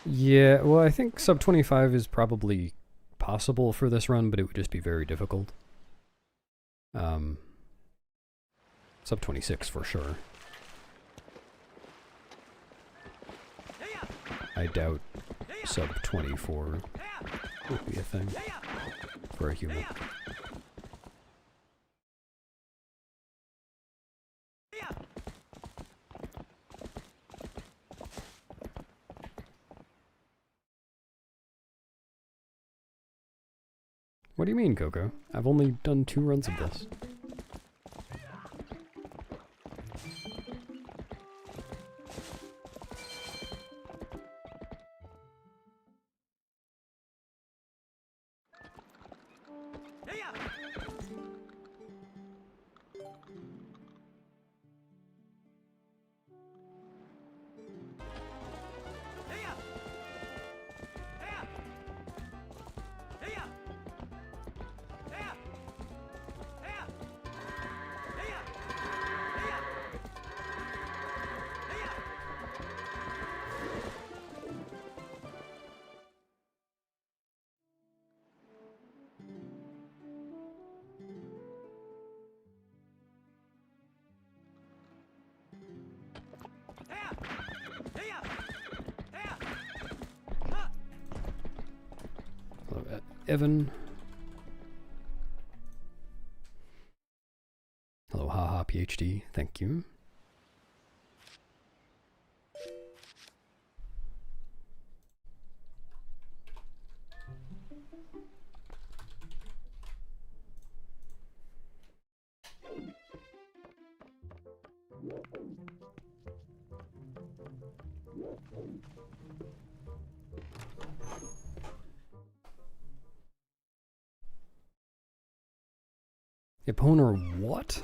Speaker 1: Yeah, well, I think sub 25 is probably possible for this run, but it would just be very difficult. Sub 26 for sure. I doubt sub 24 would be a thing for a human. What do you mean, Coco? I've only done 2 runs of this. Hello, Evan. Hello, haha, PhD. Thank you. Epona what?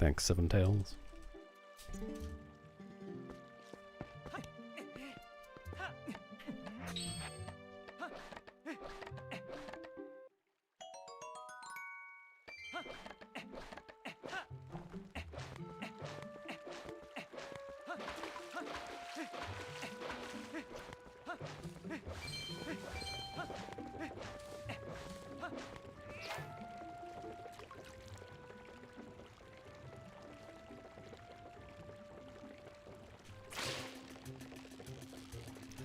Speaker 1: Thanks, Seven Tails.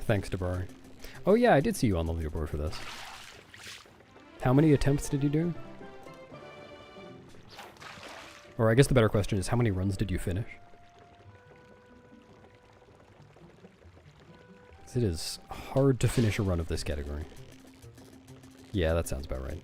Speaker 1: Thanks, Dabari. Oh yeah, I did see you on the leaderboard for this. How many attempts did you do? Or I guess the better question is, how many runs did you finish? 'Cause it is hard to finish a run of this category. Yeah, that sounds about right.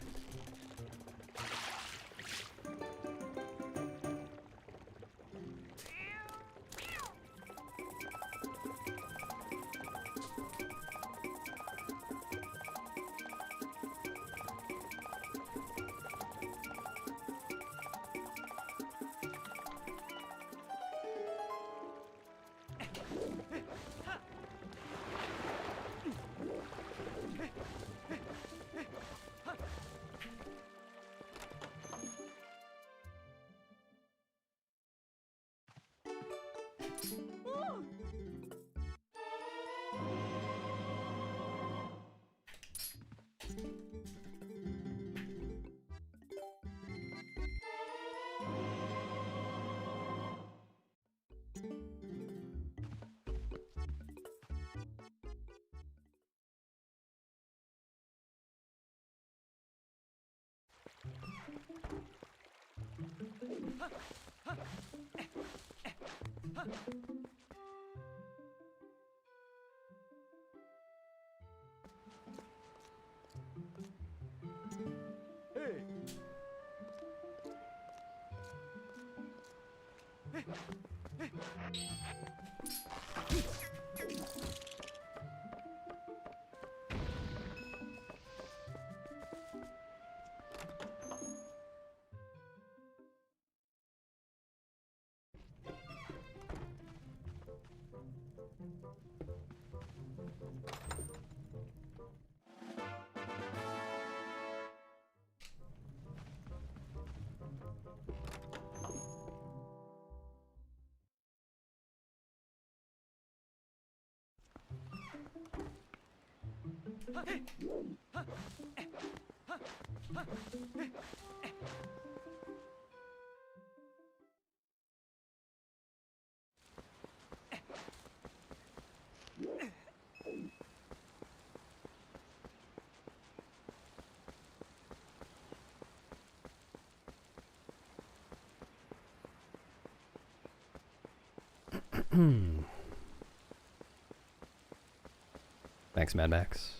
Speaker 1: Thanks, Mad Max.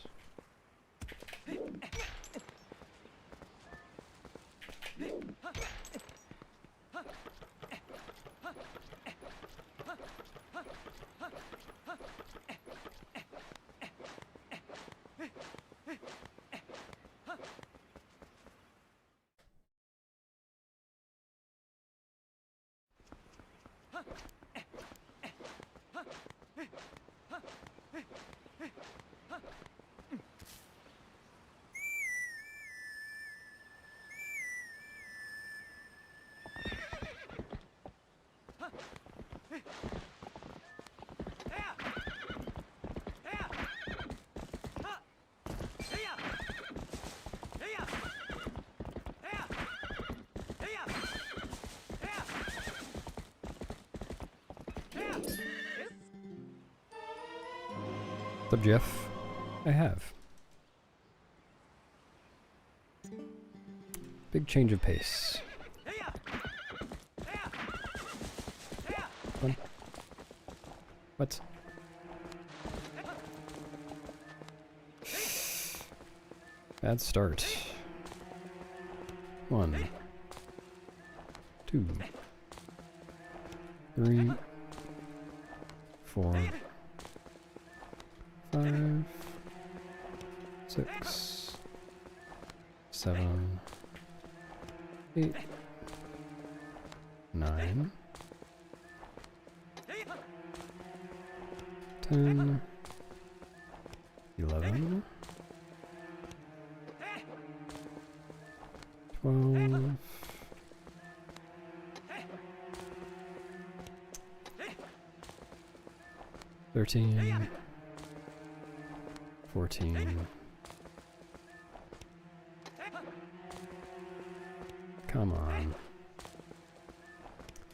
Speaker 1: What's up, Jeff? I have. Big change of pace. One. What? Bad start. 1, 2, 3, 4, 5, 6, 7, 8, 9, 10, 11, 12, 13, 14. Come on.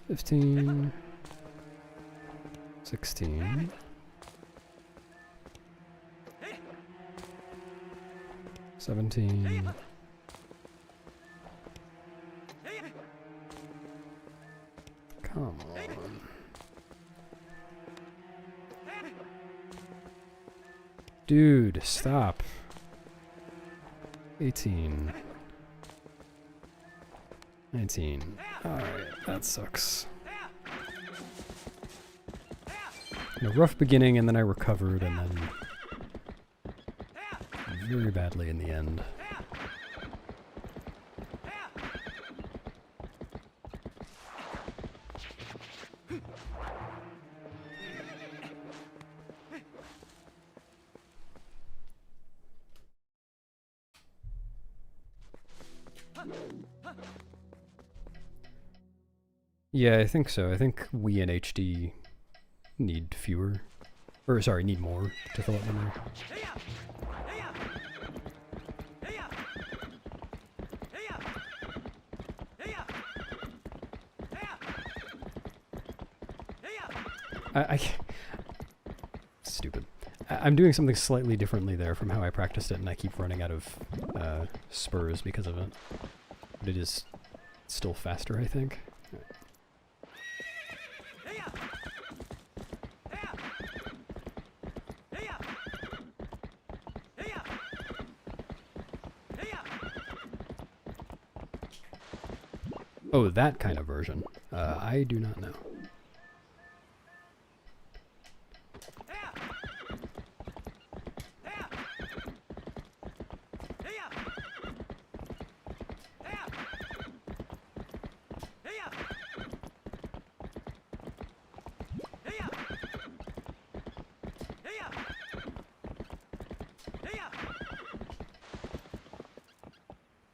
Speaker 1: 15, 16, 17, come on. Dude, stop. 18. 19. Alright, that sucks. A rough beginning, and then I recovered, and then very badly in the end. Yeah, I think so. I think we in HD need fewer, or sorry, need more to fill up memory. Stupid. I'm doing something slightly differently there from how I practiced it, and I keep running out of spurs because of it. But it is still faster, I think. Oh, that kind of version. I do not know.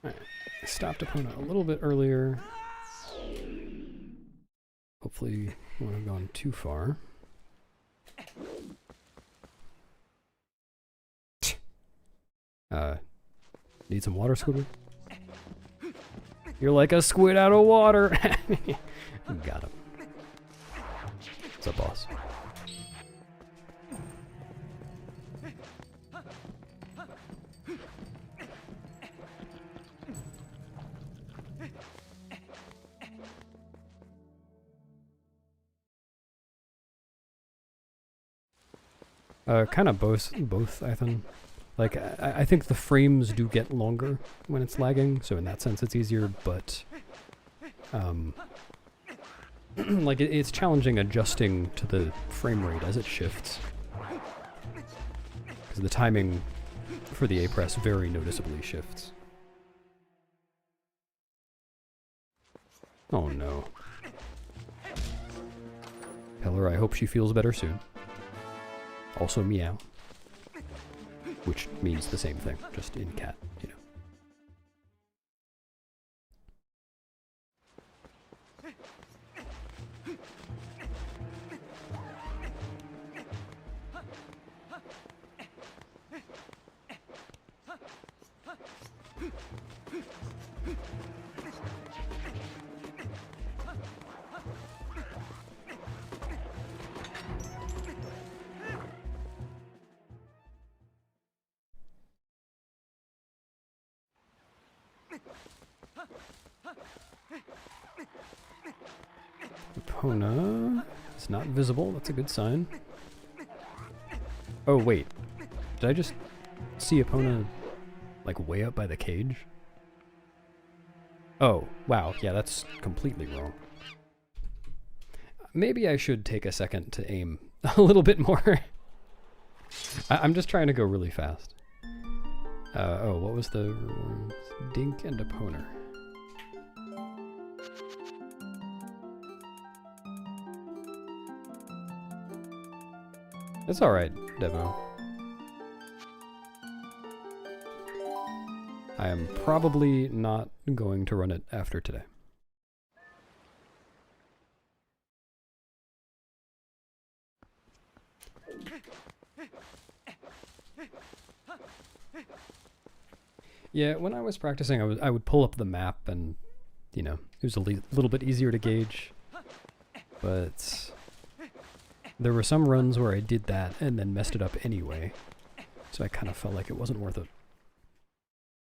Speaker 1: Alright, I stopped Epona a little bit earlier. Hopefully we won't have gone too far. Need some water, Squidward? You're like a squid out of water! Got him. What's up, boss? Kind of both, I think. Like, I think the frames do get longer when it's lagging, so in that sense it's easier, but, like, it's challenging adjusting to the frame rate as it shifts. Because the timing for the A-press very noticeably shifts. Oh no. Tell her I hope she feels better soon. Also meow. Which means the same thing, just in cat, you know. Epona is not visible, that's a good sign. Oh wait, did I just see Epona like way up by the cage? Oh, wow, yeah, that's completely wrong. Maybe I should take a second to aim a little bit more. I'm just trying to go really fast. Oh, what was the rewards? Dink and Epona. It's alright, Devo. I am probably not going to run it after today. Yeah, when I was practicing, I would pull up the map and, you know, it was a little bit easier to gauge. But there were some runs where I did that and then messed it up anyway. So I kind of felt like it wasn't worth it.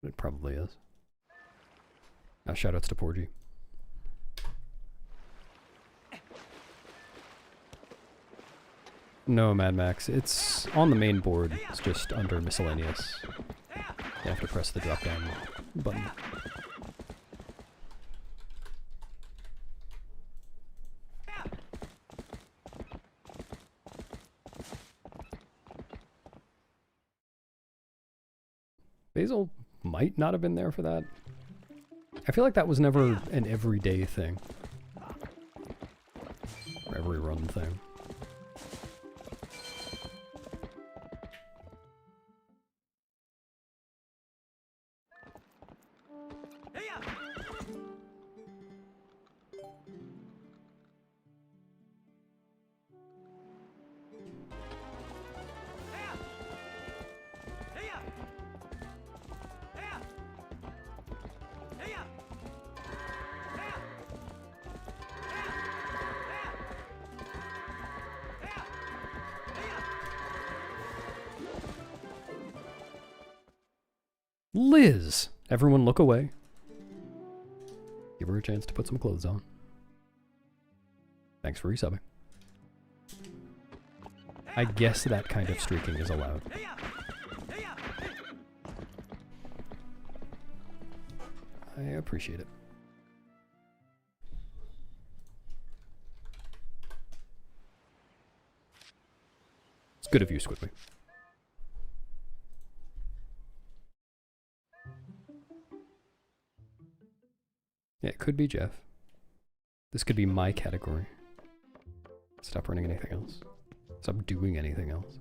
Speaker 1: It probably is. Shoutouts to Porgy. No, Mad Max. It's on the main board. It's just under miscellaneous. You have to press the drop down button. Basil might not have been there for that. I feel like that was never an everyday thing. Or every run thing. Liz! Everyone look away. Give her a chance to put some clothes on. Thanks for resubbing. I guess that kind of streaking is allowed. I appreciate it. It's good of you, Squidly. Yeah, it could be Jeff. This could be my category. Stop running anything else. Stop doing anything else.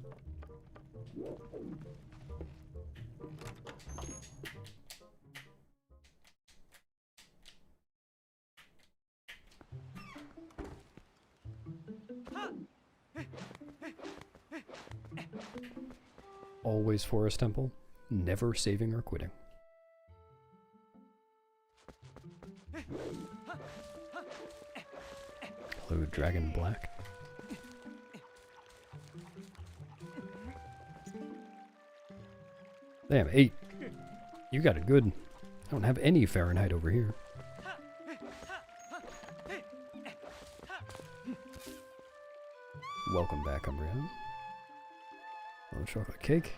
Speaker 1: Always Forest Temple, never saving or quitting. Hello, Dragon Black. Damn, 8. You got it good. I don't have any Fahrenheit over here. Welcome back, Umbria. Hello, chocolate cake.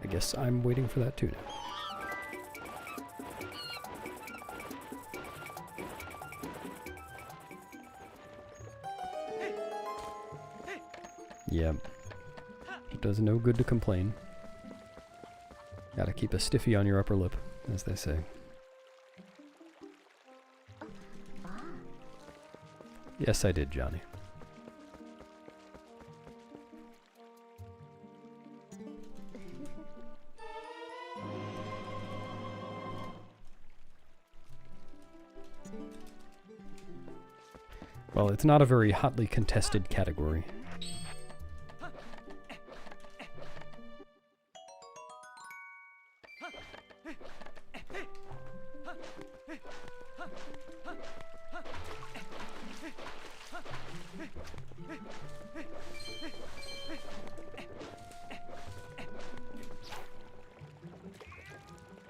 Speaker 1: I guess I'm waiting for that too now. Yep. It does no good to complain. Gotta keep a stiffy on your upper lip, as they say. Yes, I did, Johnny. Well, it's not a very hotly contested category.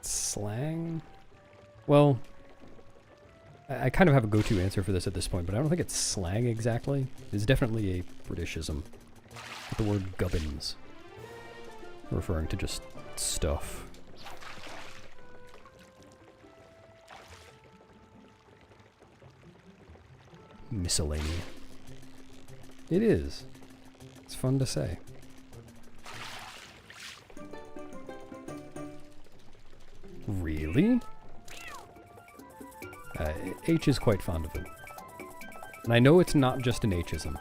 Speaker 1: Slang? Well, I kind of have a go-to answer for this at this point, but I don't think it's slang exactly. It's definitely a Britishism. The word gubbins, referring to just stuff. Miscellany. It is. It's fun to say. Really? H is quite fond of it. And I know it's not just an H-ism.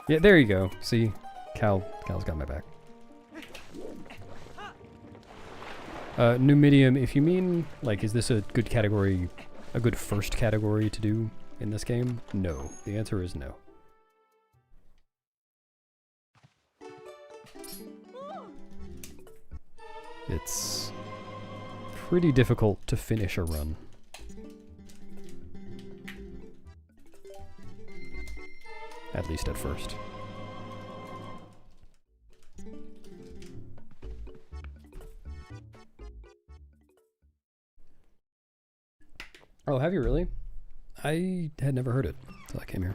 Speaker 1: Yeah, there you go. See? Cal's got my back. Numidium, if you mean, like, is this a good category, a good first category to do in this game? No. The answer is no. It's pretty difficult to finish a run. At least at first. Oh, have you really? I had never heard it until I came here.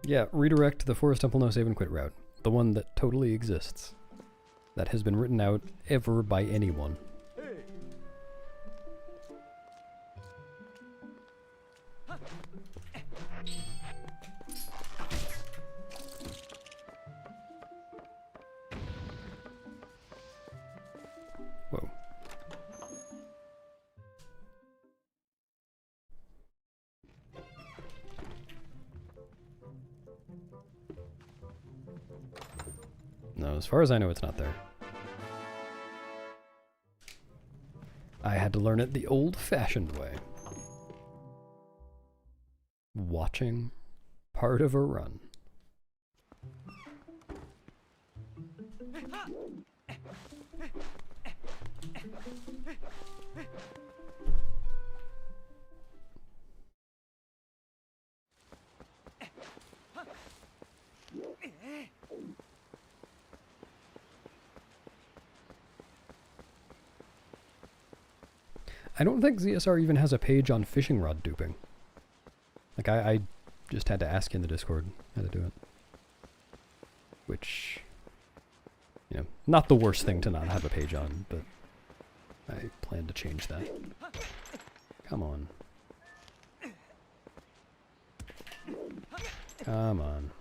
Speaker 1: Yeah, redirect the Forest Temple no save and quit route. The one that totally exists. That has been written out ever by anyone. Whoa. No, as far as I know, it's not there. I had to learn it the old-fashioned way. Watching part of a run. I don't think ZSR even has a page on fishing rod duping. Like, I just had to ask in the Discord how to do it. Which, you know, not the worst thing to not have a page on, but I plan to change that. Come on. Come on.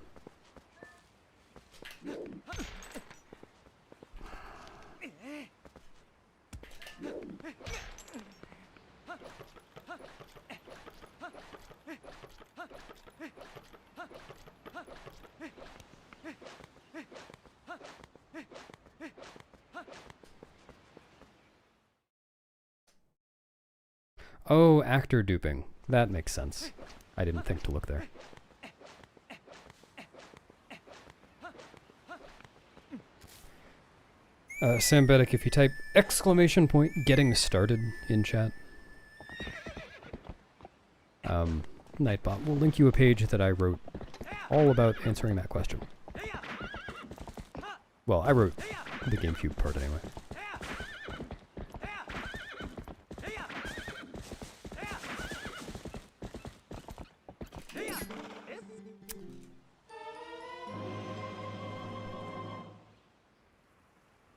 Speaker 1: Oh, actor duping. That makes sense. I didn't think to look there. Sam Beddick, if you type exclamation point getting started in chat, Nightbot will link you a page that I wrote all about answering that question. Well, I wrote the GameCube part anyway.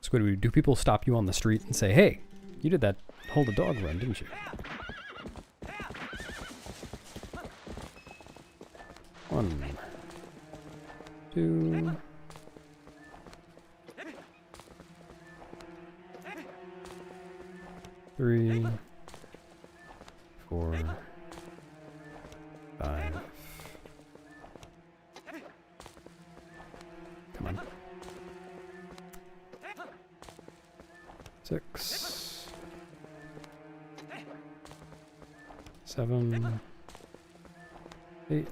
Speaker 1: Squidward, do people stop you on the street and say, hey, you did that hold a dog run, didn't you? One, two, three, 4, 5. Come on. 6, 7, 8,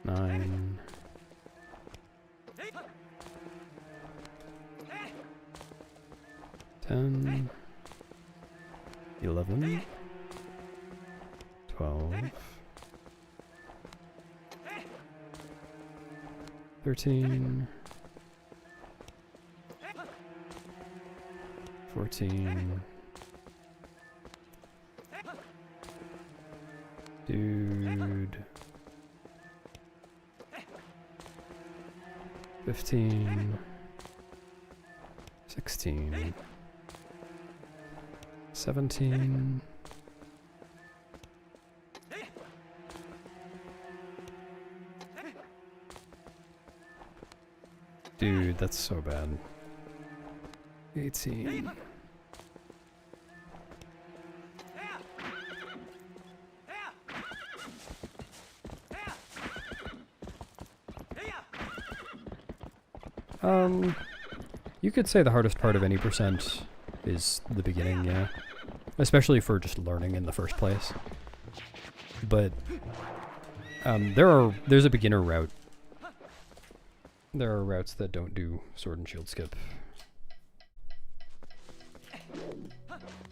Speaker 1: 9, 10, 11, 12, 13, 14, dude, 15, 16, 17, 18, Dude, that's so bad. 18. You could say the hardest part of any percent is the beginning, yeah. Especially for just learning in the first place. But there's a beginner route. There are routes that don't do sword and shield skip.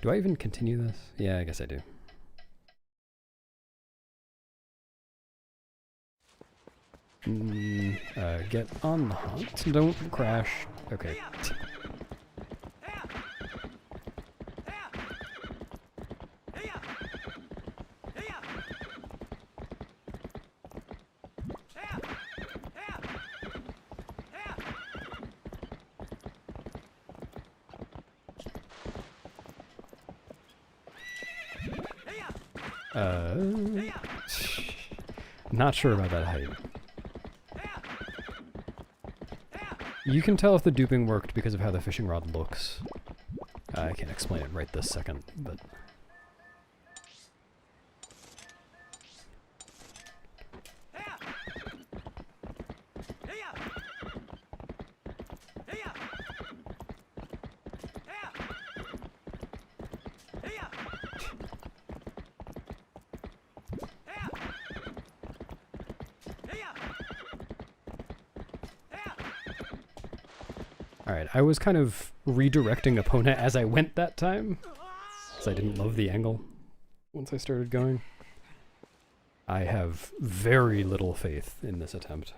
Speaker 1: Do I even continue this? Yeah, I guess I do. Get on the hunt. Don't crash. Okay. Not sure about that height. You can tell if the duping worked because of how the fishing rod looks. I can't explain it right this second, but... Alright, I was kind of redirecting Epona as I went that time, because I didn't love the angle once I started going. I have very little faith in this attempt.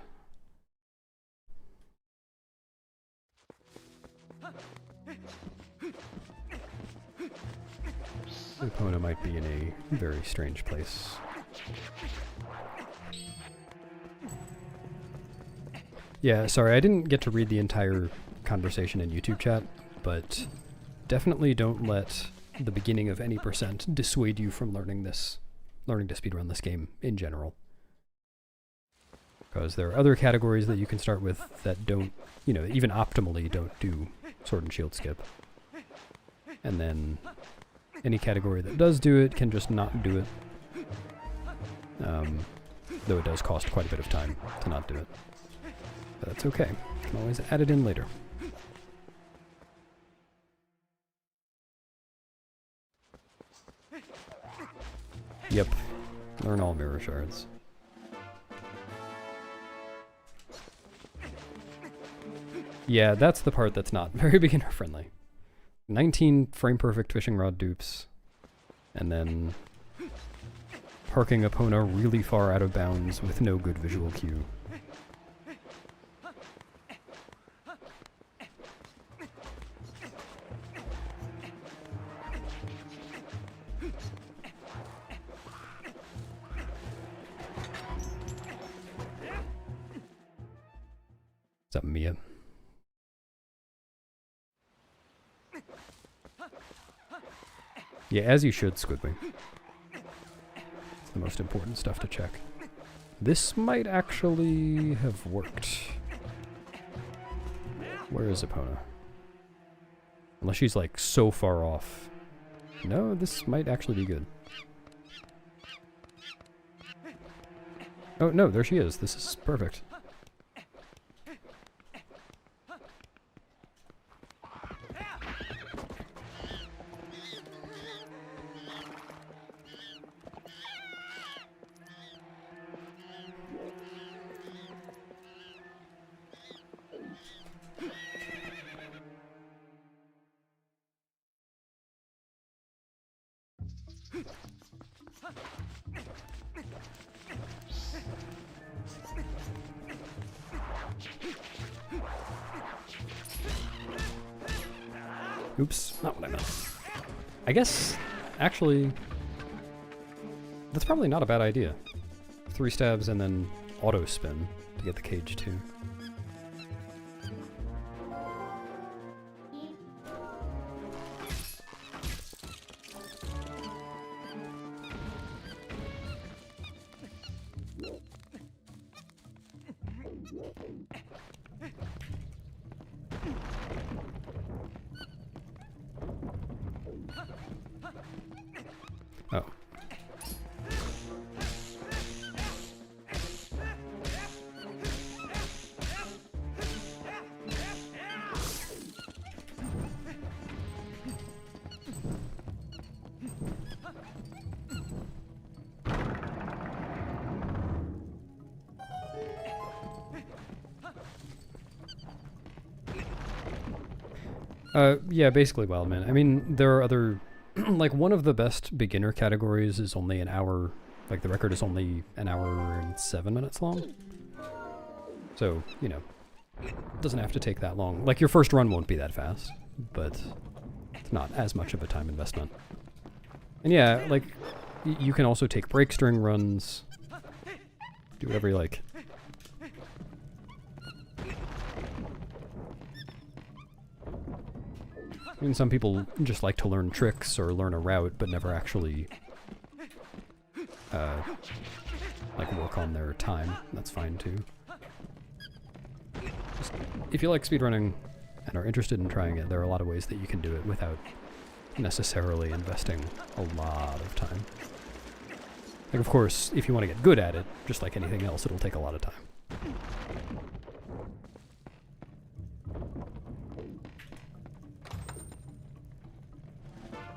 Speaker 1: Epona might be in a very strange place. Yeah, sorry, I didn't get to read the entire conversation in YouTube chat, but definitely don't let the beginning of any percent dissuade you from learning to speedrun this game in general. Because there are other categories that you can start with that don't, you know, even optimally don't do sword and shield skip. And then any category that does do it can just not do it. Though it does cost quite a bit of time to not do it. But that's okay. You can always add it in later. Yep. Learn all mirror shards. Yeah, that's the part that's not very beginner friendly. 19 frame perfect fishing rod dupes, and then parking Epona really far out of bounds with no good visual cue. What's up, Mia? Yeah, as you should, Squidward. It's the most important stuff to check. This might actually have worked. Where is Epona? Unless she's like so far off. No, this might actually be good. Oh no, there she is. This is perfect. Oops, not what I meant. I guess, actually, that's probably not a bad idea. 3 stabs and then auto spin to get the cage too. Yeah, basically Wildman. I mean, there are other... like, one of the best beginner categories is only an hour... Like, the record is only an hour and 7 minutes long. So, you know, it doesn't have to take that long. Like, your first run won't be that fast, but it's not as much of a time investment. And yeah, like, you can also take breaks during runs. Do whatever you like. I mean, some people just like to learn tricks or learn a route, but never actually, like, work on their time. That's fine, too. Just, if you like speedrunning and are interested in trying it, there are a lot of ways that you can do it without necessarily investing a lot of time. Like, of course, if you want to get good at it, just like anything else, it'll take a lot of time.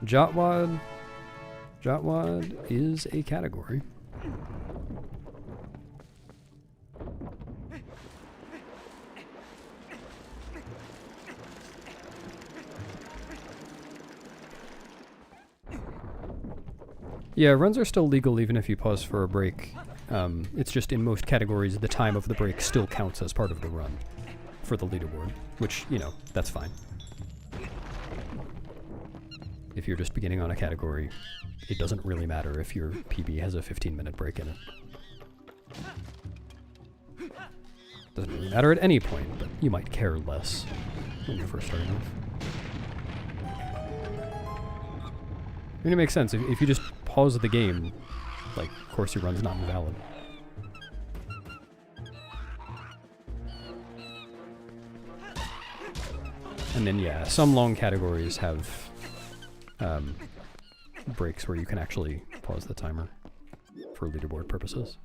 Speaker 1: Jotwad. Jotwad is a category. Yeah, runs are still legal even if you pause for a break. It's just in most categories, the time of the break still counts as part of the run for the leaderboard, which, you know, that's fine. If you're just beginning on a category, it doesn't really matter if your PB has a 15-minute break in it. Doesn't really matter at any point, but you might care less when you're first starting off. I mean, it makes sense. If you just pause the game, like, of course your run's not invalid. And then, yeah, some long categories have breaks where you can actually pause the timer for leaderboard purposes.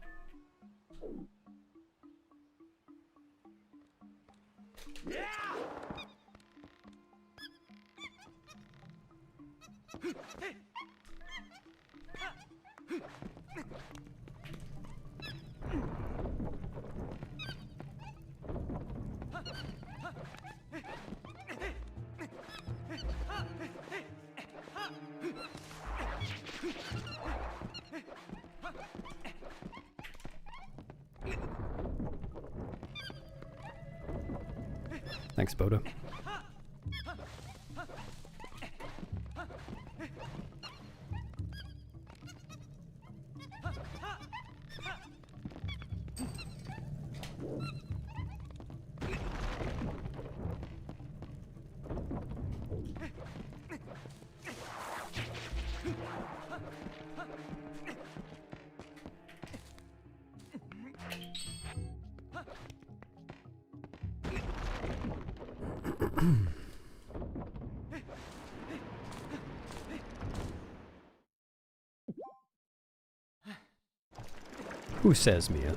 Speaker 1: Thanks, Boda. Who says, Mia?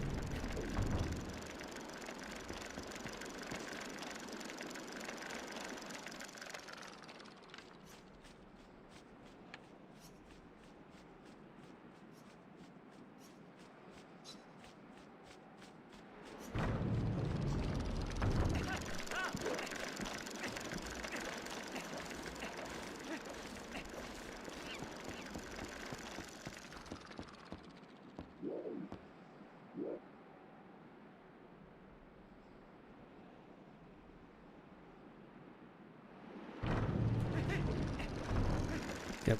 Speaker 1: Yep.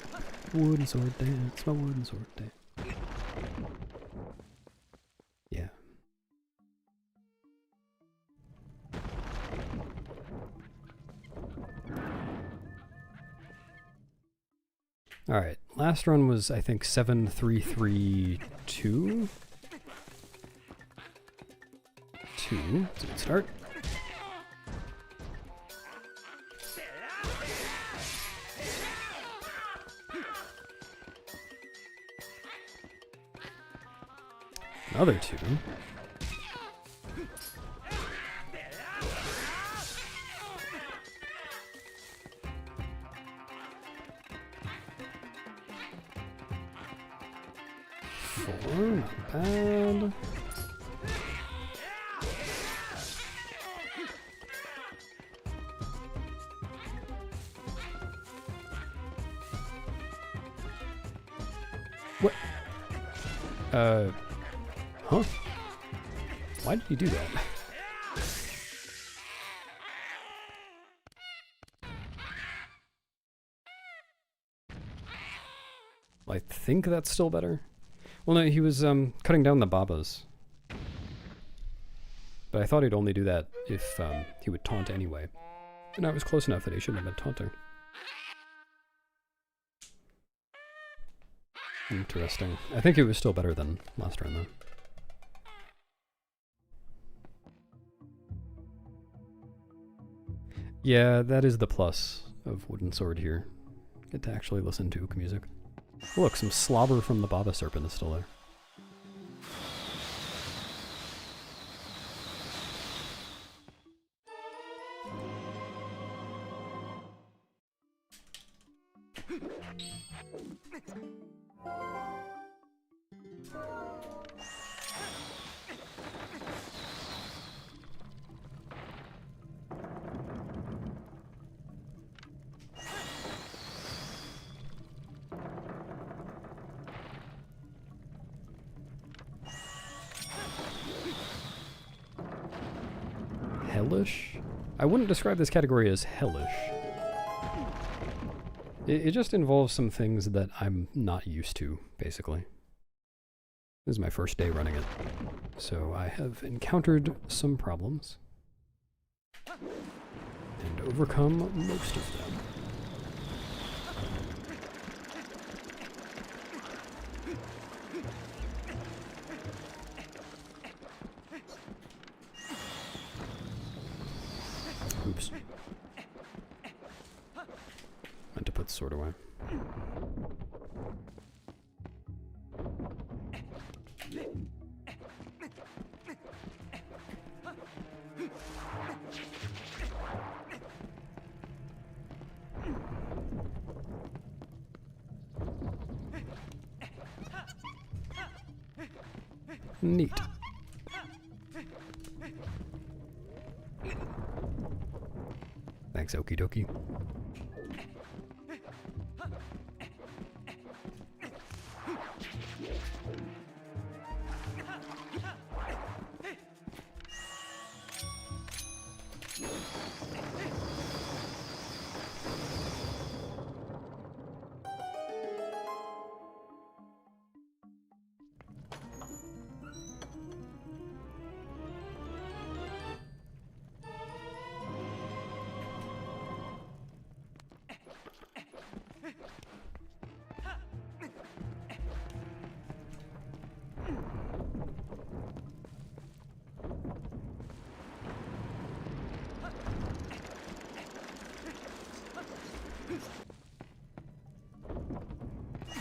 Speaker 1: Wooden sword dance, my wooden sword dance. Yeah. Alright, last run was, I think, 7332? 2. That's a good start. Another 2. Four, not bad. Huh? Why did he do that? I think that's still better. Well, no, he was cutting down the babas. But I thought he'd only do that if he would taunt anyway. And I was close enough that he shouldn't have been taunting. Interesting. I think it was still better than last round, though. Yeah, that is the plus of Wooden Sword here. Get to actually listen to uke music. Look, some slobber from the Baba Serpent is still there. Hellish? I wouldn't describe this category as hellish. It just involves some things that I'm not used to, basically. This is my first day running it, so I have encountered some problems and overcome most of them. Oops. Meant to put the sword away. Neat. Thanks, okie dokie.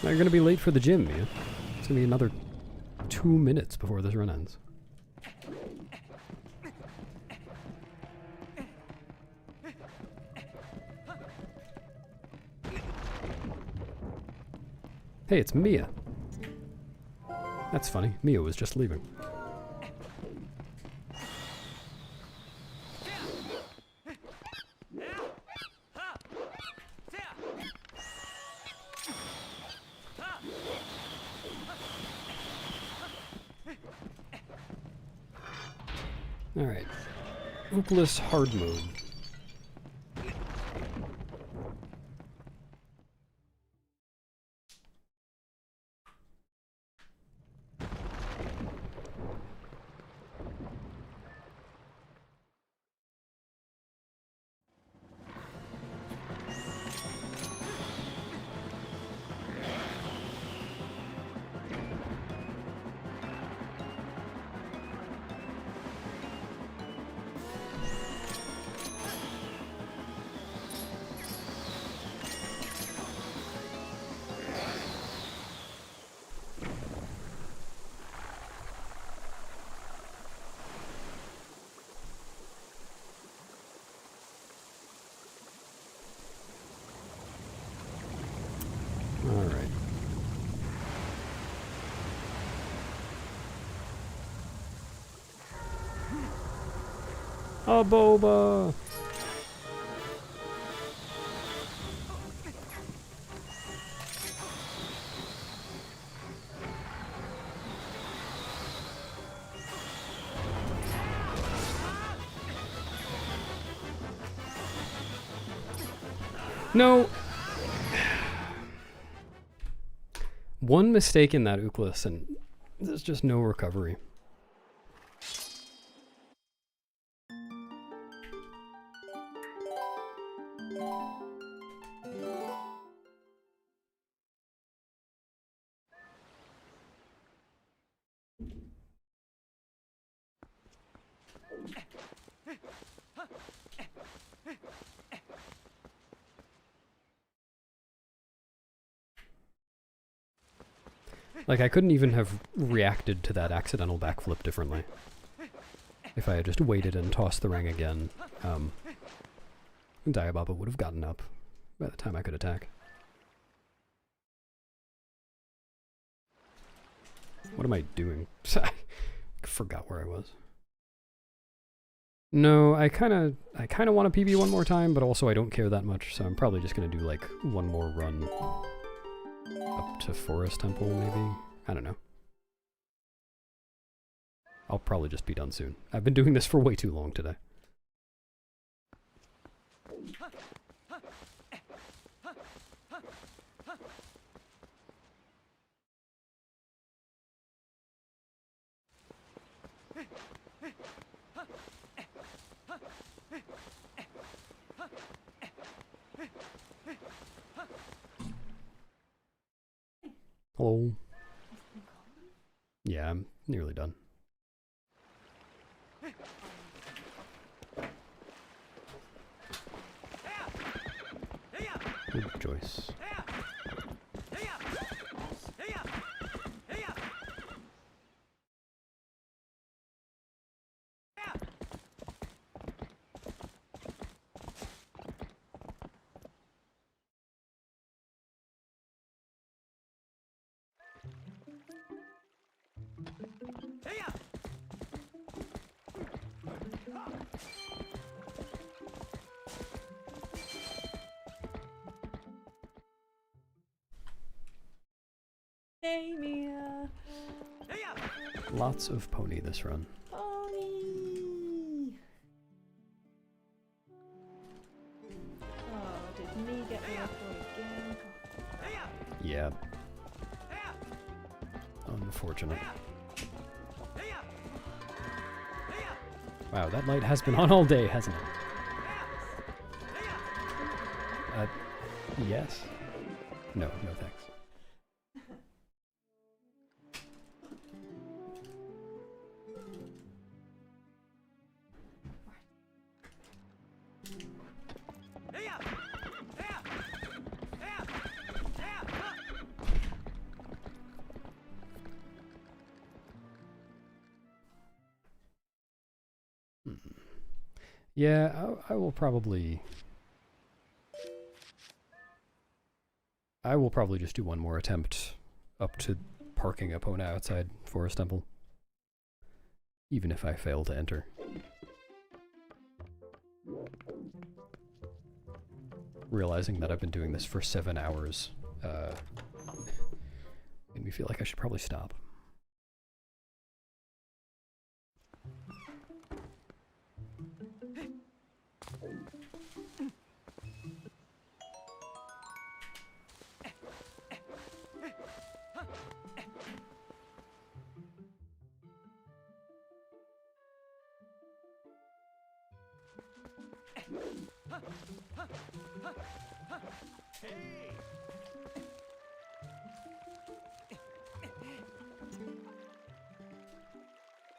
Speaker 1: Now you're gonna be late for the gym, man. It's gonna be another 2 minutes before this run ends. Hey, it's Mia. That's funny. Mia was just leaving. Alright. Ukeless hard mode. Alright. A boba! No! One mistake in that Uklis and there's just no recovery. Like, I couldn't even have reacted to that accidental backflip differently. If I had just waited and tossed the ring again, Diababa would have gotten up by the time I could attack. What am I doing? I forgot where I was. No, I kinda want to PB one more time, but also I don't care that much, so I'm probably just gonna do like one more run up to Forest Temple, maybe? I don't know. I'll probably just be done soon. I've been doing this for way too long today. Hello. Yeah, I'm nearly done. Good choice.
Speaker 2: Hey, Mia.
Speaker 1: Lots of pony this run.
Speaker 2: Pony. Oh, did me get the record again?
Speaker 1: Yeah. Unfortunate. Wow, that light has been on all day, hasn't it? Yes? No, no thanks. Yeah, I will probably just do one more attempt up to parking Epona outside Forest Temple. Even if I fail to enter. Realizing that I've been doing this for 7 hours, made me feel like I should probably stop.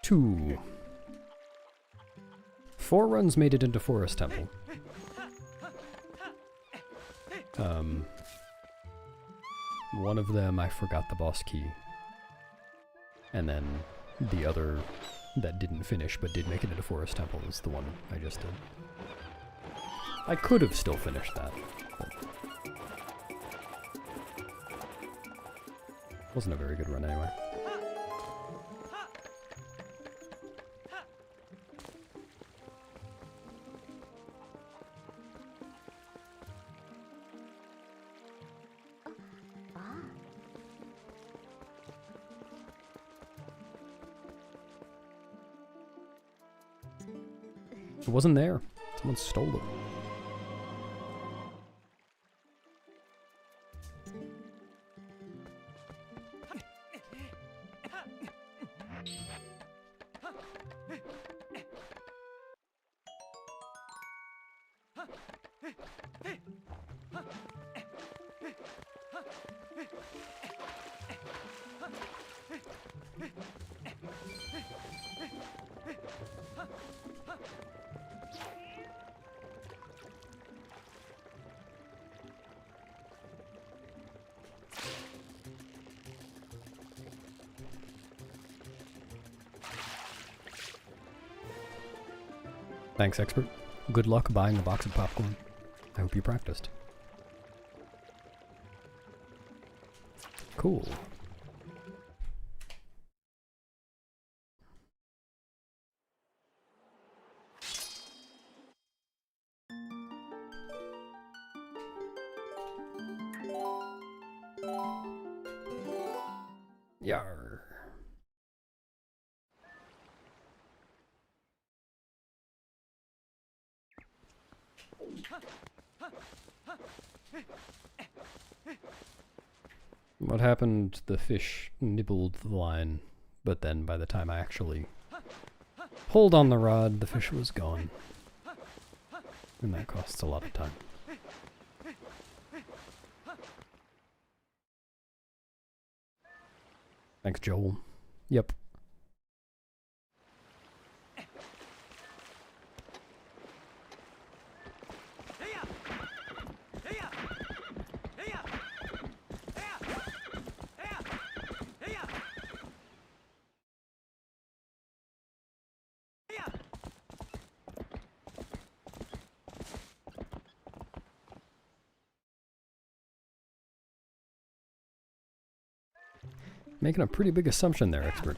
Speaker 1: Two. 4 runs made it into Forest Temple. One of them I forgot the boss key. And then the other that didn't finish but did make it into Forest Temple is the one I just did. I could have still finished that, but wasn't a very good run anyway. It wasn't there. Someone stole it. Thanks, expert. Good luck buying a box of popcorn. I hope you practiced. Cool. Yar. What happened? The fish nibbled the line, but then by the time I actually pulled on the rod, the fish was gone. And that costs a lot of time. Thanks, Joel. Yep. Making a pretty big assumption there, expert.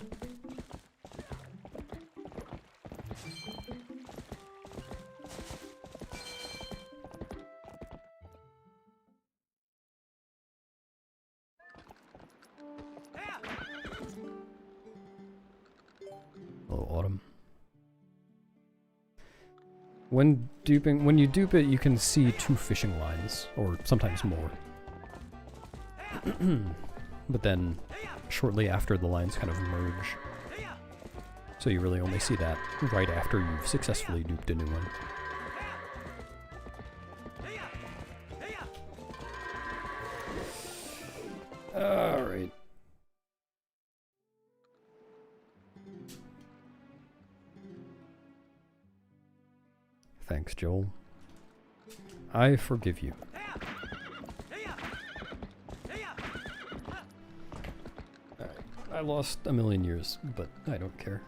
Speaker 1: Oh, autumn. When you dupe it, you can see 2 fishing lines, or sometimes more. But then, shortly after, the lines kind of merge. So you really only see that right after you've successfully duped a new one. Alright. Thanks, Joel. I forgive you. I lost a million years, but I don't care.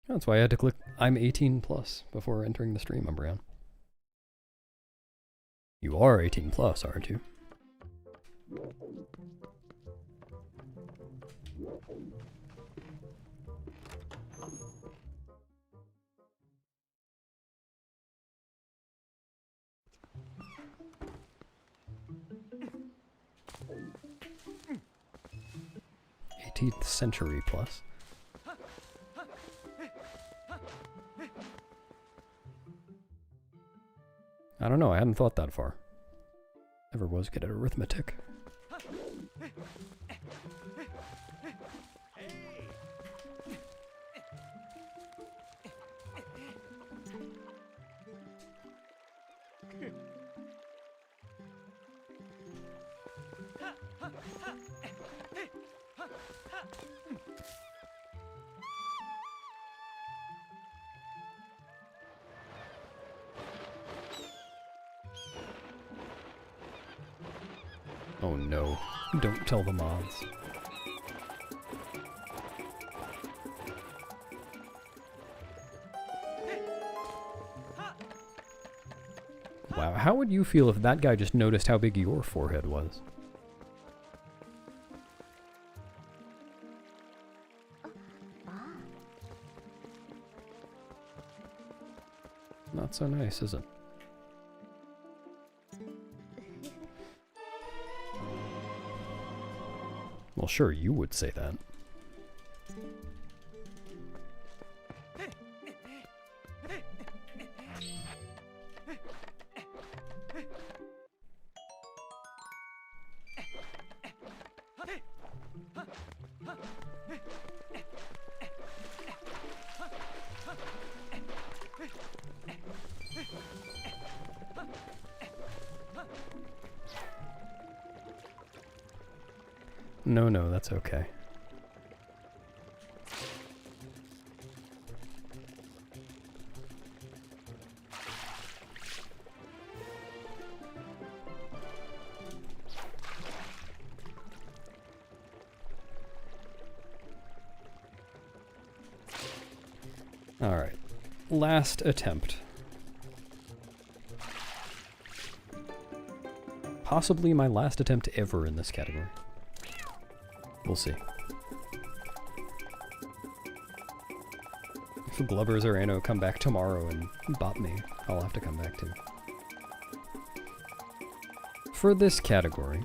Speaker 1: That's why I had to click I'm 18 plus before entering the stream, Umbreon. You are 18 plus, aren't you? th century plus. I don't know, I hadn't thought that far. Never was good at arithmetic. Oh no, don't tell the mods. Wow, how would you feel if that guy just noticed how big your forehead was? Not so nice, is it? Well, sure, you would say that. No, no, that's okay. Alright, last attempt. Possibly my last attempt ever in this category. We'll see. If Glubbers or Anno come back tomorrow and bot me, I'll have to come back too. For this category,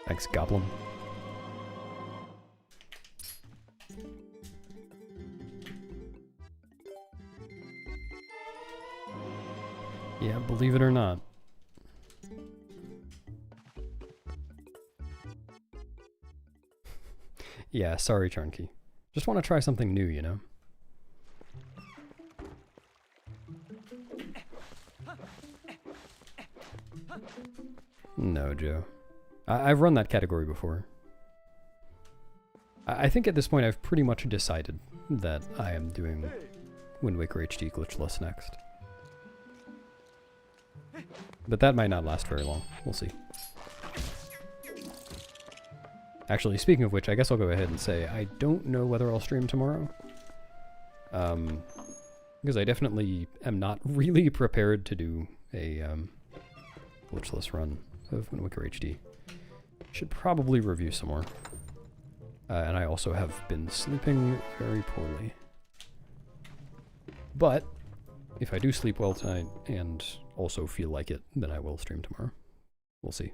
Speaker 1: thanks, Goblin. Yeah, believe it or not. Yeah, sorry, Charnkey. Just want to try something new, you know? No, Joe. I've run that category before. I think at this point I've pretty much decided that I am doing Wind Waker HD glitchless next. But that might not last very long. We'll see. Actually, speaking of which, I guess I'll go ahead and say I don't know whether I'll stream tomorrow. Because I definitely am not really prepared to do a glitchless run of Wind Waker HD. Should probably review some more. And I also have been sleeping very poorly. But if I do sleep well tonight and also feel like it, then I will stream tomorrow. We'll see.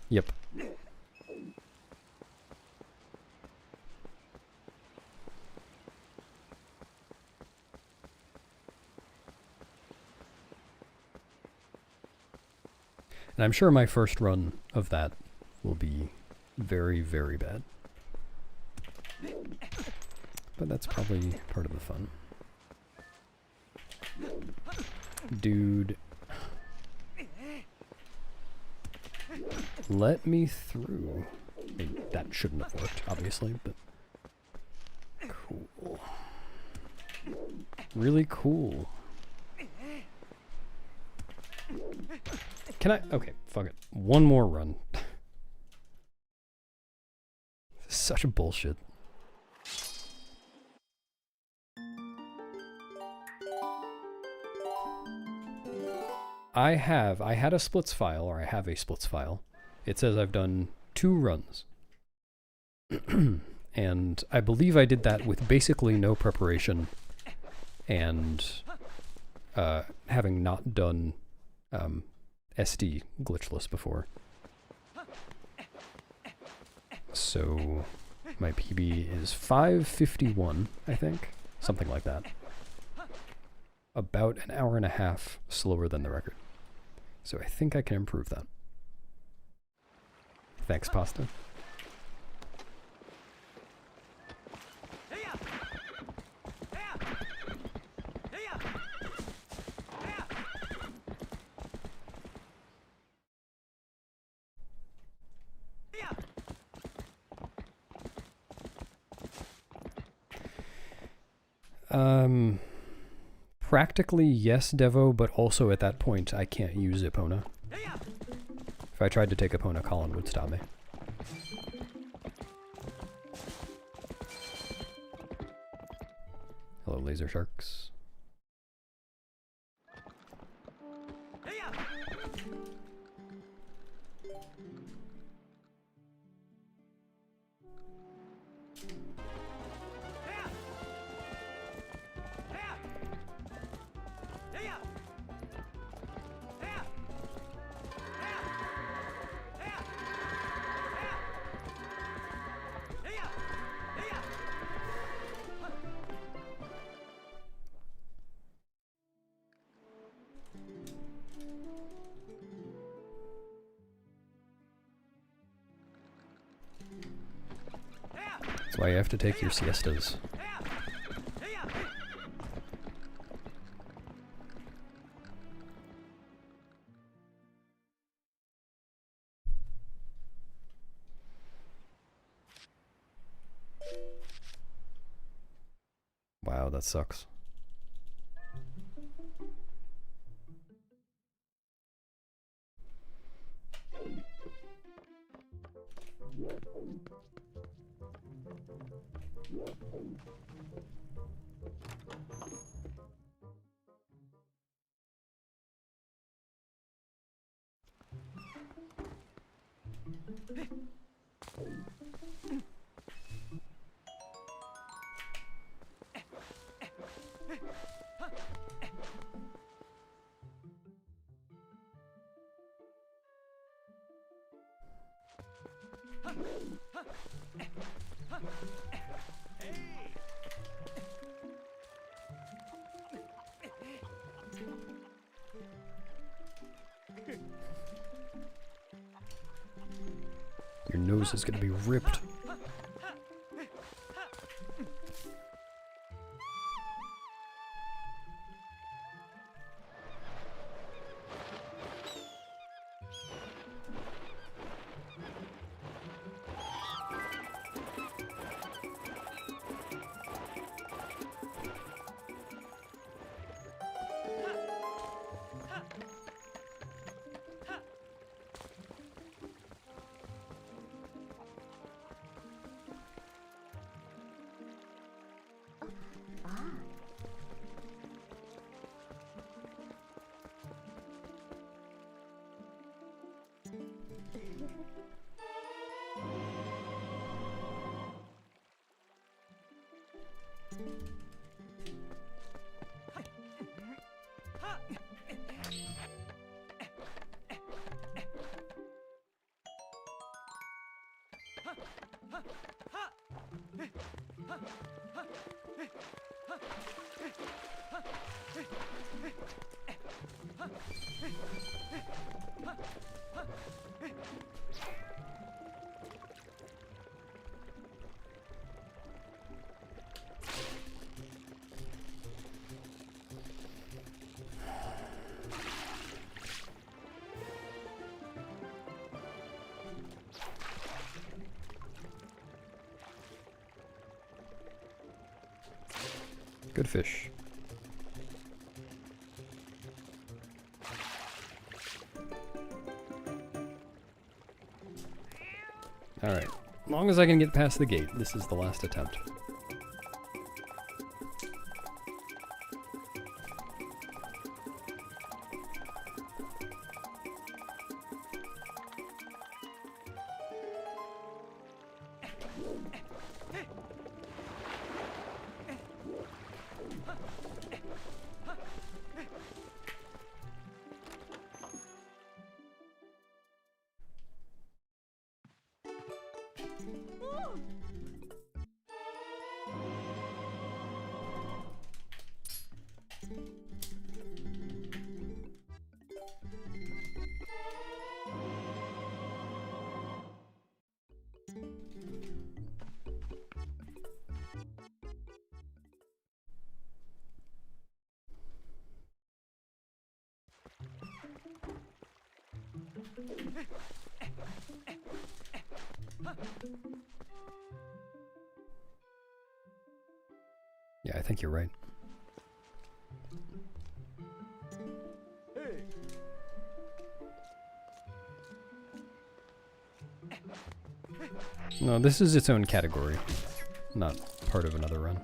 Speaker 1: Yep. And I'm sure my first run of that will be very, very bad. But that's probably part of the fun. Dude. Let me through. I mean, that shouldn't have worked, obviously, but... Cool. Really cool. Can I? Okay, fuck it. One more run. Such a bullshit. I had a splits file, or I have a splits file. It says I've done 2 runs. And I believe I did that with basically no preparation and having not done SD glitchless before. So my PB is 5:51, I think. Something like that. About an hour and a half slower than the record. So I think I can improve that. Thanks, Pasta. Practically yes, Devo, but also at that point I can't use Epona. If I tried to take Epona, Colin would stop me. Hello, laser sharks. That's why you have to take your siestas. Wow, that sucks. Your nose is gonna be ripped. Good fish. Alright. As long as I can get past the gate, this is the last attempt. Yeah, I think you're right. No, this is its own category, not part of another run.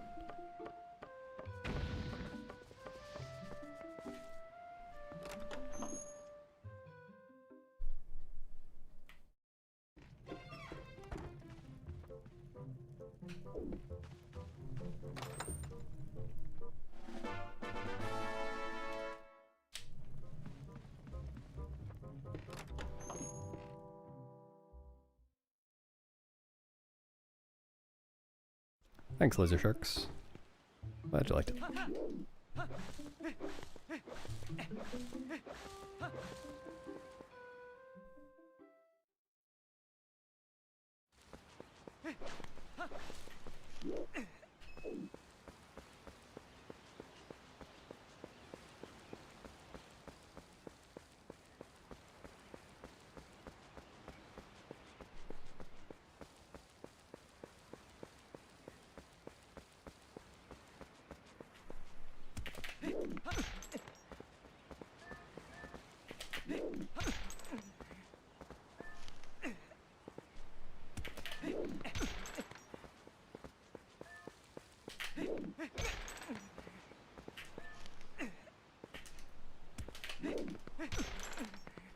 Speaker 1: Thanks, Laser Sharks. Glad you liked it.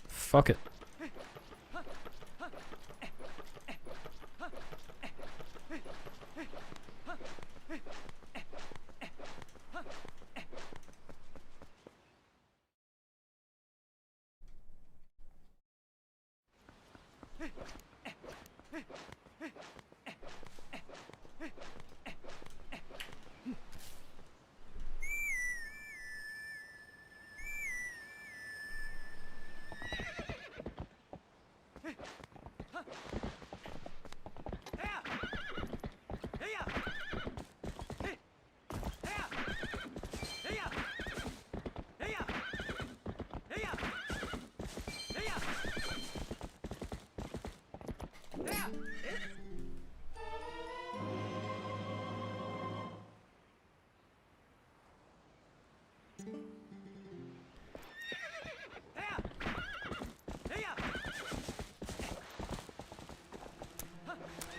Speaker 1: Fuck it.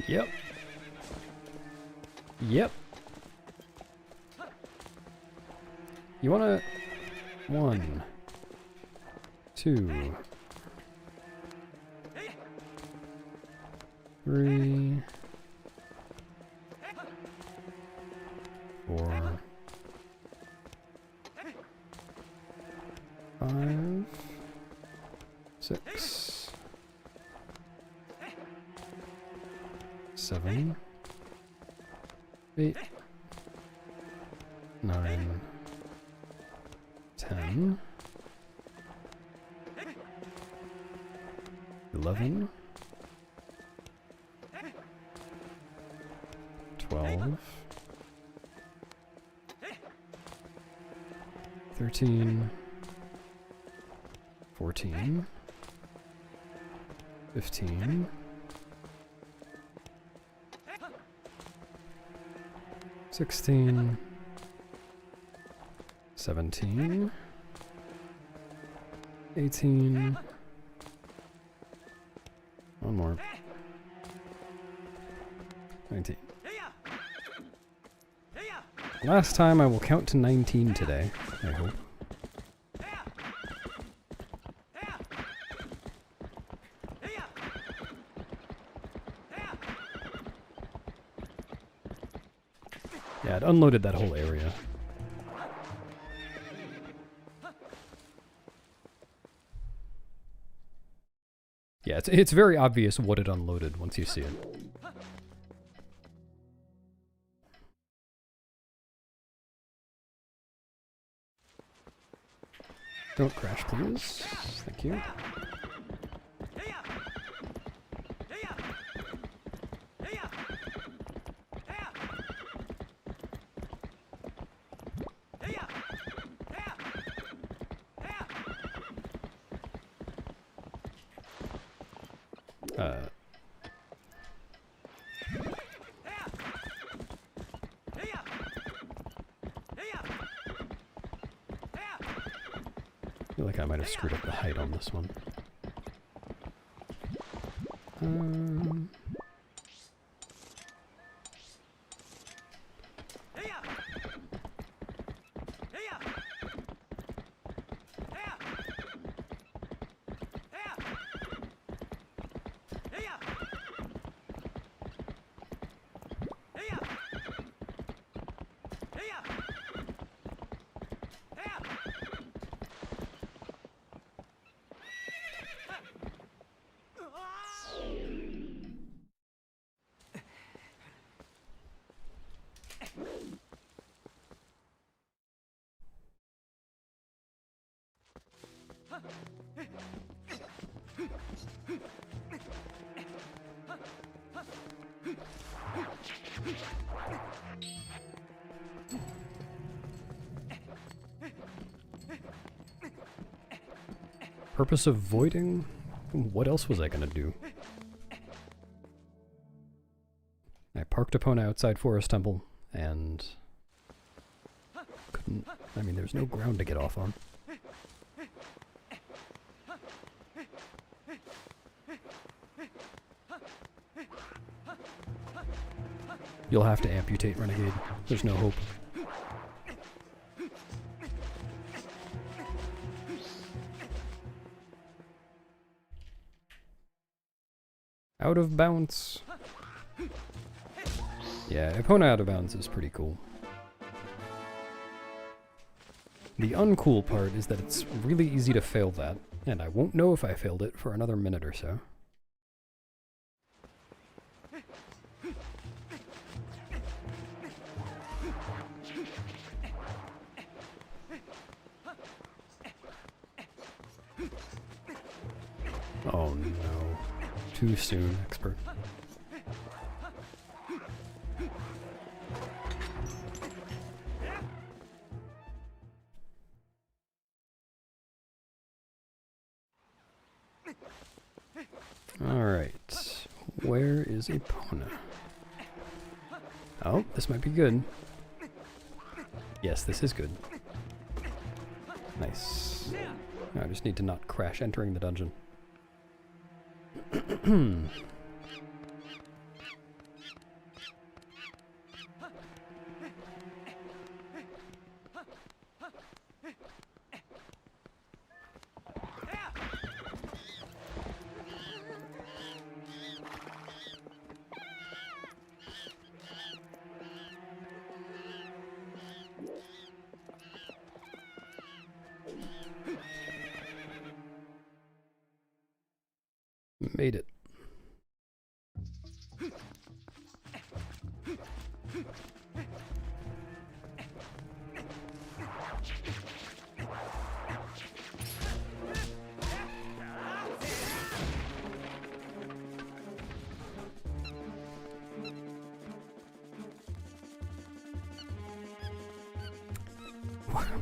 Speaker 1: Yep. Yep. You wanna... 1, 2, 3, 4, 5, 6, 7, 8, 9, 10, 11, 12, 13, 14, 15, 16, 17, 18, one more, 19. Last time I will count to 19 today, I hope. Yeah, it unloaded that whole area. Yeah, it's very obvious what it unloaded once you see it. Don't crash, please. Thank you. I feel like I might have screwed up the height on this one. Purpose of voiding? What else was I gonna do? I parked Epona outside Forest Temple, and couldn't... I mean, there's no ground to get off on. You'll have to amputate Renegade. There's no hope. Out of bounds. Yeah, Epona out of bounds is pretty cool. The uncool part is that it's really easy to fail that, and I won't know if I failed it for another minute or so. Oh no. Too soon, expert. Alright. Where is Epona? Oh, this might be good. Yes, this is good. Nice. I just need to not crash entering the dungeon. Made it.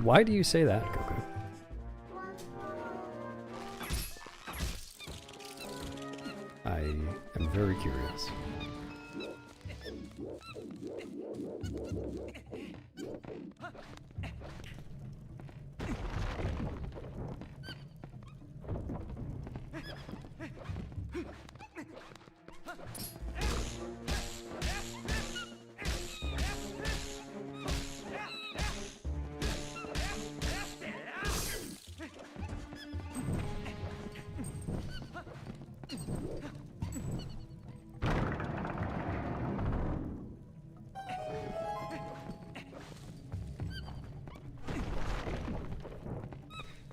Speaker 1: Why do you say that, Coco? I am very curious.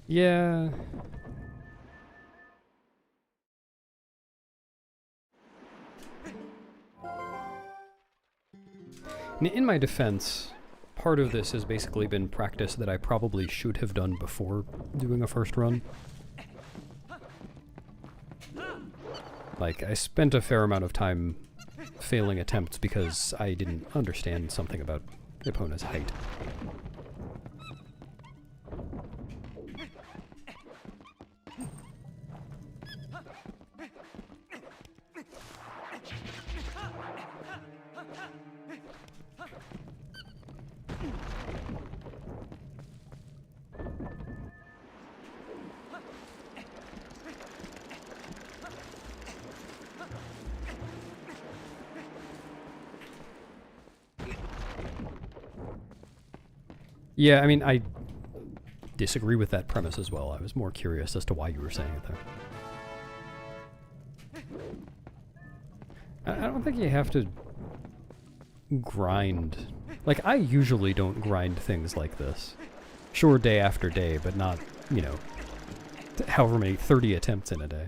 Speaker 1: Yeah. In my defense, part of this has basically been practice that I probably should have done before doing a first run. Like, I spent a fair amount of time failing attempts because I didn't understand something about Epona's height. Yeah, I mean, I disagree with that premise as well. I was more curious as to why you were saying it there. I don't think you have to grind. Like, I usually don't grind things like this. Sure, day after day, but not, you know, however many 30 attempts in a day.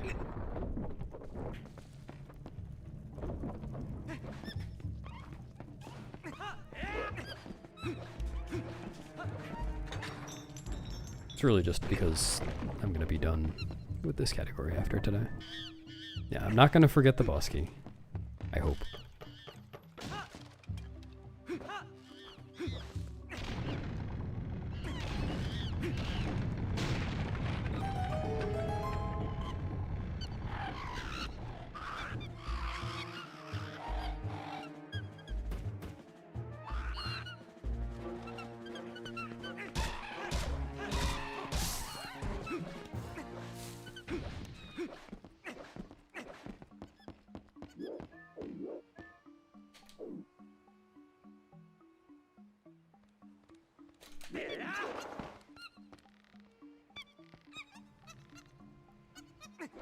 Speaker 1: It's really just because I'm going to be done with this category after today. Yeah, I'm not going to forget the boss key. I hope.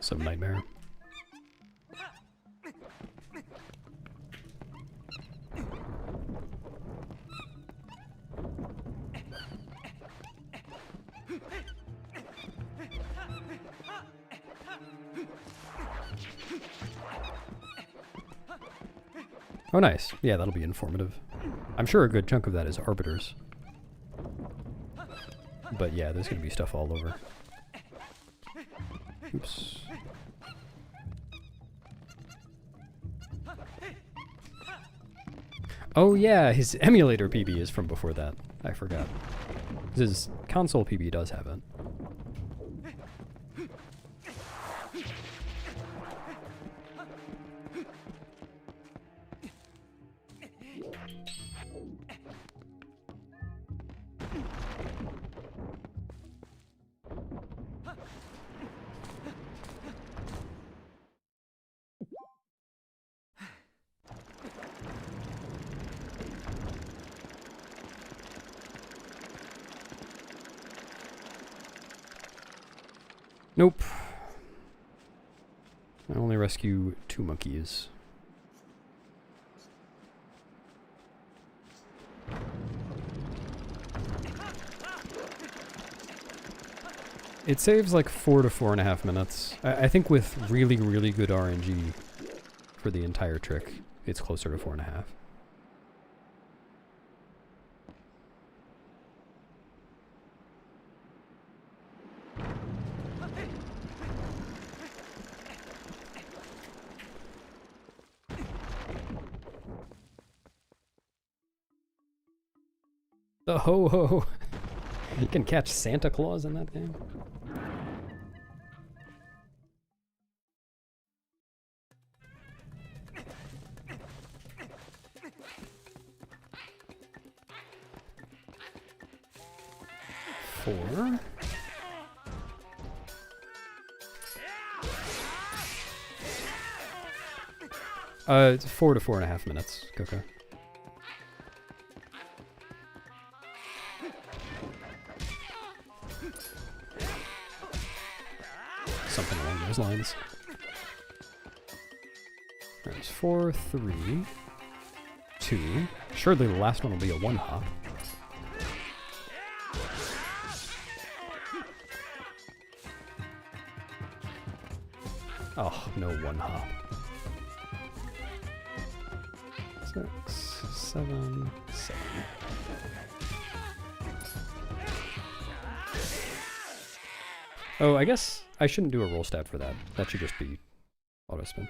Speaker 1: Some nightmare. Oh, nice. Yeah, that'll be informative. I'm sure a good chunk of that is arbiters. But yeah, there's gonna be stuff all over. Oops. Oh yeah, his emulator PB is from before that. I forgot. His console PB does have it. Nope. I only rescue 2 monkeys. It saves like 4 to 4.5 minutes. I think with really, really good RNG for the entire trick, it's closer to 4.5. The ho-ho! You can catch Santa Claus in that game? Four. It's 4 to 4.5 minutes, Coco. Something along those lines. There's 4, 3, 2. Surely the last one will be a 1-hop. Oh, no 1-hop. 6, 7, 7. Oh, I guess I shouldn't do a roll stat for that. That should just be auto spin.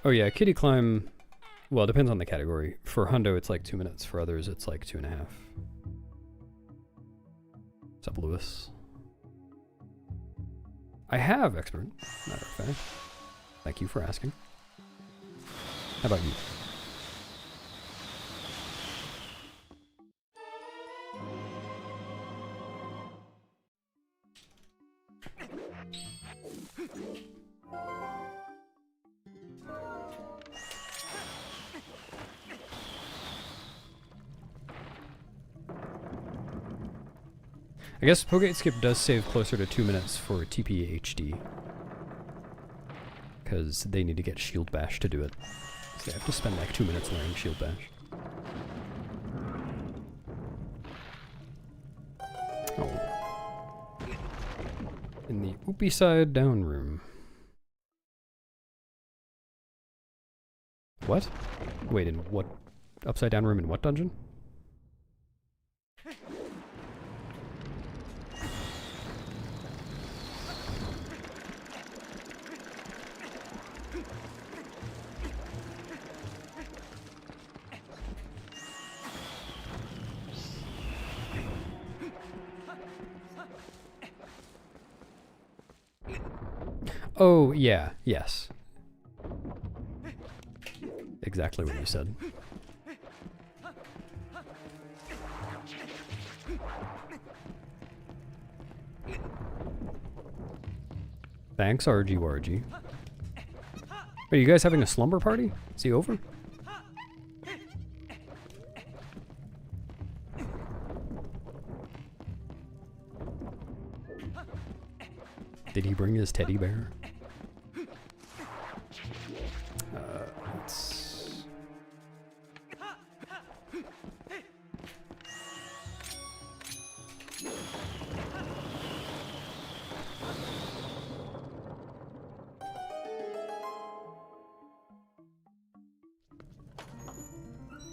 Speaker 1: Oh yeah, kitty climb, well, it depends on the category. For hundo, it's like 2 minutes. For others, it's like 2.5. What's up, Lewis? I have expert, matter of fact. Thank you for asking. How about you? I guess Pogate Skip does save closer to 2 minutes for TPHD. Because they need to get Shield Bash to do it. So they have to spend like 2 minutes learning Shield Bash. Oh. In the Oopie side down room. What? Wait, in what upside down room in what dungeon? Oh, yeah, yes. Exactly what you said. Thanks, RGWRG. Are you guys having a slumber party? Is he over? Did he bring his teddy bear? Let's...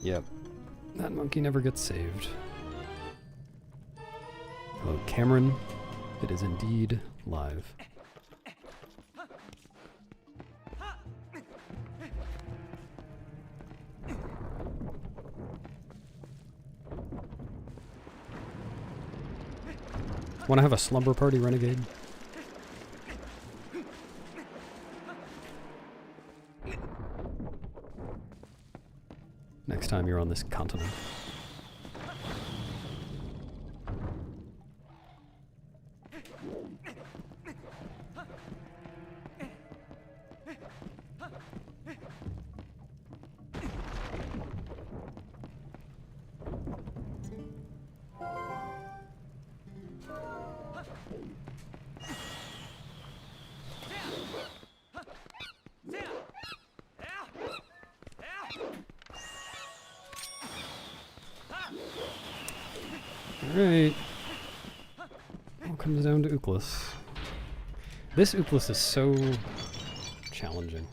Speaker 1: Yep. That monkey never gets saved. Hello, Cameron. It is indeed live. Want to have a slumber party, Renegade? Next time you're on this continent. Alright. All comes down to Ooklis. This Ooklis is so challenging.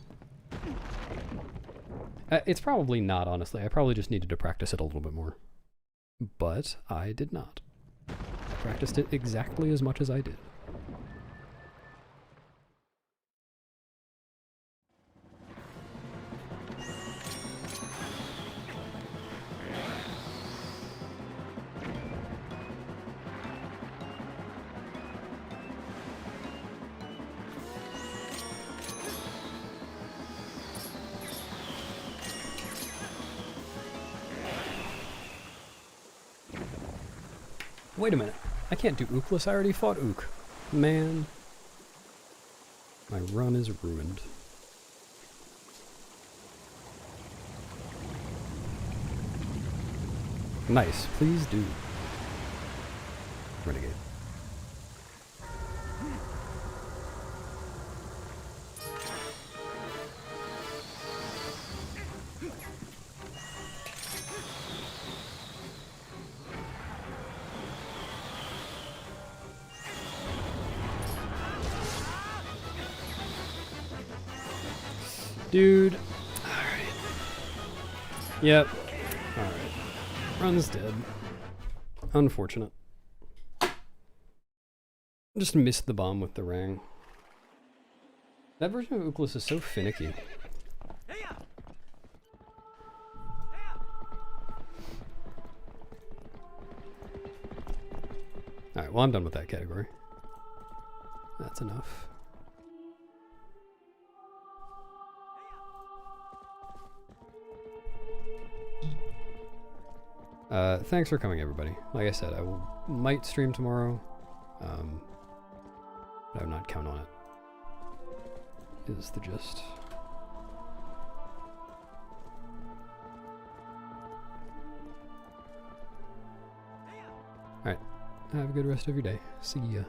Speaker 1: It's probably not, honestly. I probably just needed to practice it a little bit more. But I did not. I practiced it exactly as much as I did. Wait a minute. I can't do Ooklis. I already fought Ook. Man. My run is ruined. Nice. Please do. Renegade. Dude. Alright. Yep. Alright. Run's dead. Unfortunate. Just missed the bomb with the Rang. That version of Ooklis is so finicky. Alright, well I'm done with that category. That's enough. Thanks for coming, everybody. Like I said, I might stream tomorrow, but I would not count on it, is the gist. Alright, have a good rest of your day. See ya.